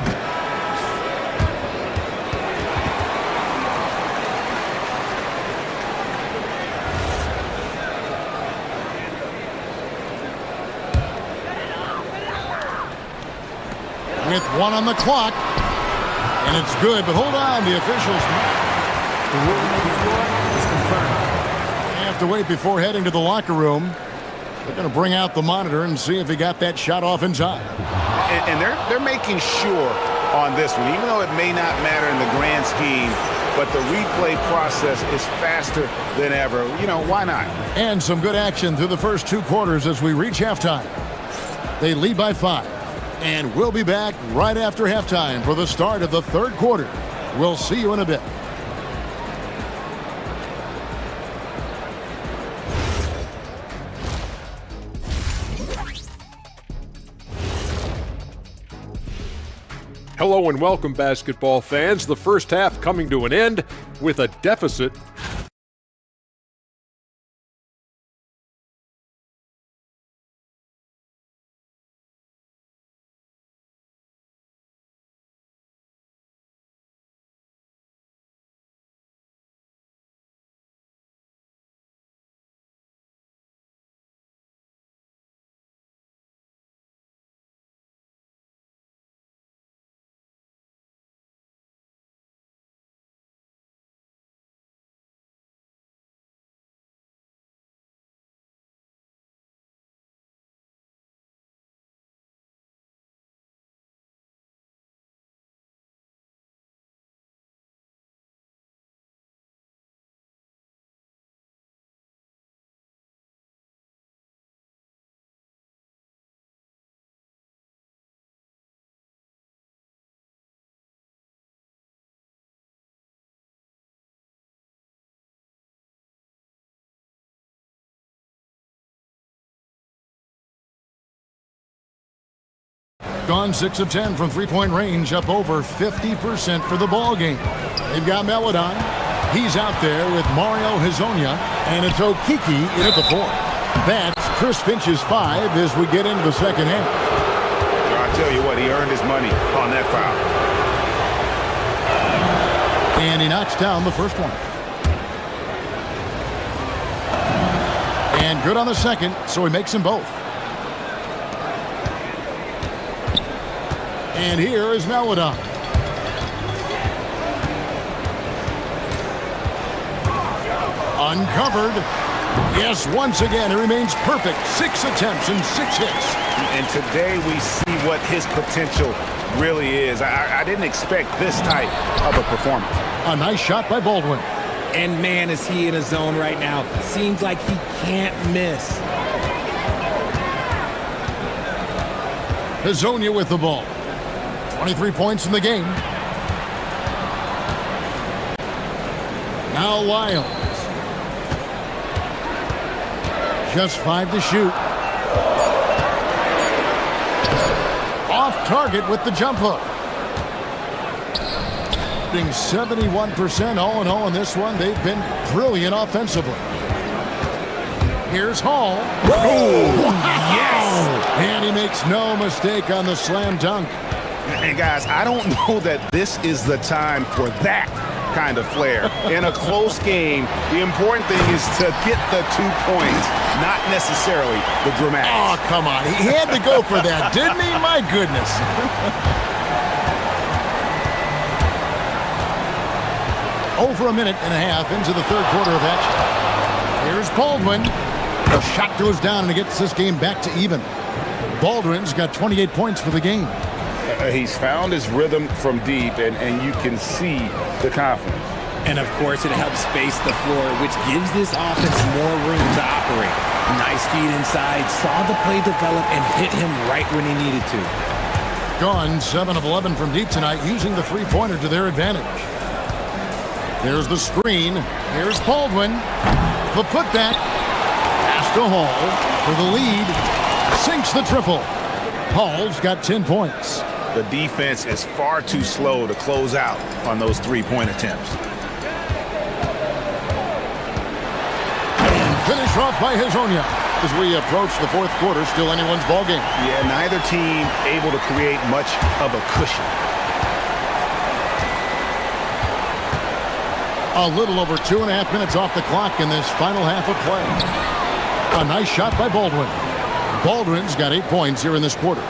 With 1 on the clock. And it's good, but hold on, the officials. The ruling on the floor is confirmed. They have to wait before heading to the locker room. They're going to bring out the monitor and see if he got that shot off in time. And they're making sure on this one, even though it may not matter in the grand scheme, but the replay process is faster than ever. You know, why not? And some good action through the first 2 quarters as we reach halftime. They lead by 5. And we'll be back right after halftime for the start of the 3rd quarter. We'll see you in a bit. Hello and welcome, basketball fans. The first half coming to an end with a deficit gone 6 of 10 from three-point range, up over 50% for the ball game. They've got Melodon. He's out there with Mario Hezonja, and it's Okiki in at the 4. That's Chris Finch's 5 as we get into the second half. I tell you what, he earned his money on that foul. And he knocks down the first one. And good on the second, so he makes them both. And here is Melodon. Uncovered. Yes, once again, he remains perfect. 6 attempts and 6 hits. And today we see what his potential really is. I didn't expect this type of a performance. A nice shot by Baldwin. And man, is he in a zone right now. Seems like he can't miss. Hezonja with the ball. 23 points in the game. Now Lyles. Just 5 to shoot. Off target with the jump hook. Being 71% all in all in this one. They've been brilliant offensively. Here's Hall. Oh, wow. yes! And he makes no mistake on the slam dunk. And guys, I don't know that this is the time for that kind of flair. In a close game, the important thing is to get the 2 points, not necessarily the dramatics. Oh, come on. He had to go for that, didn't he? My goodness. Over a minute and a half into the third quarter of action. Here's Baldwin. The shot goes down and it gets this game back to even. Baldwin's got 28 points for the game. He's found his rhythm from deep, and you can see the confidence. And of course, it helps space the floor, which gives this offense more room to operate. Nice feed inside, saw the play develop, and hit him right when he needed to. Gone 7 of 11 from deep tonight, using the three-pointer to their advantage. There's the screen. Here's Baldwin. The putback. Pass to Hall for the lead. Sinks the triple. Hall's got 10 points. The defense is far too slow to close out on those three-point attempts. And finish off by Hezonja. As we approach the fourth quarter, still anyone's ballgame. Yeah, neither team able to create much of a cushion. A little over 2.5 minutes off the clock in this final half of play. A nice shot by Baldwin. Baldwin's got 8 points here in this quarter.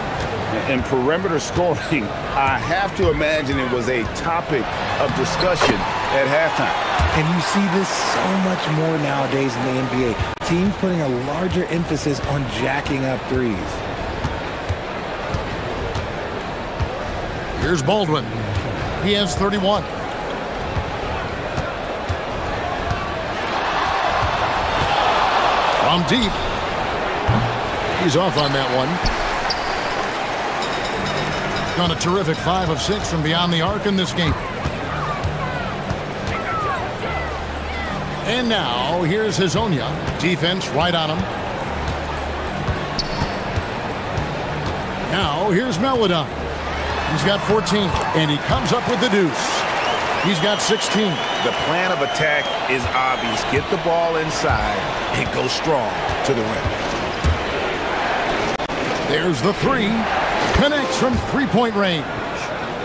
In perimeter scoring, I have to imagine it was a topic of discussion at halftime. And you see this so much more nowadays in the NBA. Teams putting a larger emphasis on jacking up threes. Here's Baldwin. He has 31. From deep. He's off on that one. Done a terrific 5 of 6 from beyond the arc in this game. And now, here's Hezonja. Defense right on him. Now, here's Melodon. He's got 14, and he comes up with the deuce. He's got 16. The plan of attack is obvious. Get the ball inside and go strong to the rim. There's the 3. Connects from three-point range.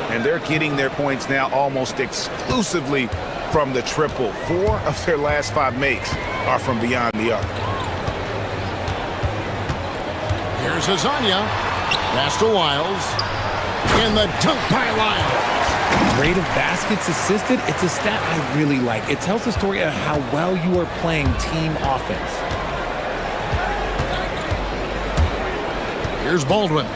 And they're getting their points now almost exclusively from the triple. 4 of their last 5 makes are from beyond the arc. Here's Hezonja. Pass to Lyles. And the dunk by Lyles. Rate of baskets assisted, it's a stat I really like. It tells the story of how well you are playing team offense. Here's Baldwin.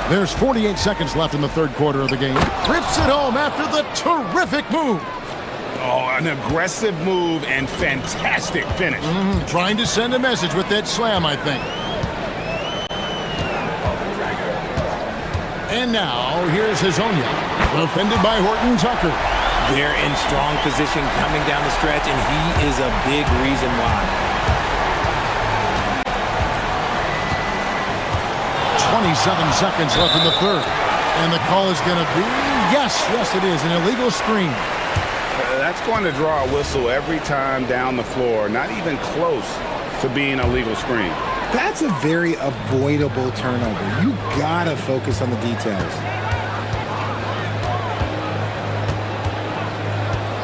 There's 48 seconds left in the third quarter of the game. Rips it home after the terrific move. Oh, an aggressive move and fantastic finish. Trying to send a message with that slam, I think. And now, here's Hezonja, defended by Horton Tucker. They're in strong position coming down the stretch, and he is a big reason why. 27 seconds left in the third. And the call is going to be, yes, it is, an illegal screen. That's going to draw a whistle every time down the floor. Not even close to being a legal screen. That's a very avoidable turnover. You gotta focus on the details.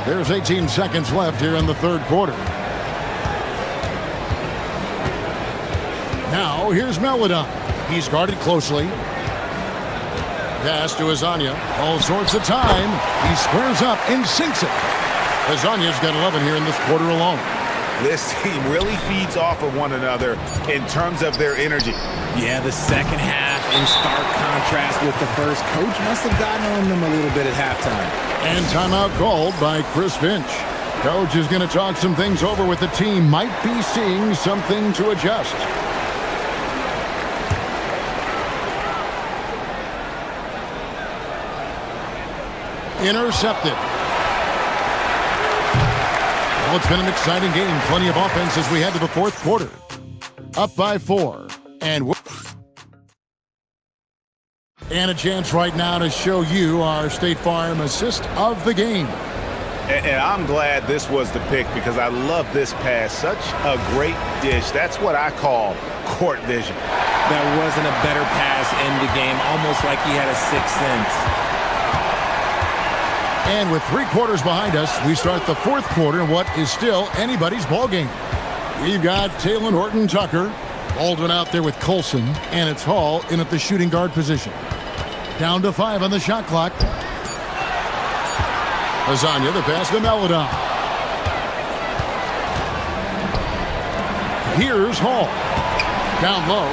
There's 18 seconds left here in the third quarter. Now, here's Melodon. He's guarded closely. Pass to Azania. All sorts of time. He squares up and sinks it. Azania's got 11 here in this quarter alone. This team really feeds off of one another in terms of their energy. Yeah, the second half in stark contrast with the first. Coach must have gotten on them a little bit at halftime. And timeout called by Chris Finch. Coach is going to talk some things over with the team. Might be seeing something to adjust. Intercepted. Well, it's been an exciting game. Plenty of offense as we head to the fourth quarter. Up by 4. And a chance right now to show you our State Farm assist of the game. And I'm glad this was the pick because I love this pass. Such a great dish. That's what I call court vision. There wasn't a better pass in the game, almost like he had a sixth sense. And with 3 quarters behind us, we start the fourth quarter in what is still anybody's ball game. We've got Taylor Horton-Tucker, Baldwin out there with Colson, and it's Hall in at the shooting guard position. Down to 5 on the shot clock. Azania, the pass to Melodon. Here's Hall. Down low.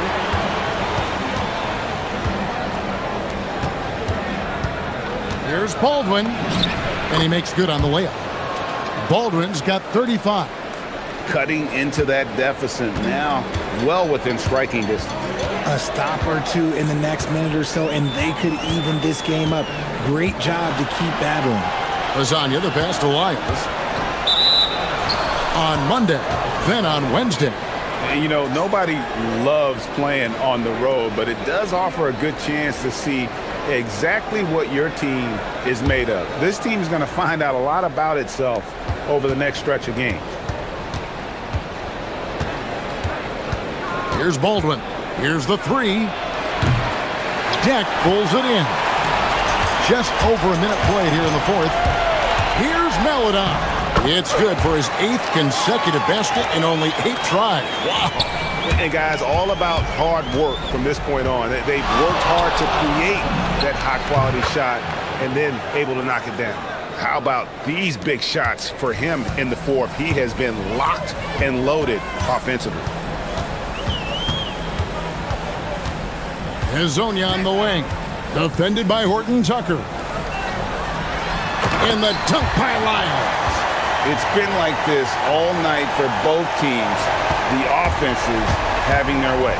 Here's Baldwin, and he makes good on the layup. Baldwin's got 35. Cutting into that deficit now, well within striking distance. A stop or two in the next minute or so, and they could even this game up. Great job to keep battling. Azania, the pass to Lyles. On Monday, then on Wednesday. You know, nobody loves playing on the road, but it does offer a good chance to see exactly what your team is made of. This team is going to find out a lot about itself over the next stretch of games. Here's Baldwin. Here's the 3. Deck pulls it in. Just over a minute played here in the fourth. Here's Melodon. It's good for his 8th consecutive basket in only 8 tries. Wow. And guys, all about hard work from this point on. They've worked hard to create that high-quality shot and then able to knock it down. How about these big shots for him in the fourth? He has been locked and loaded offensively. Hazonia on the wing. Defended by Horton-Tucker. And the dunk by Lyles. It's been like this all night for both teams. The offenses having their way.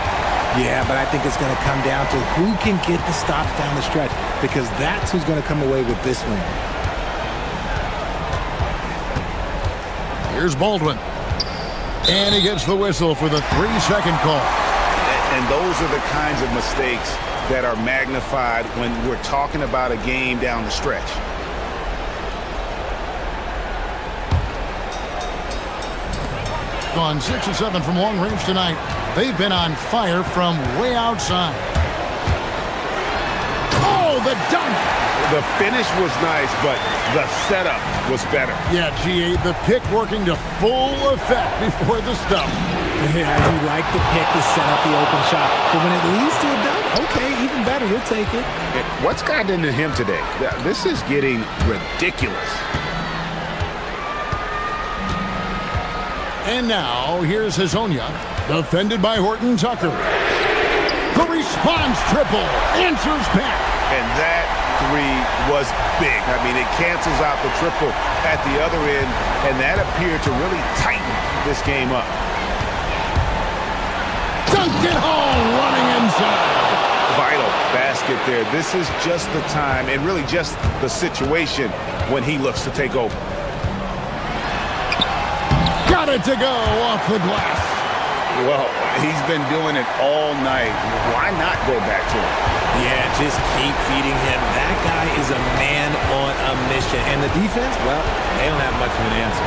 Yeah, but I think it's going to come down to who can get the stops down the stretch, because that's who's going to come away with this win. Here's Baldwin. And he gets the whistle for the 3-second call. And those are the kinds of mistakes that are magnified when we're talking about a game down the stretch. Gone 6 or 7 from long range tonight. They've been on fire from way outside. Oh, the dunk! The finish was nice, but the setup was better. Yeah, GA, the pick working to full effect before the stuff. Yeah, you like the pick to set up the open shot, but when it leads to a dunk, okay, even better, you'll take it. What's gotten into him today? This is getting ridiculous. And now, here's Hazonia, defended by Horton-Tucker. The response triple, answers back. And that 3 was big. I mean, it cancels out the triple at the other end, and that appeared to really tighten this game up. Dunked it home, running inside. Vital basket there. This is just the time, and really just the situation when he looks to take over. Got it to go off the glass. Well, he's been doing it all night. Why not go back to him? Yeah, just keep feeding him. That guy is a man on a mission. And the defense, well, they don't have much of an answer.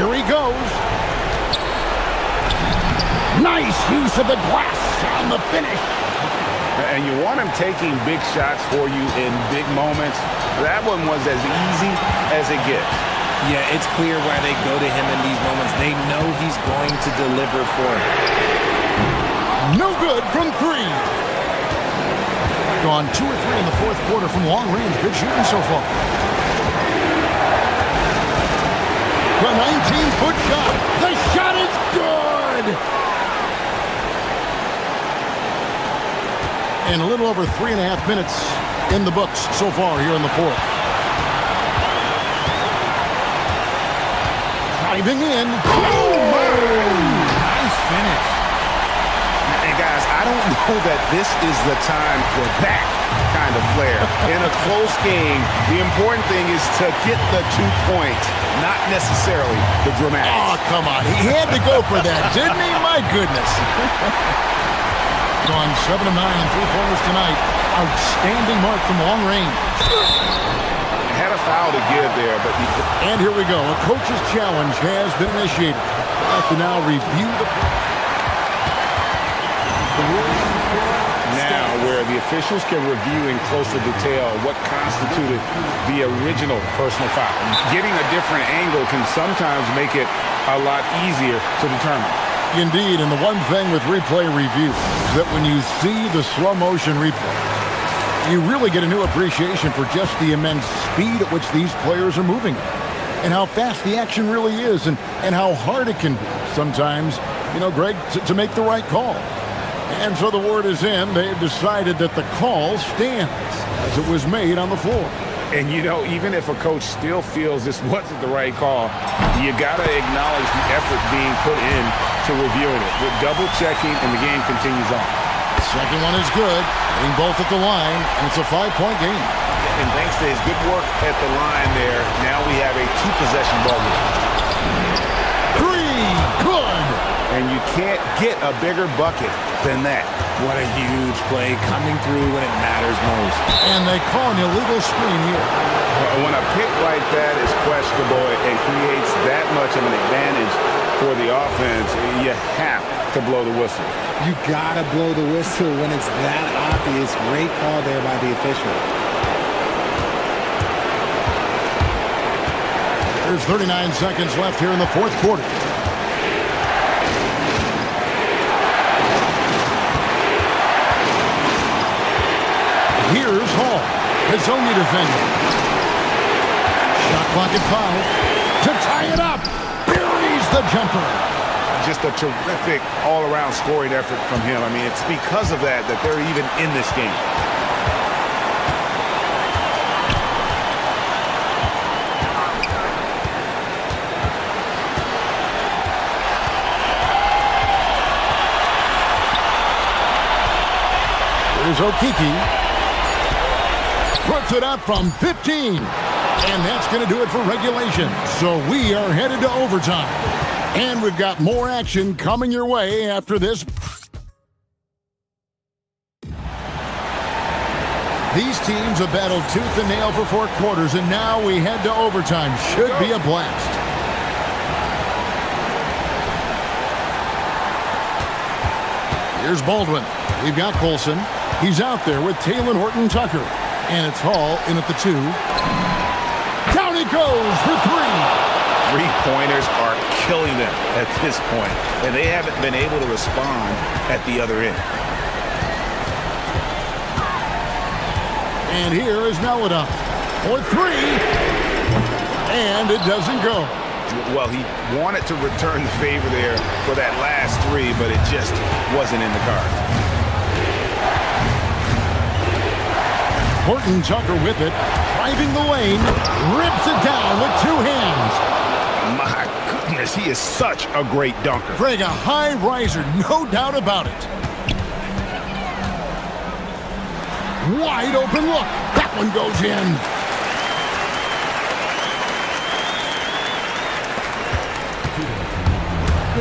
Here he goes. Nice use of the glass on the finish. And you want him taking big shots for you in big moments. That one was as easy as it gets. Yeah, it's clear why they go to him in these moments. They know he's going to deliver for it. No good from three. Gone 2 or 3 in the fourth quarter from long range. Good shooting so far. The 19-foot shot. The shot is good. And a little over 3.5 minutes in the books so far here in the fourth. Driving in. Nice finish. And guys, I don't know that this is the time for that kind of flair. In a close game, the important thing is to get the 2 points, not necessarily the dramatics. Oh, come on. He had to go for that, didn't he? My goodness. Gone 7 of 9 in 3-pointers tonight. Outstanding mark from long range. Had a foul to give there, but and here we go. A coach's challenge has been initiated. We'll have to now review the now where the officials can review in closer detail what constituted the original personal foul. Getting a different angle can sometimes make it a lot easier to determine. Indeed, and the one thing with replay review is that when you see the slow motion replay, you really get a new appreciation for just the immense speed at which these players are moving and how fast the action really is and how hard it can be sometimes, Greg, to make the right call. And so the word is in. They've decided that the call stands as it was made on the floor. And, even if a coach still feels this wasn't the right call, you got to acknowledge the effort being put in to reviewing it. With double-checking, and the game continues on. Second one is good. Hitting both at the line, and it's a 5-point game. And thanks to his good work at the line there, now we have a 2-possession ball game. 3, good. And you can't get a bigger bucket than that. What a huge play coming through when it matters most. And they call an illegal screen here. When a pick like that is questionable and creates that much of an advantage for the offense, you have to blow the whistle. You gotta blow the whistle when it's that obvious. Great call there by the official. There's 39 seconds left here in the fourth quarter. Here's Hall, his only defender. Shot clock at 5 to tie it up. Buries the jumper. Just a terrific all-around scoring effort from him. I mean, it's because of that they're even in this game. Here's Okiki. Puts it up from 15. And that's going to do it for regulation. So we are headed to overtime. And we've got more action coming your way after this. These teams have battled tooth and nail for 4 quarters, and now we head to overtime. Should be a blast. Here's Baldwin. We've got Colson. He's out there with Taylor Horton-Tucker. And it's Hall in at the 2. Down he goes for 3. 3-pointers are killing them at this point, and they haven't been able to respond at the other end. And here is Melida for 3. And it doesn't go. Well, he wanted to return the favor there for that last 3, but it just wasn't in the cards. Horton-Tucker with it, driving the lane, rips it down with 2 hands. My goodness, he is such a great dunker. Greg, a high riser, no doubt about it. Wide open look. That one goes in.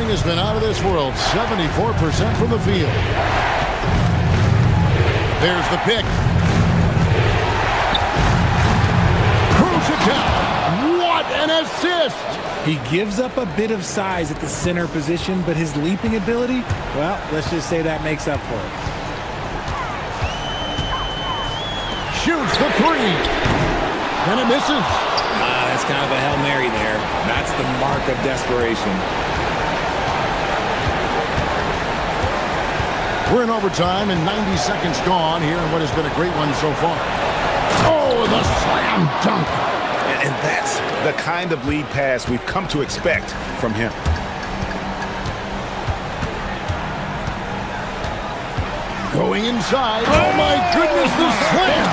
shooting has been out of this world, 74% from the field. There's the pick. Throws it down. What an assist! He gives up a bit of size at the center position, but his leaping ability, well, let's just say that makes up for it. Shoots the three. And it misses. That's kind of a Hail Mary there. That's the mark of desperation. We're in overtime and 90 seconds gone here in what has been a great one so far. Oh, the slam dunk. And that's the kind of lead pass we've come to expect from him. Going inside. Oh, my goodness, the slam.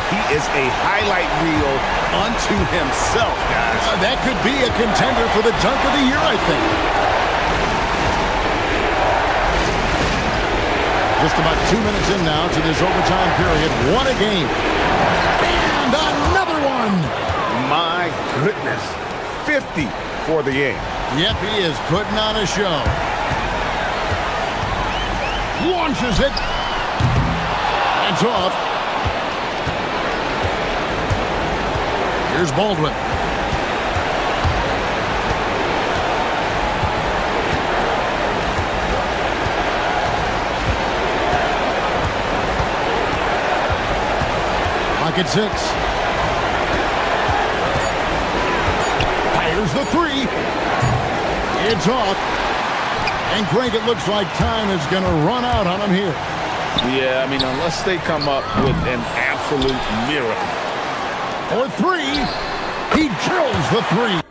He is a highlight reel unto himself, guys. That could be a contender for the dunk of the year, I think. Just about 2 minutes in now to this overtime period. What a game. And another one. My goodness. 50 for the game. Yep, he is putting on a show. Launches it. It's off. Here's Baldwin. Pocket six. Fires the three. It's off. And Greg, it looks like time is going to run out on him here. Yeah, I mean, unless they come up with an absolute miracle. For three. He drills the three.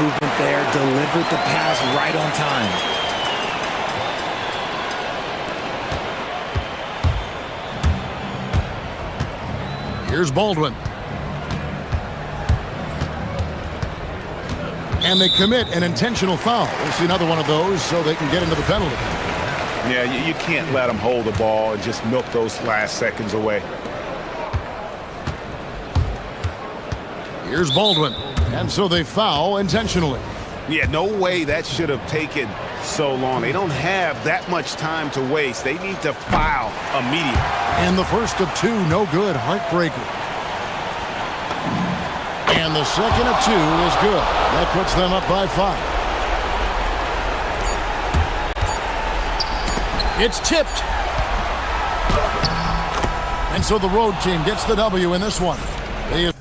movement there, delivered the pass right on time. Here's Baldwin. And they commit an intentional foul. We'll see another one of those so they can get into the penalty. Yeah, you can't let them hold the ball and just milk those last seconds away. Here's Baldwin. And so they foul intentionally. Yeah, no way that should have taken so long. They don't have that much time to waste. They need to foul immediately. And the first of two, no good. Heartbreaker. And the second of two is good. That puts them up by 5. It's tipped. And so the road team gets the W in this one. They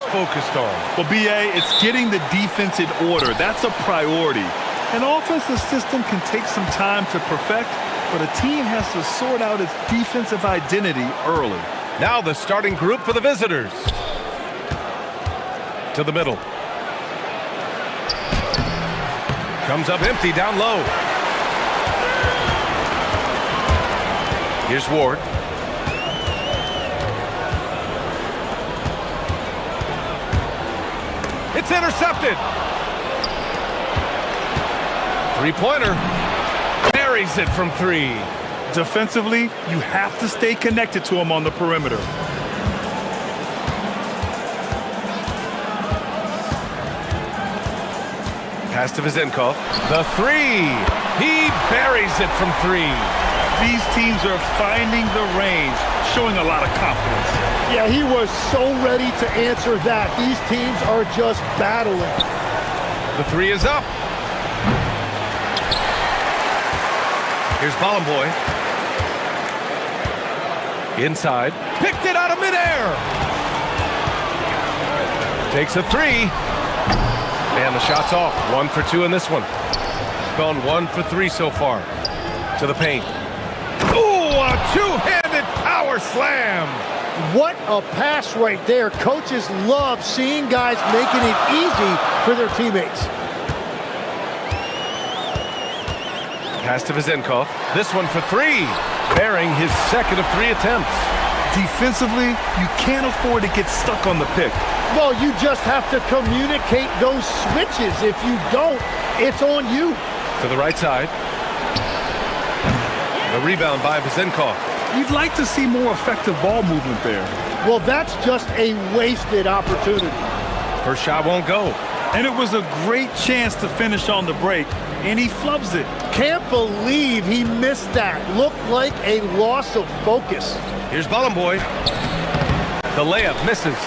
focused on. Well, BA, it's getting the defense in order. That's a priority. An offensive system can take some time to perfect, but a team has to sort out its defensive identity early. Now the starting group for the visitors. To the middle. Comes up empty down low. Here's Ward. It's intercepted. Three-pointer. Buries it from three. Defensively, you have to stay connected to him on the perimeter. Pass to Vizenkov. The three. He buries it from three. These teams are finding the range, showing a lot of confidence. Yeah, he was so ready to answer that. These teams are just battling. The three is up. Here's Bolomboy. Inside. Picked it out of midair. Takes a three. And the shot's off. 1 for 2 in this one. Gone 1 for 3 so far. To the paint. Ooh, a two-handed power slam. What a pass right there. Coaches love seeing guys making it easy for their teammates. Pass to Vizenkov. This one for 3. Bearing his second of 3 attempts. Defensively, you can't afford to get stuck on the pick. Well, you just have to communicate those switches. If you don't, it's on you. To the right side. The rebound by Vizenkov. You'd like to see more effective ball movement there. Well, that's just a wasted opportunity. First shot won't go. And it was a great chance to finish on the break, and he flubs it. Can't believe he missed that. Looked like a loss of focus. Here's Bolomboy. The layup misses.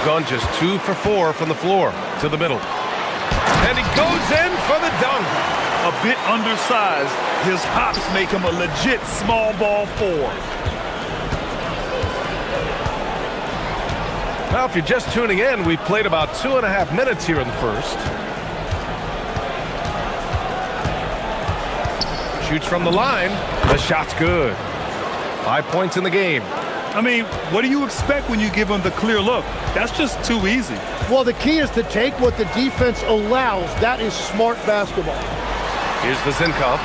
Gone just 2 for 4 from the floor to the middle. And he goes in for the dunk. A bit undersized, his hops make him a legit small ball 4. Now, if you're just tuning in, we've played about 2.5 minutes here in the first. Shoots from the line. The shot's good. 5 points in the game. I mean, what do you expect when you give him the clear look? That's just too easy. Well, the key is to take what the defense allows. That is smart basketball. Here's Vizenkov.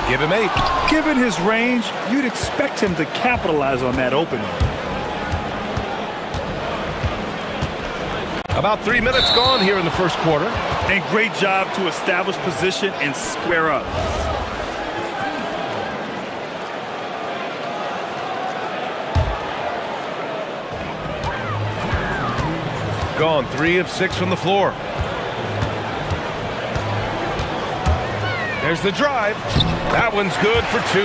Give him 8. Given his range, you'd expect him to capitalize on that opening. About 3 minutes gone here in the first quarter. And great job to establish position and square up. Gone 3 of 6 from the floor. There's the drive. That one's good for 2.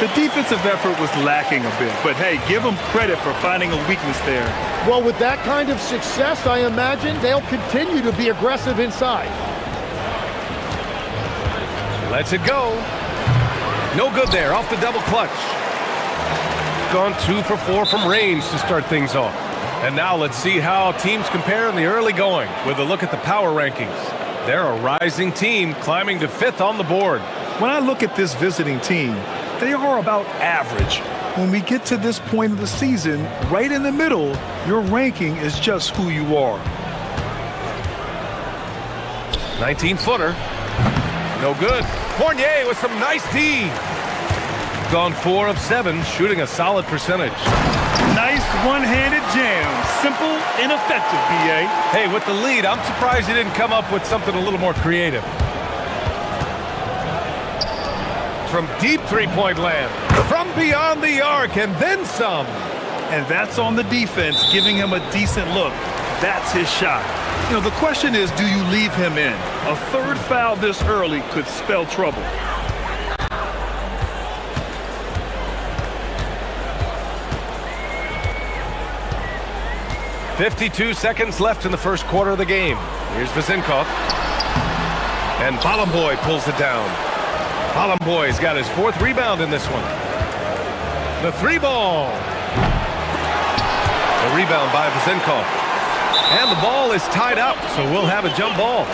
The defensive effort was lacking a bit, but hey, give them credit for finding a weakness there. Well, with that kind of success, I imagine they'll continue to be aggressive inside. Lets it go. No good there, off the double clutch. Gone 2 for 4 from range to start things off. And now let's see how teams compare in the early going with a look at the power rankings. They're a rising team climbing to 5th on the board. When I look at this visiting team, they are about average. When we get to this point of the season, right in the middle, your ranking is just who you are. 19-footer. No good. Fournier with some nice D. Gone 4 of 7, shooting a solid percentage. Nice one-handed jam. Simple and effective, BA. Hey, with the lead, I'm surprised he didn't come up with something a little more creative. From deep three-point land. From beyond the arc, and then some. And that's on the defense, giving him a decent look. That's his shot. You know, the question is, do you leave him in? A third foul this early could spell trouble. .52 seconds left in the first quarter of the game. Here's Vizenkov. And Bolomboy pulls it down. Bolomboy's got his 4th rebound in this one. The 3 ball. The rebound by Vizenkov. And the ball is tied up, so we'll have a jump ball.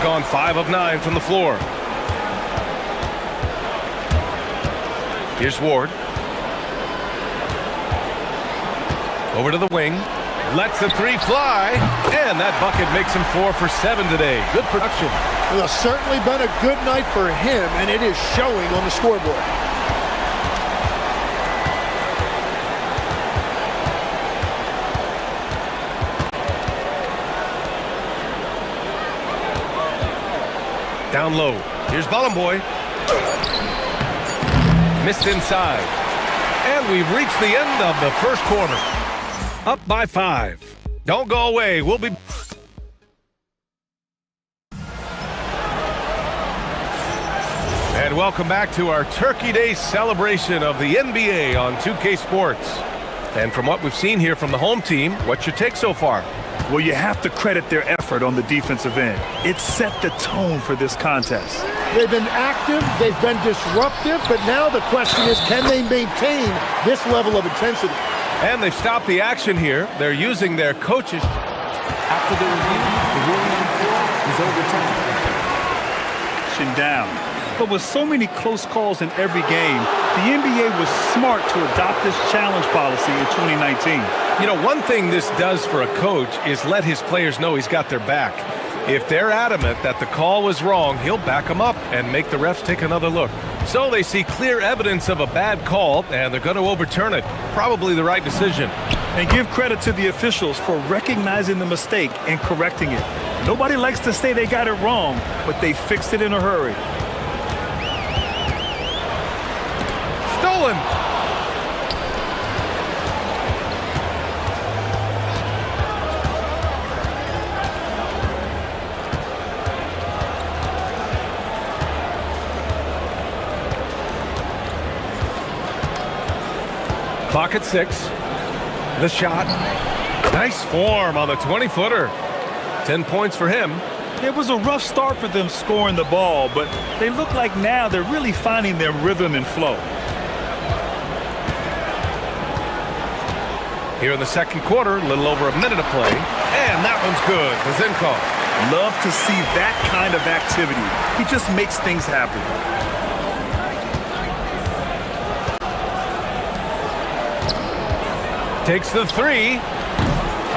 Gone 5 of 9 from the floor. Here's Ward. Over to the wing. Lets the three fly. And that bucket makes him 4 for 7 today. Good production. Well, it's certainly been a good night for him, and it is showing on the scoreboard. Down low. Here's Ballenboy. Missed inside. And we've reached the end of the first quarter. Up by 5. Don't go away. We'll be... And welcome back to our Turkey Day celebration of the NBA on 2K Sports. And from what we've seen here from the home team, what's your take so far? Well, you have to credit their effort on the defensive end. It set the tone for this contest. They've been active, they've been disruptive, but now the question is, can they maintain this level of intensity? And they've stopped the action here. They're using their coaches. After the review, the ruling on the floor is overturned. Down. But with so many close calls in every game, the NBA was smart to adopt this challenge policy in 2019. You know, one thing this does for a coach is let his players know he's got their back. If they're adamant that the call was wrong, he'll back them up and make the refs take another look. So they see clear evidence of a bad call, and they're going to overturn it. Probably the right decision. And give credit to the officials for recognizing the mistake and correcting it. Nobody likes to say they got it wrong, but they fixed it in a hurry. Stolen! Clock at 6. The shot. Nice form on the 20-footer. 10 points for him. It was a rough start for them scoring the ball, but they look like now they're really finding their rhythm and flow. Here in the second quarter, a little over a minute of play. And that one's good. Vizenkov. Love to see that kind of activity. He just makes things happen. Takes the three.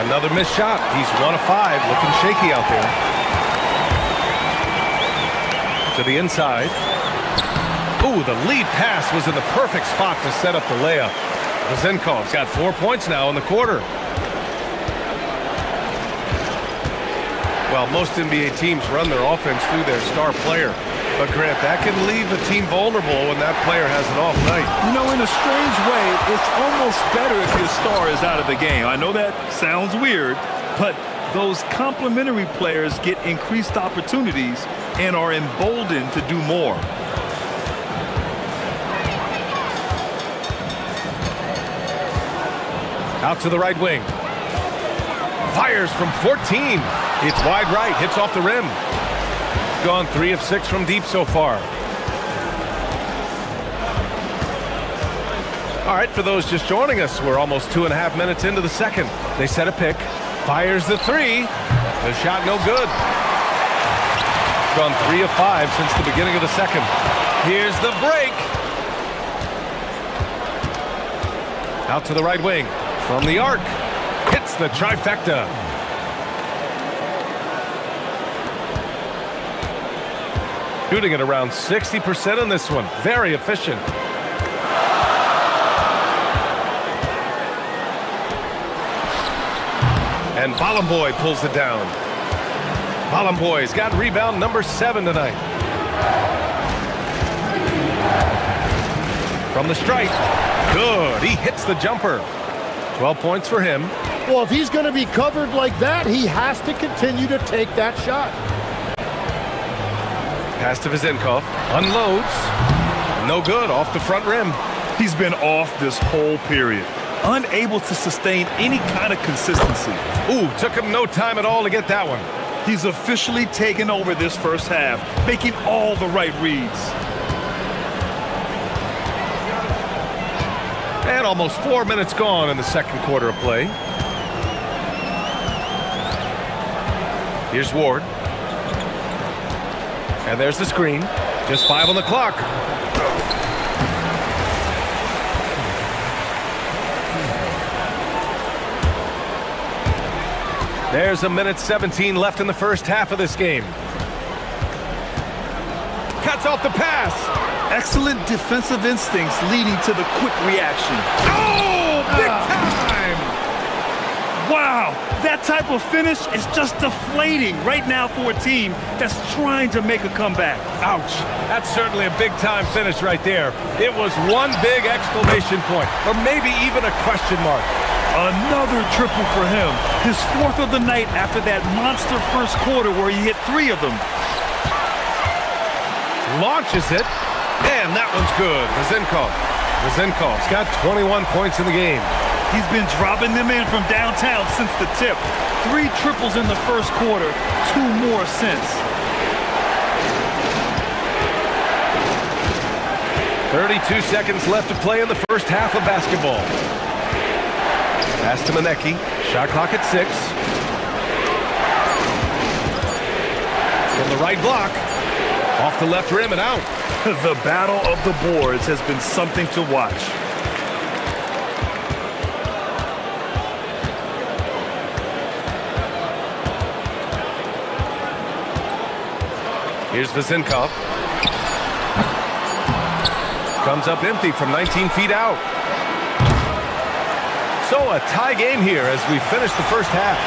Another missed shot. He's 1 of 5. Looking shaky out there. To the inside. Ooh, the lead pass was in the perfect spot to set up the layup. Vizenkov's got 4 points now in the quarter. Well, most NBA teams run their offense through their star player. But, Grant, that can leave a team vulnerable when that player has an off night. You know, in a strange way, it's almost better if your star is out of the game. I know that sounds weird, but those complementary players get increased opportunities and are emboldened to do more. Out to the right wing. Fires from 14. It's wide right. Hits off the rim. Gone 3 of 6 from deep so far. All right, for those just joining us, we're almost 2.5 minutes into the second. They set a pick. Fires the 3. The shot no good. Gone 3 of 5 since the beginning of the second. Here's the break. Out to the right wing. From the arc. Hits the trifecta. Shooting at around 60% on this one. Very efficient. And Ballenboy pulls it down. Ballenboy's got rebound number 7 tonight. From the stripe. Good. He hits the jumper. 12 points for him. Well, if he's going to be covered like that, he has to continue to take that shot. Pass to Vizenkov. Unloads. No good. Off the front rim. He's been off this whole period. unable to sustain any kind of consistency. Ooh, took him no time at all to get that one. He's officially taken over this first half, making all the right reads. And almost 4 minutes gone in the second quarter of play. Here's Ward. And there's the screen. Just 5 on the clock. There's a minute 17 left in the first half of this game. Cuts off the pass. Excellent defensive instincts leading to the quick reaction. Oh, big time! Wow, that type of finish is just deflating right now for a team that's trying to make a comeback. Ouch. That's certainly a big-time finish right there. It was one big exclamation point, or maybe even a question mark. Another triple for him. His 4th of the night after that monster first quarter where he hit 3 of them. Launches it, and that one's good. Vezinkov's got 21 points in the game. He's been dropping them in from downtown since the tip. 3 triples in the first quarter, 2 more since. 32 seconds left to play in the first half of basketball. Pass to Manecki. Shot clock at 6. From the right block. Off the left rim and out. The battle of the boards has been something to watch. Here's Vezinkov. Comes up empty from 19 feet out. So a tie game here as we finish the first half.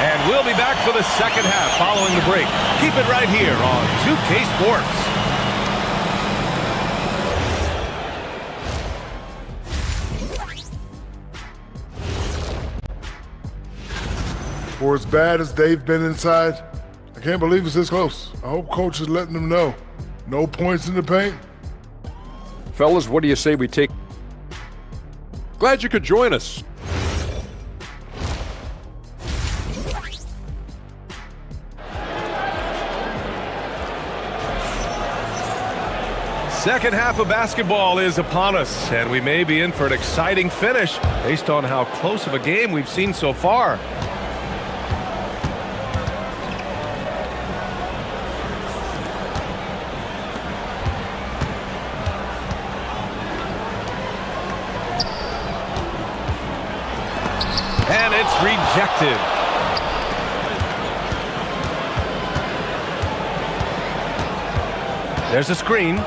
And we'll be back for the second half following the break. Keep it right here on 2K Sports. For as bad as they've been inside, I can't believe it's this close. I hope coach is letting them know. No points in the paint. Fellas, what do you say we take? Glad you could join us. Second half of basketball is upon us, and we may be in for an exciting finish based on how close of a game we've seen so far. And it's rejected. There's a screen.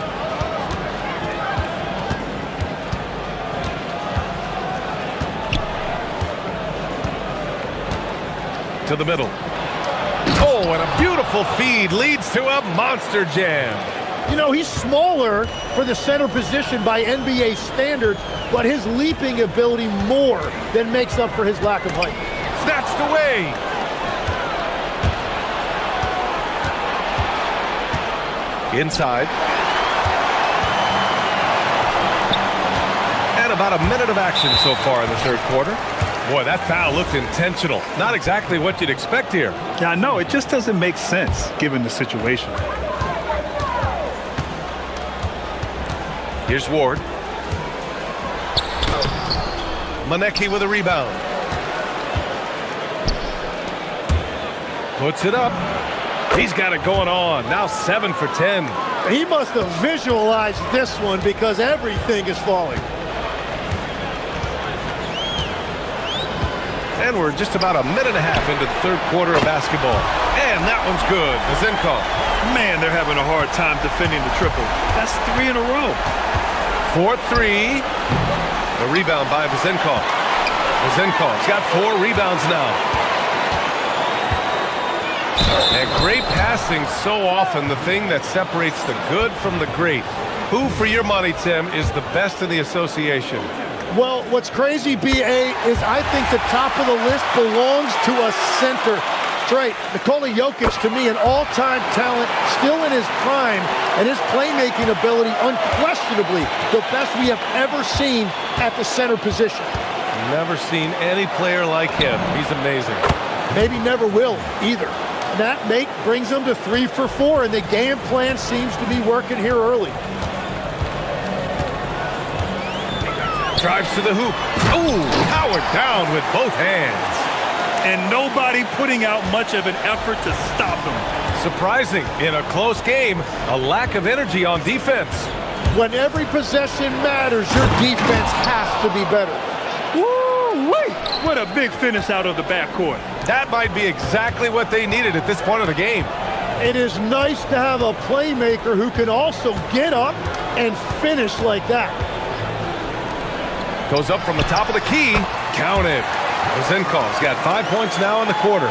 To the middle. Oh, and a beautiful feed leads to a monster jam. You know, he's smaller for the center position by NBA standards, but his leaping ability more than makes up for his lack of height. Snatched away. Inside. And about a minute of action so far in the third quarter. Boy, that foul looked intentional. Not exactly what you'd expect here. Yeah, I know. It just doesn't make sense given the situation. Here's Ward. Manecki with a rebound. Puts it up. He's got it going on. Now 7 for 10. He must have visualized this one because everything is falling. And we're just about a minute and a half into the third quarter of basketball. And that one's good. Vezinkov. Man, they're having a hard time defending the triple. That's 3 in a row. 4-3. The rebound by Vezinkov. Vezinkov's got 4 rebounds now. And great passing, so often the thing that separates the good from the great. Who, for your money, Tim, is the best in the association? Well, what's crazy, B.A., is I think the top of the list belongs to a center. Straight. Nikola Jokic, to me, an all-time talent, still in his prime, and his playmaking ability, unquestionably, the best we have ever seen at the center position. Never seen any player like him. He's amazing. Maybe never will either. And that make brings them to 3 for 4, and the game plan seems to be working here early. Drives to the hoop. Ooh, powered down with both hands. And nobody putting out much of an effort to stop him. Surprising, in a close game, a lack of energy on defense. When every possession matters, your defense has to be better. Woo-wee! What a big finish out of the backcourt. That might be exactly what they needed at this point of the game. It is nice to have a playmaker who can also get up and finish like that. Goes up from the top of the key. Counted. Zenkov's got 5 points now in the quarter.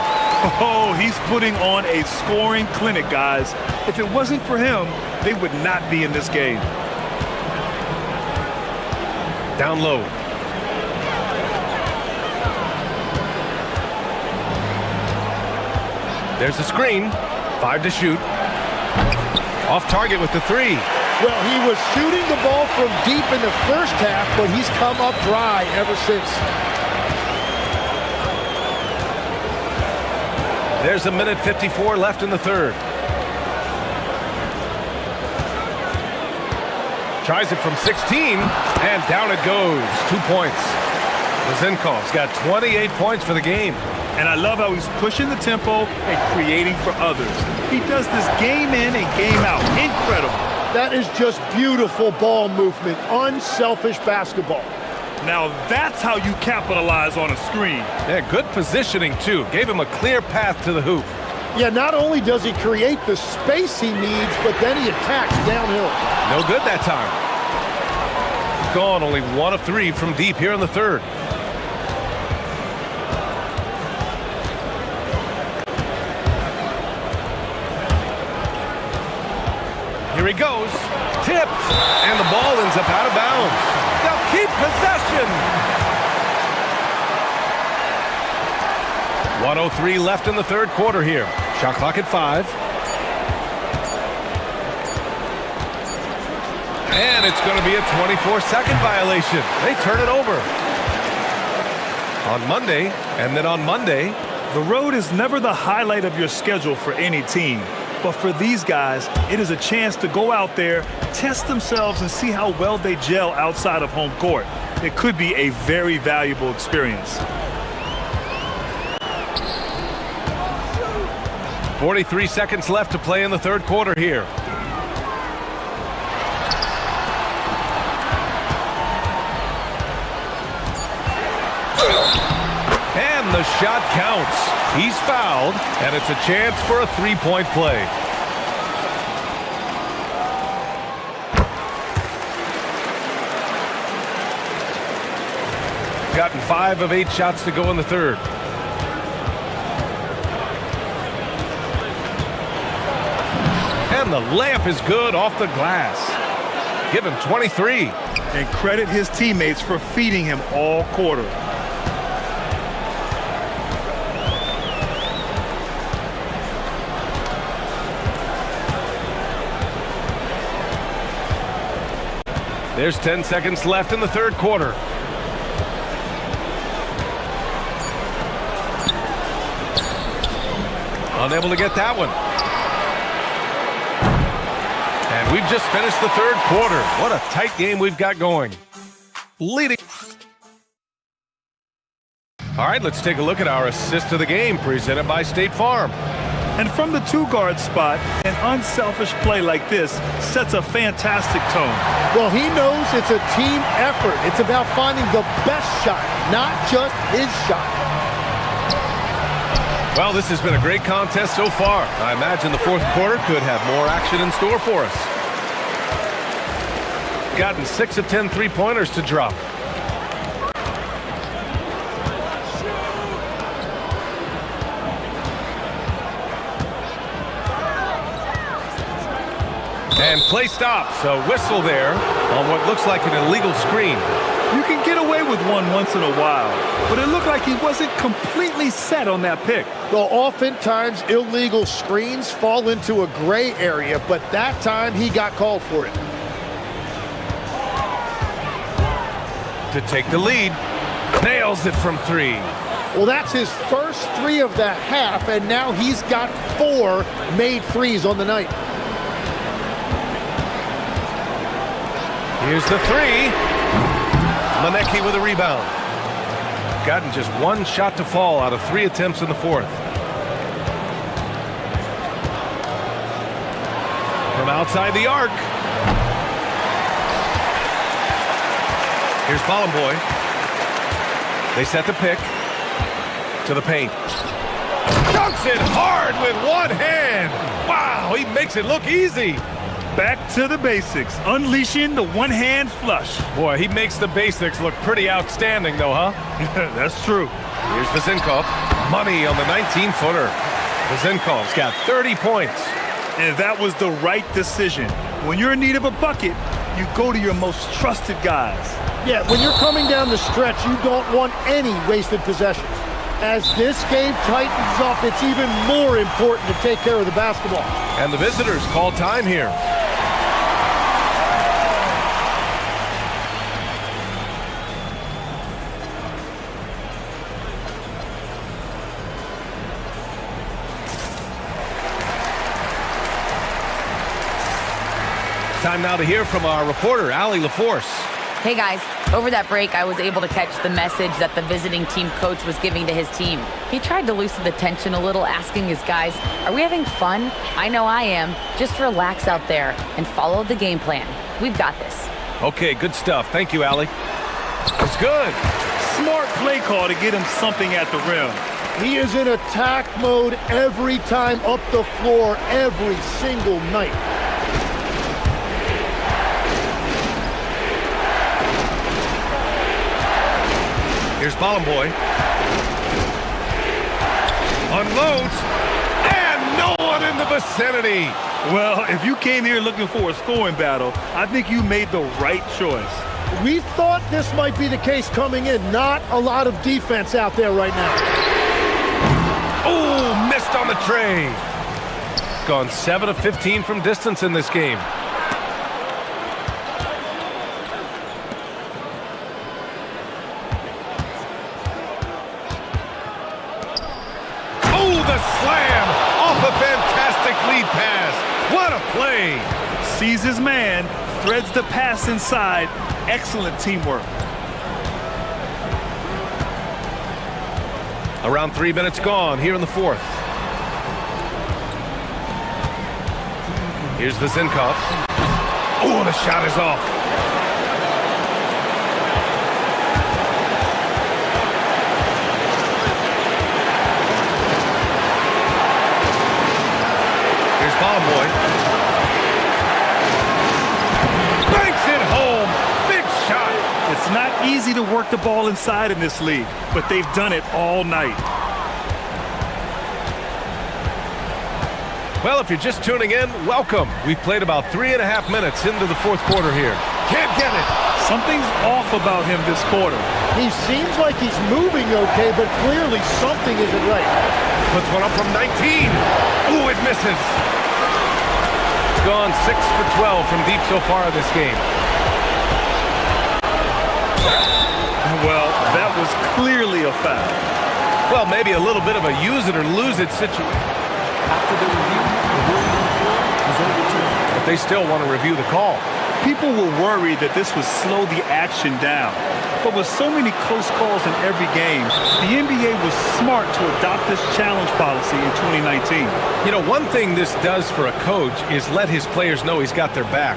Oh, he's putting on a scoring clinic, guys. If it wasn't for him, they would not be in this game. Down low. There's a screen. 5 to shoot. Off target with the 3. Well, he was shooting the ball from deep in the first half, but he's come up dry ever since. There's a minute 54 left in the third. Tries it from 16, and down it goes. 2 points. Zenkov's got 28 points for the game. And I love how he's pushing the tempo and creating for others. He does this game in and game out. Incredible. That is just beautiful ball movement, unselfish basketball. Now that's how you capitalize on a screen. Yeah, good positioning, too. Gave him a clear path to the hoop. Yeah, not only does he create the space he needs, but then he attacks downhill. No good that time. Gone only 1 of 3 from deep here in the third. Here he goes. Tipped. And the ball ends up out of bounds. They'll keep possession. 1:03 left in the third quarter here. Shot clock at 5. And it's going to be a 24-second violation. They turn it over. On Monday, and then on Monday. The road is never the highlight of your schedule for any team. But for these guys, it is a chance to go out there, test themselves, and see how well they gel outside of home court. It could be a very valuable experience. 43 seconds left to play in the third quarter here. And the shot counts. He's fouled, and it's a chance for a three-point play. Gotten 5 of 8 shots to go in the third. And the layup is good off the glass. Give him 23. And credit his teammates for feeding him all quarter. There's 10 seconds left in the third quarter. Unable to get that one. And we've just finished the third quarter. What a tight game we've got going. Leading. All right, let's take a look at our assist of the game presented by State Farm. And from the two-guard spot, an unselfish play like this sets a fantastic tone. Well, he knows it's a team effort. It's about finding the best shot, not just his shot. Well, this has been a great contest so far. I imagine the fourth quarter could have more action in store for us. Gotten 6 of 10 three-pointers to drop. And play stops. A whistle there on what looks like an illegal screen. You can get away with one once in a while, but it looked like he wasn't completely set on that pick. Well, oftentimes illegal screens fall into a gray area, but that time he got called for it. To take the lead. Nails it from 3. Well, that's his first 3 of the half, and now he's got 4 made threes on the night. Here's the 3. Manecki with a rebound. Gotten just 1 shot to fall out of 3 attempts in the 4th. From outside the arc. Here's Bollenboy. They set the pick to the paint. Dunks it hard with 1 hand. Wow, he makes it look easy. Back to the basics, unleashing the one-hand flush. Boy, he makes the basics look pretty outstanding, though, huh? That's true. Here's Vezinkov. Money on the 19-footer. Vezinkov's got 30 points. And that was the right decision. When you're in need of a bucket, you go to your most trusted guys. Yeah, when you're coming down the stretch, you don't want any wasted possessions. As this game tightens up, it's even more important to take care of the basketball. And the visitors call time here. Time now to hear from our reporter, Allie LaForce. Hey guys, over that break, I was able to catch the message that the visiting team coach was giving to his team. He tried to loosen the tension a little, asking his guys, are we having fun? I know I am. Just relax out there and follow the game plan. We've got this. Okay, good stuff. Thank you, Allie. It's good. Smart play call to get him something at the rim. He is in attack mode every time up the floor, every single night. Here's Bollenboy. Unloads. And no one in the vicinity. Well, if you came here looking for a scoring battle, I think you made the right choice. We thought this might be the case coming in. Not a lot of defense out there right now. Oh, missed on the tray. Gone 7 of 15 from distance in this game. The slam off a fantastic lead pass. What a play. Sees his man, threads the pass inside. Excellent teamwork. Around 3 minutes gone here in the 4th. Here's Vezinkov. Oh, the shot is off. Bollenboy. Banks it home. Big shot. It's not easy to work the ball inside in this league, but they've done it all night. Well, if you're just tuning in, welcome. We've played about 3.5 minutes into the 4th quarter here. Can't get it. Something's off about him this quarter. He seems like he's moving okay, but clearly something isn't right. Puts one up from 19. Ooh, it misses. Gone 6 for 12 from deep so far in this game. Well, that was clearly a foul. Well, maybe a little bit of a use it or lose it situation. After the review, the ruling on the floor is overturned. But they still want to review the call. People were worried that this would slow the action down. But with so many close calls in every game, the NBA was smart to adopt this challenge policy in 2019. You know, one thing this does for a coach is let his players know he's got their back.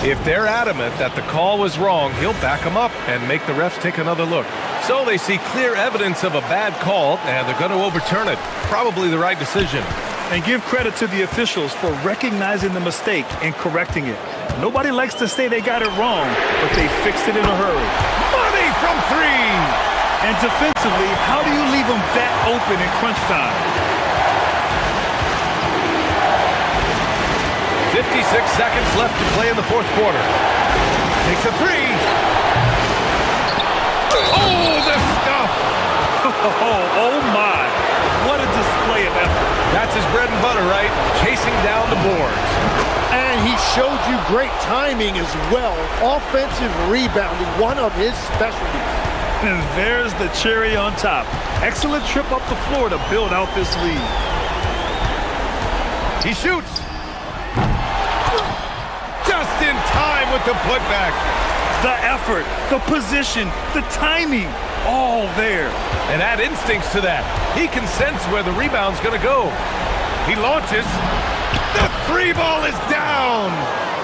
If they're adamant that the call was wrong, he'll back them up and make the refs take another look. So they see clear evidence of a bad call, and they're going to overturn it. Probably the right decision. And give credit to the officials for recognizing the mistake and correcting it. Nobody likes to say they got it wrong, but they fixed it in a hurry. Money from 3! And defensively, how do you leave them that open in crunch time? 56 seconds left to play in the 4th quarter. Takes a 3. Oh, the stuff! Oh my! What a display of effort. That's his bread and butter, right? Chasing down the boards. And he showed you great timing as well. Offensive rebounding, one of his specialties. And there's the cherry on top. Excellent trip up the floor to build out this lead. He shoots. Just in time with the putback. The effort, the position, the timing, all there. And add instincts to that. He can sense where the rebound's going to go. He launches. The free ball is down.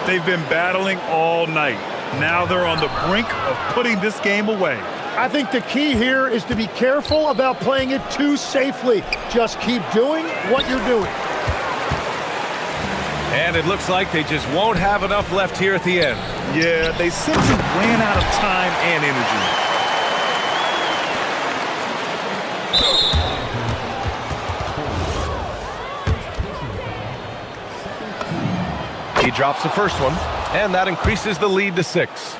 They've been battling all night. Now they're on the brink of putting this game away. I think the key here is to be careful about playing it too safely. Just keep doing what you're doing. And it looks like they just won't have enough left here at the end. Yeah, they simply ran out of time and energy. He drops the first one, and that increases the lead to 6.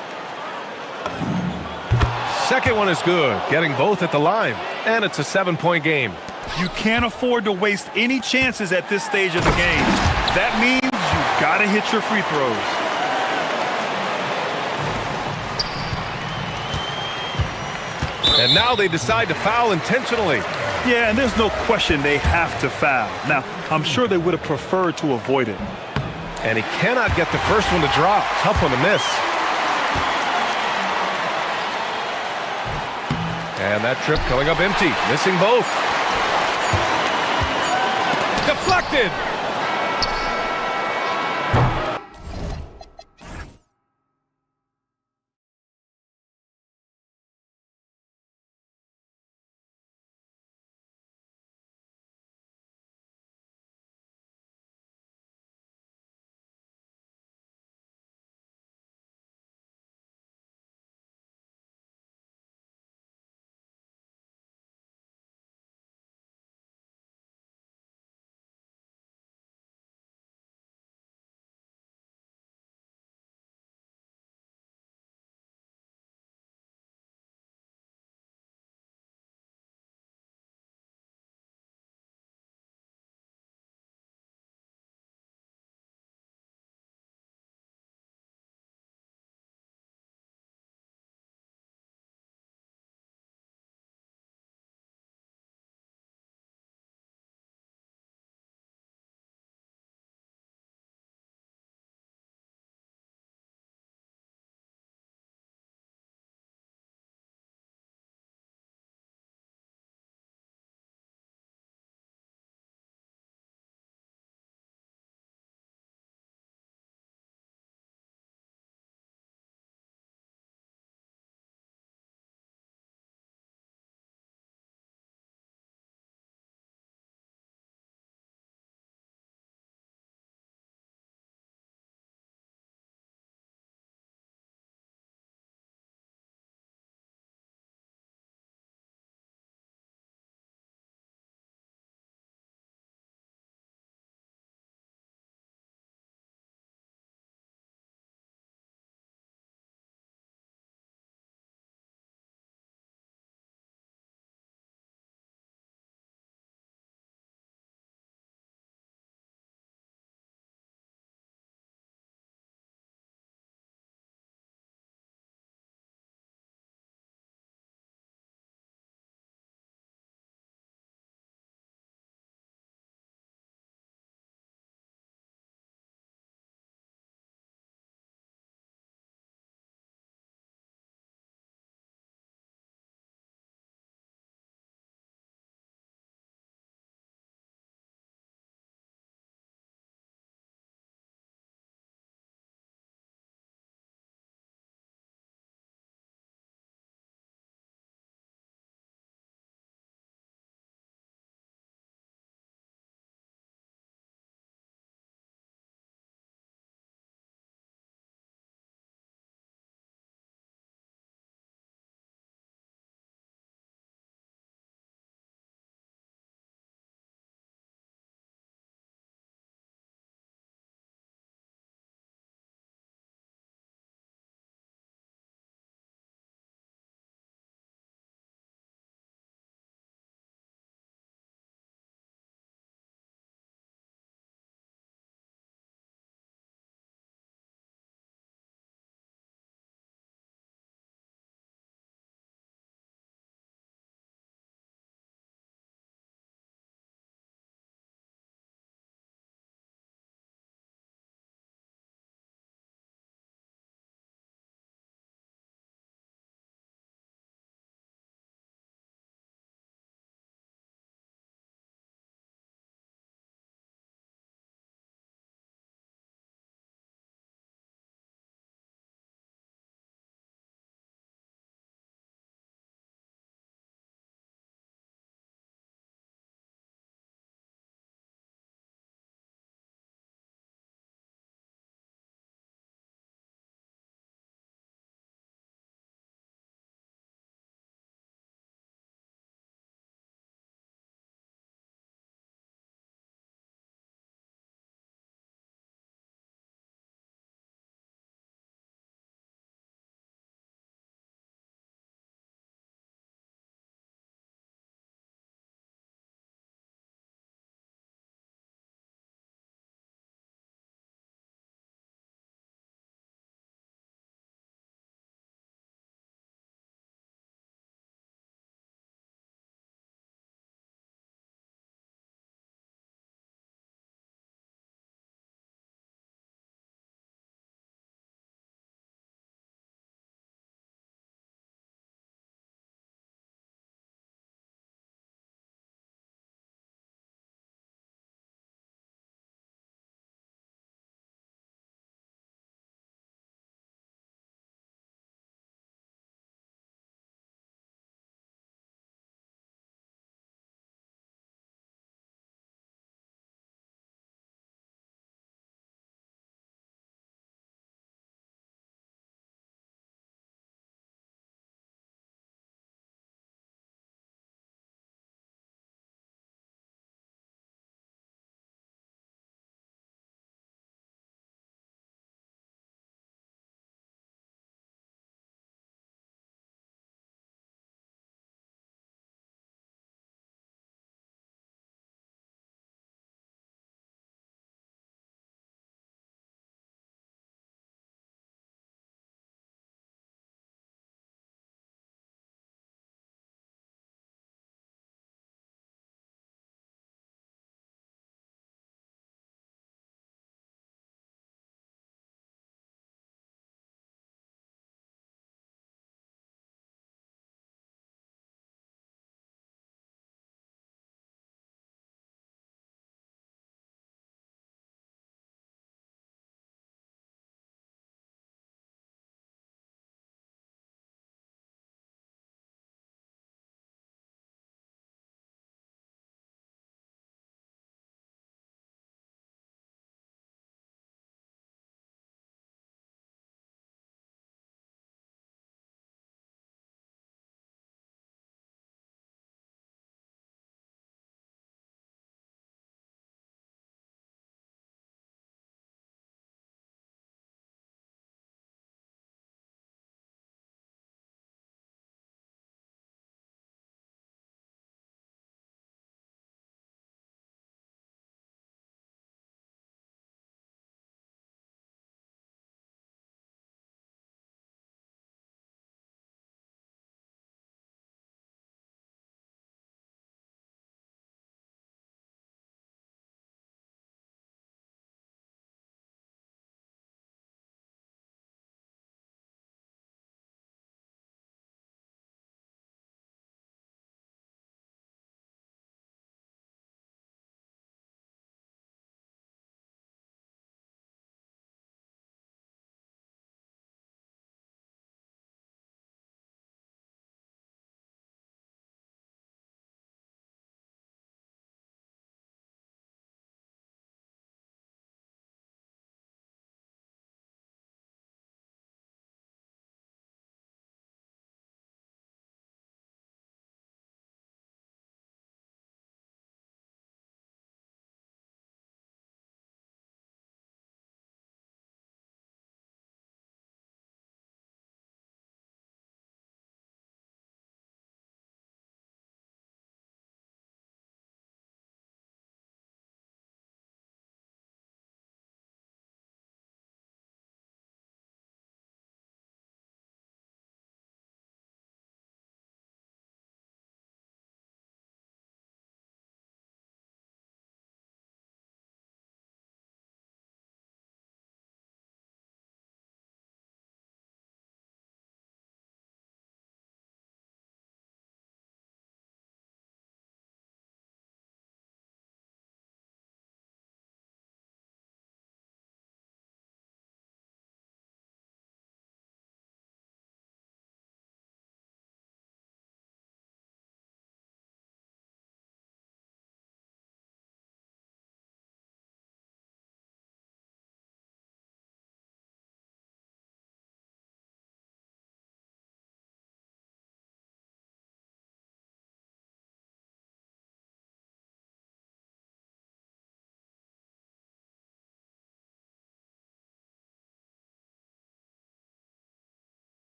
Second one is good, getting both at the line, and it's a 7-point game. You can't afford to waste any chances at this stage of the game. That means you've got to hit your free throws. And now they decide to foul intentionally. Yeah, and there's no question they have to foul. Now, I'm sure they would have preferred to avoid it. And he cannot get the first one to drop. Tough one to miss. And that trip coming up empty, missing both. Deflected.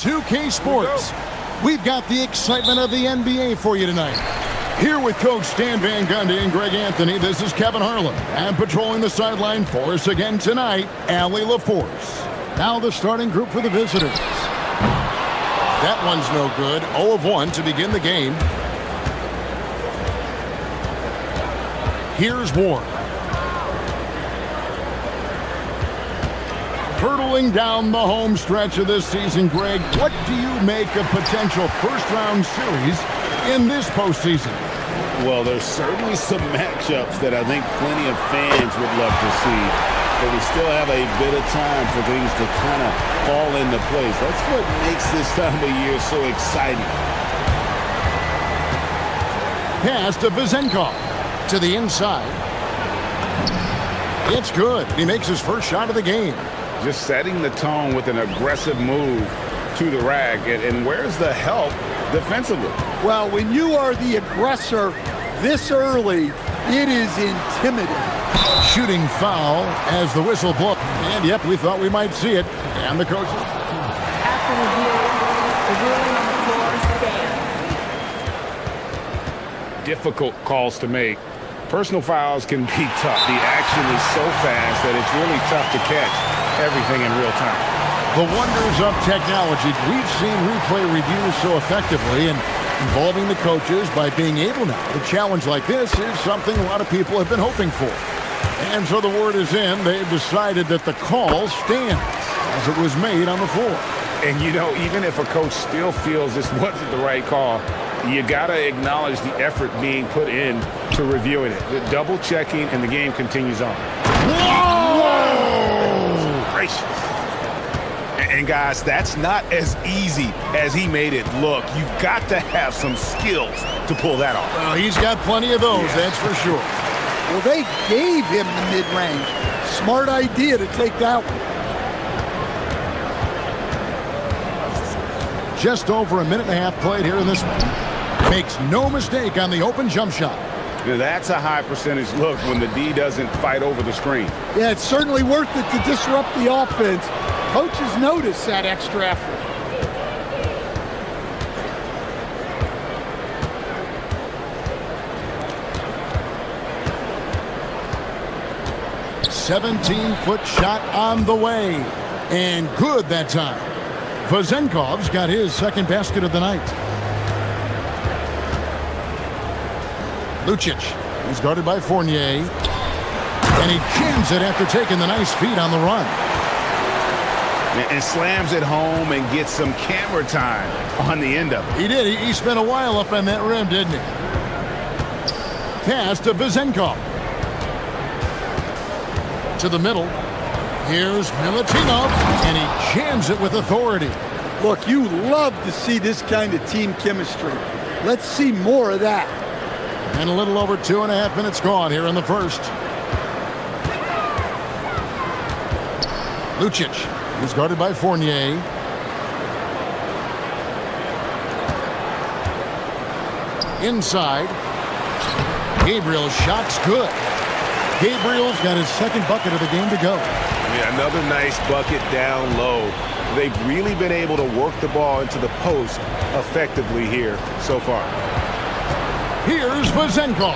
2K Sports. We've got the excitement of the NBA for you tonight. Here with Coach Stan Van Gundy and Greg Anthony, this is Kevin Harlan. And patrolling the sideline for us again tonight, Allie LaForce. Now the starting group for the visitors. That one's no good. 0 of 1 to begin the game. Here's Warren. Hurtling down the home stretch of this season, Greg, what do you make of potential first-round series in this postseason? Well, there's certainly some matchups that I think plenty of fans would love to see, but we still have a bit of time for things to kind of fall into place. That's what makes this time of year so exciting. Pass to Vezenkov to the inside. It's good. He makes his first shot of the game. Just setting the tone with an aggressive move to the rack. And where's the help defensively? Well, when you are the aggressor this early, it is intimidating. Shooting foul as the whistle blows. And yep, we thought we might see it. And the coaches. After review, the ruling on the floor stands. Difficult calls to make. Personal fouls can be tough. The action is so fast that it's really tough to catch everything in real time. The wonders of technology. We've seen replay reviews so effectively, and involving the coaches by being able now to challenge like this is something a lot of people have been hoping for. And so the word is in. They've decided that the call stands as it was made on the floor. And you know, even if a coach still feels this wasn't the right call, you got to acknowledge the effort being put in to reviewing it. The double checking, and the game continues on. Whoa! Gracious. And guys, that's not as easy as he made it look. You've got to have some skills to pull that off. Well, he's got plenty of those, that's for sure. Well, they gave him the mid-range. Smart idea to take that one. Just over a minute and a half played here in this one. Makes no mistake on the open jump shot. Now, that's a high percentage look when the D doesn't fight over the screen. Yeah, it's certainly worth it to disrupt the offense. Coaches notice that extra effort. $17-foot shot on the way. And good that time. Vezenkov's got his second basket of the night. Lucic is guarded by Fournier. And he jams it after taking the nice feed on the run. And slams it home and gets some camera time on the end of it. He did. He spent a while up on that rim, didn't he? Pass to Vezenkov. To the middle. Here's Milutinov, and he jams it with authority. Look, you love to see this kind of team chemistry. Let's see more of that. And a little over 2.5 minutes gone here in the first. Lucic is guarded by Fournier. Inside. Gabriel's shot's good. Gabriel's got his second bucket of the game to go. Yeah, another nice bucket down low. They've really been able to work the ball into the post effectively here so far. Here's Vezenkov.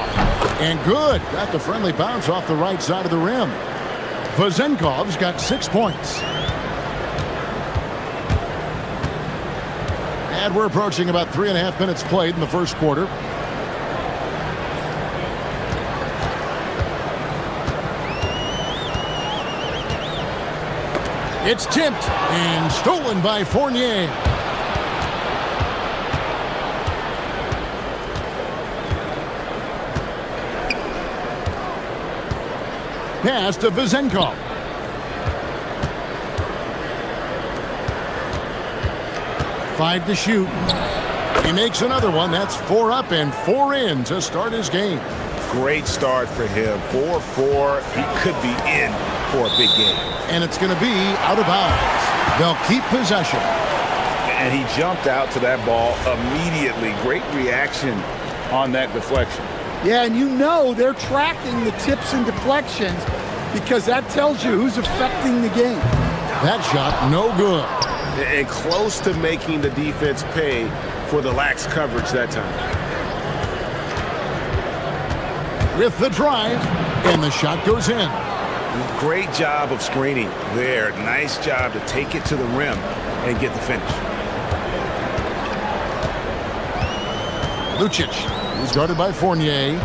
And good. Got the friendly bounce off the right side of the rim. Vezenkov's got 6 points. And we're approaching about 3.5 minutes played in the first quarter. It's tipped and stolen by Fournier. Pass to Vezenkov. Five to shoot. He makes another one. That's 4 up and 4 in to start his game. Great start for him. 4-4. He could be in for a big game. And it's going to be out of bounds. They'll keep possession. And he jumped out to that ball immediately. Great reaction on that deflection. Yeah, and you know they're tracking the tips and deflections because that tells you who's affecting the game. That shot, no good. and close to making the defense pay for the lax coverage that time. With the drive, and the shot goes in. Great job of screening there. Nice job to take it to the rim and get the finish. Lucic, he's guarded by Fournier.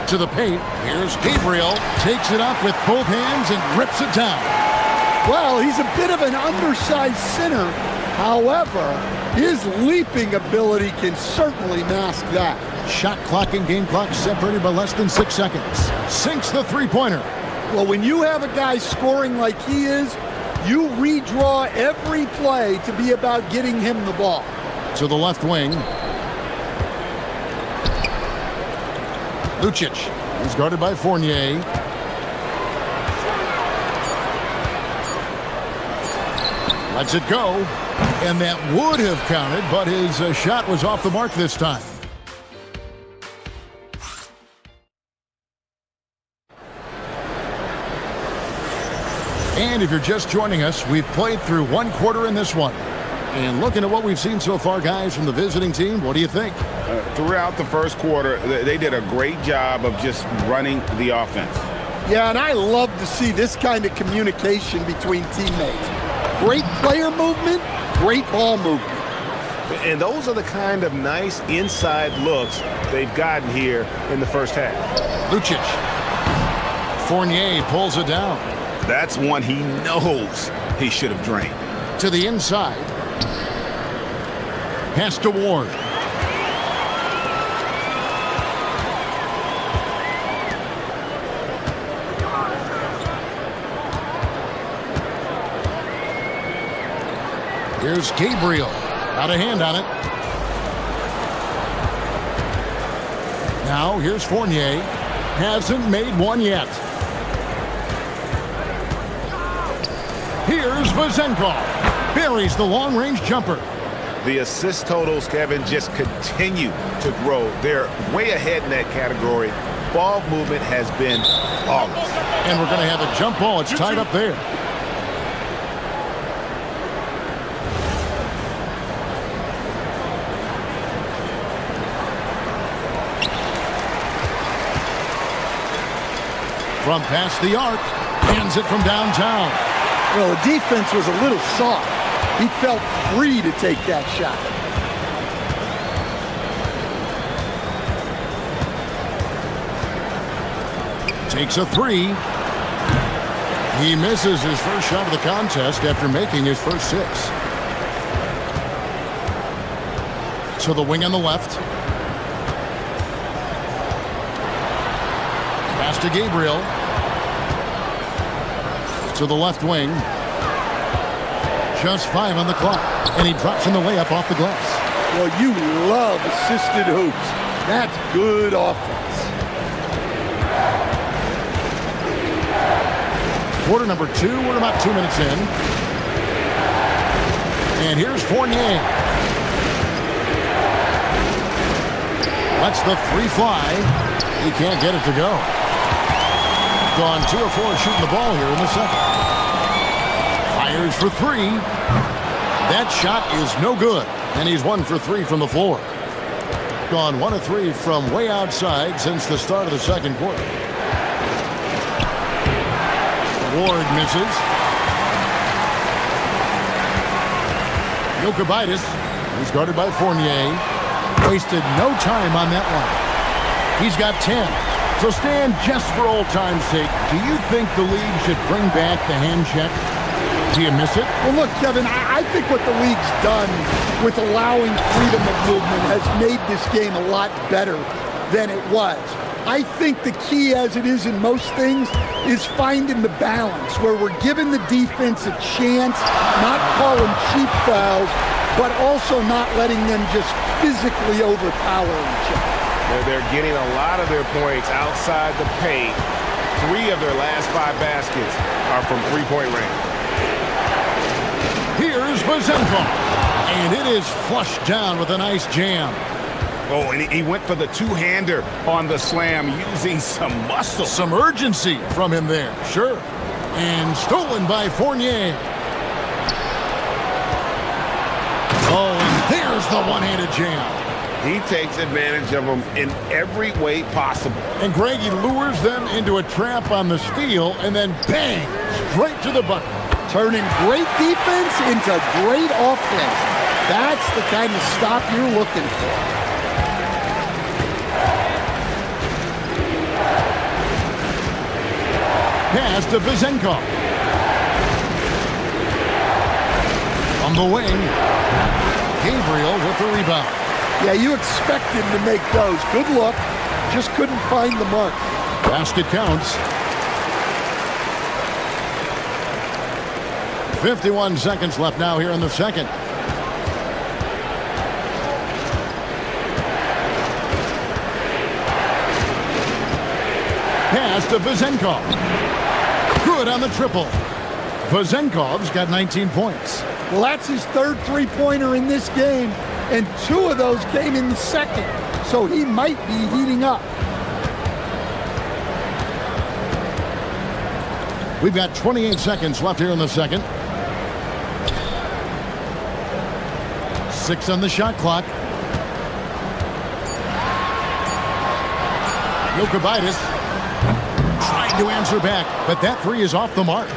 To the paint, here's Gabriel, takes it up with both hands and rips it down. Well, he's a bit of an undersized center. However, his leaping ability can certainly mask that. Shot clock and game clock separated by less than 6 seconds. Sinks the three-pointer. Well, when you have a guy scoring like he is, you redraw every play to be about getting him the ball. To the left wing. Lucic, he's guarded by Fournier. Lets it go, and that would have counted, but his shot was off the mark this time. And if you're just joining us, we've played through one quarter in this one. And looking at what we've seen so far, guys, from the visiting team, what do you think? Throughout the first quarter, they did a great job of just running the offense. Yeah, and I love to see this kind of communication between teammates. Great player movement, great ball movement. And those are the kind of nice inside looks they've gotten here in the first half. Lucic. Fournier pulls it down. That's one he knows he should have drained. To the inside. Pass to Ward. Here's Gabriel. Got a hand on it. Now here's Fournier. Hasn't made one yet. Here's Vazenkov. Buries the long-range jumper. The assist totals, Kevin, just continue to grow. They're way ahead in that category. Ball movement has been flawless. And we're going to have a jump ball. It's tied up there. From past the arc, hands it from downtown. Well, the defense was a little soft. He felt free to take that shot. Takes a three. He misses his first shot of the contest after making his first 6. To the wing on the left. Pass to Gabriel. To the left wing. Just 5 on the clock. And he drops in the layup off the glass. Well, you love assisted hoops. That's good offense. Quarter number 2. We're about 2 minutes in. And here's Fournier. Lets the three fly. He can't get it to go. Gone 2 of 4 shooting the ball here in the second. Fires for 3. That shot is no good. And he's 1 for 3 from the floor. Gone 1 of 3 from way outside since the start of the second quarter. Ward misses. Jokic, he's guarded by Fournier. Wasted no time on that one. He's got 10. So Stan, just for old time's sake, do you think the league should bring back the hand check? Do you miss it? Well, look, Kevin, I think what the league's done with allowing freedom of movement has made this game a lot better than it was. I think the key, as it is in most things, is finding the balance where we're giving the defense a chance, not calling cheap fouls, but also not letting them just physically overpower each other. They're getting a lot of their points outside the paint. 3 of their last 5 baskets are from three-point range. Here's Vazenkov. And it is flushed down with a nice jam. Oh, and he went for the two-hander on the slam using some muscle. Some urgency from him there, sure. And stolen by Fournier. with a one-handed jam. He takes advantage of them in every way possible. And Greg, he lures them into a trap on the steal, and then bang, straight to the bucket. Turning great defense into great offense. That's the kind of stop you're looking for. Pass to Vizenkov. On the wing, Gabriel with the rebound. Yeah, you expect him to make those. Good luck. Just couldn't find the mark. Basket counts. 51 seconds left now here in the second. Pass to Vizenkov. Good on the triple. Vizenkov's got 19 points. Well, that's his third three-pointer in this game, and 2 of those came in the second, so he might be heating up. We've got 28 seconds left here in the second. 6 on the shot clock. Jokubaitis trying to answer back, but that 3 is off the mark.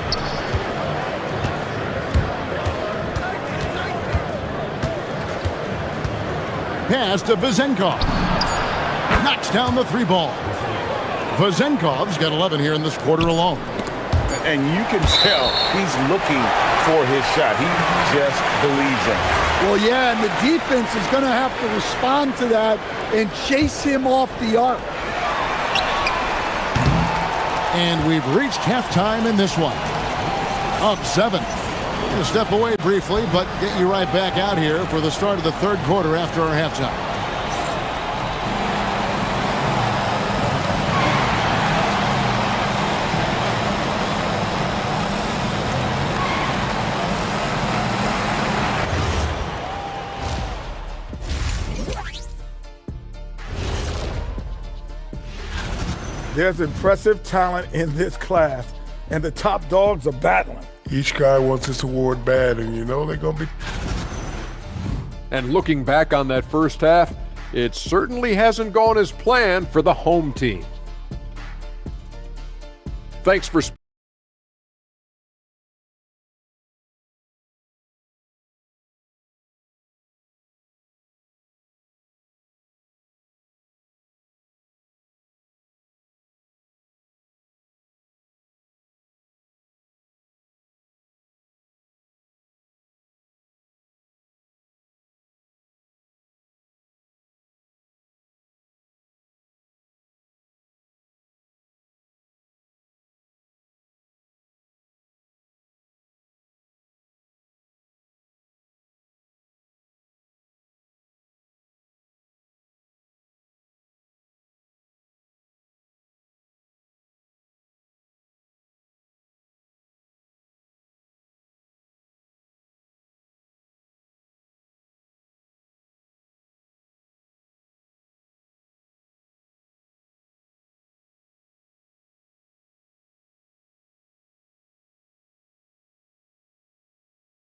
Pass to Vizenkov. Knocks down the 3 ball. Vizenkov's got 11 here in this quarter alone. And you can tell he's looking for his shot. He just believes it. Well, yeah, and the defense is going to have to respond to that and chase him off the arc. And we've reached halftime in this one. Up 7. Going to step away briefly, but get you right back out here for the start of the third quarter after our halftime. There's impressive talent in this class, and the top dogs are battling. Each guy wants his award bad, and you know they're going to be... And looking back on that first half, it certainly hasn't gone as planned for the home team. Thanks for...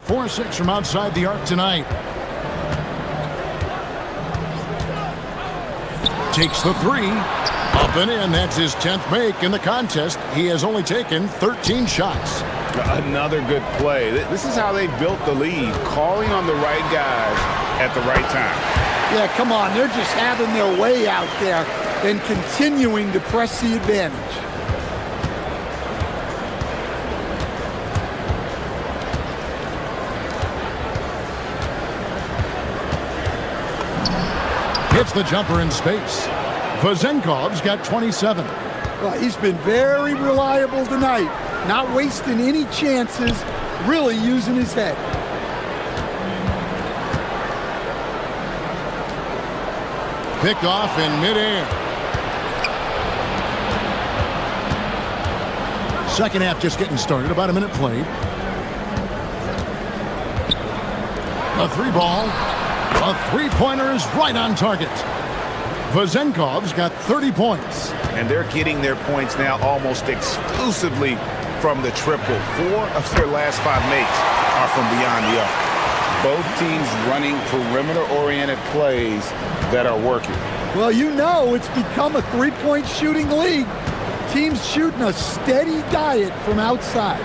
Four 6 from outside the arc tonight. Takes the 3. Up and in. That's his 10th make in the contest. He has only taken 13 shots. Another good play. This is how they built the lead, calling on the right guys at the right time. Yeah, come on. They're just having their way out there and continuing to press the advantage. Hits the jumper in space. Vizenkov's got 27. Well, he's been very reliable tonight. Not wasting any chances, really using his head. Picked off in midair. Second half just getting started. About a minute played. A 3 ball. A 3-pointer is right on target. Vizenkov's got 30 points. And they're getting their points now almost exclusively from the triple. 4 of their last 5 makes are from beyond the arc. both teams running perimeter-oriented plays that are working. Well, you know it's become a three-point shooting league. Teams shooting a steady diet from outside.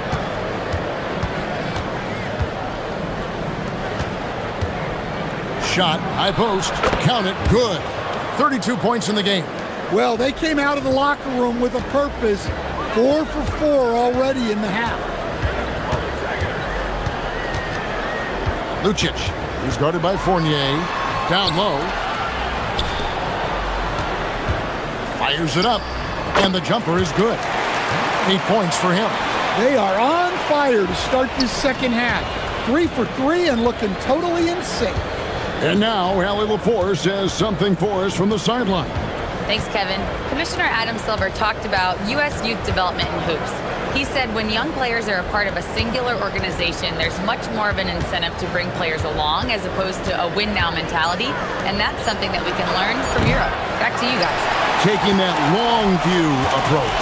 Shot, high post, count it, good. 32 points in the game. Well, they came out of the locker room with a purpose. 4 for 4 already in the half. Lucic, he's guarded by Fournier. Down low. Fires it up, and the jumper is good. 8 points for him. They are on fire to start this second half. 3 for 3 and looking totally in sync. And now, Allie LaForce has something for us from the sideline. Thanks, Kevin. Commissioner Adam Silver talked about U.S. youth development in hoops. He said when young players are a part of a singular organization, there's much more of an incentive to bring players along as opposed to a win-now mentality, and that's something that we can learn from Europe. Back to you guys. Taking that long view approach.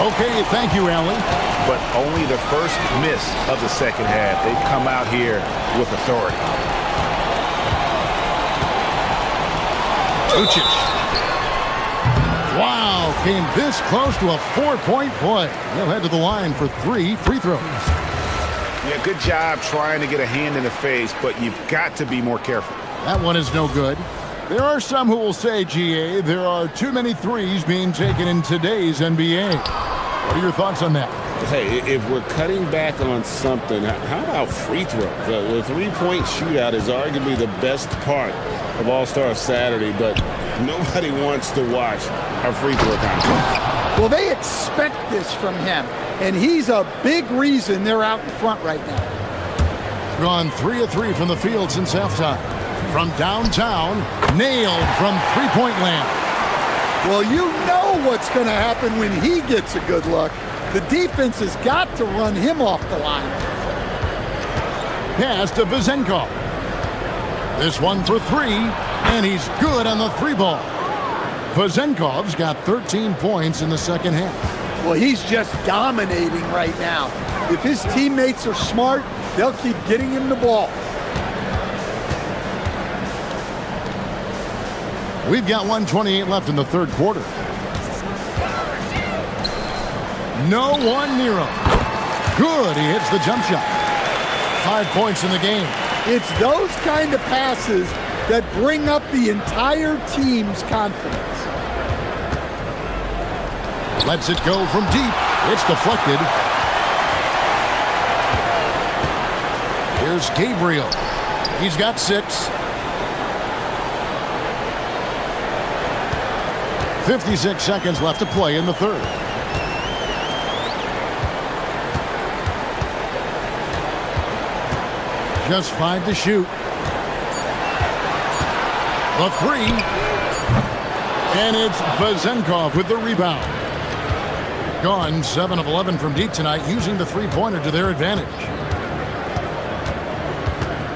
Okay, thank you, Allie. But only the first miss of the second half. They've come out here with authority. Lucic. Wow, came this close to a 4-point play. He'll head to the line for 3 free throws. Yeah, good job trying to get a hand in the face, but you've got to be more careful. That one is no good. There are some who will say, GA, there are too many threes being taken in today's NBA. What are your thoughts on that? Hey, if we're cutting back on something, how about free throws? The three-point shootout is arguably the best part of All-Star Saturday, but nobody wants to watch our free throw contest. Well, they expect this from him, and he's a big reason they're out in front right now. Gone 3 of 3 from the field since halftime. From downtown, nailed from three-point land. Well, you know what's going to happen when he gets a good look. The defense has got to run him off the line. Pass to Vezenkov. This one for 3, and he's good on the 3-ball. Vezenkov's got 13 points in the second half. Well, he's just dominating right now. If his teammates are smart, they'll keep getting him the ball. We've got 1:28 left in the third quarter. No one near him. Good, he hits the jump shot. 5 points in the game. It's those kind of passes that bring up the entire team's confidence. Lets it go from deep. It's deflected. Here's Gabriel. He's got 6. 56 seconds left to play in the third. Just 5 to shoot. The 3. And it's Vezenkov with the rebound. Gone 7 of 11 from deep tonight, using the three-pointer to their advantage.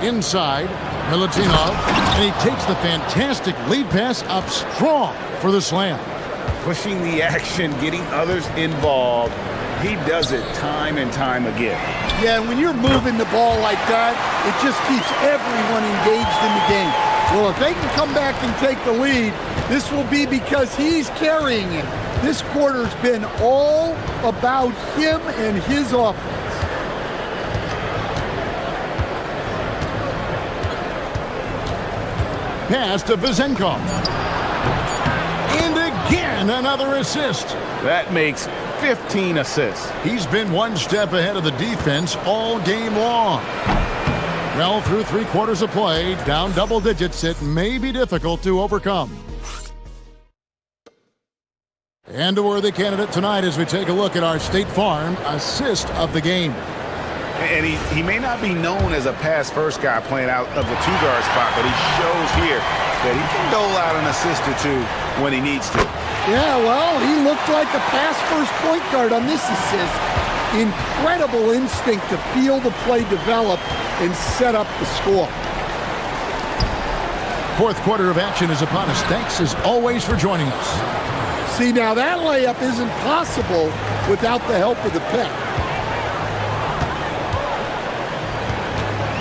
Inside, Milutinov, and he takes the fantastic lead pass up strong for the slam. Pushing the action, getting others involved. He does it time and time again. Yeah, when you're moving the ball like that, it just keeps everyone engaged in the game. Well, if they can come back and take the lead, this will be because he's carrying it. This quarter's been all about him and his offense. Pass to Vezenkov. And again, another assist. That makes 15 assists. He's been one step ahead of the defense all game long. Well, through 3 quarters of play, down double digits, it may be difficult to overcome. And a worthy candidate tonight as we take a look at our State Farm assist of the game. And he may not be known as a pass-first guy playing out of the 2-guard spot, but he shows here that he can dole out an assist or 2 when he needs to. Yeah, well, he looked like a pass-first point guard on this assist. Incredible instinct to feel the play develop and set up the score. Fourth quarter of action is upon us. Thanks, as always, for joining us. See, now that layup isn't possible without the help of the pick.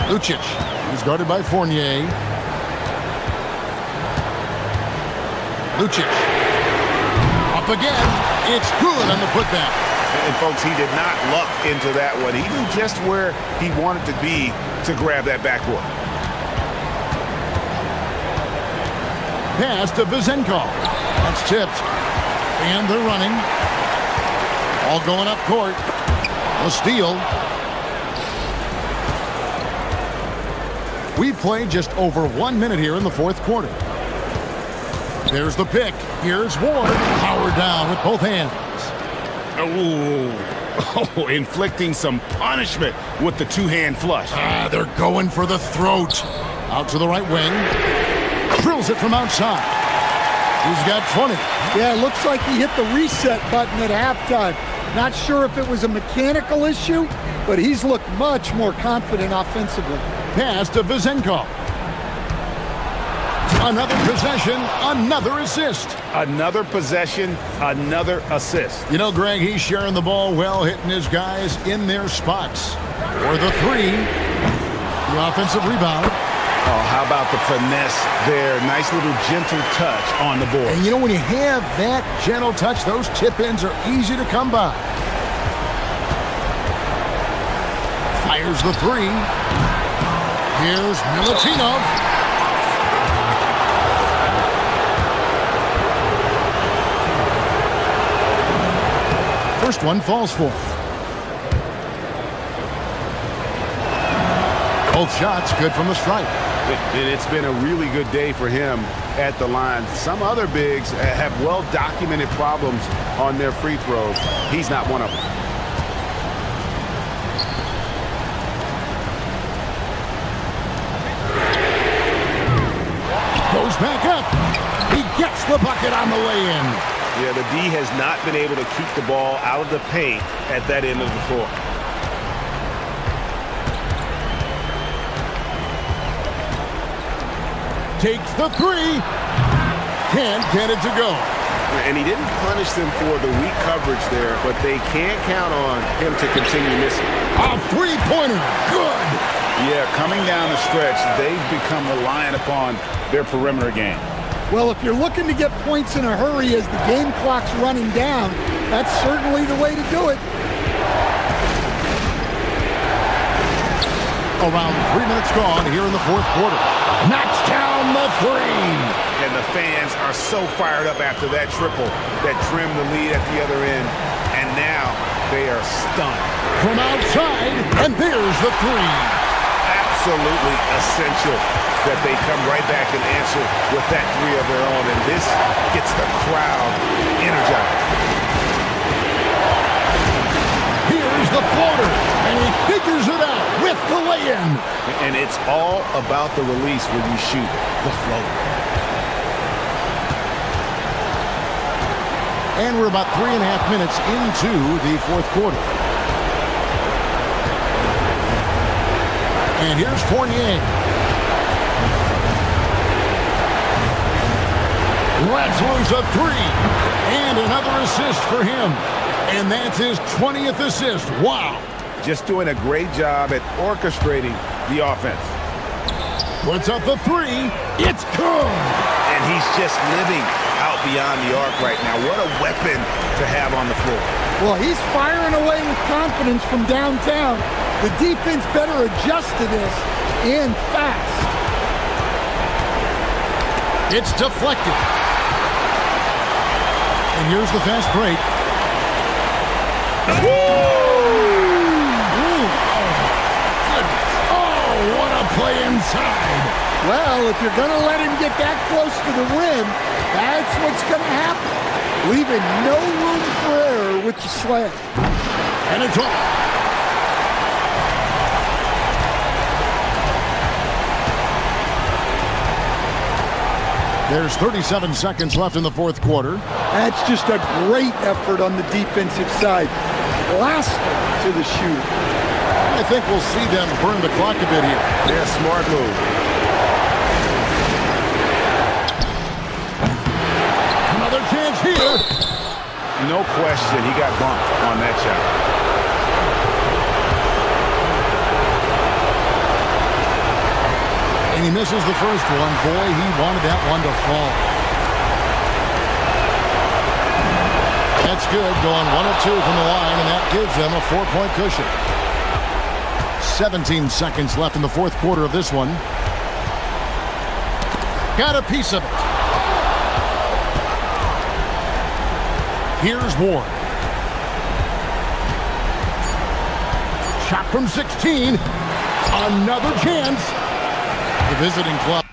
Lucic He's guarded by Fournier. Lucic. Up again. It's good on the putback. And folks, he did not luck into that one. He knew just where he wanted to be to grab that backboard. Pass to Vizenkov. That's tipped. And they're running. All going up court. A steal. We've played just over 1 minute here in the fourth quarter. There's the pick. Here's Ward. Powered down with both hands. Oh, inflicting some punishment with the two-hand flush. They're going for the throat. Out to the right wing. Drills it from outside. He's got 20. Yeah, it looks like he hit the reset button at halftime. Not sure if it was a mechanical issue, but he's looked much more confident offensively. Pass to Vizenkov. Another possession, another assist. Another possession, another assist. You know, Greg, he's sharing the ball well, hitting his guys in their spots. For the three. The offensive rebound. Oh, how about the finesse there? Nice little gentle touch on the board. And you know, when you have that gentle touch, those tip-ins are easy to come by. Fires the three. Here's Milutinov. First one falls for him. Both shots good from the stripe. It's been a really good day for him at the line. Some other bigs have well-documented problems on their free throws. He's not one of them. Goes back up. He gets the bucket on the way in. Yeah, the D has not been able to keep the ball out of the paint at that end of the floor. Takes the three. Can't get it to go. And he didn't punish them for the weak coverage there, but they can't count on him to continue missing. A three-pointer. Good. Yeah, coming down the stretch, they've become reliant upon their perimeter game. Well, if you're looking to get points in a hurry as the game clock's running down, that's certainly the way to do it. Around 3 minutes gone here in the fourth quarter. Knocks down the three. And the fans are so fired up after that triple that trimmed the lead at the other end. And now they are stunned. From outside, and there's the three. Absolutely essential that they come right back and answer with that three of their own. And this gets the crowd energized. Here's the floater, and he figures it out with the lay-in. And it's all about the release when you shoot the floater. And we're about 3.5 minutes into the fourth quarter. And here's Fournier. Lets loose a three. And another assist for him. And that's his 20th assist. Wow. Just doing a great job at orchestrating the offense. Puts up the three. It's good. And he's just living out beyond the arc right now. What a weapon to have on the floor. Well, he's firing away with confidence from downtown. The defense better adjust to this, and fast. It's deflected. And here's the fast break. Woo! Oh, what a play inside. Well, if you're going to let him get that close to the rim, that's what's going to happen. Leaving no room for error with the slam. And it's off. There's 37 seconds left in the fourth quarter. That's just a great effort on the defensive side. Last to the shoot. I think we'll see them burn the clock a bit here. Yeah, smart move. Another chance here. No question, he got bumped on that shot. And he misses the first one. Boy, he wanted that one to fall. That's good, going 1 of 2 from the line, and that gives them a 4-point cushion. 17 seconds left in the fourth quarter of this one. Got a piece of it. Here's Ward. Shot from 16. Another chance. The visiting club.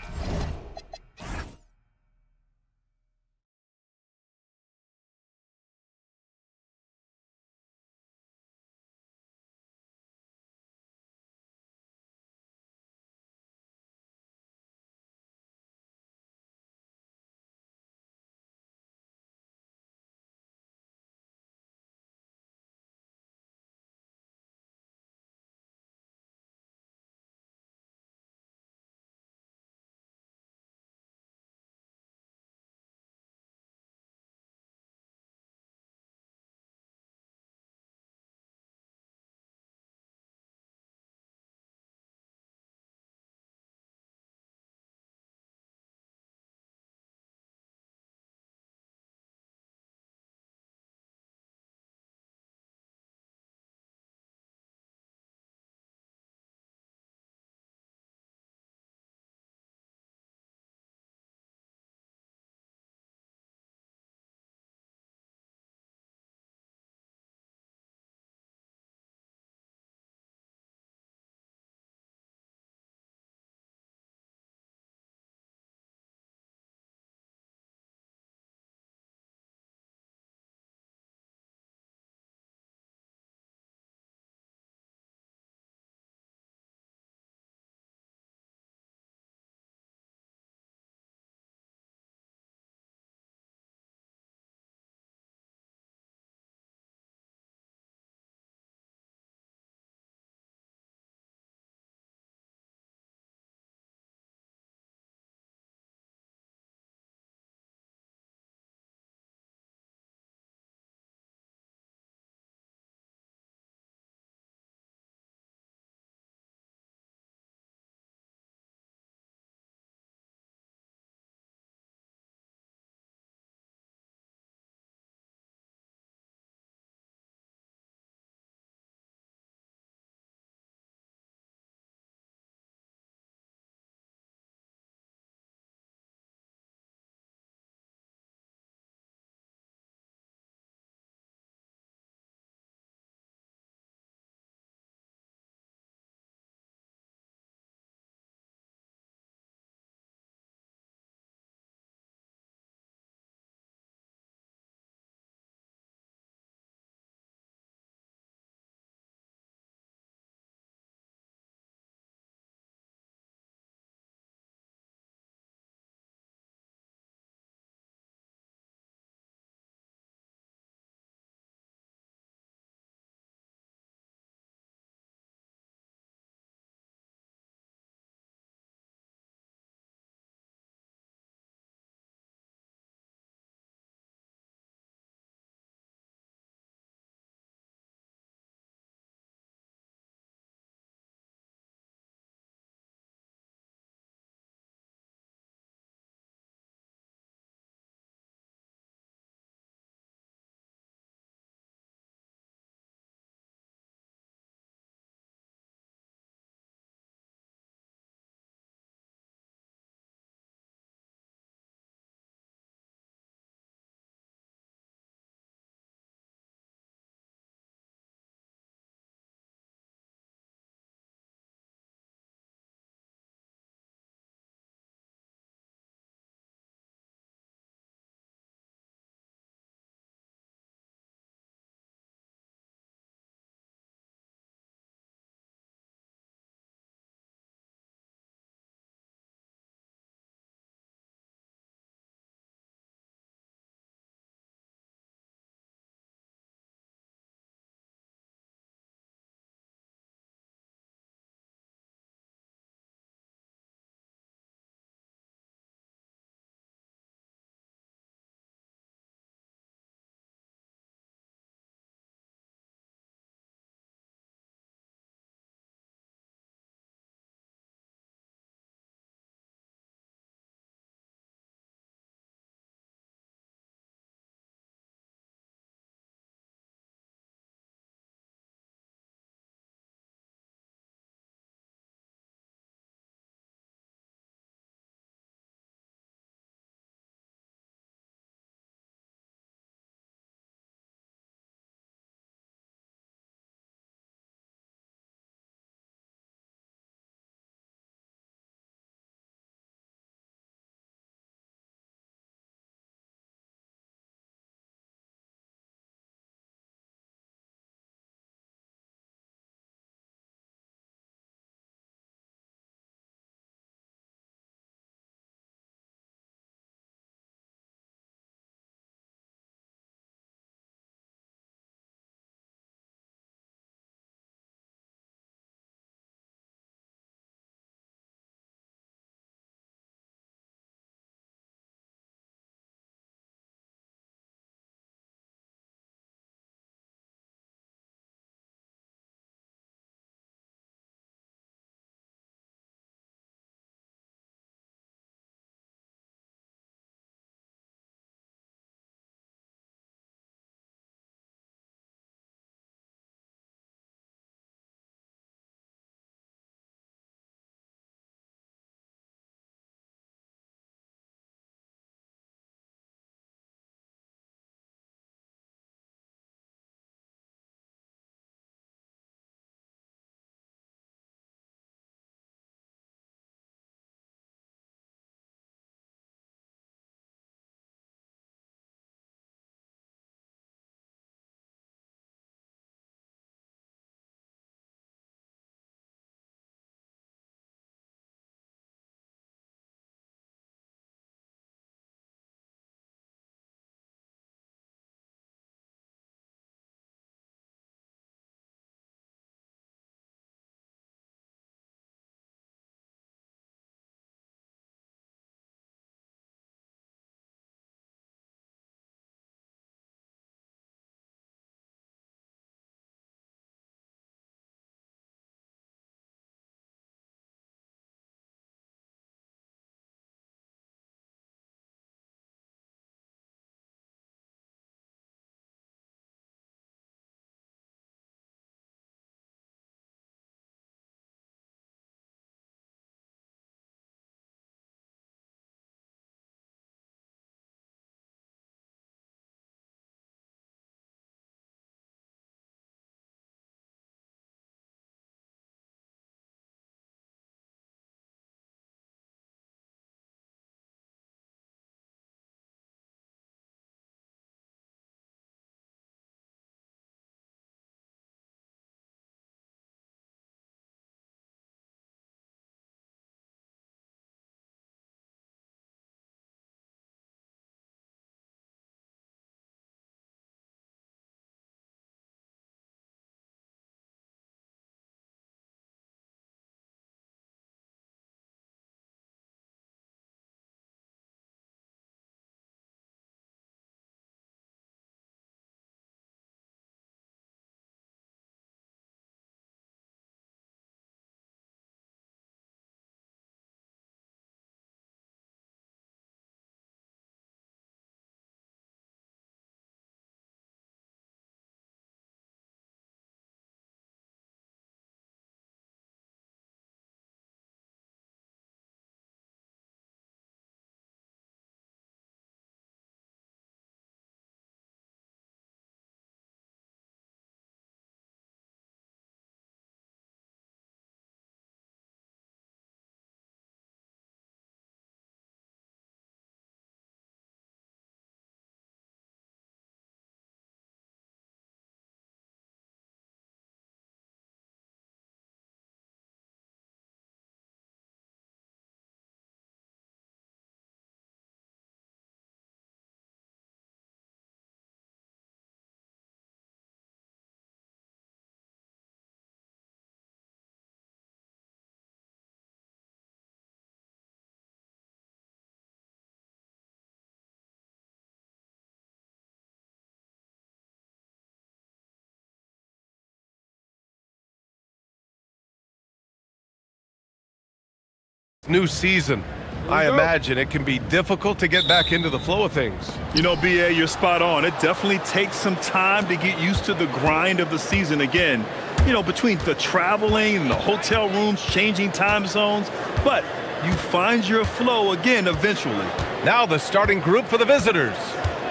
new season. I imagine it can be difficult to get back into the flow of things. You know, BA, you're spot on. It definitely takes some time to get used to the grind of the season again. You know, between the traveling and the hotel rooms, changing time zones. But you find your flow again eventually. Now the starting group for the visitors.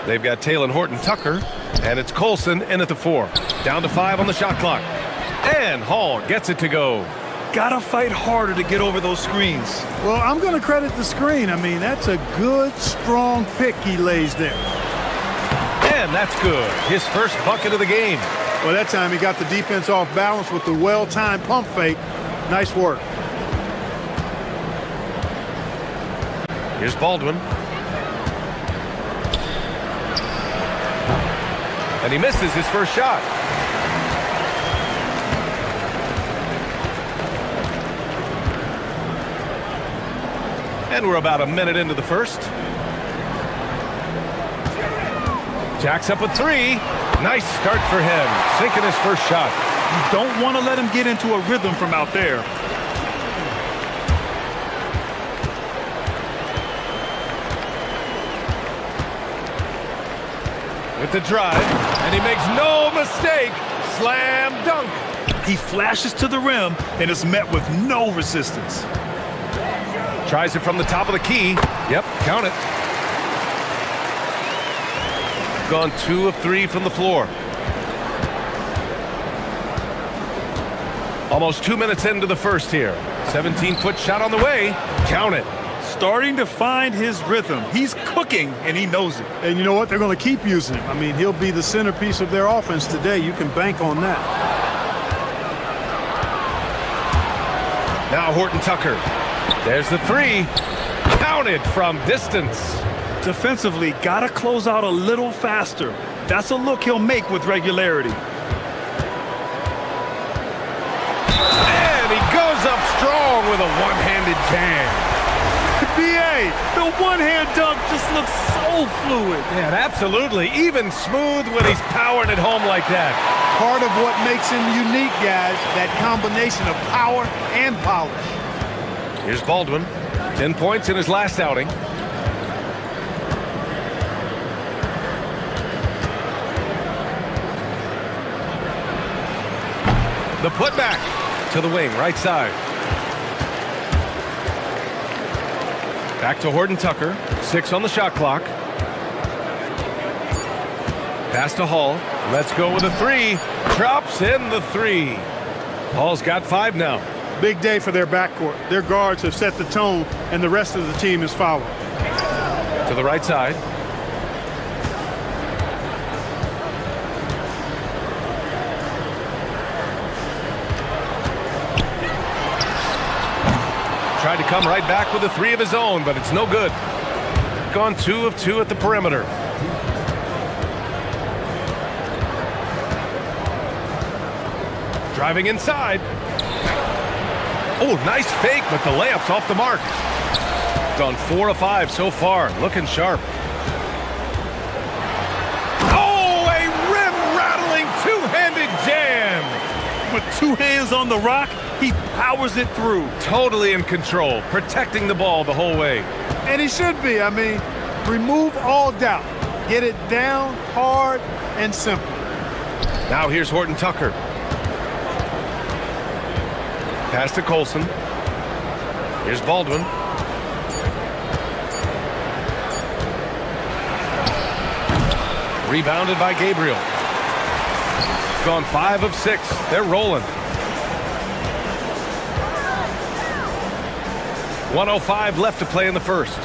They've got Taylor Horton-Tucker, and it's Colson in at the 4. Down to 5 on the shot clock. And Hall gets it to go. Gotta fight harder to get over those screens. Well, I'm going to credit the screen. I mean, that's a good, strong pick he lays there. And that's good. His first bucket of the game. Well, that time he got the defense off balance with the well-timed pump fake. Nice work. Here's Baldwin. And he misses his first shot. And we're about a minute into the first. Jack's up with 3. Nice start for him, sinking his first shot. You don't want to let him get into a rhythm from out there. With the drive, and he makes no mistake. Slam dunk. He flashes to the rim and is met with no resistance. Tries it from the top of the key. Yep, count it. Gone 2 of 3 from the floor. Almost 2 minutes into the first here. 17-foot shot on the way. Count it. Starting to find his rhythm. He's cooking, and he knows it. And you know what? They're going to keep using him. I mean, he'll be the centerpiece of their offense today. You can bank on that. Now Horton-Tucker. There's the 3. Counted from distance. Defensively, got to close out a little faster. That's a look he'll make with regularity. And he goes up strong with a one-handed jam. BA, the one-hand dunk just looks so fluid. Yeah, absolutely. Even smooth when he's powering it home like that. Part of what makes him unique, guys, that combination of power and polish. Here's Baldwin. 10 points in his last outing. The putback to the wing, right side. Back to Horton-Tucker. 6 on the shot clock. Pass to Hall. Let's go with a 3. Drops in the 3. Hall's got 5 now. Big day for their backcourt. Their guards have set the tone, and the rest of the team is following. To the right side. Tried to come right back with a 3 of his own, but it's no good. Gone 2 of 2 at the perimeter. Driving inside. Oh, nice fake, but the layup's off the mark. Gone 4 of 5 so far, looking sharp. Oh, a rim-rattling two-handed jam. With 2 hands on the rock, he powers it through. Totally in control, protecting the ball the whole way. And he should be. I mean, remove all doubt. Get it down, hard, and simple. Now here's Horton-Tucker. Pass to Colson. Here's Baldwin. Rebounded by Gabriel. Gone 5 of 6. They're rolling. 1:05 left to play in the first.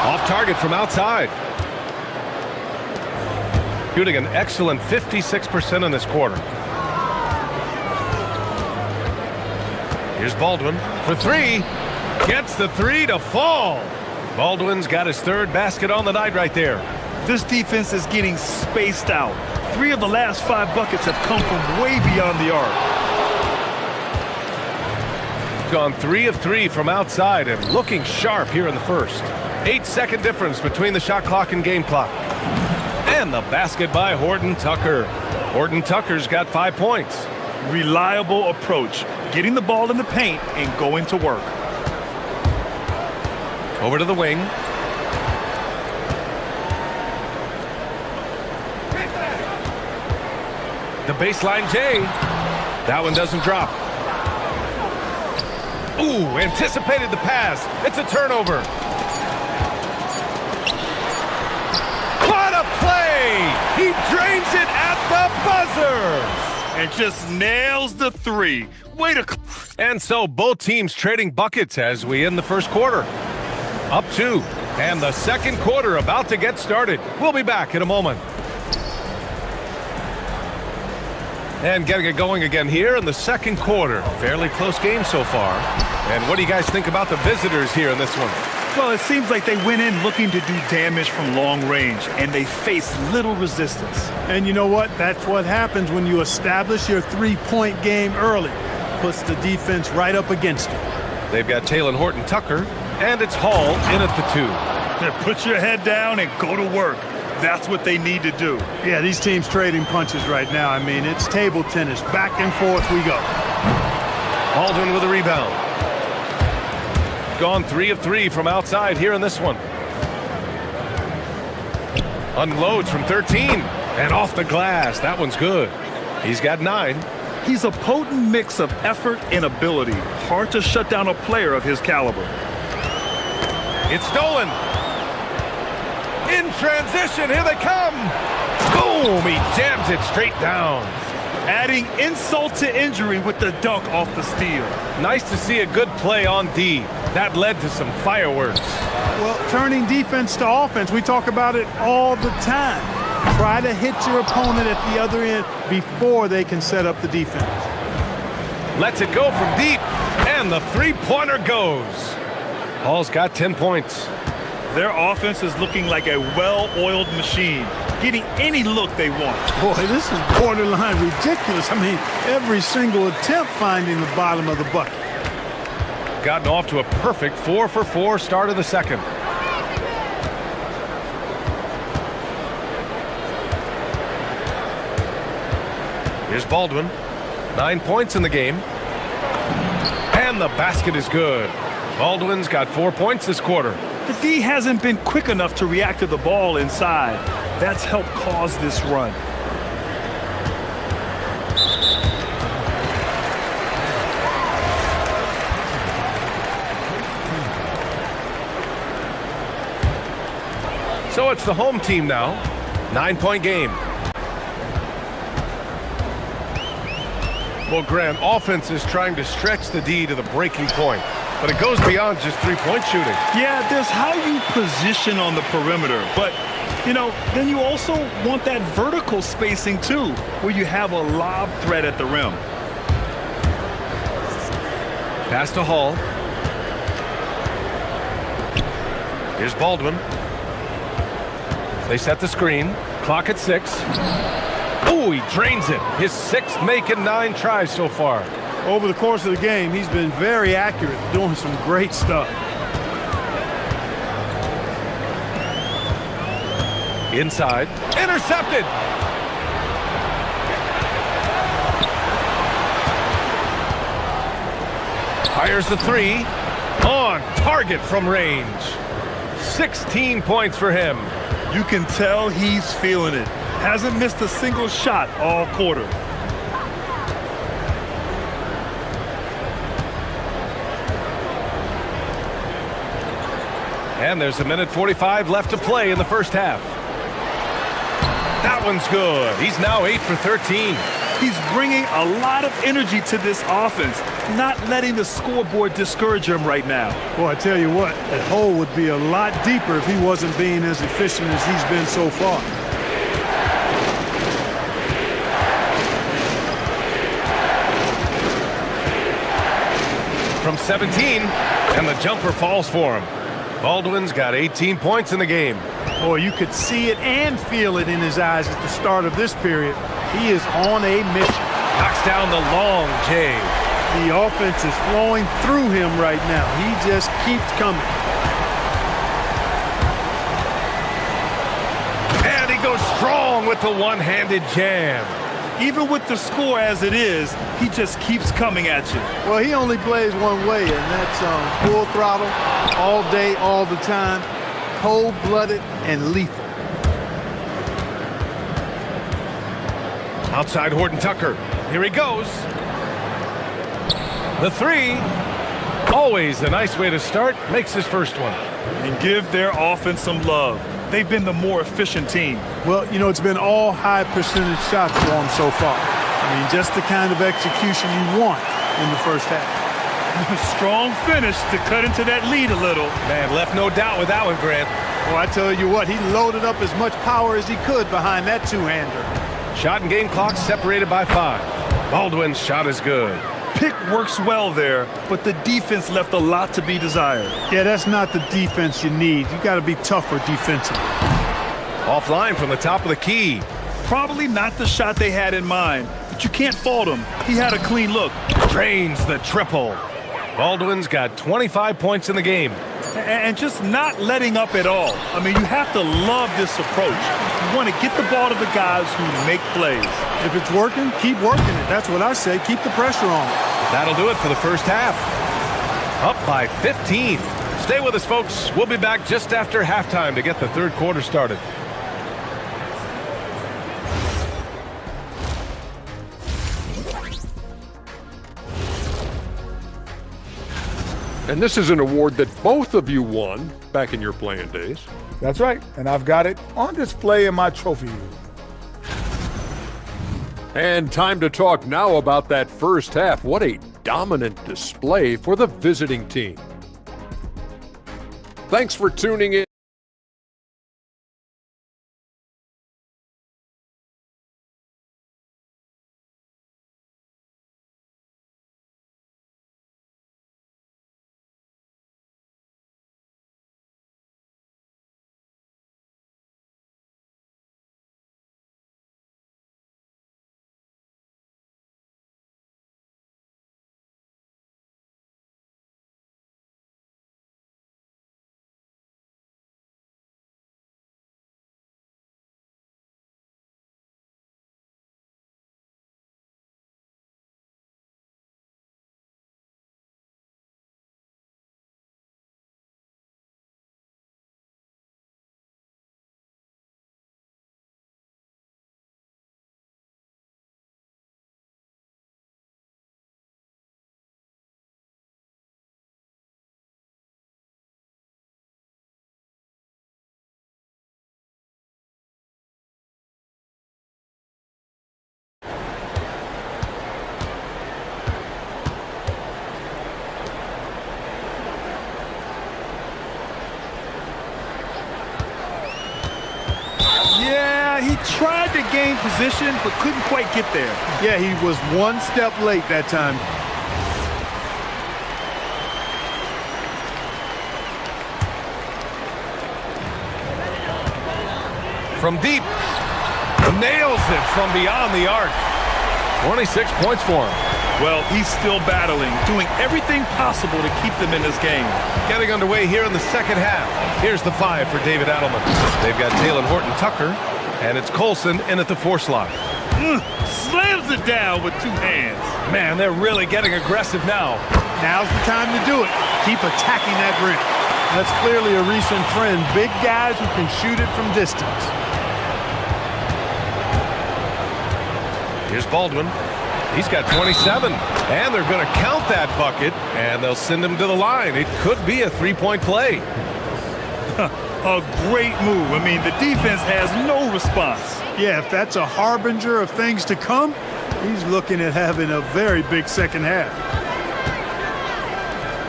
Off target from outside. Shooting an excellent 56% in this quarter. Here's Baldwin for 3. Gets the 3 to fall. Baldwin's got his 3rd basket on the night right there. This defense is getting spaced out. 3 of the last 5 buckets have come from way beyond the arc. Gone 3 of 3 from outside and looking sharp here in the first. 8-second difference between the shot clock and game clock. And the basket by Horton Tucker. Horton Tucker's got 5 points. Reliable approach, getting the ball in the paint and going to work. Over to the wing. The baseline J. That one doesn't drop. Ooh, anticipated the pass. It's a turnover. What a play! He drains it at the buzzer! And just nails the three. Way to... And so both teams trading buckets as we end the first quarter. Up 2. And the second quarter about to get started. We'll be back in a moment. And getting it going again here in the second quarter. Fairly close game so far. And what do you guys think about the visitors here in this one? Well, it seems like they went in looking to do damage from long range, and they faced little resistance. And you know what? That's what happens when you establish your three-point game early. Puts the defense right up against you. They've got Taylor Horton Tucker, and it's Hall in at the 2. Put your head down and go to work. That's what they need to do. Yeah, these teams trading punches right now. I mean, it's table tennis. Back and forth we go. Baldwin with a rebound. Gone 3 of 3 from outside here in this one. Unloads from 13 and off the glass. That one's good. He's got 9. He's a potent mix of effort and ability. Hard to shut down a player of his caliber. It's stolen. In transition, here they come. Boom, he jams it straight down. Adding insult to injury with the dunk off the steal. Nice to see a good play on D. That led to some fireworks. Well, turning defense to offense, we talk about it all the time. Try to hit your opponent at the other end before they can set up the defense. Lets it go from deep, and the three-pointer goes. Hall's got 10 points. Their offense is looking like a well-oiled machine, getting any look they want. Boy, this is borderline ridiculous. I mean, every single attempt finding the bottom of the bucket. Gotten off to a perfect 4 for 4 start of the second. Here's Baldwin. 9 points in the game. And the basket is good. Baldwin's got 4 points this quarter. The D hasn't been quick enough to react to the ball inside. That's helped cause this run. So it's the home team now. 9-point game. Well, Grant, offense is trying to stretch the D to the breaking point. But it goes beyond just three-point shooting. Yeah, there's how you position on the perimeter. But, you know, then you also want that vertical spacing, too, where you have a lob threat at the rim. Pass to Hall. Here's Baldwin. They set the screen. Clock at 6. Oh, he drains it. His 6th make in 9 tries so far. Over the course of the game, he's been very accurate, doing some great stuff. Inside. Intercepted. Fires the 3. On target from range. 16 points for him. You can tell he's feeling it. Hasn't missed a single shot all quarter. And there's 1:45 left to play in the first half. That one's good. He's now 8 for 13. He's bringing a lot of energy to this offense, not letting the scoreboard discourage him right now. Boy, I tell you what, that hole would be a lot deeper if he wasn't being as efficient as he's been so far. From 17, and the jumper falls for him. Baldwin's got 18 points in the game. Boy, you could see it and feel it in his eyes at the start of this period. He is on a mission. Knocks down the long J. The offense is flowing through him right now. He just keeps coming. And he goes strong with the one-handed jam. Even with the score as it is, he just keeps coming at you. Well, he only plays one way, and that's full throttle, all day, all the time, cold-blooded and lethal. Outside Horton Tucker. Here he goes. The three. Always a nice way to start. Makes his first one. And give their offense some love. They've been the more efficient team. Well, you know, it's been all high percentage shots for them so far. I mean, just the kind of execution you want in the first half. Strong finish to cut into that lead a little. Man, left no doubt with that one, Grant. Well, I tell you what, he loaded up as much power as he could behind that two-hander. Shot and game clock separated by 5. Baldwin's shot is good. Pick works well there, but the defense left a lot to be desired. Yeah, that's not the defense you need. You got to be tougher defensively. Offline from the top of the key. Probably not the shot they had in mind, but you can't fault him. He had a clean look. Drains the triple. Baldwin's got 25 points in the game. And just not letting up at all. I mean, you have to love this approach. You want to get the ball to the guys who make plays. If it's working, keep working it. That's what I say. Keep the pressure on. That'll do it for the first half. Up by 15. Stay with us, folks. We'll be back just after halftime to get the third quarter started. And this is an award that both of you won back in your playing days. That's right, and I've got it on display in my trophy room. And time to talk now about that first half. What a dominant display for the visiting team. Thanks for tuning in. Yeah, he tried to gain position, but couldn't quite get there. Yeah, he was one step late that time. From deep. Nails it from beyond the arc. 26 points for him. Well, he's still battling, doing everything possible to keep them in this game. Getting underway here in the second half. Here's the 5 for David Adelman. They've got Taylor Horton Tucker, and it's Colson in at the 4 slot. Slams it down with 2 hands. Man, they're really getting aggressive now. Now's the time to do it. Keep attacking that rim. That's clearly a recent trend. Big guys who can shoot it from distance. Here's Baldwin. He's got 27, and they're going to count that bucket, and they'll send him to the line. It could be a 3-point play. A great move. I mean, the defense has no response. Yeah, if that's a harbinger of things to come, he's looking at having a very big second half.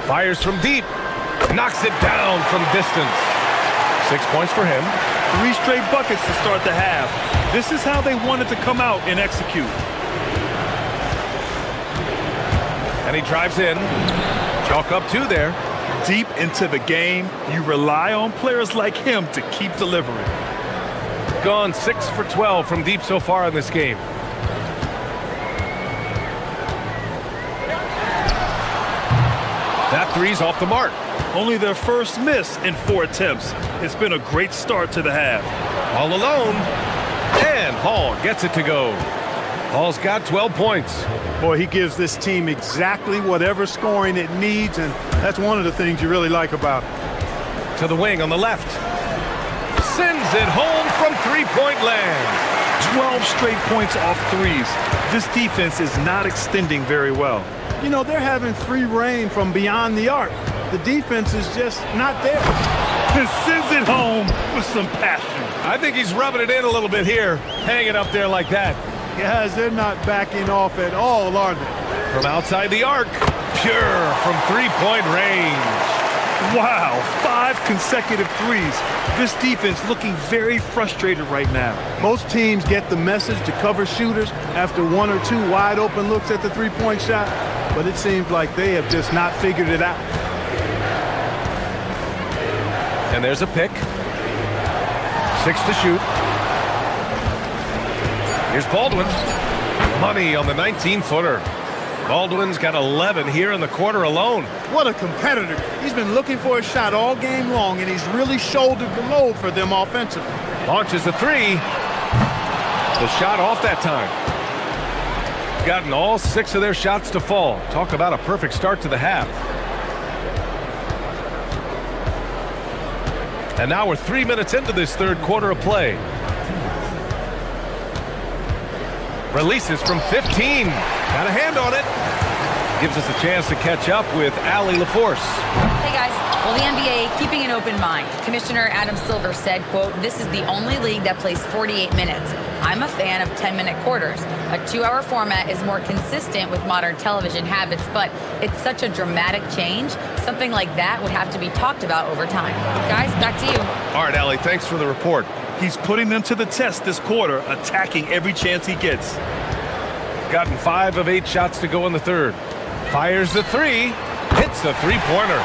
Fires from deep. Knocks it down from distance. 6 points for him. 3 straight buckets to start the half. This is how they wanted to come out and execute. And he drives in. Chalk up 2 there. Deep into the game, you rely on players like him to keep delivering. Gone 6 for 12 from deep so far in this game. That 3's off the mark. Only their first miss in 4 attempts. It's been a great start to the half. All alone. And Hall gets it to go. Hall's got 12 points. Boy, he gives this team exactly whatever scoring it needs, and that's one of the things you really like about it. To the wing on the left. Sends it home from three-point land. 12 straight points off threes. This defense is not extending very well. You know, they're having free reign from beyond the arc. The defense is just not there. And sends it home with some passion. I think he's rubbing it in a little bit here. Hang it up there like that. Guys, they're not backing off at all, are they? From outside the arc. Pure from three-point range. Wow, 5 consecutive threes. This defense looking very frustrated right now. Most teams get the message to cover shooters after 1 or 2 wide open looks at the three-point shot, but it seems like they have just not figured it out. And there's a pick. 6 to shoot. Here's Baldwin. Money on the 19-footer. Baldwin's got 11 here in the quarter alone. What a competitor. He's been looking for a shot all game long, and he's really shouldered the load for them offensively. Launches a three. The shot off that time. Gotten all 6 of their shots to fall. Talk about a perfect start to the half. And now we're 3 minutes into this third quarter of play. Releases from 15. Got a hand on it. Gives us a chance to catch up with Allie LaForce. Hey guys, well the NBA keeping an open mind. Commissioner Adam Silver said, quote, "This is the only league that plays 48 minutes. I'm a fan of 10-minute quarters. A 2-hour format is more consistent with modern television habits, but it's such a dramatic change. Something like that would have to be talked about over time." Guys, back to you. All right, Allie, thanks for the report. He's putting them to the test this quarter, attacking every chance he gets. Gotten 5 of 8 shots to go in the third. Fires the three. Hits a three-pointer.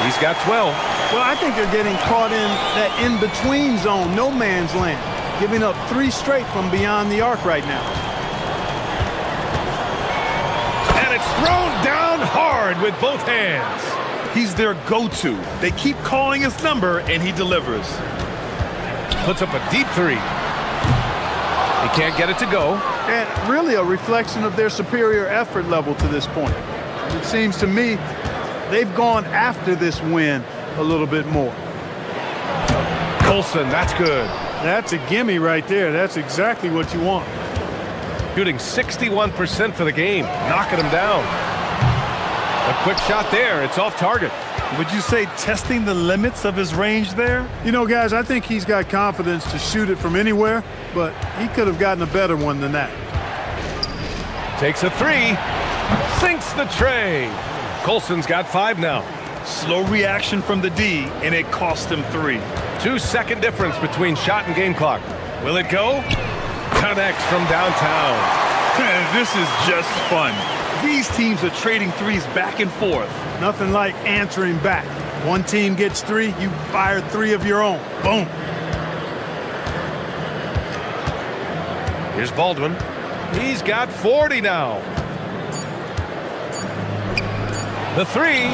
He's got 12. Well, I think they're getting caught in that in-between zone, no man's land, giving up 3 straight from beyond the arc right now. And it's thrown down hard with both hands. He's their go-to. They keep calling his number, and he delivers. Puts up a deep three. He can't get it to go. And really a reflection of their superior effort level to this point. It seems to me they've gone after this win a little bit more. Colson, that's good. That's a gimme right there. That's exactly what you want. Shooting 61% for the game, knocking him down. A quick shot there. It's off target. Would you say testing the limits of his range there? You know, guys, I think he's got confidence to shoot it from anywhere, but he could have gotten a better one than that. Takes a three. Sinks the tray. Colson's got 5 now. Slow reaction from the D, and it cost him 3. 2-second difference between shot and game clock. Will it go? Connects from downtown. This is just fun. These teams are trading threes back and forth. Nothing like answering back. One team gets 3, you fire 3 of your own. Boom. Here's Baldwin. He's got 40 now. The three.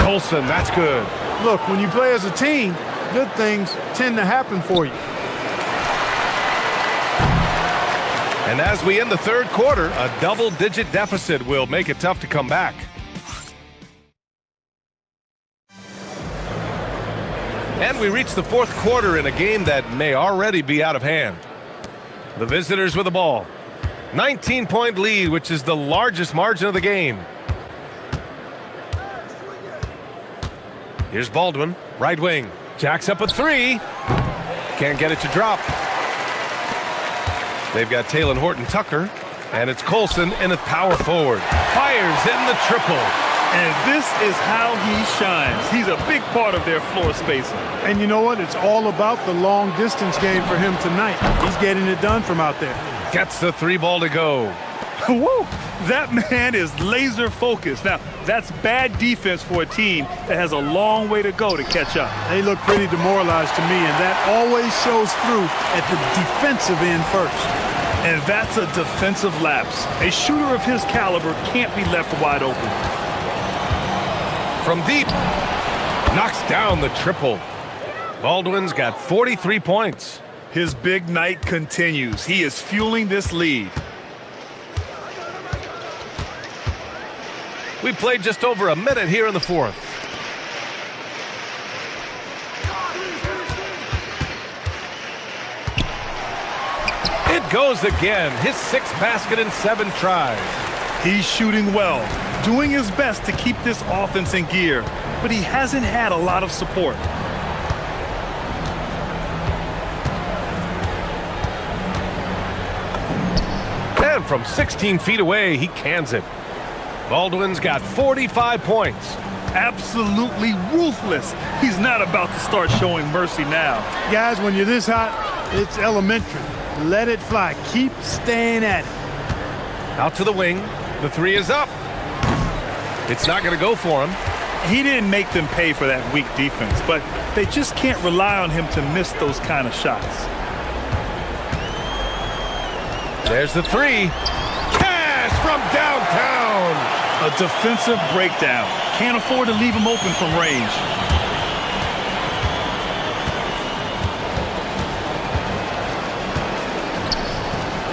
Colson, that's good. Look, when you play as a team, good things tend to happen for you. And as we end the third quarter, a double-digit deficit will make it tough to come back. And we reach the fourth quarter in a game that may already be out of hand. The visitors with the ball. 19-point lead, which is the largest margin of the game. Here's Baldwin, right wing. Jacks up a three. Can't get it to drop. They've got Taylor Horton-Tucker, and it's Colson in a power forward. Fires in the triple. And this is how he shines. He's a big part of their floor spacing. And you know what? It's all about the long distance game for him tonight. He's getting it done from out there. Gets the 3 ball to go. Woo! That man is laser focused. Now, that's bad defense for a team that has a long way to go to catch up. They look pretty demoralized to me, and that always shows through at the defensive end first. And that's a defensive lapse. A shooter of his caliber can't be left wide open. From deep, knocks down the triple. Baldwin's got 43 points. His big night continues. He is fueling this lead. We played just over a minute here in the fourth. It goes again. His 6th basket in 7 tries. He's shooting well, doing his best to keep this offense in gear, but he hasn't had a lot of support. And from 16 feet away, he cans it. Baldwin's got 45 points. Absolutely ruthless. He's not about to start showing mercy now. Guys, when you're this hot, it's elementary. Let it fly. Keep staying at it. Out to the wing. The 3 is up. It's not going to go for him. He didn't make them pay for that weak defense, but they just can't rely on him to miss those kind of shots. There's the 3. Cash from downtown. A defensive breakdown. Can't afford to leave him open from range.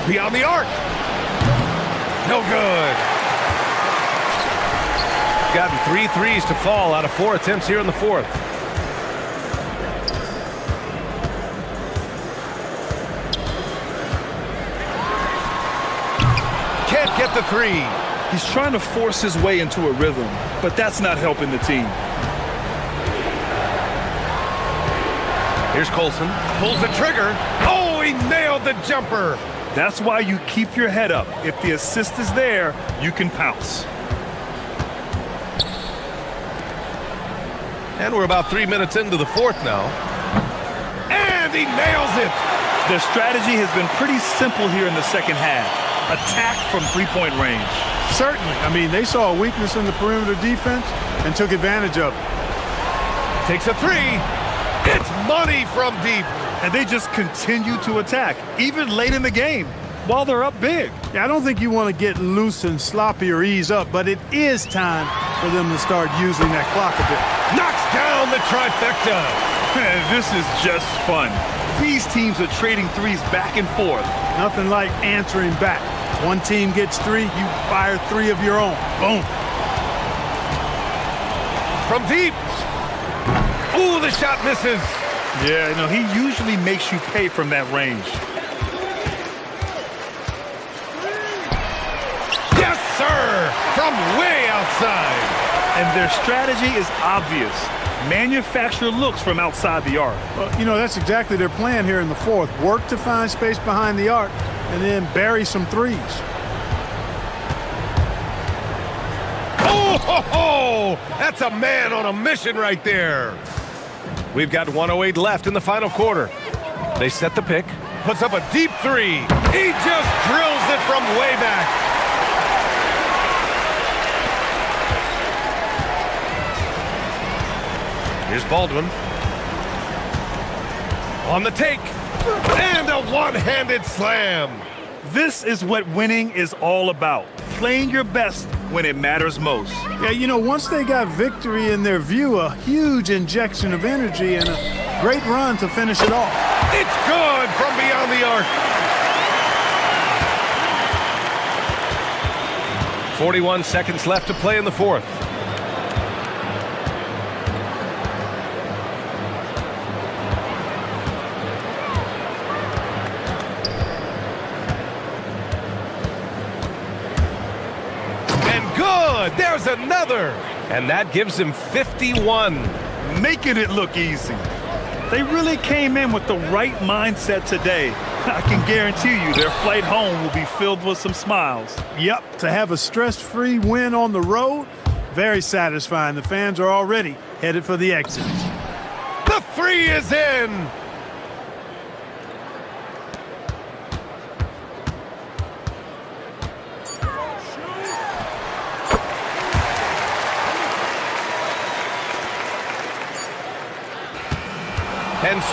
Beyond the arc. No good. Gotten 3 threes to fall out of 4 attempts here in the fourth. Can't get the 3. He's trying to force his way into a rhythm, but that's not helping the team. Here's Colson. Pulls the trigger. Oh, he nailed the jumper. That's why you keep your head up. If the assist is there, you can pounce. And we're about 3 minutes into the fourth now. And he nails it. Their strategy has been pretty simple here in the second half. Attack from three-point range. Certainly. I mean, they saw a weakness in the perimeter defense and took advantage of it. Takes a 3. It's money from deep. And they just continue to attack, even late in the game, while they're up big. Yeah, I don't think you want to get loose and sloppy or ease up, but it is time for them to start using that clock a bit. Knocks down the trifecta. This is just fun. These teams are trading threes back and forth. Nothing like answering back. One team gets 3, you fire 3 of your own. Boom. From deep. Ooh, the shot misses. Yeah, no, he usually makes you pay from that range. Yes, sir! From way outside. And their strategy is obvious. Manufacture looks from outside the arc. Well, you know, that's exactly their plan here in the fourth. Work to find space behind the arc and then bury some 3s. Oh, ho, ho! That's a man on a mission right there. We've got 1:08 left in the final quarter. They set the pick. Puts up a deep 3. He just drills it from way back. Here's Baldwin. On the take. And a one-handed slam. This is what winning is all about. Playing your best when it matters most. Yeah, you know, once they got victory in their view, a huge injection of energy and a great run to finish it off. It's good from beyond the arc. 41 seconds left to play in the fourth. There's another, and that gives him 51. Making it look easy. They really came in with the right mindset today. I can guarantee you their flight home will be filled with some smiles. Yep, to have a stress-free win on the road, very satisfying. The fans are already headed for the exit. The 3 is in. And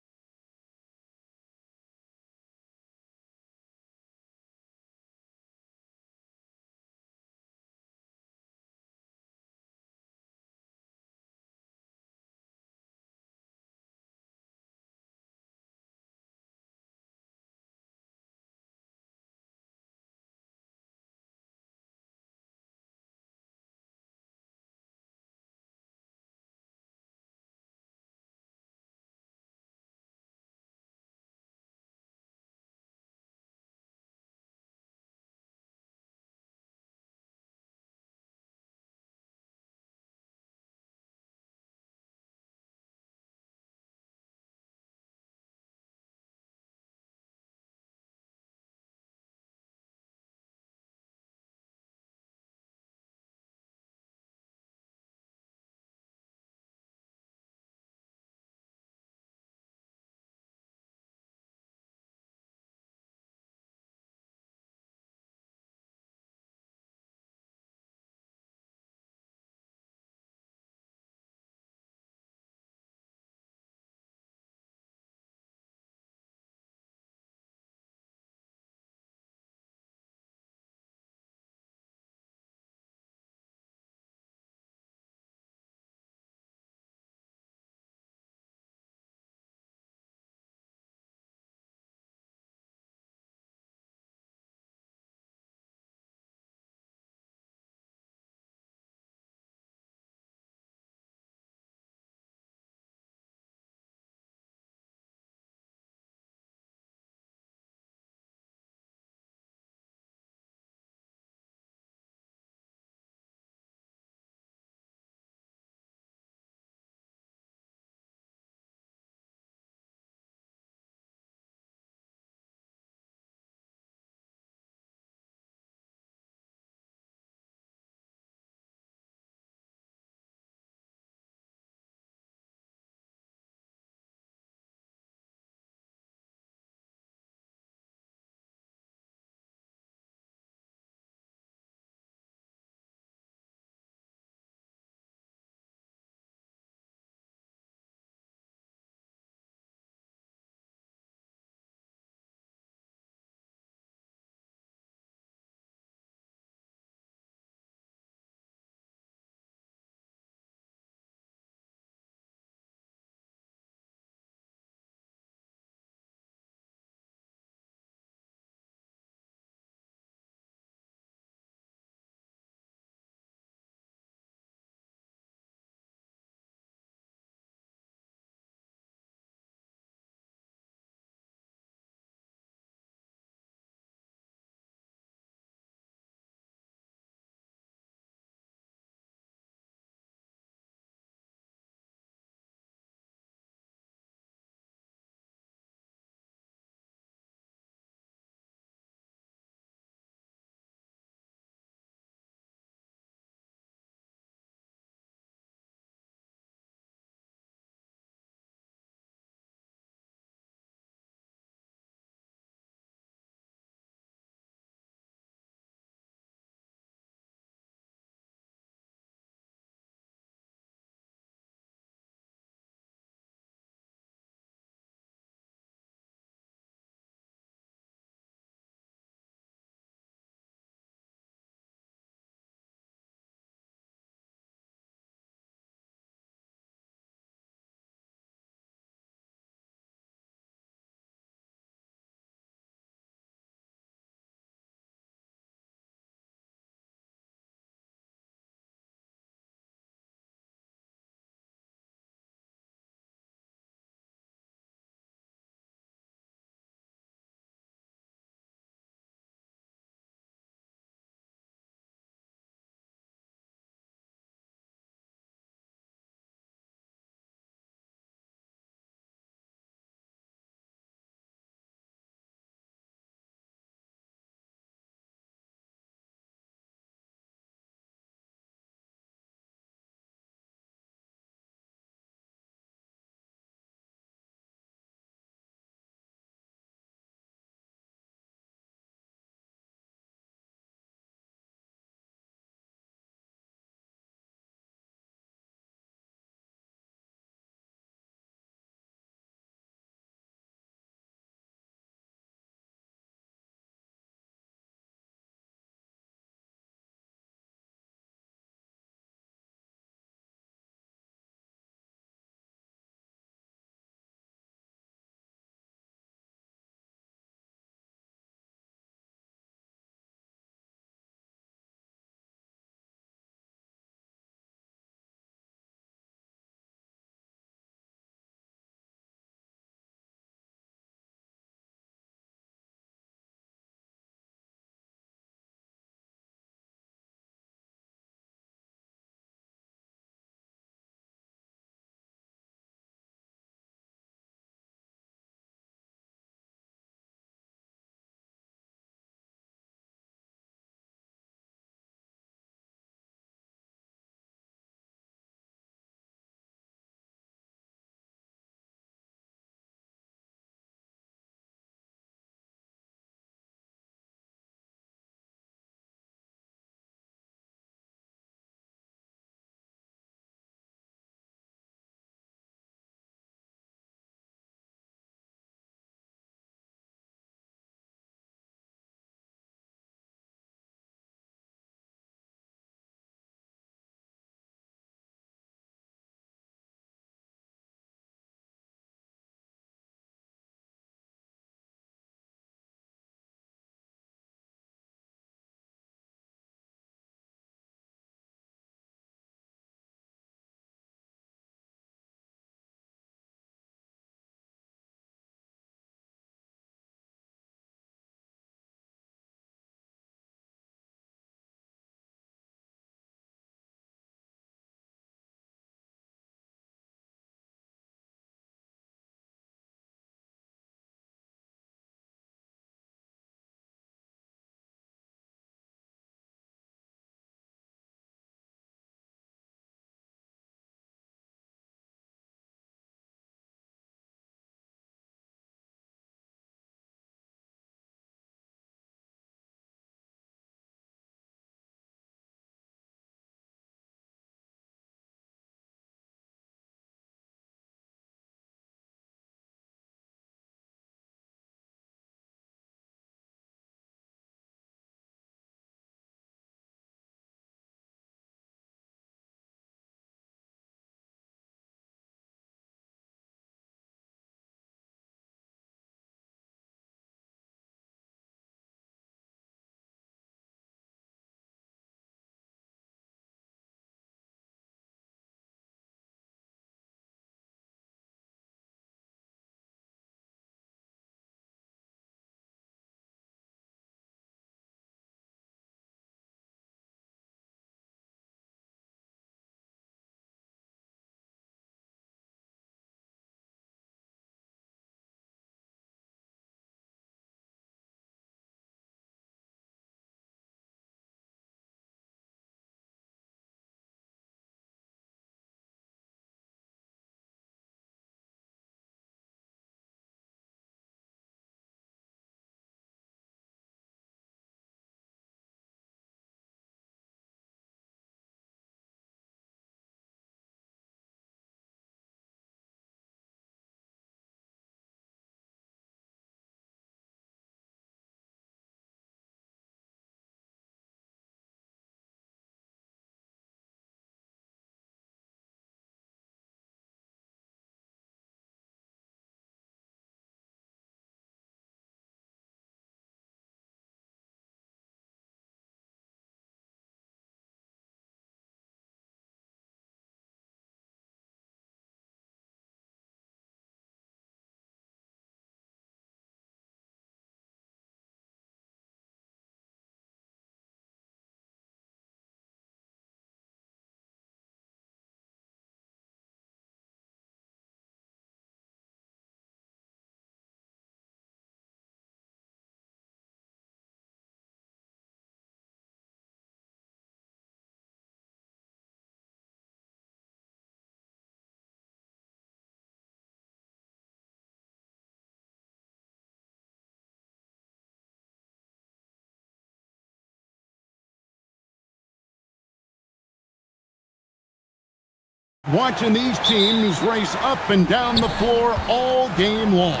Watching these teams race up and down the floor all game long.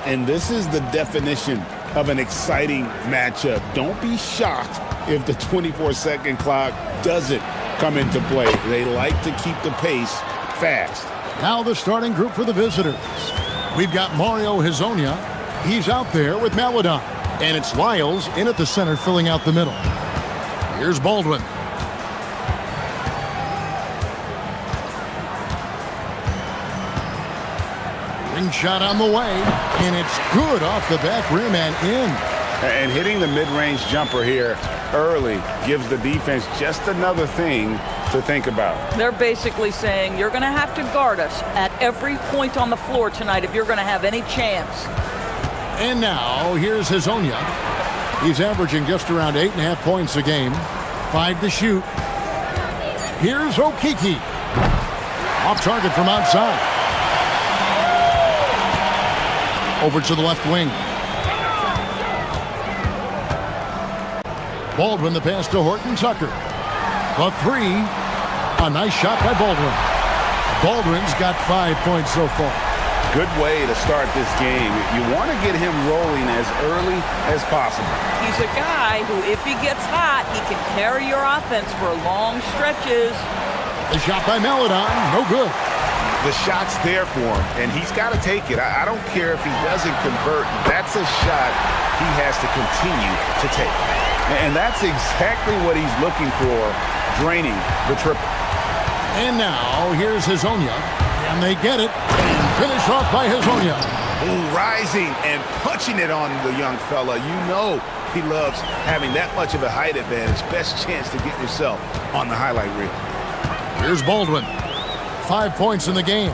And this is the definition of an exciting matchup. Don't be shocked if the 24-second clock doesn't come into play. They like to keep the pace fast. Now the starting group for the visitors. We've got Mario Hezonja. He's out there with Maladon. And it's Lyles in at the center filling out the middle. Here's Baldwin. Ring shot on the way, and it's good off the back rim and in. And hitting the mid-range jumper here early gives the defense just another thing to think about. They're basically saying you're going to have to guard us at every point on the floor tonight if you're going to have any chance. And now, here's Hezonja. He's averaging just around 8.5 points a game. 5 to shoot. Here's Okiki. Off target from outside. Over to the left wing. Baldwin the pass to Horton Tucker. The three. A nice shot by Baldwin. Baldwin's got 5 points so far. Good way to start this game. You want to get him rolling as early as possible. He's a guy who, if he gets hot, he can carry your offense for long stretches. The shot by Maladon, no good. The shot's there for him, and he's got to take it. I don't care if he doesn't convert. That's a shot he has to continue to take. And that's exactly what he's looking for, draining the triple. And now, here's Hezonja. And they get it. And finish off by Hezonja. Rising and punching it on the young fella. You know he loves having that much of a height advantage. Best chance to get yourself on the highlight reel. Here's Baldwin. 5 points in the game.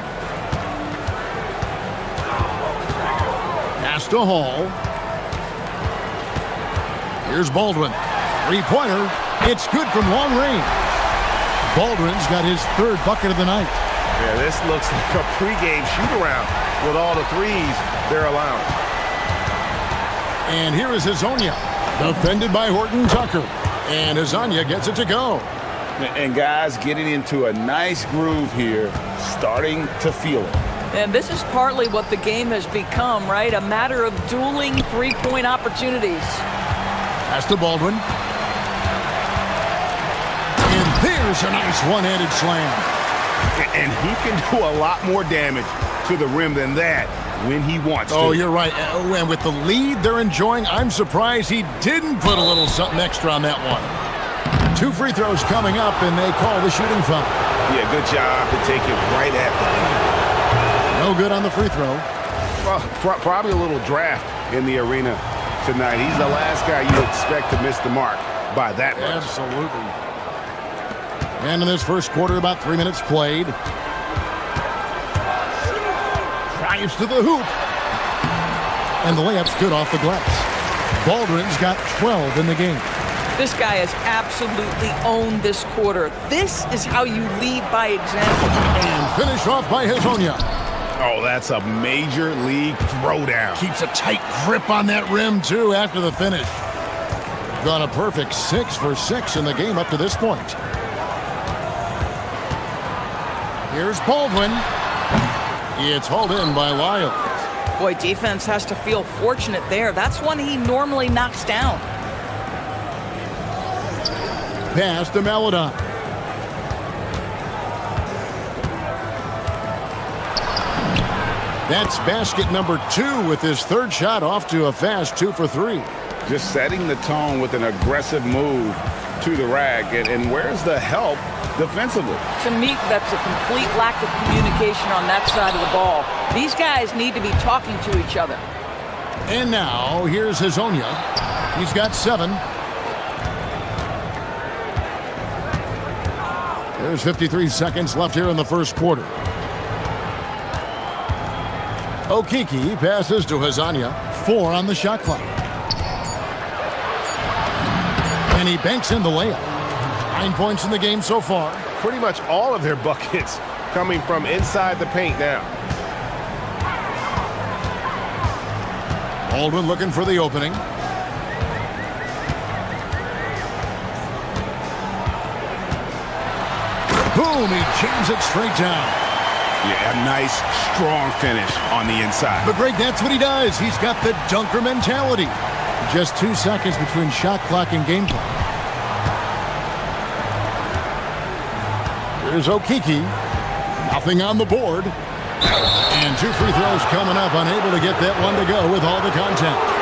Pass to Hall. Here's Baldwin. Three-pointer. It's good from long range. Baldwin's got his third bucket of the night. Yeah, this looks like a pregame shoot-around with all the threes they're allowing. And here is Hezonja, defended by Horton Tucker. And Hezonja gets it to go. And guys getting into a nice groove here, starting to feel it. And this is partly what the game has become, right? A matter of dueling three-point opportunities. Pass to Baldwin. And there's a nice one-handed slam. And he can do a lot more damage to the rim than that when he wants to. Oh, you're right. And with the lead they're enjoying, I'm surprised he didn't put a little something extra on that one. 2 free throws coming up, and they call the shooting foul. Yeah, good job to take it right at the line. No good on the free throw. Well, probably a little draft in the arena tonight. He's the last guy you expect to miss the mark by that much. Absolutely. And in this first quarter, about 3 minutes played. Drives to the hoop. And the layup's good off the glass. Baldwin's got 12 in the game. This guy has absolutely owned this quarter. This is how you lead by example. And finish off by Hezonja. Oh, that's a major league throwdown. Keeps a tight grip on that rim, too, after the finish. Gone a perfect 6 for 6 in the game up to this point. Here's Baldwin. It's hauled in by Lyles. Boy, defense has to feel fortunate there. That's one he normally knocks down. Pass to Maladon. That's basket number 2 with his third shot off to a fast 2 for 3. Just setting the tone with an aggressive move to the rack. And where's the help defensively? To me, that's a complete lack of communication on that side of the ball. These guys need to be talking to each other. And now, here's Hezonja. He's got 7. There's 53 seconds left here in the first quarter. Okiki passes to Hezonja. 4 on the shot clock. And he banks in the layup. 9 points in the game so far. Pretty much all of their buckets coming from inside the paint now. Baldwin looking for the opening. Boom, he jams it straight down. Yeah, a nice, strong finish on the inside. But Greg, that's what he does. He's got the dunker mentality. Just 2 seconds between shot clock and game clock. Here's Okiki. Nothing on the board. And 2 free throws coming up, unable to get that one to go with all the contact.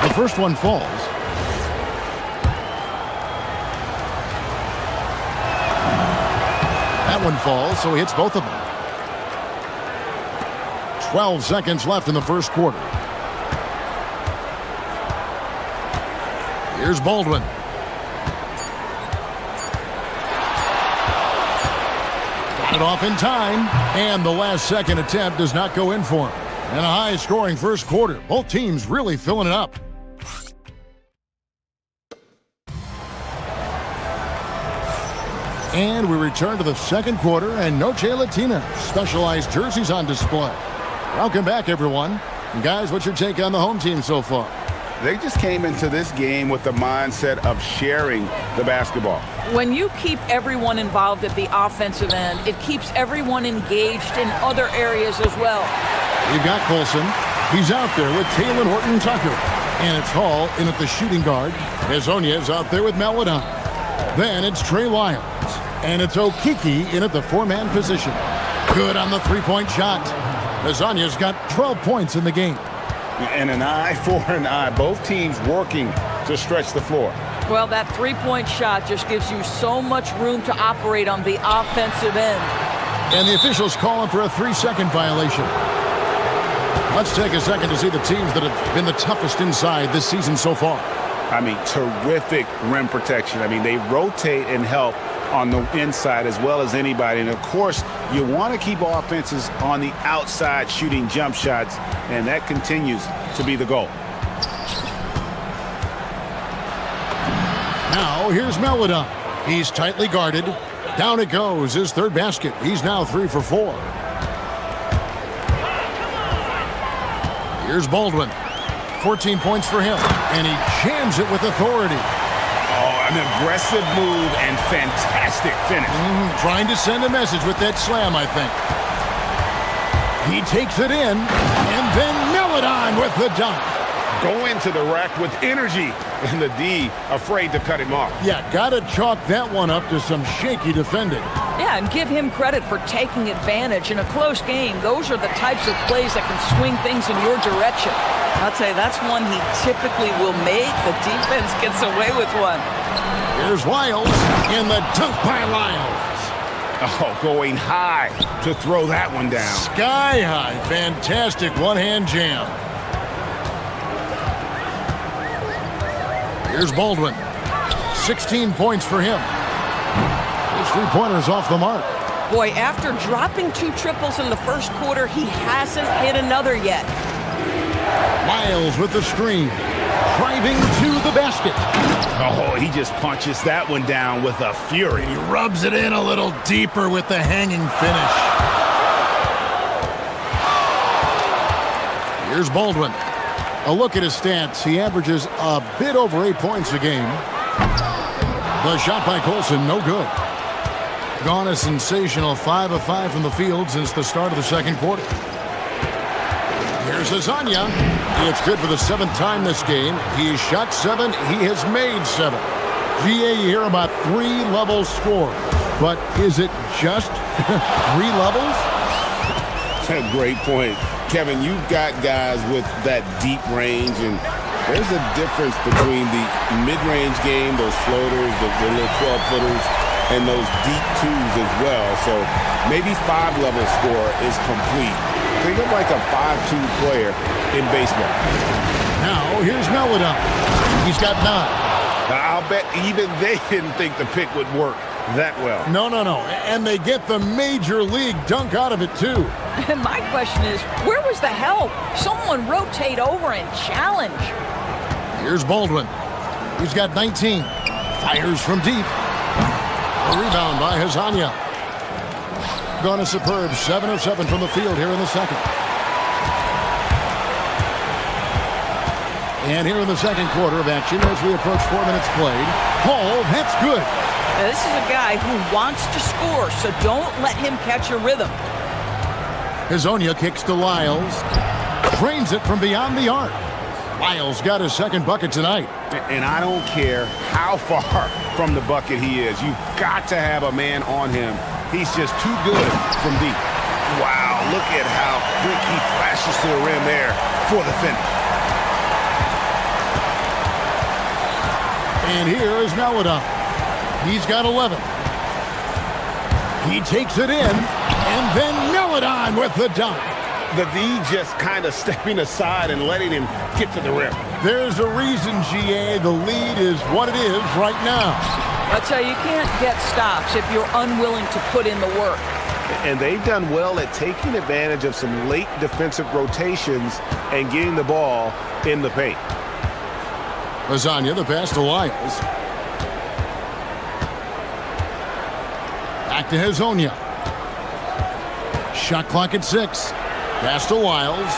The first one falls. That one falls, so he hits both of them. 12 seconds left in the first quarter. Here's Baldwin. Got it off in time, and the last second attempt does not go in for him. And a high-scoring first quarter. Both teams really filling it up. And we return to the second quarter, and Noche Latina specialized jerseys on display. Welcome back, everyone. And guys, what's your take on the home team so far? They just came into this game with the mindset of sharing the basketball. When you keep everyone involved at the offensive end, it keeps everyone engaged in other areas as well. You've got Colson. He's out there with Taylor Horton-Tucker. And it's Hall in at the shooting guard. Azonia's out there with Maladon. Then it's Trey Lyles. And it's Okiki in at the 4-man position. Good on the 3-point shot. Azonia's got 12 points in the game. And an eye for an eye. Both teams working to stretch the floor. Well, that 3-point shot just gives you so much room to operate on the offensive end. And the officials calling for a 3-second violation. Let's take a second to see the teams that have been the toughest inside this season so far. I mean, terrific rim protection. I mean, they rotate and help on the inside as well as anybody. And, of course, you want to keep offenses on the outside shooting jump shots, and that continues to be the goal. Now, here's Maladon. He's tightly guarded. Down it goes, his third basket. He's now 3 for 4. Here's Baldwin. 14 points for him, and he jams it with authority. Oh, an aggressive move and fantastic finish. Trying to send a message with that slam, I think. He takes it in, and then Maladon with the dunk. Going to the rack with energy, and the D afraid to cut him off. Yeah, gotta chalk that one up to some shaky defending. Yeah, and give him credit for taking advantage in a close game. Those are the types of plays that can swing things in your direction. I'll tell you, that's one he typically will make. The defense gets away with one. Here's Lyles, and the dunk by Lyles. Oh, going high to throw that one down. Sky high. Fantastic one-hand jam. Here's Baldwin. 16 points for him. His 3-pointers off the mark. Boy, after dropping 2 triples in the first quarter, he hasn't hit another yet. Lyles with the screen. Driving to the basket. Oh, he just punches that one down with a fury. He rubs it in a little deeper with the hanging finish. Here's Baldwin. A look at his stats. He averages a bit over 8 points a game. The shot by Colson, no good. Gone a sensational 5 of 5 from the field since the start of the second quarter. Here's Azania. It's good for the 7th time this game. He shot 7. He has made 7. GA, you hear about 3-level score. But is it just 3 levels? That's a great point. Kevin, you've got guys with that deep range, and there's a difference between the mid-range game, those floaters, the little 12-footers, and those deep 2s as well. So maybe 5-level score is complete. Think of like a 5-2 player in baseball. Now, here's Maladon. He's got 9. I'll bet even they didn't think the pick would work that well. No. And they get the major league dunk out of it, too. And my question is, where was the help? Someone rotate over and challenge. Here's Baldwin. He's got 19. Fires from deep. A rebound by Azania. Gone a superb 7 of 7 from the field here in the second. And here in the second quarter of action as we approach 4 minutes played. Hall, that's good. Now, this is a guy who wants to score, so don't let him catch a rhythm. Hazonia kicks to Lyles. Drains it from beyond the arc. Lyles got his second bucket tonight. And I don't care how far from the bucket he is. You've got to have a man on him. He's just too good from deep. Wow, look at how quick he flashes to the rim there for the finish. And here is Meladon. He's got 11. He takes it in, and then Meladon with the dunk. The D just kind of stepping aside and letting him get to the rim. There's a reason, GA, the lead is what it is right now. I'll tell you, you can't get stops if you're unwilling to put in the work. And they've done well at taking advantage of some late defensive rotations and getting the ball in the paint. Lasagna, the pass to Lyles. Back to Hazonia. Shot clock at 6. Pass to Lyles.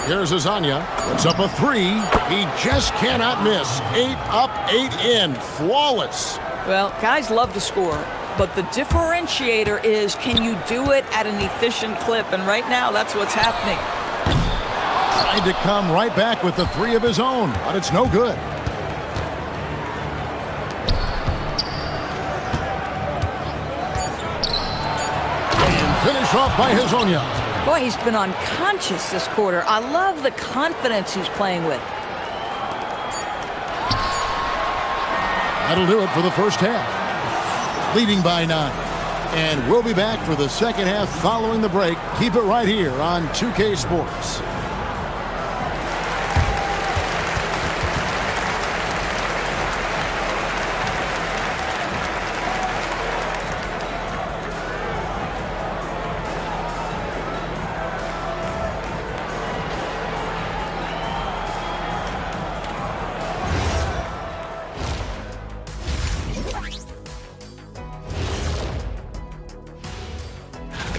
Here's Hazonia. Puts up a 3. He just cannot miss. 8 up, 8 in. Flawless. Well, guys love to score, but the differentiator is, can you do it at an efficient clip? And right now, that's what's happening. Tried to come right back with the 3 of his own, but it's no good. And finish off by Hazonia. Boy, he's been unconscious this quarter. I love the confidence he's playing with. That'll do it for the first half. Leading by 9. And we'll be back for the second half following the break. Keep it right here on 2K Sports.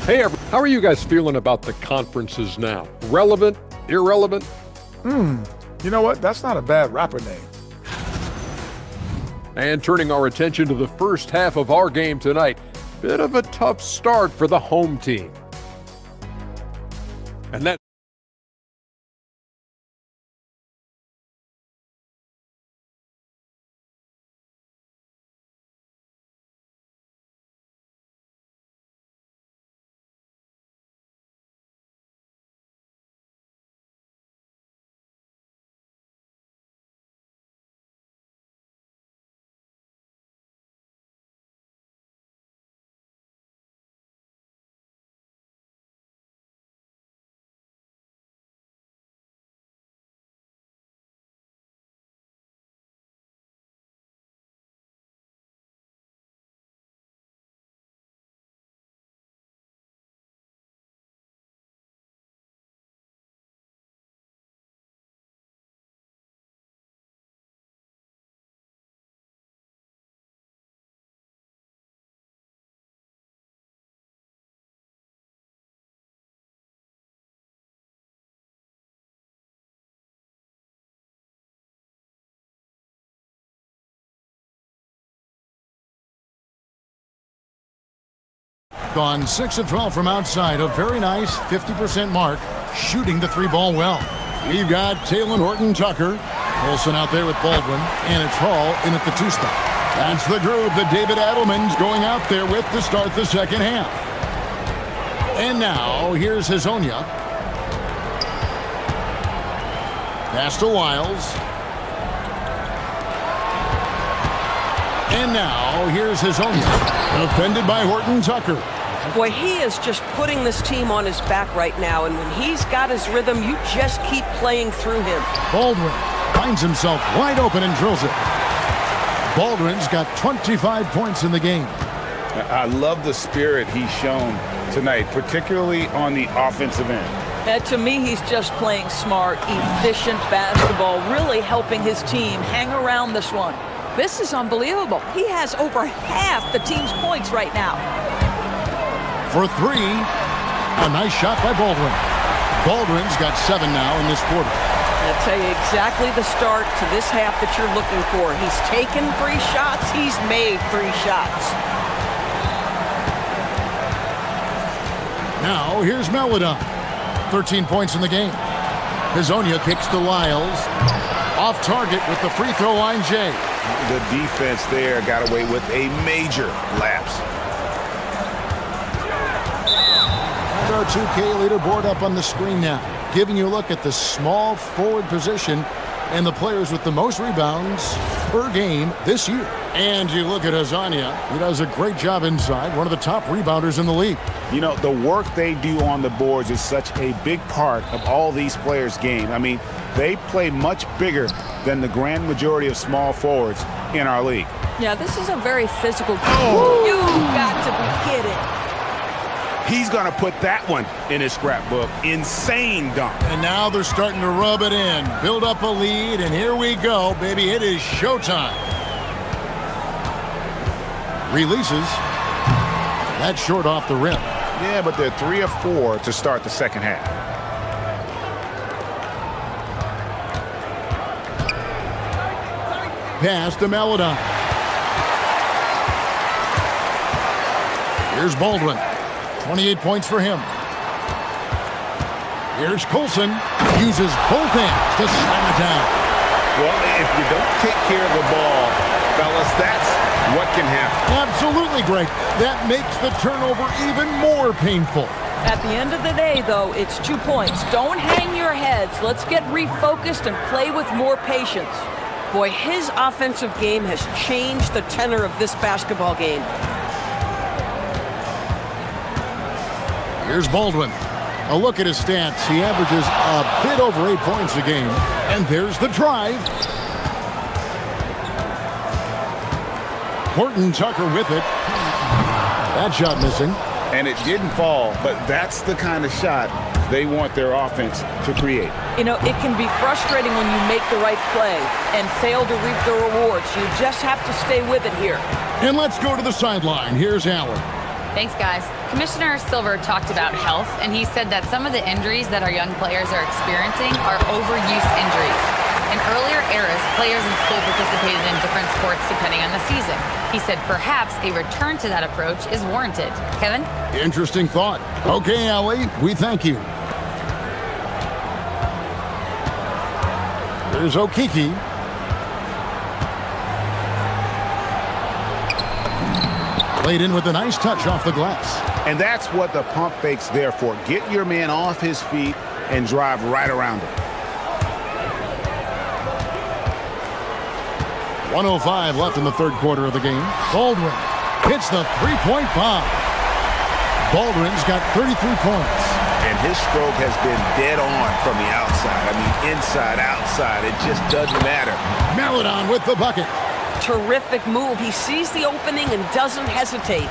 Hey, how are you guys feeling about the conferences now? Relevant? Irrelevant? You know what? That's not a bad rapper name. And turning our attention to the first half of our game tonight, bit of a tough start for the home team. And that gone 6 of 12 from outside. A very nice 50% mark, shooting the 3-ball well. We've got Taylor Horton-Tucker. Olsen out there with Baldwin, and it's Hall in at the 2 spot. That's the group that David Adelman's going out there with to start the second half. And now, here's Hazonia. Pass to Lyles. And now, here's Hazonia. Defended by Horton-Tucker. Boy, he is just putting this team on his back right now, and when he's got his rhythm, you just keep playing through him. Baldwin finds himself wide open and drills it. Baldwin's got 25 points in the game. I love the spirit he's shown tonight, particularly on the offensive end. To me, he's just playing smart, efficient basketball, really helping his team hang around this one. This is unbelievable. He has over half the team's points right now. For 3, a nice shot by Baldwin. Baldwin's got 7 now in this quarter. I'll tell you exactly the start to this half that you're looking for. He's taken 3 shots. He's made 3 shots. Now, here's Melodon. 13 points in the game. Hazonia kicks to Lyles. Off target with the free throw line, Jay. The defense there got away with a major lapse. And our 2K leaderboard up on the screen now, giving you a look at the small forward position and the players with the most rebounds per game this year. And you look at Hazonia. He does a great job inside, one of the top rebounders in the league. You know, the work they do on the boards is such a big part of all these players' game. I mean, they play much bigger than the grand majority of small forwards in our league. Yeah, this is a very physical game. Oh. You got to be kidding. He's going to put that one in his scrapbook. Insane dunk. And now they're starting to rub it in, build up a lead, and here we go, baby. It is showtime. Releases. That's short off the rim. Yeah, but they're 3 of 4 to start the second half. Pass to Melodon. Here's Baldwin. 28 points for him. Here's Colson. Uses both hands to slam it down. Well, if you don't take care of the ball, fellas, that's what can happen. Absolutely, Greg. That makes the turnover even more painful. At the end of the day, though, it's 2 points. Don't hang your heads. Let's get refocused and play with more patience. Boy, his offensive game has changed the tenor of this basketball game. Here's Baldwin. A look at his stats. He averages a bit over 8 points a game. And there's the drive. Horton Tucker with it. That shot missing. And it didn't fall, but that's the kind of shot they want their offense to create. You know, it can be frustrating when you make the right play and fail to reap the rewards. You just have to stay with it here. And let's go to the sideline. Here's Allen. Thanks, guys. Commissioner Silver talked about health, and he said that some of the injuries that our young players are experiencing are overuse injuries. In earlier eras, players in school participated in different sports depending on the season. He said perhaps a return to that approach is warranted. Kevin? Interesting thought. Okay, Allie, we thank you. Here's Okiki. Played in with a nice touch off the glass. And that's what the pump fake's there for. Get your man off his feet and drive right around him. 1:05 left in the third quarter of the game. Baldwin hits the three-point bomb. Baldwin's got 33 points. And his stroke has been dead on from the outside. I mean, inside, outside, it just doesn't matter. Melodon with the bucket. Terrific move. He sees the opening and doesn't hesitate.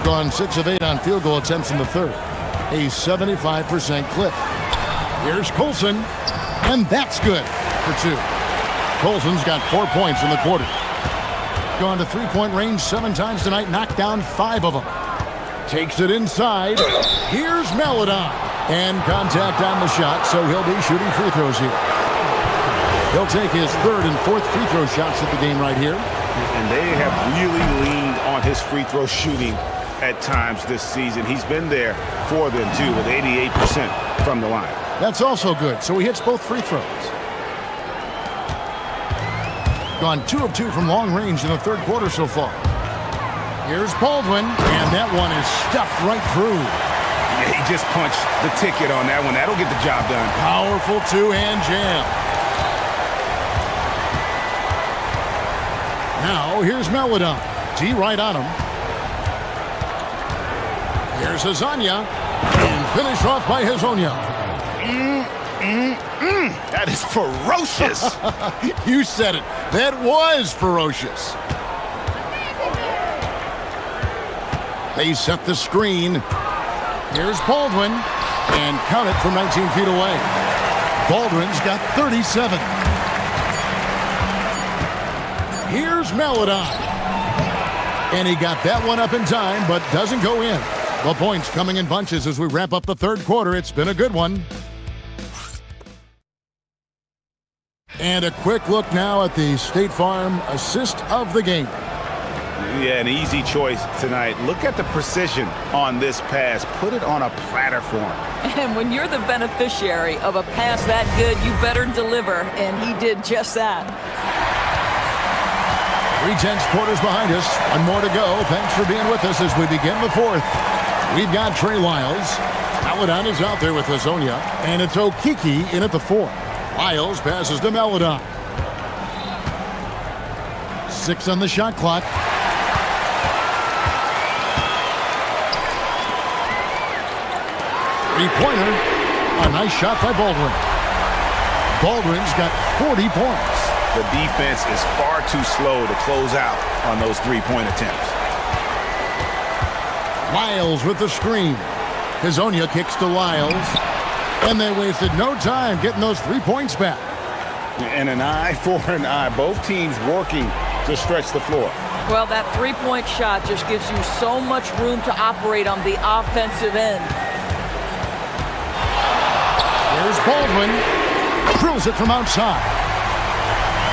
Gone 6 of 8 on field goal attempts in the third. A 75% clip. Here's Colson, and that's good for 2. Colson's got 4 points in the quarter. Gone to three-point range 7 times tonight, knocked down 5 of them. Takes it inside. Here's Melodon. And contact on the shot, so he'll be shooting free throws here. He'll take his 3rd and 4th free throw shots at the game right here. And they have really leaned on his free throw shooting at times this season. He's been there for them, too, with 88% from the line. That's also good, so he hits both free throws. Gone 2 of 2 from long range in the third quarter so far. Here's Baldwin, and that one is stuffed right through. Yeah, he just punched the ticket on that one. That'll get the job done. Powerful two-hand jam. Now, here's Melodon. D right on him. Here's Hazonia. And finished off by Hazonia. That is ferocious. You said it. That was ferocious. They set the screen. Here's Baldwin. And count it from 19 feet away. Baldwin's got 37. Here's Melodon. And he got that one up in time, but doesn't go in. The points coming in bunches as we wrap up the third quarter. It's been a good one. And a quick look now at the State Farm assist of the game. Yeah, an easy choice tonight. Look at the precision on this pass. Put it on a platter for him. And when you're the beneficiary of a pass that good, you better deliver, and he did just that. 3/10 quarters behind us. One more to go. Thanks for being with us as we begin the fourth. We've got Trey Lyles. Maladon is out there with Hazonia, and it's Okiki in at the 4. Lyles passes to Maladon. 6 on the shot clock. Three-pointer. A nice shot by Baldwin. Baldwin's got 40 points. The defense is far too slow to close out on those three-point attempts. Lyles with the screen. Hazonia kicks to Lyles. And they wasted no time getting those 3 points back. And an eye for an eye. Both teams working to stretch the floor. Well, that three-point shot just gives you so much room to operate on the offensive end. There's Baldwin. Drills it from outside.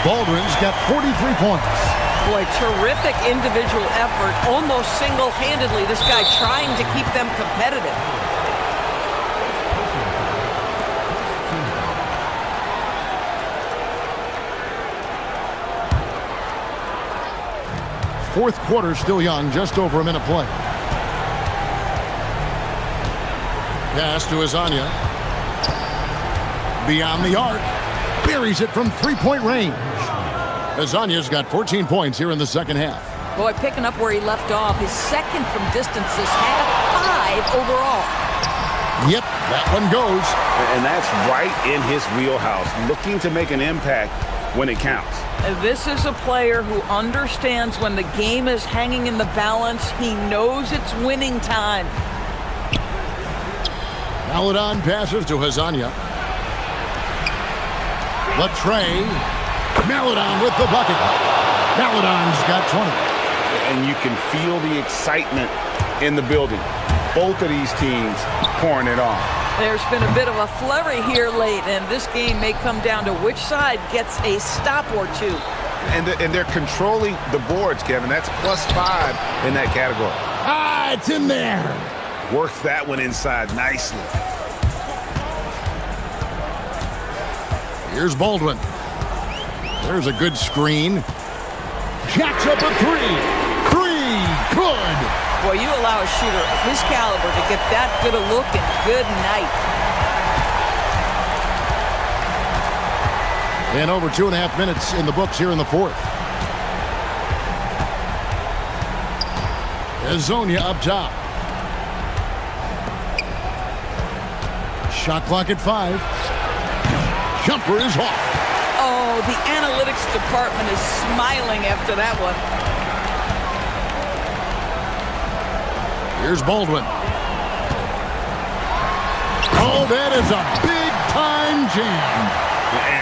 Baldwin's got 43 points. Boy, terrific individual effort, almost single-handedly. This guy trying to keep them competitive. Fourth quarter still young, just over a minute play. Pass to Hazonia. Beyond the arc. Buries it from three-point range. Hazonia's got 14 points here in the second half. Boy, picking up where he left off. His second from distance this half, 5 overall. Yep, that one goes. And that's right in his wheelhouse, looking to make an impact when it counts. This is a player who understands when the game is hanging in the balance. He knows it's winning time. Maladon passes to Hazonia. Latrey. Maladon with the bucket. Maladon's got 20. And you can feel the excitement in the building. Both of these teams pouring it on. There's been a bit of a flurry here late, and this game may come down to which side gets a stop or two. And they're controlling the boards, Kevin. That's +5 in that category. Ah, it's in there. Works that one inside nicely. Here's Baldwin. There's a good screen. Jacks up a 3. 3, good. Boy, you allow a shooter of his caliber to get that good a look and good night. And over 2.5 minutes in the books here in the fourth. Hazonia up top. Shot clock at 5. Jumper is off. Oh, the analytics department is smiling after that one. Here's Baldwin. Oh, that is a big-time jam.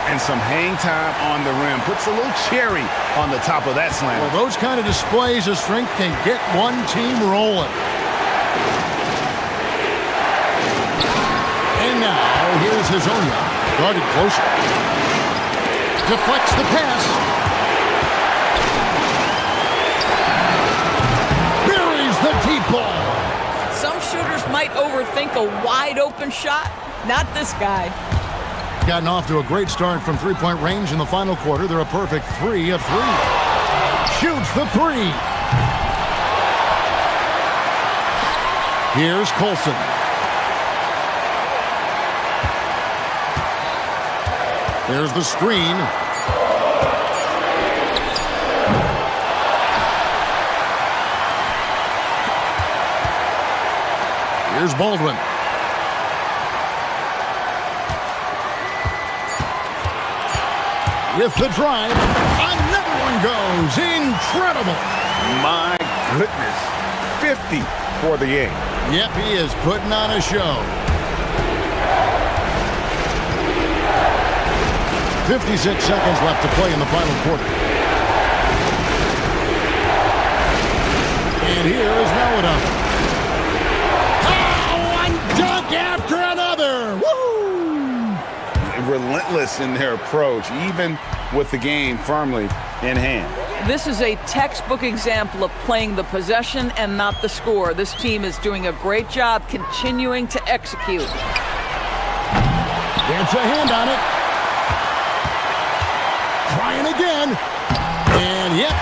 And some hang time on the rim. Puts a little cherry on the top of that slam. Well, those kind of displays of strength can get one team rolling. And now, here's Hazonia. Guarded closer. Deflects the pass. Buries the deep ball. Some shooters might overthink a wide-open shot. Not this guy. Gotten off to a great start from three-point range in the final quarter. They're a perfect 3 of 3. Shoots the 3. Here's Colson. There's the screen. Here's Baldwin. With the drive, another one goes. Incredible. My goodness. 50 for the game. Yep, he is putting on a show. 56 seconds left to play in the final quarter. And here is Maladon. Oh, one dunk after another. Woo! relentless in their approach, even with the game firmly in hand. This is a textbook example of playing the possession and not the score. This team is doing a great job continuing to execute. Gets a hand on it. Trying again. And yep,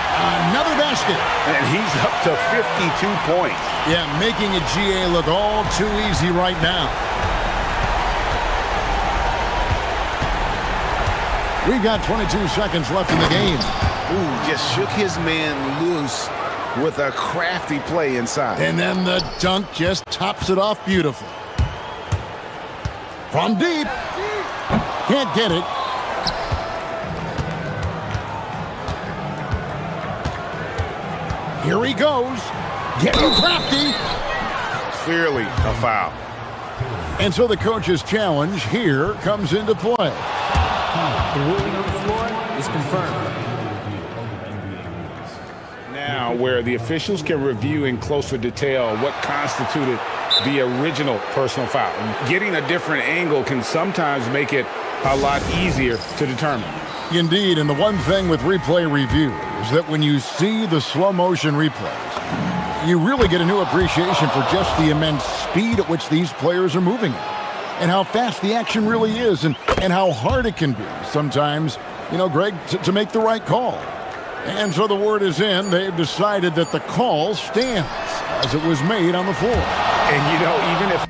another basket. And he's up to 52 points. Yeah, making a GA look all too easy right now. We've got 22 seconds left in the game. Ooh, just shook his man loose with a crafty play inside. And then the dunk just tops it off beautifully. From deep. Can't get it. Here he goes. Getting crafty. Clearly a foul. And so the coach's challenge here comes into play. The ruling on the floor is confirmed. Now, where the officials can review in closer detail what constituted the original personal foul. Getting a different angle can sometimes make it a lot easier to determine. Indeed, and the one thing with replay review is that when you see the slow motion replays, you really get a new appreciation for just the immense speed at which these players are moving at, and how fast the action really is, and how hard it can be sometimes, Greg, to make the right call. And so the word is in. They've decided that the call stands as it was made on the floor. And, even if